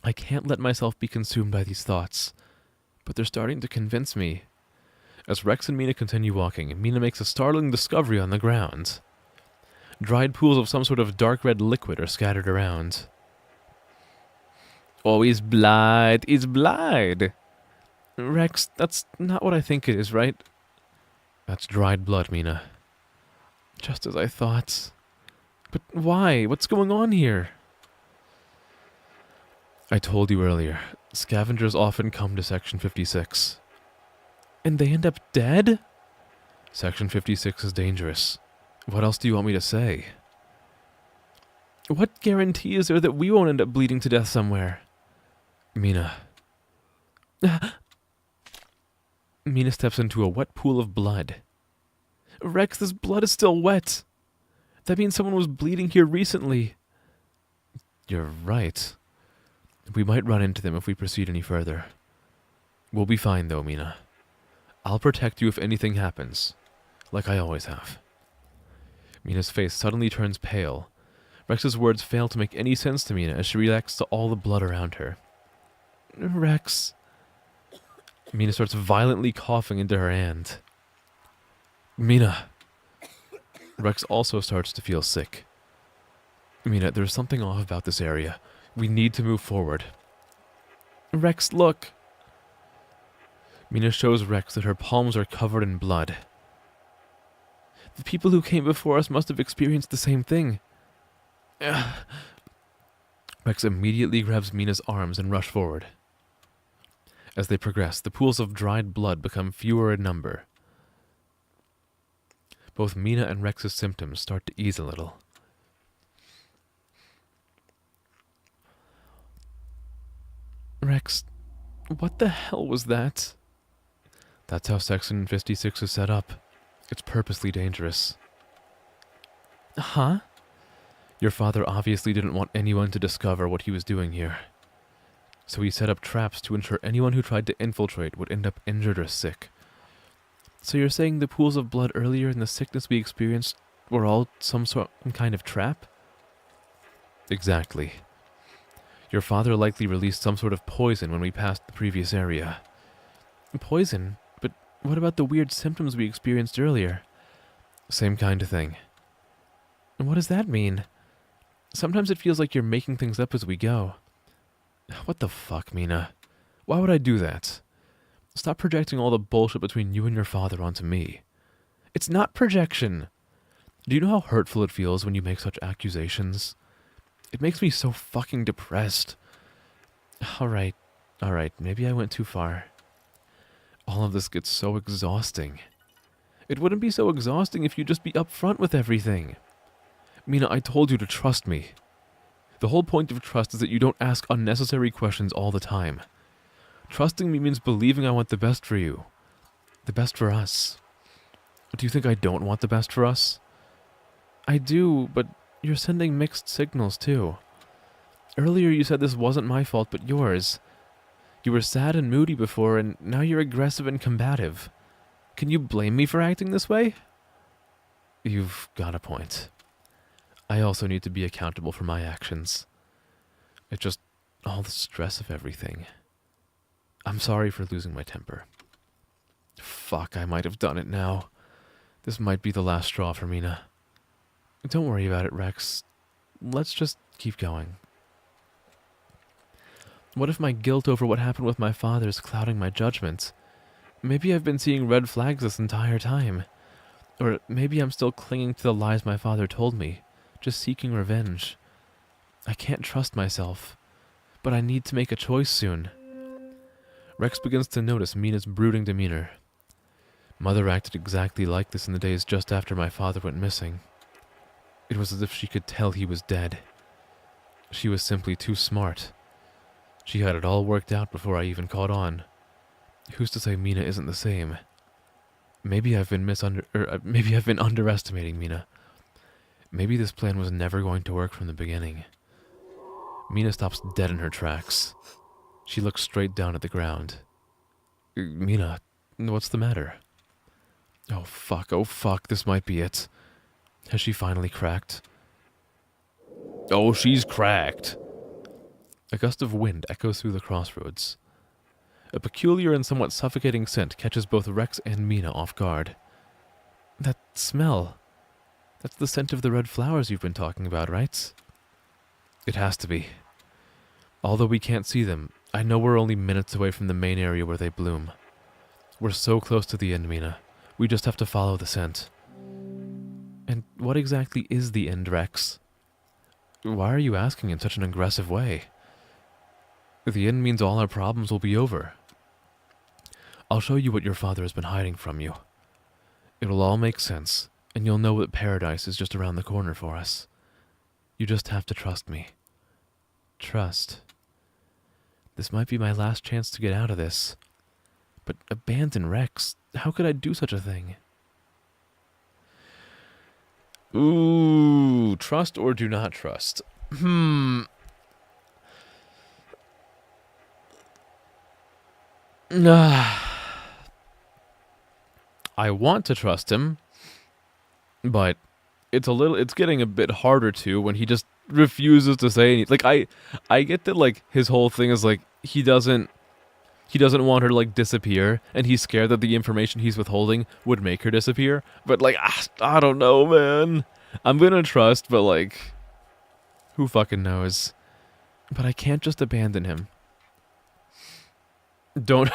I can't let myself be consumed by these thoughts, but they're starting to convince me. As Rex and Mina continue walking, Mina makes a startling discovery on the ground. Dried pools of some sort of dark red liquid are scattered around. Oh, he's blind. He's blind. Rex, that's not what I think it is, right? That's dried blood, Mina. Just as I thought. But why? What's going on here? I told you earlier, scavengers often come to Section 56. And they end up dead? Section 56 is dangerous. What else do you want me to say? What guarantee is there that we won't end up bleeding to death somewhere? Mina. Mina steps into a wet pool of blood. Rex, this blood is still wet. That means someone was bleeding here recently. You're right. We might run into them if we proceed any further. We'll be fine though, Mina. I'll protect you if anything happens, like I always have. Mina's face suddenly turns pale. Rex's words fail to make any sense to Mina as she reacts to all the blood around her. Rex. Mina starts violently coughing into her hand. Mina. Rex also starts to feel sick. Mina, there's something off about this area. We need to move forward. Rex, look. Mina shows Rex that her palms are covered in blood. The people who came before us must have experienced the same thing. Rex immediately grabs Mina's arms and rush forward. As they progress, the pools of dried blood become fewer in number. Both Mina and Rex's symptoms start to ease a little. Rex, what the hell was that? That's how Section 56 is set up. It's purposely dangerous. Huh? Your father obviously didn't want anyone to discover what he was doing here. So he set up traps to ensure anyone who tried to infiltrate would end up injured or sick. So you're saying the pools of blood earlier and the sickness we experienced were all some kind of trap? Exactly. Your father likely released some sort of poison when we passed the previous area. Poison? But what about the weird symptoms we experienced earlier? Same kind of thing. And what does that mean? Sometimes it feels like you're making things up as we go. What the fuck, Mina? Why would I do that? Stop projecting all the bullshit between you and your father onto me. It's not projection. Do you know how hurtful it feels when you make such accusations? It makes me so fucking depressed. Alright, maybe I went too far. All of this gets so exhausting. It wouldn't be so exhausting if you'd just be upfront with everything. Mina, I told you to trust me. The whole point of trust is that you don't ask unnecessary questions all the time. Trusting me means believing I want the best for you. The best for us. Do you think I don't want the best for us? I do, but you're sending mixed signals too. Earlier you said this wasn't my fault but yours. You were sad and moody before, and now you're aggressive and combative. Can you blame me for acting this way? You've got a point. I also need to be accountable for my actions. It's just all the stress of everything. I'm sorry for losing my temper. Fuck, I might have done it now. This might be the last straw for Mina. Don't worry about it, Rex. Let's just keep going. What if my guilt over what happened with my father is clouding my judgment? Maybe I've been seeing red flags this entire time. Or maybe I'm still clinging to the lies my father told me, just seeking revenge. I can't trust myself, but I need to make a choice soon. Rex begins to notice Mina's brooding demeanor. Mother acted exactly like this in the days just after my father went missing. It was as if she could tell he was dead. She was simply too smart. She had it all worked out before I even caught on. Who's to say Mina isn't the same? Maybe I've been underestimating Mina. Maybe this plan was never going to work from the beginning. Mina stops dead in her tracks. She looks straight down at the ground. Mina, what's the matter? Oh fuck, this might be it. Has she finally cracked? Oh, she's cracked. A gust of wind echoes through the crossroads. A peculiar and somewhat suffocating scent catches both Rex and Mina off guard. That smell. That's the scent of the red flowers you've been talking about, right? It has to be. Although we can't see them, I know we're only minutes away from the main area where they bloom. We're so close to the end, Mina. We just have to follow the scent. And what exactly is the end, Rex? Why are you asking in such an aggressive way? The end means all our problems will be over. I'll show you what your father has been hiding from you. It'll all make sense, and you'll know that paradise is just around the corner for us. You just have to trust me. Trust. This might be my last chance to get out of this. But abandon Rex? How could I do such a thing? Ooh, trust or do not trust? I want to trust him, but it's getting a bit harder to when he just refuses to say anything. Like I get that like his whole thing is like he doesn't want her to like disappear, and he's scared that the information he's withholding would make her disappear. But like I don't know, man. I'm gonna trust, but like who fucking knows? But I can't just abandon him. Don't.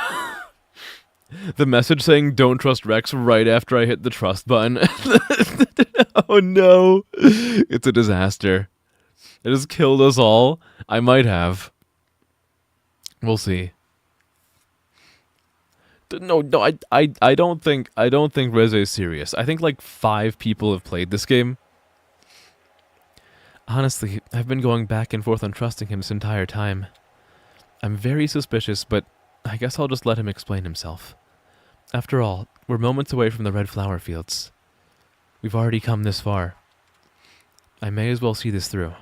The message saying don't trust Rex right after I hit the trust button. Oh no. It's a disaster. It has killed us all. I might have. We'll see. No, I don't think Reze is serious. I think like 5 people have played this game. Honestly, I've been going back and forth on trusting him this entire time. I'm very suspicious, but I guess I'll just let him explain himself. After all, we're moments away from the red flower fields. We've already come this far. I may as well see this through.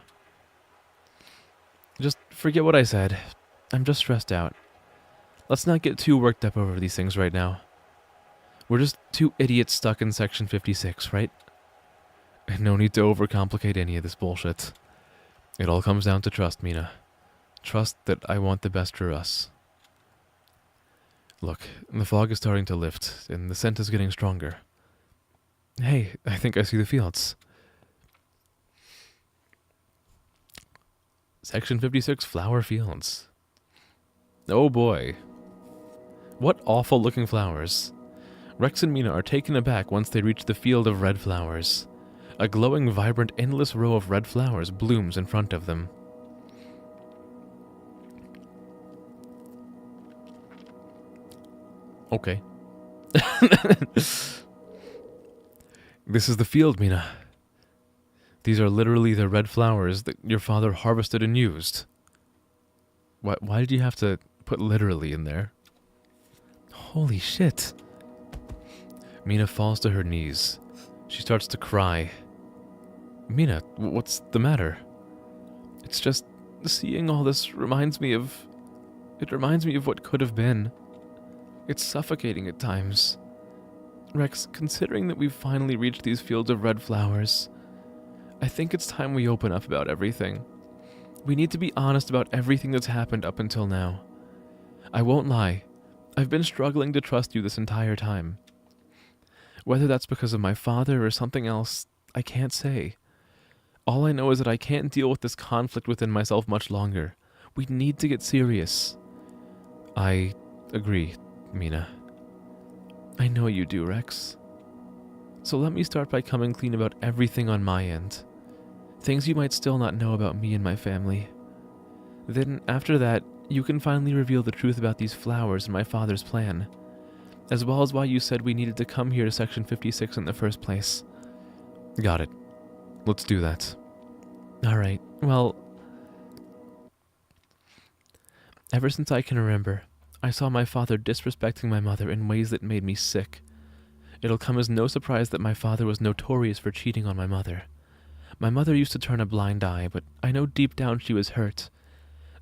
Just forget what I said. I'm just stressed out. Let's not get too worked up over these things right now. We're just 2 idiots stuck in Section 56, right? And no need to overcomplicate any of this bullshit. It all comes down to trust, Mina. Trust that I want the best for us. Look, the fog is starting to lift, and the scent is getting stronger. Hey, I think I see the fields. Section 56 Flower Fields. Oh boy. What awful looking flowers. Rex and Mina are taken aback once they reach the field of red flowers. A glowing, vibrant, endless row of red flowers blooms in front of them. Okay. This is the field, Mina. These are literally the red flowers that your father harvested and used. Why did you have to put literally in there? Holy shit. Mina falls to her knees. She starts to cry. Mina, what's the matter? It's just seeing all this reminds me of what could have been. It's suffocating at times. Rex, considering that we've finally reached these fields of red flowers, I think it's time we open up about everything. We need to be honest about everything that's happened up until now. I won't lie. I've been struggling to trust you this entire time. Whether that's because of my father or something else, I can't say. All I know is that I can't deal with this conflict within myself much longer. We need to get serious. I agree, Mina. I know you do, Rex. So let me start by coming clean about everything on my end. Things you might still not know about me and my family. Then, after that, you can finally reveal the truth about these flowers and my father's plan, as well as why you said we needed to come here to Section 56 in the first place. Got it. Let's do that. Alright, well... Ever since I can remember, I saw my father disrespecting my mother in ways that made me sick. It'll come as no surprise that my father was notorious for cheating on my mother. My mother used to turn a blind eye, but I know deep down she was hurt.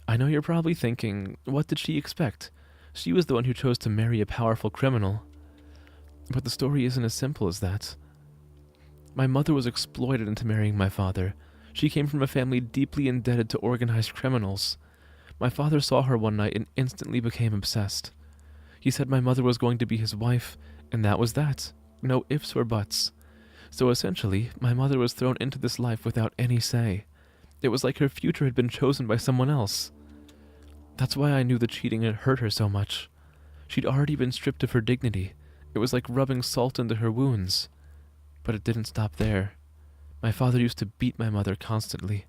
I know you're probably thinking, what did she expect? She was the one who chose to marry a powerful criminal. But the story isn't as simple as that. My mother was exploited into marrying my father. She came from a family deeply indebted to organized criminals. My father saw her one night and instantly became obsessed. He said my mother was going to be his wife, and that was that. No ifs or buts. So essentially, my mother was thrown into this life without any say. It was like her future had been chosen by someone else. That's why I knew the cheating had hurt her so much. She'd already been stripped of her dignity. It was like rubbing salt into her wounds. But it didn't stop there. My father used to beat my mother constantly.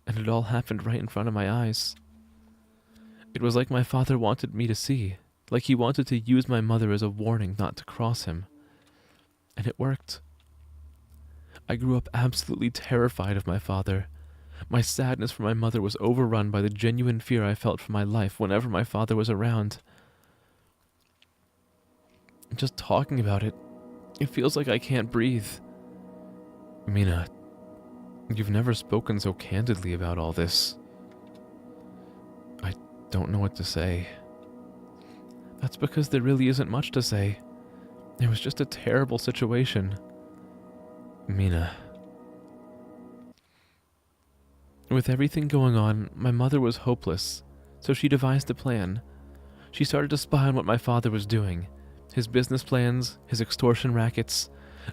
And it all happened right in front of my eyes. It was like my father wanted me to see, like he wanted to use my mother as a warning not to cross him. And it worked. I grew up absolutely terrified of my father. My sadness for my mother was overrun by the genuine fear I felt for my life whenever my father was around. Just talking about it, it feels like I can't breathe. Mina, you've never spoken so candidly about all this. I don't know what to say. That's because there really isn't much to say. It was just a terrible situation. Mina. With everything going on, my mother was hopeless, so she devised a plan. She started to spy on what my father was doing. His business plans, his extortion rackets.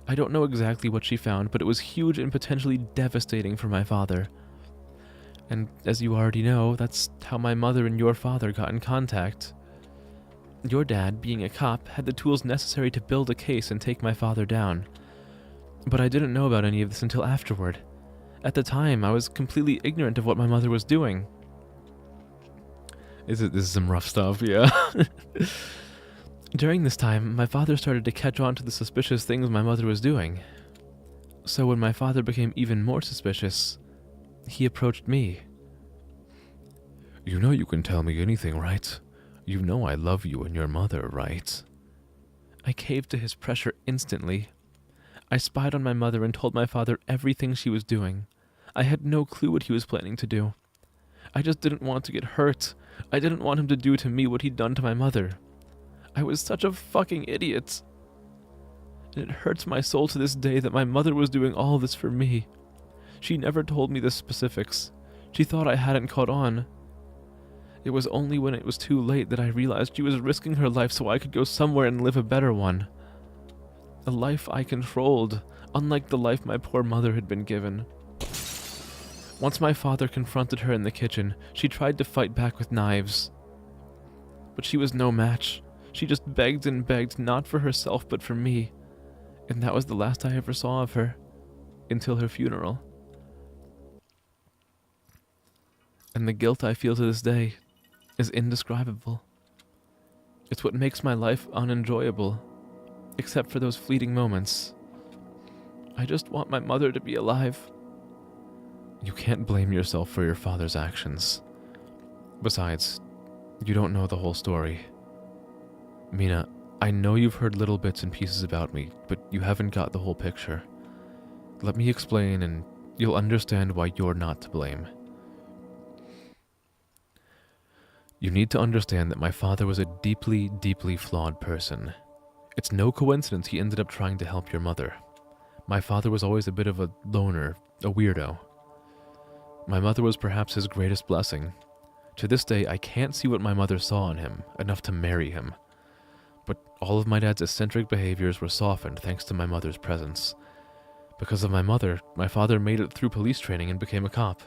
I don't know exactly what she found, but it was huge and potentially devastating for my father. And as you already know, that's how my mother and your father got in contact. Your dad, being a cop, had the tools necessary to build a case and take my father down. But I didn't know about any of this until afterward. At the time, I was completely ignorant of what my mother was doing. This is some rough stuff, yeah. During this time, my father started to catch on to the suspicious things my mother was doing. So when my father became even more suspicious, he approached me. You know you can tell me anything, right? You know I love you and your mother, right? I caved to his pressure instantly. I spied on my mother and told my father everything she was doing. I had no clue what he was planning to do. I just didn't want to get hurt. I didn't want him to do to me what he'd done to my mother. I was such a fucking idiot. And it hurts my soul to this day that my mother was doing all this for me. She never told me the specifics. She thought I hadn't caught on. It was only when it was too late that I realized she was risking her life so I could go somewhere and live a better one. A life I controlled, unlike the life my poor mother had been given. Once my father confronted her in the kitchen, she tried to fight back with knives. But she was no match. She just begged and begged, not for herself but for me. And that was the last I ever saw of her. Until her funeral. And the guilt I feel to this day is indescribable. It's what makes my life unenjoyable, except for those fleeting moments. I just want my mother to be alive. You can't blame yourself for your father's actions. Besides, you don't know the whole story. Mina, I know you've heard little bits and pieces about me, but you haven't got the whole picture. Let me explain and you'll understand why you're not to blame. You need to understand that my father was a deeply, deeply flawed person. It's no coincidence he ended up trying to help your mother. My father was always a bit of a loner, a weirdo. My mother was perhaps his greatest blessing. To this day, I can't see what my mother saw in him, enough to marry him. But all of my dad's eccentric behaviors were softened thanks to my mother's presence. Because of my mother, my father made it through police training and became a cop.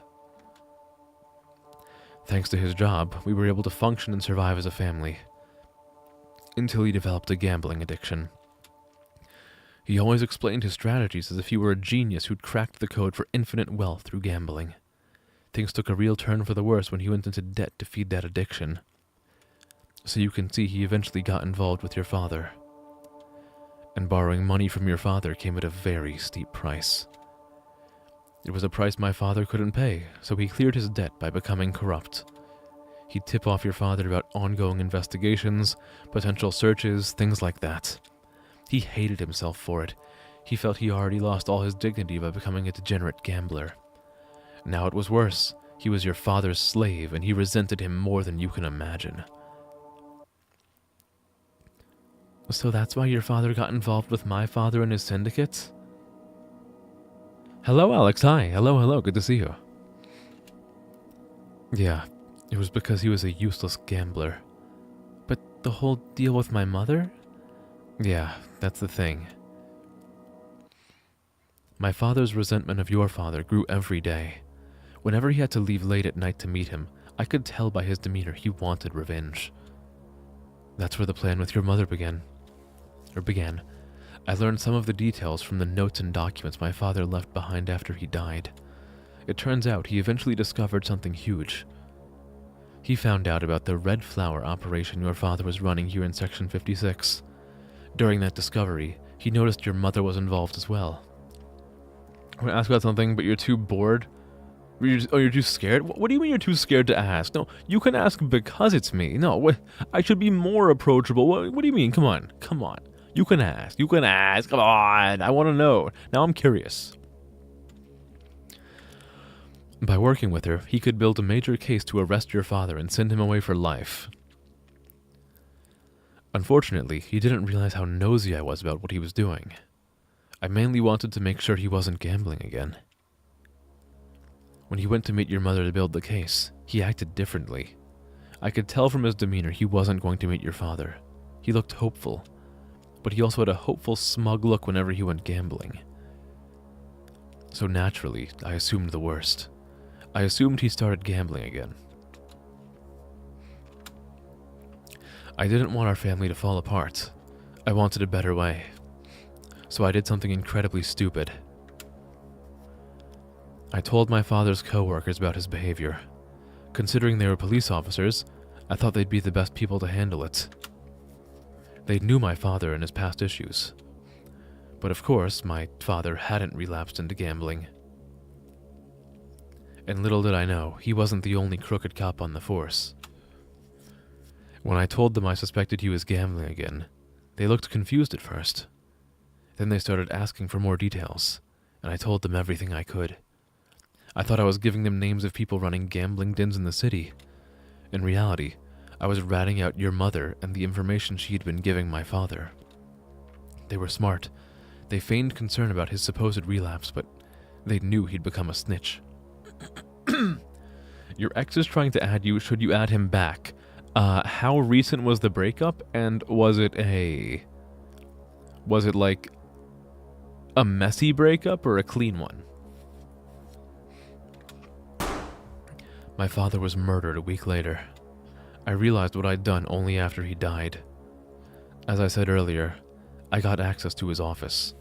Thanks to his job, we were able to function and survive as a family. Until he developed a gambling addiction. He always explained his strategies as if he were a genius who'd cracked the code for infinite wealth through gambling. Things took a real turn for the worse when he went into debt to feed that addiction. So you can see he eventually got involved with your father. And borrowing money from your father came at a very steep price. It was a price my father couldn't pay, so he cleared his debt by becoming corrupt. He'd tip off your father about ongoing investigations, potential searches, things like that. He hated himself for it. He felt he already lost all his dignity by becoming a degenerate gambler. Now it was worse. He was your father's slave, and he resented him more than you can imagine. So that's why your father got involved with my father and his syndicate? Hello, Alex. Hi. Hello. Good to see you. Yeah, it was because he was a useless gambler. But the whole deal with my mother? Yeah, that's the thing. My father's resentment of your father grew every day. Whenever he had to leave late at night to meet him, I could tell by his demeanor he wanted revenge. That's where the plan with your mother began. I learned some of the details from the notes and documents my father left behind after he died. It turns out he eventually discovered something huge. He found out about the Red Flower operation your father was running here in Section 56. During that discovery, he noticed your mother was involved as well. I want to ask about something, but you're too bored? You're too scared? What do you mean you're too scared to ask? No, you can ask because it's me. No, what? I should be more approachable. What do you mean? Come on. Come on. You can ask. You can ask. Come on. I want to know. Now I'm curious. By working with her, he could build a major case to arrest your father and send him away for life. Unfortunately, he didn't realize how nosy I was about what he was doing. I mainly wanted to make sure he wasn't gambling again. When he went to meet your mother to build the case, he acted differently. I could tell from his demeanor he wasn't going to meet your father. He looked hopeful, but he also had a hopeful, smug look whenever he went gambling. So naturally, I assumed the worst. I assumed he started gambling again. I didn't want our family to fall apart. I wanted a better way. So I did something incredibly stupid. I told my father's co-workers about his behavior. Considering they were police officers, I thought they'd be the best people to handle it. They knew my father and his past issues. But of course, my father hadn't relapsed into gambling. And little did I know, he wasn't the only crooked cop on the force. When I told them I suspected he was gambling again, they looked confused at first. Then they started asking for more details, and I told them everything I could. I thought I was giving them names of people running gambling dens in the city. In reality, I was ratting out your mother and the information she had been giving my father. They were smart. They feigned concern about his supposed relapse, but they knew he'd become a snitch. Your ex is trying to add you. Should you add him back? How recent was the breakup, and was it like a messy breakup or a clean one? My father was murdered a week later. I realized what I'd done only after he died. As I said earlier, I got access to his office.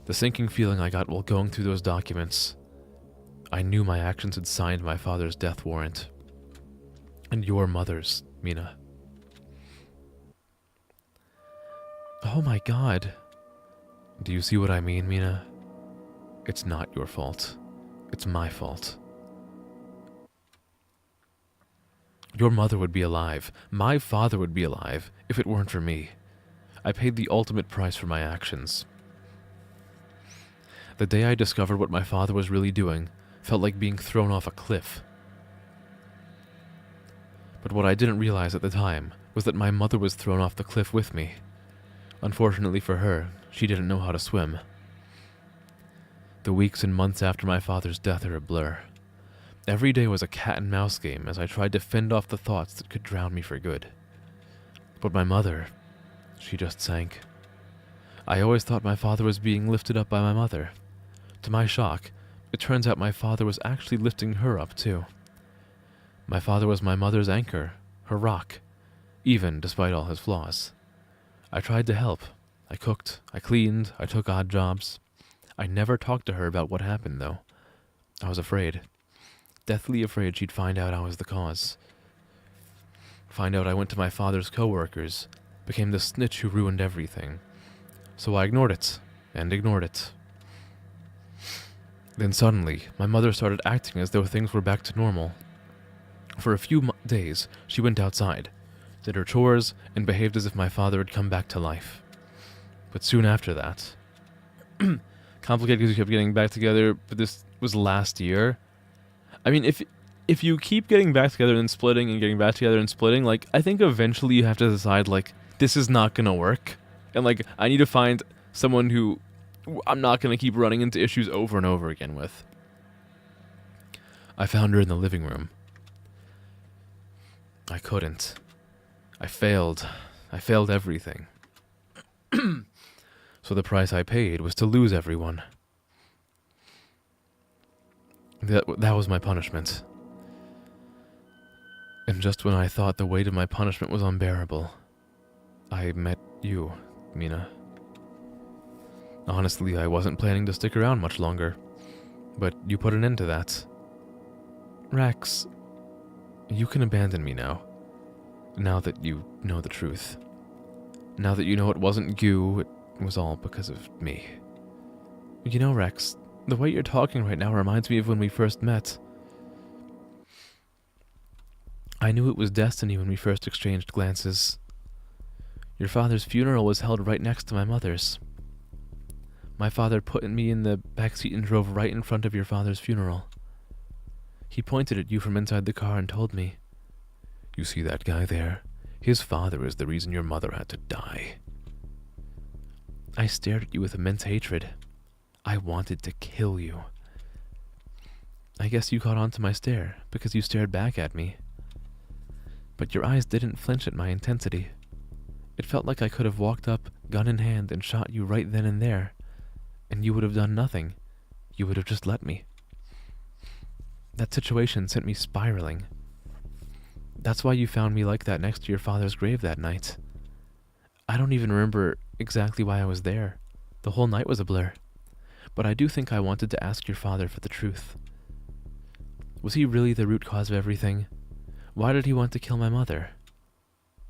The sinking feeling I got while going through those documents. I knew my actions had signed my father's death warrant. And your mother's, Mina. Oh my god. Do you see what I mean, Mina? It's not your fault. It's my fault. Your mother would be alive. My father would be alive if it weren't for me. I paid the ultimate price for my actions. The day I discovered what my father was really doing felt like being thrown off a cliff. But what I didn't realize at the time was that my mother was thrown off the cliff with me. Unfortunately for her, she didn't know how to swim. The weeks and months after my father's death are a blur. Every day was a cat-and-mouse game as I tried to fend off the thoughts that could drown me for good. But my mother, she just sank. I always thought my father was being lifted up by my mother. To my shock, it turns out my father was actually lifting her up too. My father was my mother's anchor, her rock, even despite all his flaws. I tried to help. I cooked, I cleaned, I took odd jobs. I never talked to her about what happened, though. I was afraid. Deathly afraid she'd find out I was the cause. Find out I went to my father's co-workers, became the snitch who ruined everything. So I ignored it, and ignored it. Then suddenly, my mother started acting as though things were back to normal. For a few days, she went outside, did her chores, and behaved as if my father had come back to life. But soon after that... complicated because we kept getting back together, but this was last year. I mean, if you keep getting back together and then splitting and getting back together and splitting, like, I think eventually you have to decide, like, this is not gonna work. And, like, I need to find someone who I'm not gonna keep running into issues over and over again with. I found her in the living room. I couldn't. I failed. I failed everything. So the price I paid was to lose everyone. That was my punishment. And just when I thought the weight of my punishment was unbearable, I met you, Mina. Honestly, I wasn't planning to stick around much longer, but you put an end to that. Rex, you can abandon me now. Now that you know the truth. Now that you know it wasn't you, it was all because of me. You know, Rex, The way you're talking right now reminds me of when we first met. I knew it was destiny when we first exchanged glances. Your father's funeral was held right next to my mother's. My father put me in the backseat and drove right in front of your father's funeral. He pointed at you from inside the car and told me, "You see that guy there? His father is the reason your mother had to die." I stared at you with immense hatred. I wanted to kill you. I guess you caught on to my stare, because you stared back at me. But your eyes didn't flinch at my intensity. It felt like I could have walked up, gun in hand, and shot you right then and there, and you would have done nothing. You would have just let me. That situation sent me spiraling. That's why you found me like that next to your father's grave that night. I don't even remember exactly why I was there. The whole night was a blur. But I do think I wanted to ask your father for the truth. Was he really the root cause of everything? Why did he want to kill my mother?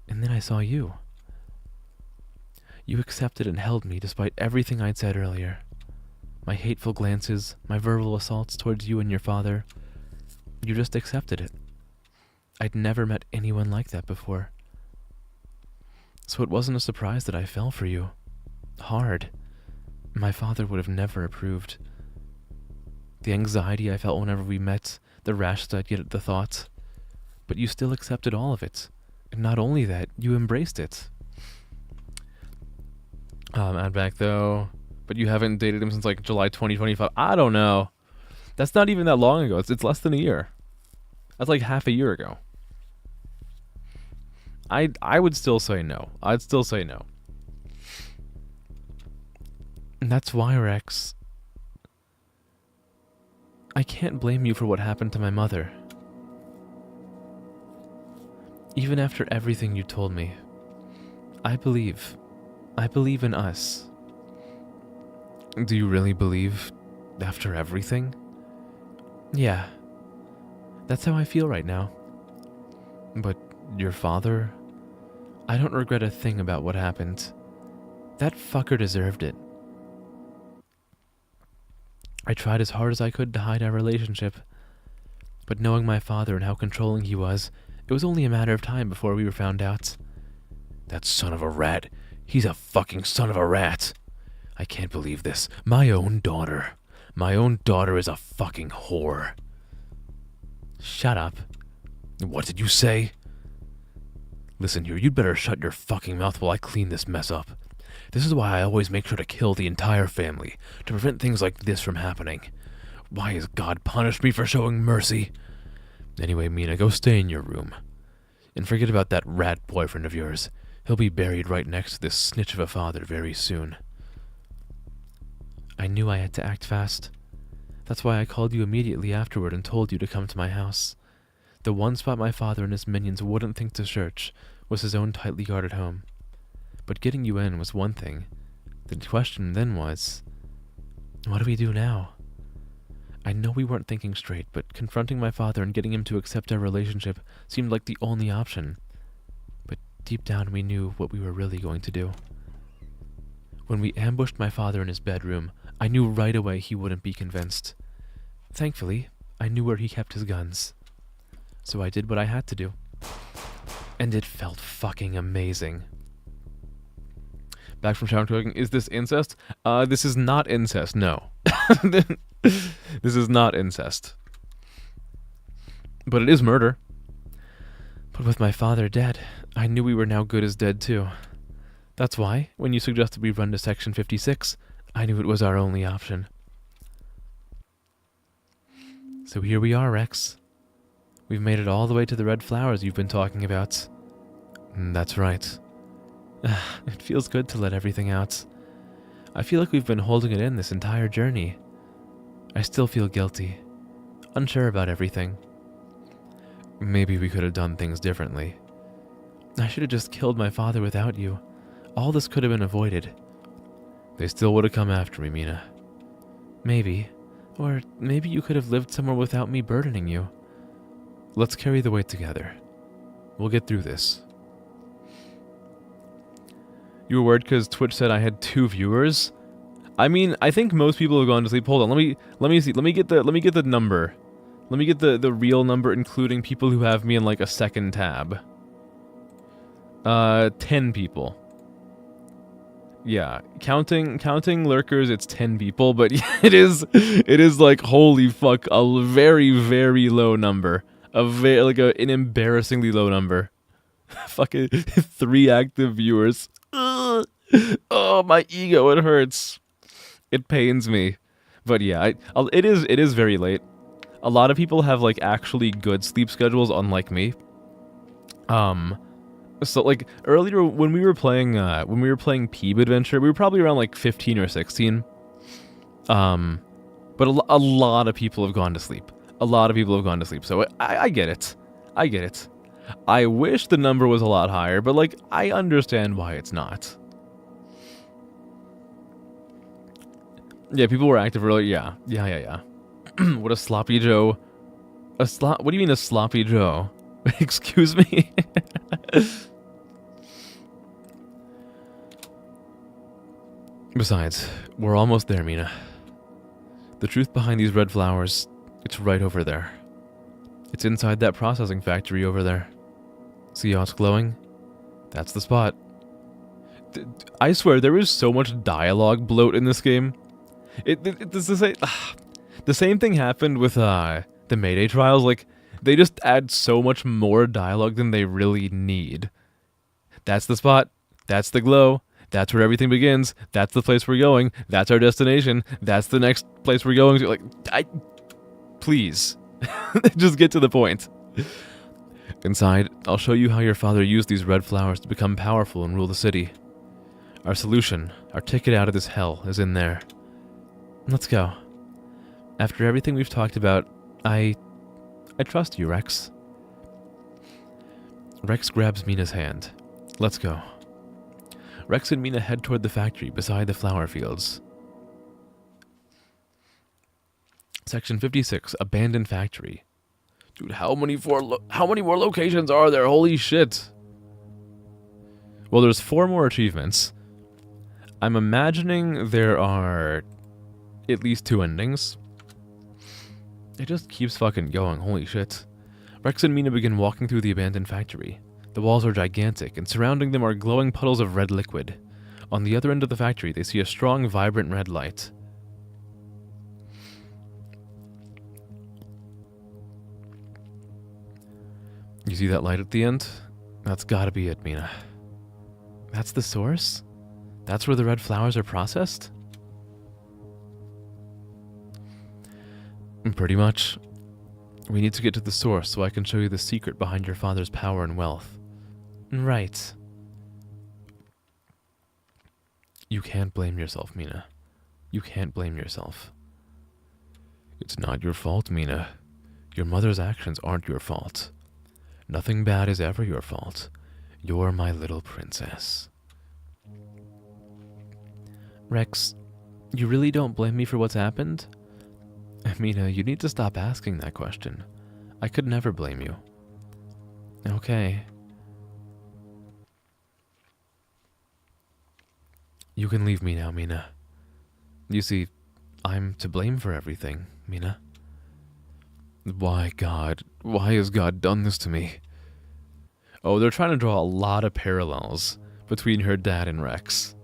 And then I saw you. You accepted and held me despite everything I'd said earlier. My hateful glances, my verbal assaults towards you and your father. You just accepted it. I'd never met anyone like that before. So it wasn't a surprise that I fell for you. Hard. My father would have never approved. The anxiety I felt whenever we met, the rashes I'd get at the thought. But you still accepted all of it. And not only that, you embraced it. Add back though. But you haven't dated him since like July 2025. I don't know. That's not even that long ago. It's less than a year. That's like half a year ago. I would still say no. I'd still say no. And that's why, Rex, I can't blame you for what happened to my mother. Even after everything you told me, I believe in us. Do you really believe after everything? Yeah. That's how I feel right now. But your father? I don't regret a thing about what happened. That fucker deserved it. I tried as hard as I could to hide our relationship. But knowing my father and how controlling he was, it was only a matter of time before we were found out. That son of a rat. He's a fucking son of a rat. I can't believe this. My own daughter. My own daughter is a fucking whore. Shut up. What did you say? Listen here, you'd better shut your fucking mouth while I clean this mess up. This is why I always make sure to kill the entire family, to prevent things like this from happening. Why has God punished me for showing mercy? Anyway, Mina, go stay in your room. And forget about that rat boyfriend of yours. He'll be buried right next to this snitch of a father very soon. I knew I had to act fast. That's why I called you immediately afterward and told you to come to my house. The one spot my father and his minions wouldn't think to search was his own tightly guarded home. But getting you in was one thing. The question then was, what do we do now? I know we weren't thinking straight, but confronting my father and getting him to accept our relationship seemed like the only option. But deep down we knew what we were really going to do. When we ambushed my father in his bedroom, I knew right away he wouldn't be convinced. Thankfully, I knew where he kept his guns. So I did what I had to do. And it felt fucking amazing. Back from shower cooking. Is this incest? This is not incest, no. This is not incest. But it is murder. But with my father dead, I knew we were now good as dead too. That's why, when you suggested we run to Section 56, I knew it was our only option. So here we are, Rex. We've made it all the way to the red flowers you've been talking about. That's right. It feels good to let everything out. I feel like we've been holding it in this entire journey. I still feel guilty. Unsure about everything. Maybe we could have done things differently. I should have just killed my father without you. All this could have been avoided. They still would have come after me, Mina. Maybe. Or maybe you could have lived somewhere without me burdening you. Let's carry the weight together. We'll get through this. You were worried because Twitch said I had 2 viewers? I mean, I think most people have gone to sleep. Hold on, let me see. Let me get the number. Let me get the real number, including people who have me in like a second tab. 10 people. Yeah, counting lurkers, it's 10 people, but it is like holy fuck, a very very low number, an embarrassingly low number. Fucking 3 active viewers. Ugh. Oh, my ego, it hurts. It pains me, but yeah, it is very late. A lot of people have like actually good sleep schedules, unlike me. So like earlier when we were playing Peeb Adventure, we were probably around like 15 or 16. But a lot of people have gone to sleep. A lot of people have gone to sleep. So I get it. I get it. I wish the number was a lot higher, but like I understand why it's not. Yeah, people were active earlier. Yeah. What a sloppy Joe. What do you mean a sloppy Joe? Excuse me? Besides, we're almost there, Mina. The truth behind these red flowers, it's right over there. It's inside that processing factory over there. See how it's glowing? That's the spot. I swear, there is so much dialogue bloat in this game. It's the same thing happened with the Mayday trials. Like, they just add so much more dialogue than they really need. That's the spot. That's the glow. That's where everything begins. That's the place we're going. That's our destination. That's the next place we're going to. Like, please. Just get to the point. Inside, I'll show you how your father used these red flowers to become powerful and rule the city. Our solution, our ticket out of this hell, is in there. Let's go. After everything we've talked about, I trust you, Rex. Rex grabs Mina's hand. Let's go. Rex and Mina head toward the factory beside the flower fields. Section 56, Abandoned Factory. Dude, how many more locations are there? Holy shit. Well, there's 4 more achievements. I'm imagining there are at least 2 endings. It just keeps fucking going, holy shit. Rex and Mina begin walking through the abandoned factory. The walls are gigantic, and surrounding them are glowing puddles of red liquid. On the other end of the factory, they see a strong, vibrant red light. You see that light at the end? That's gotta be it, Mina. That's the source? That's where the red flowers are processed? Pretty much. We need to get to the source so I can show you the secret behind your father's power and wealth. Right. You can't blame yourself, Mina. You can't blame yourself. It's not your fault, Mina. Your mother's actions aren't your fault. Nothing bad is ever your fault. You're my little princess. Rex, you really don't blame me for what's happened? Mina, you need to stop asking that question. I could never blame you. Okay. You can leave me now, Mina. You see, I'm to blame for everything, Mina. Why, God? Why has God done this to me? Oh, they're trying to draw a lot of parallels between her dad and Rex.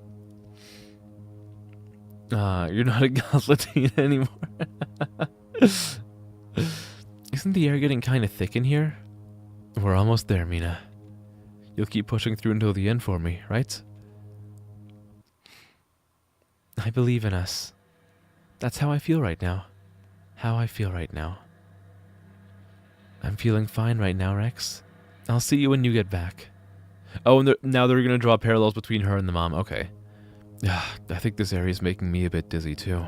You're not a Goslatine anymore. Isn't the air getting kind of thick in here? We're almost there, Mina. You'll keep pushing through until the end for me, right? I believe in us. That's how I feel right now. How I feel right now. I'm feeling fine right now, Rex. I'll see you when you get back. Oh, and now they're going to draw parallels between her and the mom. Okay. I think this area is making me a bit dizzy, too.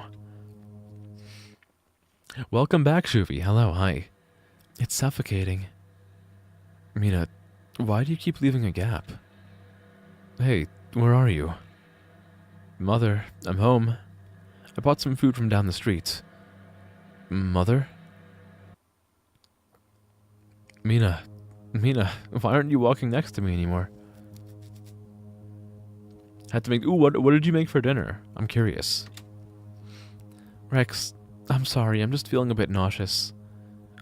Welcome back, Shuvi. Hello, hi. It's suffocating. Mina, why do you keep leaving a gap? Hey, where are you? Mother, I'm home. I bought some food from down the street. Mother? Mina, why aren't you walking next to me anymore? Had to make... Ooh, what did you make for dinner? I'm curious. Rex, I'm sorry, I'm just feeling a bit nauseous.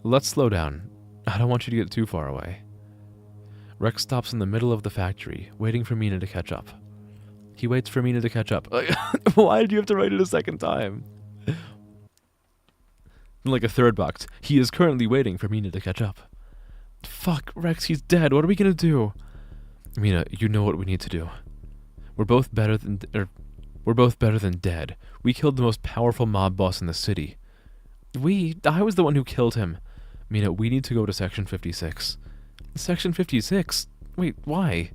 Let's slow down. I don't want you to get too far away. Rex stops in the middle of the factory, waiting for Mina to catch up. He waits for Mina to catch up. Why did you have to write it a second time? Like a third box. He is currently waiting for Mina to catch up. Fuck, Rex, he's dead. What are we gonna do? Mina, you know what we need to do. We're both better than dead. We killed the most powerful mob boss in the city. I was the one who killed him. Mina, we need to go to Section 56. Section 56? Wait, why?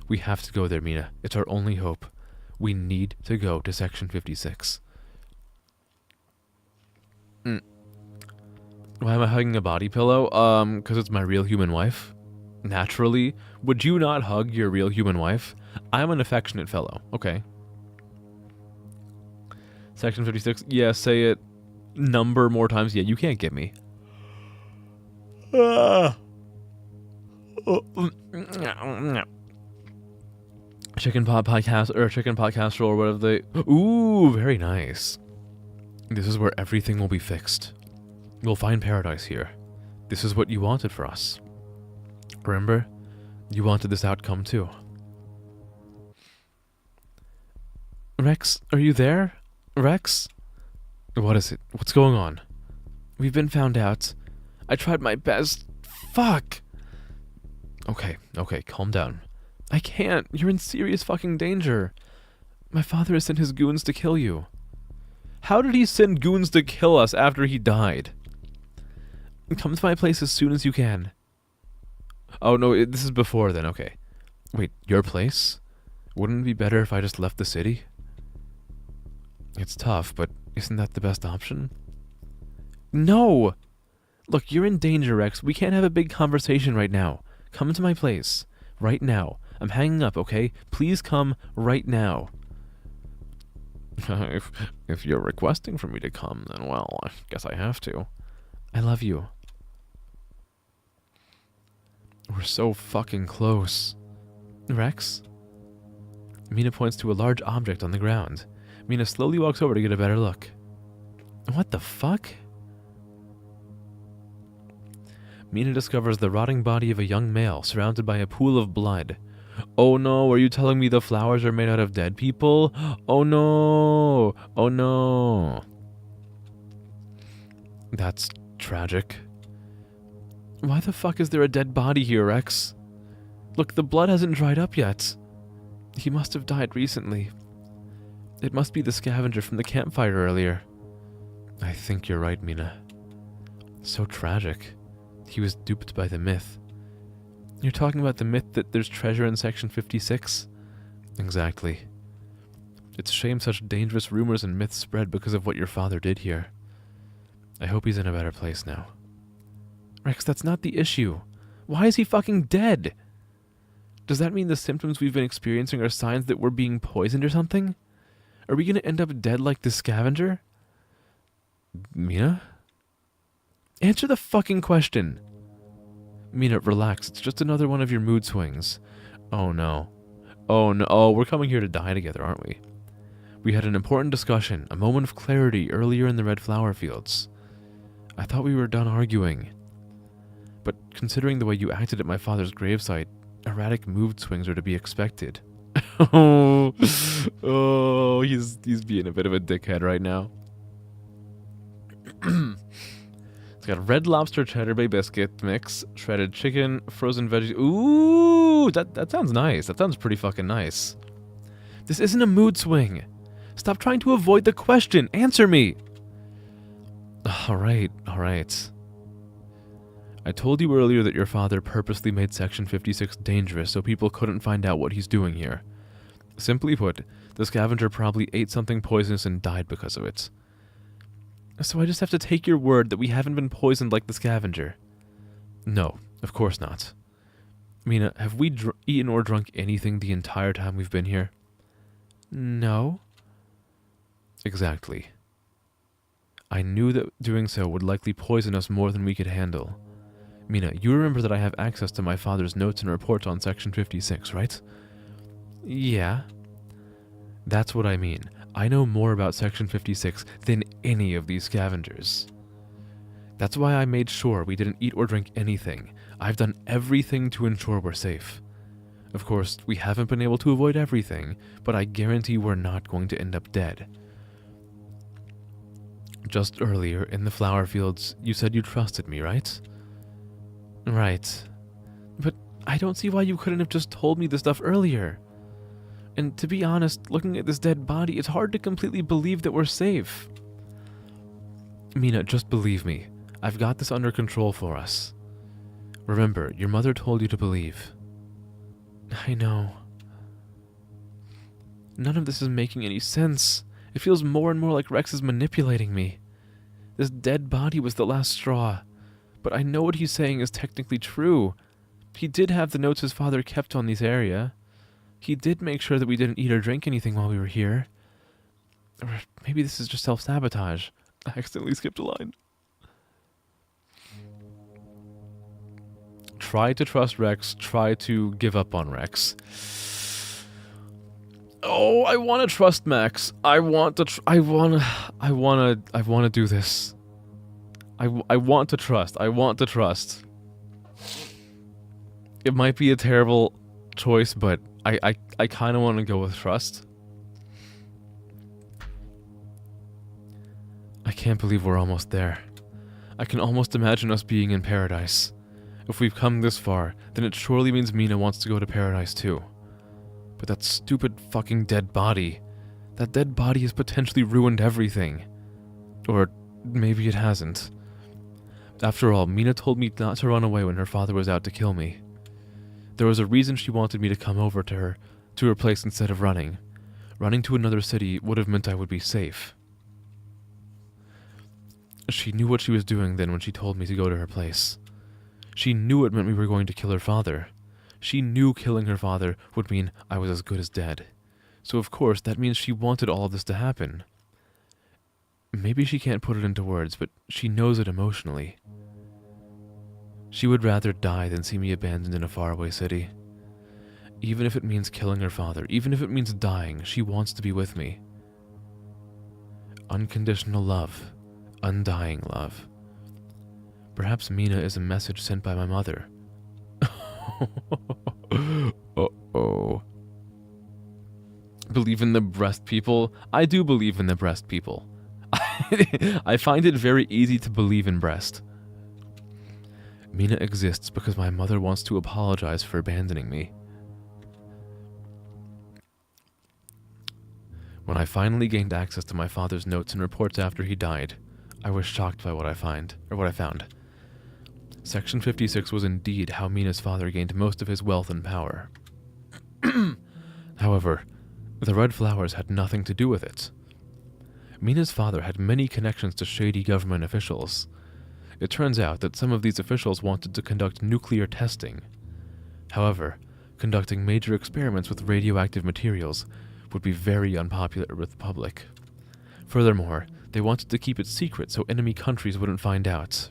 We have to go there, Mina. It's our only hope. We need to go to Section 56. Why am I hugging a body pillow? Because it's my real human wife. Naturally. Would you not hug your real human wife? I'm an affectionate fellow. Okay. Section 56. Yeah, say it number more times. Yeah, you can't get me. Chicken pot podcast or chicken pot casserole or whatever they. Ooh, very nice. This is where everything will be fixed. We'll find paradise here. This is what you wanted for us. Remember? You wanted this outcome too. Rex, are you there? Rex? What is it? What's going on? We've been found out. I tried my best. Fuck! Okay, calm down. I can't. You're in serious fucking danger. My father has sent his goons to kill you. How did he send goons to kill us after he died? Come to my place as soon as you can. Oh no, this is before then, okay. Wait, your place? Wouldn't it be better if I just left the city? It's tough, but isn't that the best option? No! Look, you're in danger, Rex. We can't have a big conversation right now. Come to my place. Right now. I'm hanging up, okay? Please come right now. If you're requesting for me to come, then well, I guess I have to. I love you. We're so fucking close. Rex? Mina points to a large object on the ground. Mina slowly walks over to get a better look. What the fuck? Mina discovers the rotting body of a young male surrounded by a pool of blood. Oh no, are you telling me the flowers are made out of dead people? Oh no! Oh no! That's tragic. Why the fuck is there a dead body here, Rex? Look, the blood hasn't dried up yet. He must have died recently. It must be the scavenger from the campfire earlier. I think you're right, Mina. So tragic. He was duped by the myth. You're talking about the myth that there's treasure in Section 56? Exactly. It's a shame such dangerous rumors and myths spread because of what your father did here. I hope he's in a better place now. Rex, that's not the issue. Why is he fucking dead? Does that mean the symptoms we've been experiencing are signs that we're being poisoned or something? Are we gonna end up dead like the scavenger? Mina? Answer the fucking question. Mina, relax. It's just another one of your mood swings. Oh no. Oh no. Oh, we're coming here to die together, aren't we? We had an important discussion, a moment of clarity earlier in the red flower fields. I thought we were done arguing. But considering the way you acted at my father's gravesite, erratic mood swings are to be expected. Oh, he's being a bit of a dickhead right now. It's got red lobster cheddar bay biscuit mix, shredded chicken, frozen veggies. Ooh, that sounds nice. That sounds pretty fucking nice. This isn't a mood swing. Stop trying to avoid the question. Answer me. All right. I told you earlier that your father purposely made Section 56 dangerous so people couldn't find out what he's doing here. Simply put, the scavenger probably ate something poisonous and died because of it. So I just have to take your word that we haven't been poisoned like the scavenger. No, of course not. Mina, have we eaten or drunk anything the entire time we've been here? No. Exactly. I knew that doing so would likely poison us more than we could handle. Mina, you remember that I have access to my father's notes and reports on Section 56, right? Yeah. That's what I mean. I know more about Section 56 than any of these scavengers. That's why I made sure we didn't eat or drink anything. I've done everything to ensure we're safe. Of course, we haven't been able to avoid everything, but I guarantee we're not going to end up dead. Just earlier, in the flower fields, you said you trusted me, right? Right. But I don't see why you couldn't have just told me this stuff earlier. And to be honest, looking at this dead body, it's hard to completely believe that we're safe. Mina, just believe me. I've got this under control for us. Remember, your mother told you to believe. I know. None of this is making any sense. It feels more and more like Rex is manipulating me. This dead body was the last straw. But I know what he's saying is technically true. He did have the notes his father kept on this area. He did make sure that we didn't eat or drink anything while we were here. Or maybe this is just self-sabotage. I accidentally skipped a line. Try to trust Rex. Try to give up on Rex. Oh, I want to trust Max. I want to do this. I want to trust. I want to trust. It might be a terrible choice, but I kind of want to go with trust. I can't believe we're almost there. I can almost imagine us being in paradise. If we've come this far, then it surely means Mina wants to go to paradise too. But that stupid fucking dead body. That dead body has potentially ruined everything. Or maybe it hasn't. After all, Mina told me not to run away when her father was out to kill me. There was a reason she wanted me to come over to her place instead of running. Running to another city would have meant I would be safe. She knew what she was doing then when she told me to go to her place. She knew it meant we were going to kill her father. She knew killing her father would mean I was as good as dead. So of course, that means she wanted all of this to happen. Maybe she can't put it into words, but she knows it emotionally. She would rather die than see me abandoned in a faraway city. Even if it means killing her father, even if it means dying, she wants to be with me. Unconditional love. Undying love. Perhaps Mina is a message sent by my mother. Uh-oh. Believe in the breast people? I do believe in the breast people. I find it very easy to believe in breast. Mina exists because my mother wants to apologize for abandoning me. When I finally gained access to my father's notes and reports after he died, I was shocked by what I found. Section 56 was indeed how Mina's father gained most of his wealth and power. However, the red flowers had nothing to do with it. Mina's father had many connections to shady government officials. It turns out that some of these officials wanted to conduct nuclear testing. However, conducting major experiments with radioactive materials would be very unpopular with the public. Furthermore, they wanted to keep it secret so enemy countries wouldn't find out.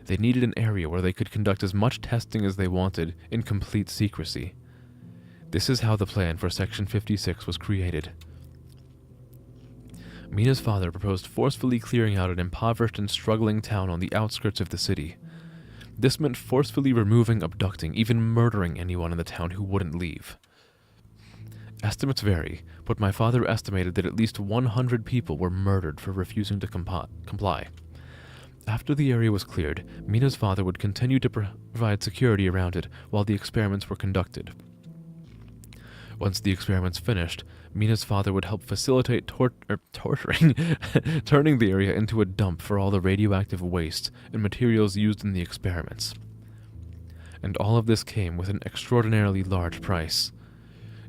They needed an area where they could conduct as much testing as they wanted in complete secrecy. This is how the plan for Section 56 was created. Mina's father proposed forcefully clearing out an impoverished and struggling town on the outskirts of the city. This meant forcefully removing, abducting, even murdering anyone in the town who wouldn't leave. Estimates vary, but my father estimated that at least 100 people were murdered for refusing to comply. After the area was cleared, Mina's father would continue to provide security around it while the experiments were conducted. Once the experiments finished, Mina's father would help facilitate torturing, turning the area into a dump for all the radioactive waste and materials used in the experiments. And all of this came with an extraordinarily large price.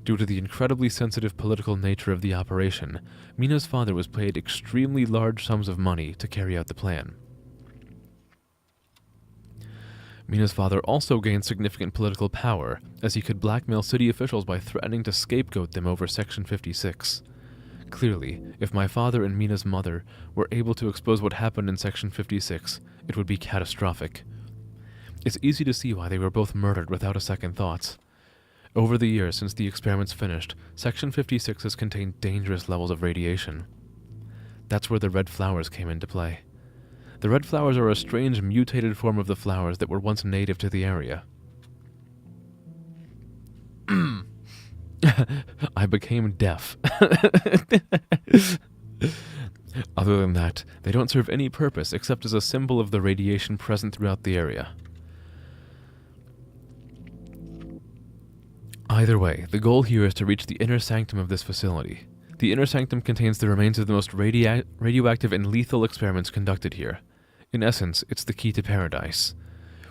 Due to the incredibly sensitive political nature of the operation, Mina's father was paid extremely large sums of money to carry out the plan. Mina's father also gained significant political power, as he could blackmail city officials by threatening to scapegoat them over Section 56. Clearly, if my father and Mina's mother were able to expose what happened in Section 56, it would be catastrophic. It's easy to see why they were both murdered without a second thought. Over the years since the experiments finished, Section 56 has contained dangerous levels of radiation. That's where the red flowers came into play. The red flowers are a strange mutated form of the flowers that were once native to the area. I became deaf. Other than that, they don't serve any purpose except as a symbol of the radiation present throughout the area. Either way, the goal here is to reach the inner sanctum of this facility. The inner sanctum contains the remains of the most radioactive and lethal experiments conducted here. In essence, it's the key to paradise.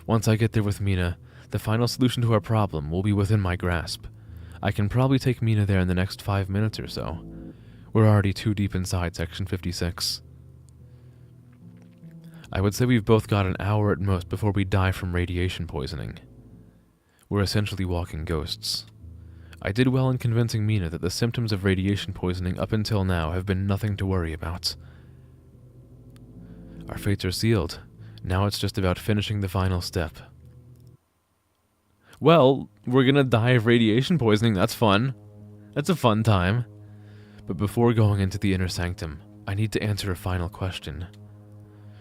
Once I get there with Mina, the final solution to our problem will be within my grasp. I can probably take Mina there in the next 5 minutes or so. We're already too deep inside Section 56. I would say we've both got an hour at most before we die from radiation poisoning. We're essentially walking ghosts. I did well in convincing Mina that the symptoms of radiation poisoning up until now have been nothing to worry about. Our fates are sealed. Now it's just about finishing the final step. Well, we're gonna die of radiation poisoning, that's fun. That's a fun time. But before going into the inner sanctum, I need to answer a final question.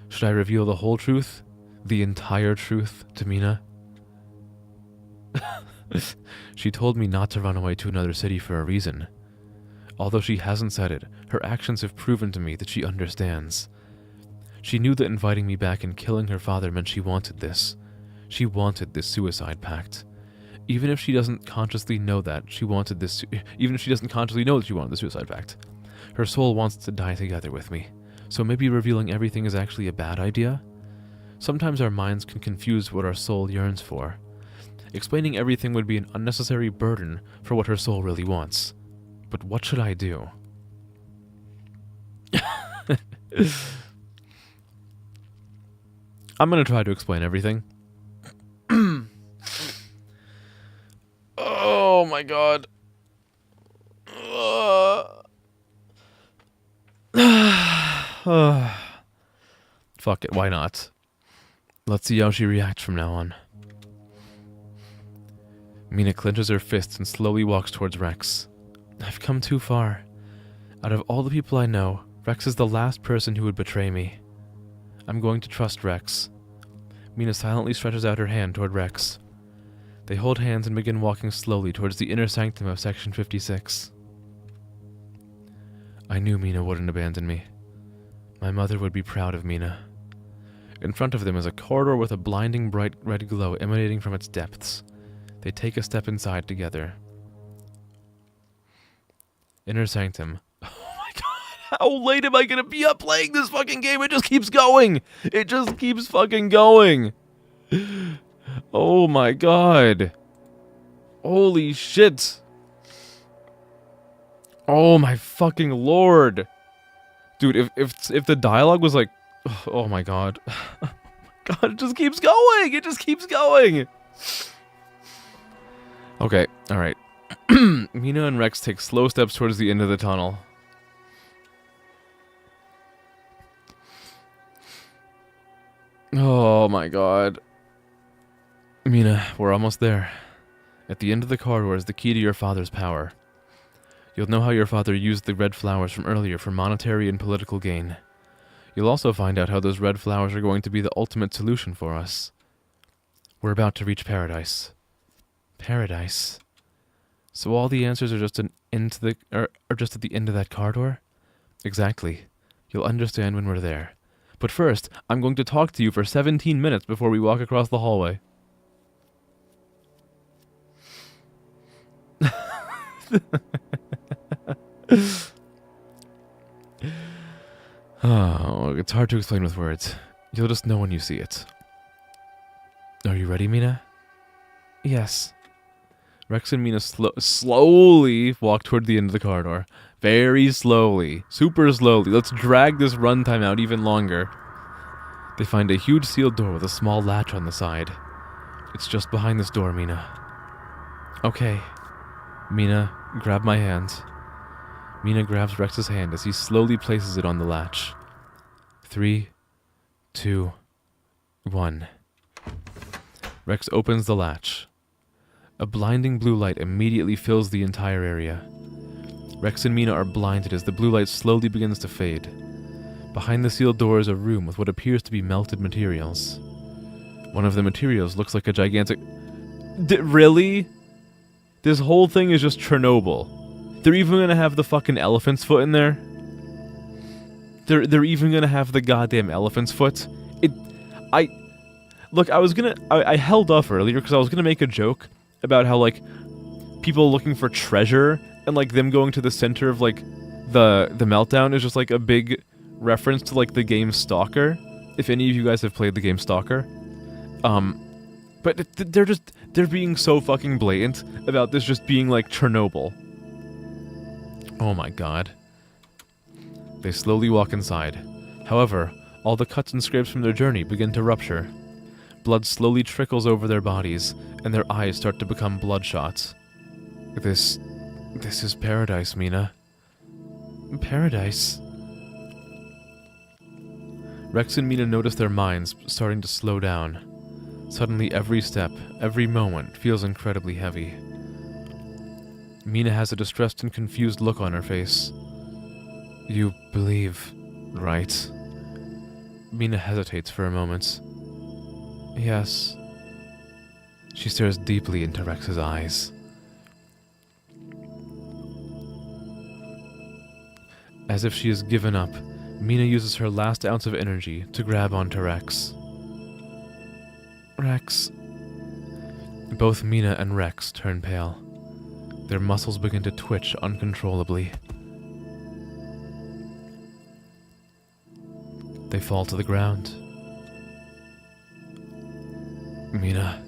Should I reveal the whole truth? The entire truth to Mina? She told me not to run away to another city for a reason. Although she hasn't said it, her actions have proven to me that she understands. She knew that inviting me back and killing her father meant she wanted this. She wanted this suicide pact. Even if she doesn't consciously know that she wanted this, even if she doesn't consciously know that she wanted the suicide pact, her soul wants to die together with me. So maybe revealing everything is actually a bad idea? Sometimes our minds can confuse what our soul yearns for. Explaining everything would be an unnecessary burden for what her soul really wants. But what should I do? I'm gonna try to explain everything. Oh my god. Fuck it, why not? Let's see how she reacts from now on. Mina clenches her fists and slowly walks towards Rex. I've come too far. Out of all the people I know, Rex is the last person who would betray me. I'm going to trust Rex. Mina silently stretches out her hand toward Rex. They hold hands and begin walking slowly towards the inner sanctum of Section 56. I knew Mina wouldn't abandon me. My mother would be proud of Mina. In front of them is a corridor with a blinding bright red glow emanating from its depths. They take a step inside together. Inner sanctum. Oh my god, how late am I gonna be up playing this fucking game? It just keeps going! It just keeps fucking going! Oh my god. Holy shit. Oh my fucking lord. Dude, if the dialogue was like, oh my god. God, it just keeps going. It just keeps going. Okay, alright. Mina and Rex take slow steps towards the end of the tunnel. Oh my god. Mina, we're almost there. At the end of the corridor is the key to your father's power. You'll know how your father used the red flowers from earlier for monetary and political gain. You'll also find out how those red flowers are going to be the ultimate solution for us. We're about to reach paradise. Paradise? So all the answers are just are just at the end of that corridor? Exactly. You'll understand when we're there. But first, I'm going to talk to you for 17 minutes before we walk across the hallway. Oh, it's hard to explain with words. You'll just know when you see it. Are you ready, Mina? Yes. Rex and Mina slowly walk toward the end of the corridor. Very slowly. Super slowly. Let's drag this runtime out even longer. They find a huge sealed door with a small latch on the side. It's just behind this door, Mina. Okay. Mina, grab my hand. Mina grabs Rex's hand as he slowly places it on the latch. 3, 2, 1. Rex opens the latch. A blinding blue light immediately fills the entire area. Rex and Mina are blinded as the blue light slowly begins to fade. Behind the sealed door is a room with what appears to be melted materials. One of the materials looks like a gigantic... Really? This whole thing is just Chernobyl. They're even gonna have the fucking elephant's foot in there? They're even gonna have the goddamn elephant's foot? Look, I held off earlier because I was gonna make a joke about how, like, people looking for treasure and, like, them going to the center of, like, the meltdown is just, like, a big reference to, like, the game Stalker. If any of you guys have played the game Stalker. But they're being so fucking blatant about this just being, like, Chernobyl. Oh my god. They slowly walk inside. However, all the cuts and scrapes from their journey begin to rupture. Blood slowly trickles over their bodies, and their eyes start to become bloodshot. This is paradise, Mina. Paradise. Rex and Mina notice their minds starting to slow down. Suddenly, every step, every moment feels incredibly heavy. Mina has a distressed and confused look on her face. You believe, right? Mina hesitates for a moment. Yes. She stares deeply into Rex's eyes. As if she has given up, Mina uses her last ounce of energy to grab onto Rex. Rex. Both Mina and Rex turn pale. Their muscles begin to twitch uncontrollably. They fall to the ground. Mina.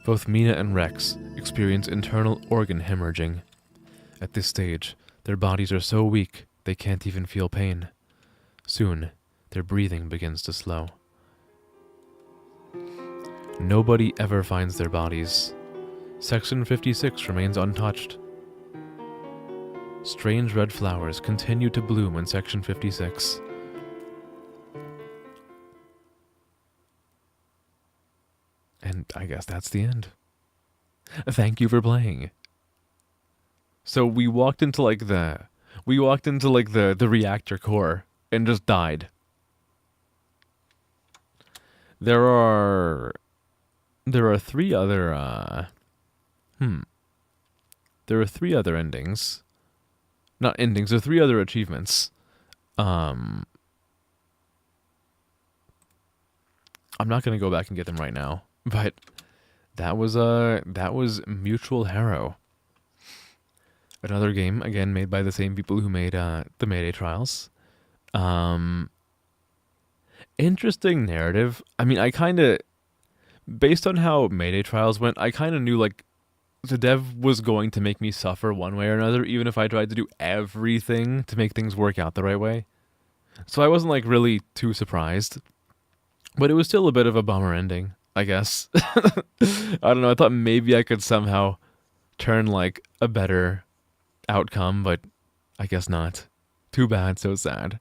Both Mina and Rex experience internal organ hemorrhaging. At this stage, their bodies are so weak they can't even feel pain. Soon, their breathing begins to slow. Nobody ever finds their bodies. Section 56 remains untouched. Strange red flowers continue to bloom in Section 56. And I guess that's the end. Thank you for playing. So we walked into the reactor core and just died. There are three other there are three other endings. Not endings, there are three other achievements. I'm not gonna go back and get them right now, but that was Mutual Harrow. Another game, again made by the same people who made the Mayday Trials. Interesting narrative. I mean, based on how Mayday Trials went, I kind of knew, like, the dev was going to make me suffer one way or another, even if I tried to do everything to make things work out the right way. So I wasn't, like, really too surprised. But it was still a bit of a bummer ending, I guess. I don't know, I thought maybe I could somehow turn, like, a better outcome, but I guess not. Too bad, so sad.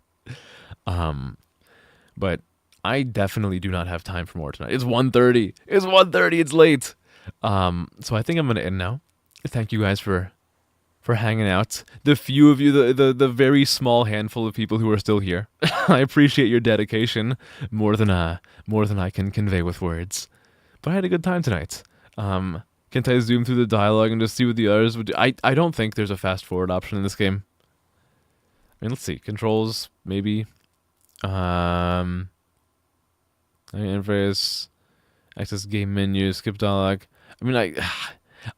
But I definitely do not have time for more tonight. It's 1:30. It's 1:30. It's late. So I think I'm gonna end now. Thank you guys for hanging out. The few of you, the very small handful of people who are still here. I appreciate your dedication more than I can convey with words. But I had a good time tonight. Can't I zoom through the dialogue and just see what the others would do? I don't think there's a fast forward option in this game. I mean, let's see. Controls, maybe. Interface, access game menu, skip dialogue. I mean,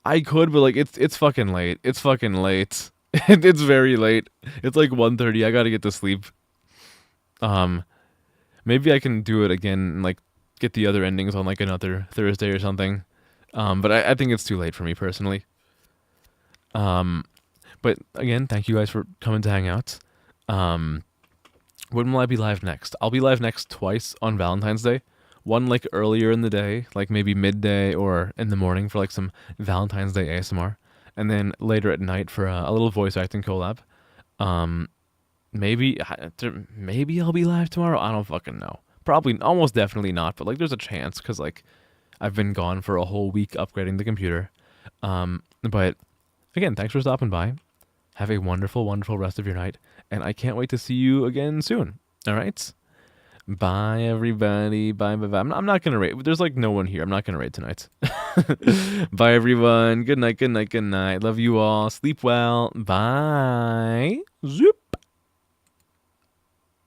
I could, but, like, it's fucking late. It's fucking late. It's very late. It's like 1:30. I gotta get to sleep. Maybe I can do it again and, like, get the other endings on, like, another Thursday or something. But I think it's too late for me personally. But again, thank you guys for coming to hang out. When will I be live next? I'll be live next twice on Valentine's Day. One, like, earlier in the day, like maybe midday or in the morning for, like, some Valentine's Day ASMR. And then later at night for a little voice acting collab. Maybe I'll be live tomorrow. I don't fucking know. Probably, almost definitely not, but like there's a chance because like I've been gone for a whole week upgrading the computer. But again, thanks for stopping by. Have a wonderful, wonderful rest of your night, and I can't wait to see you again soon. All right? Bye, everybody. Bye, bye, bye. I'm not gonna raid. There's like no one here. I'm not gonna raid tonight. Bye, everyone. Good night, good night, good night. Love you all. Sleep well. Bye. Zoop.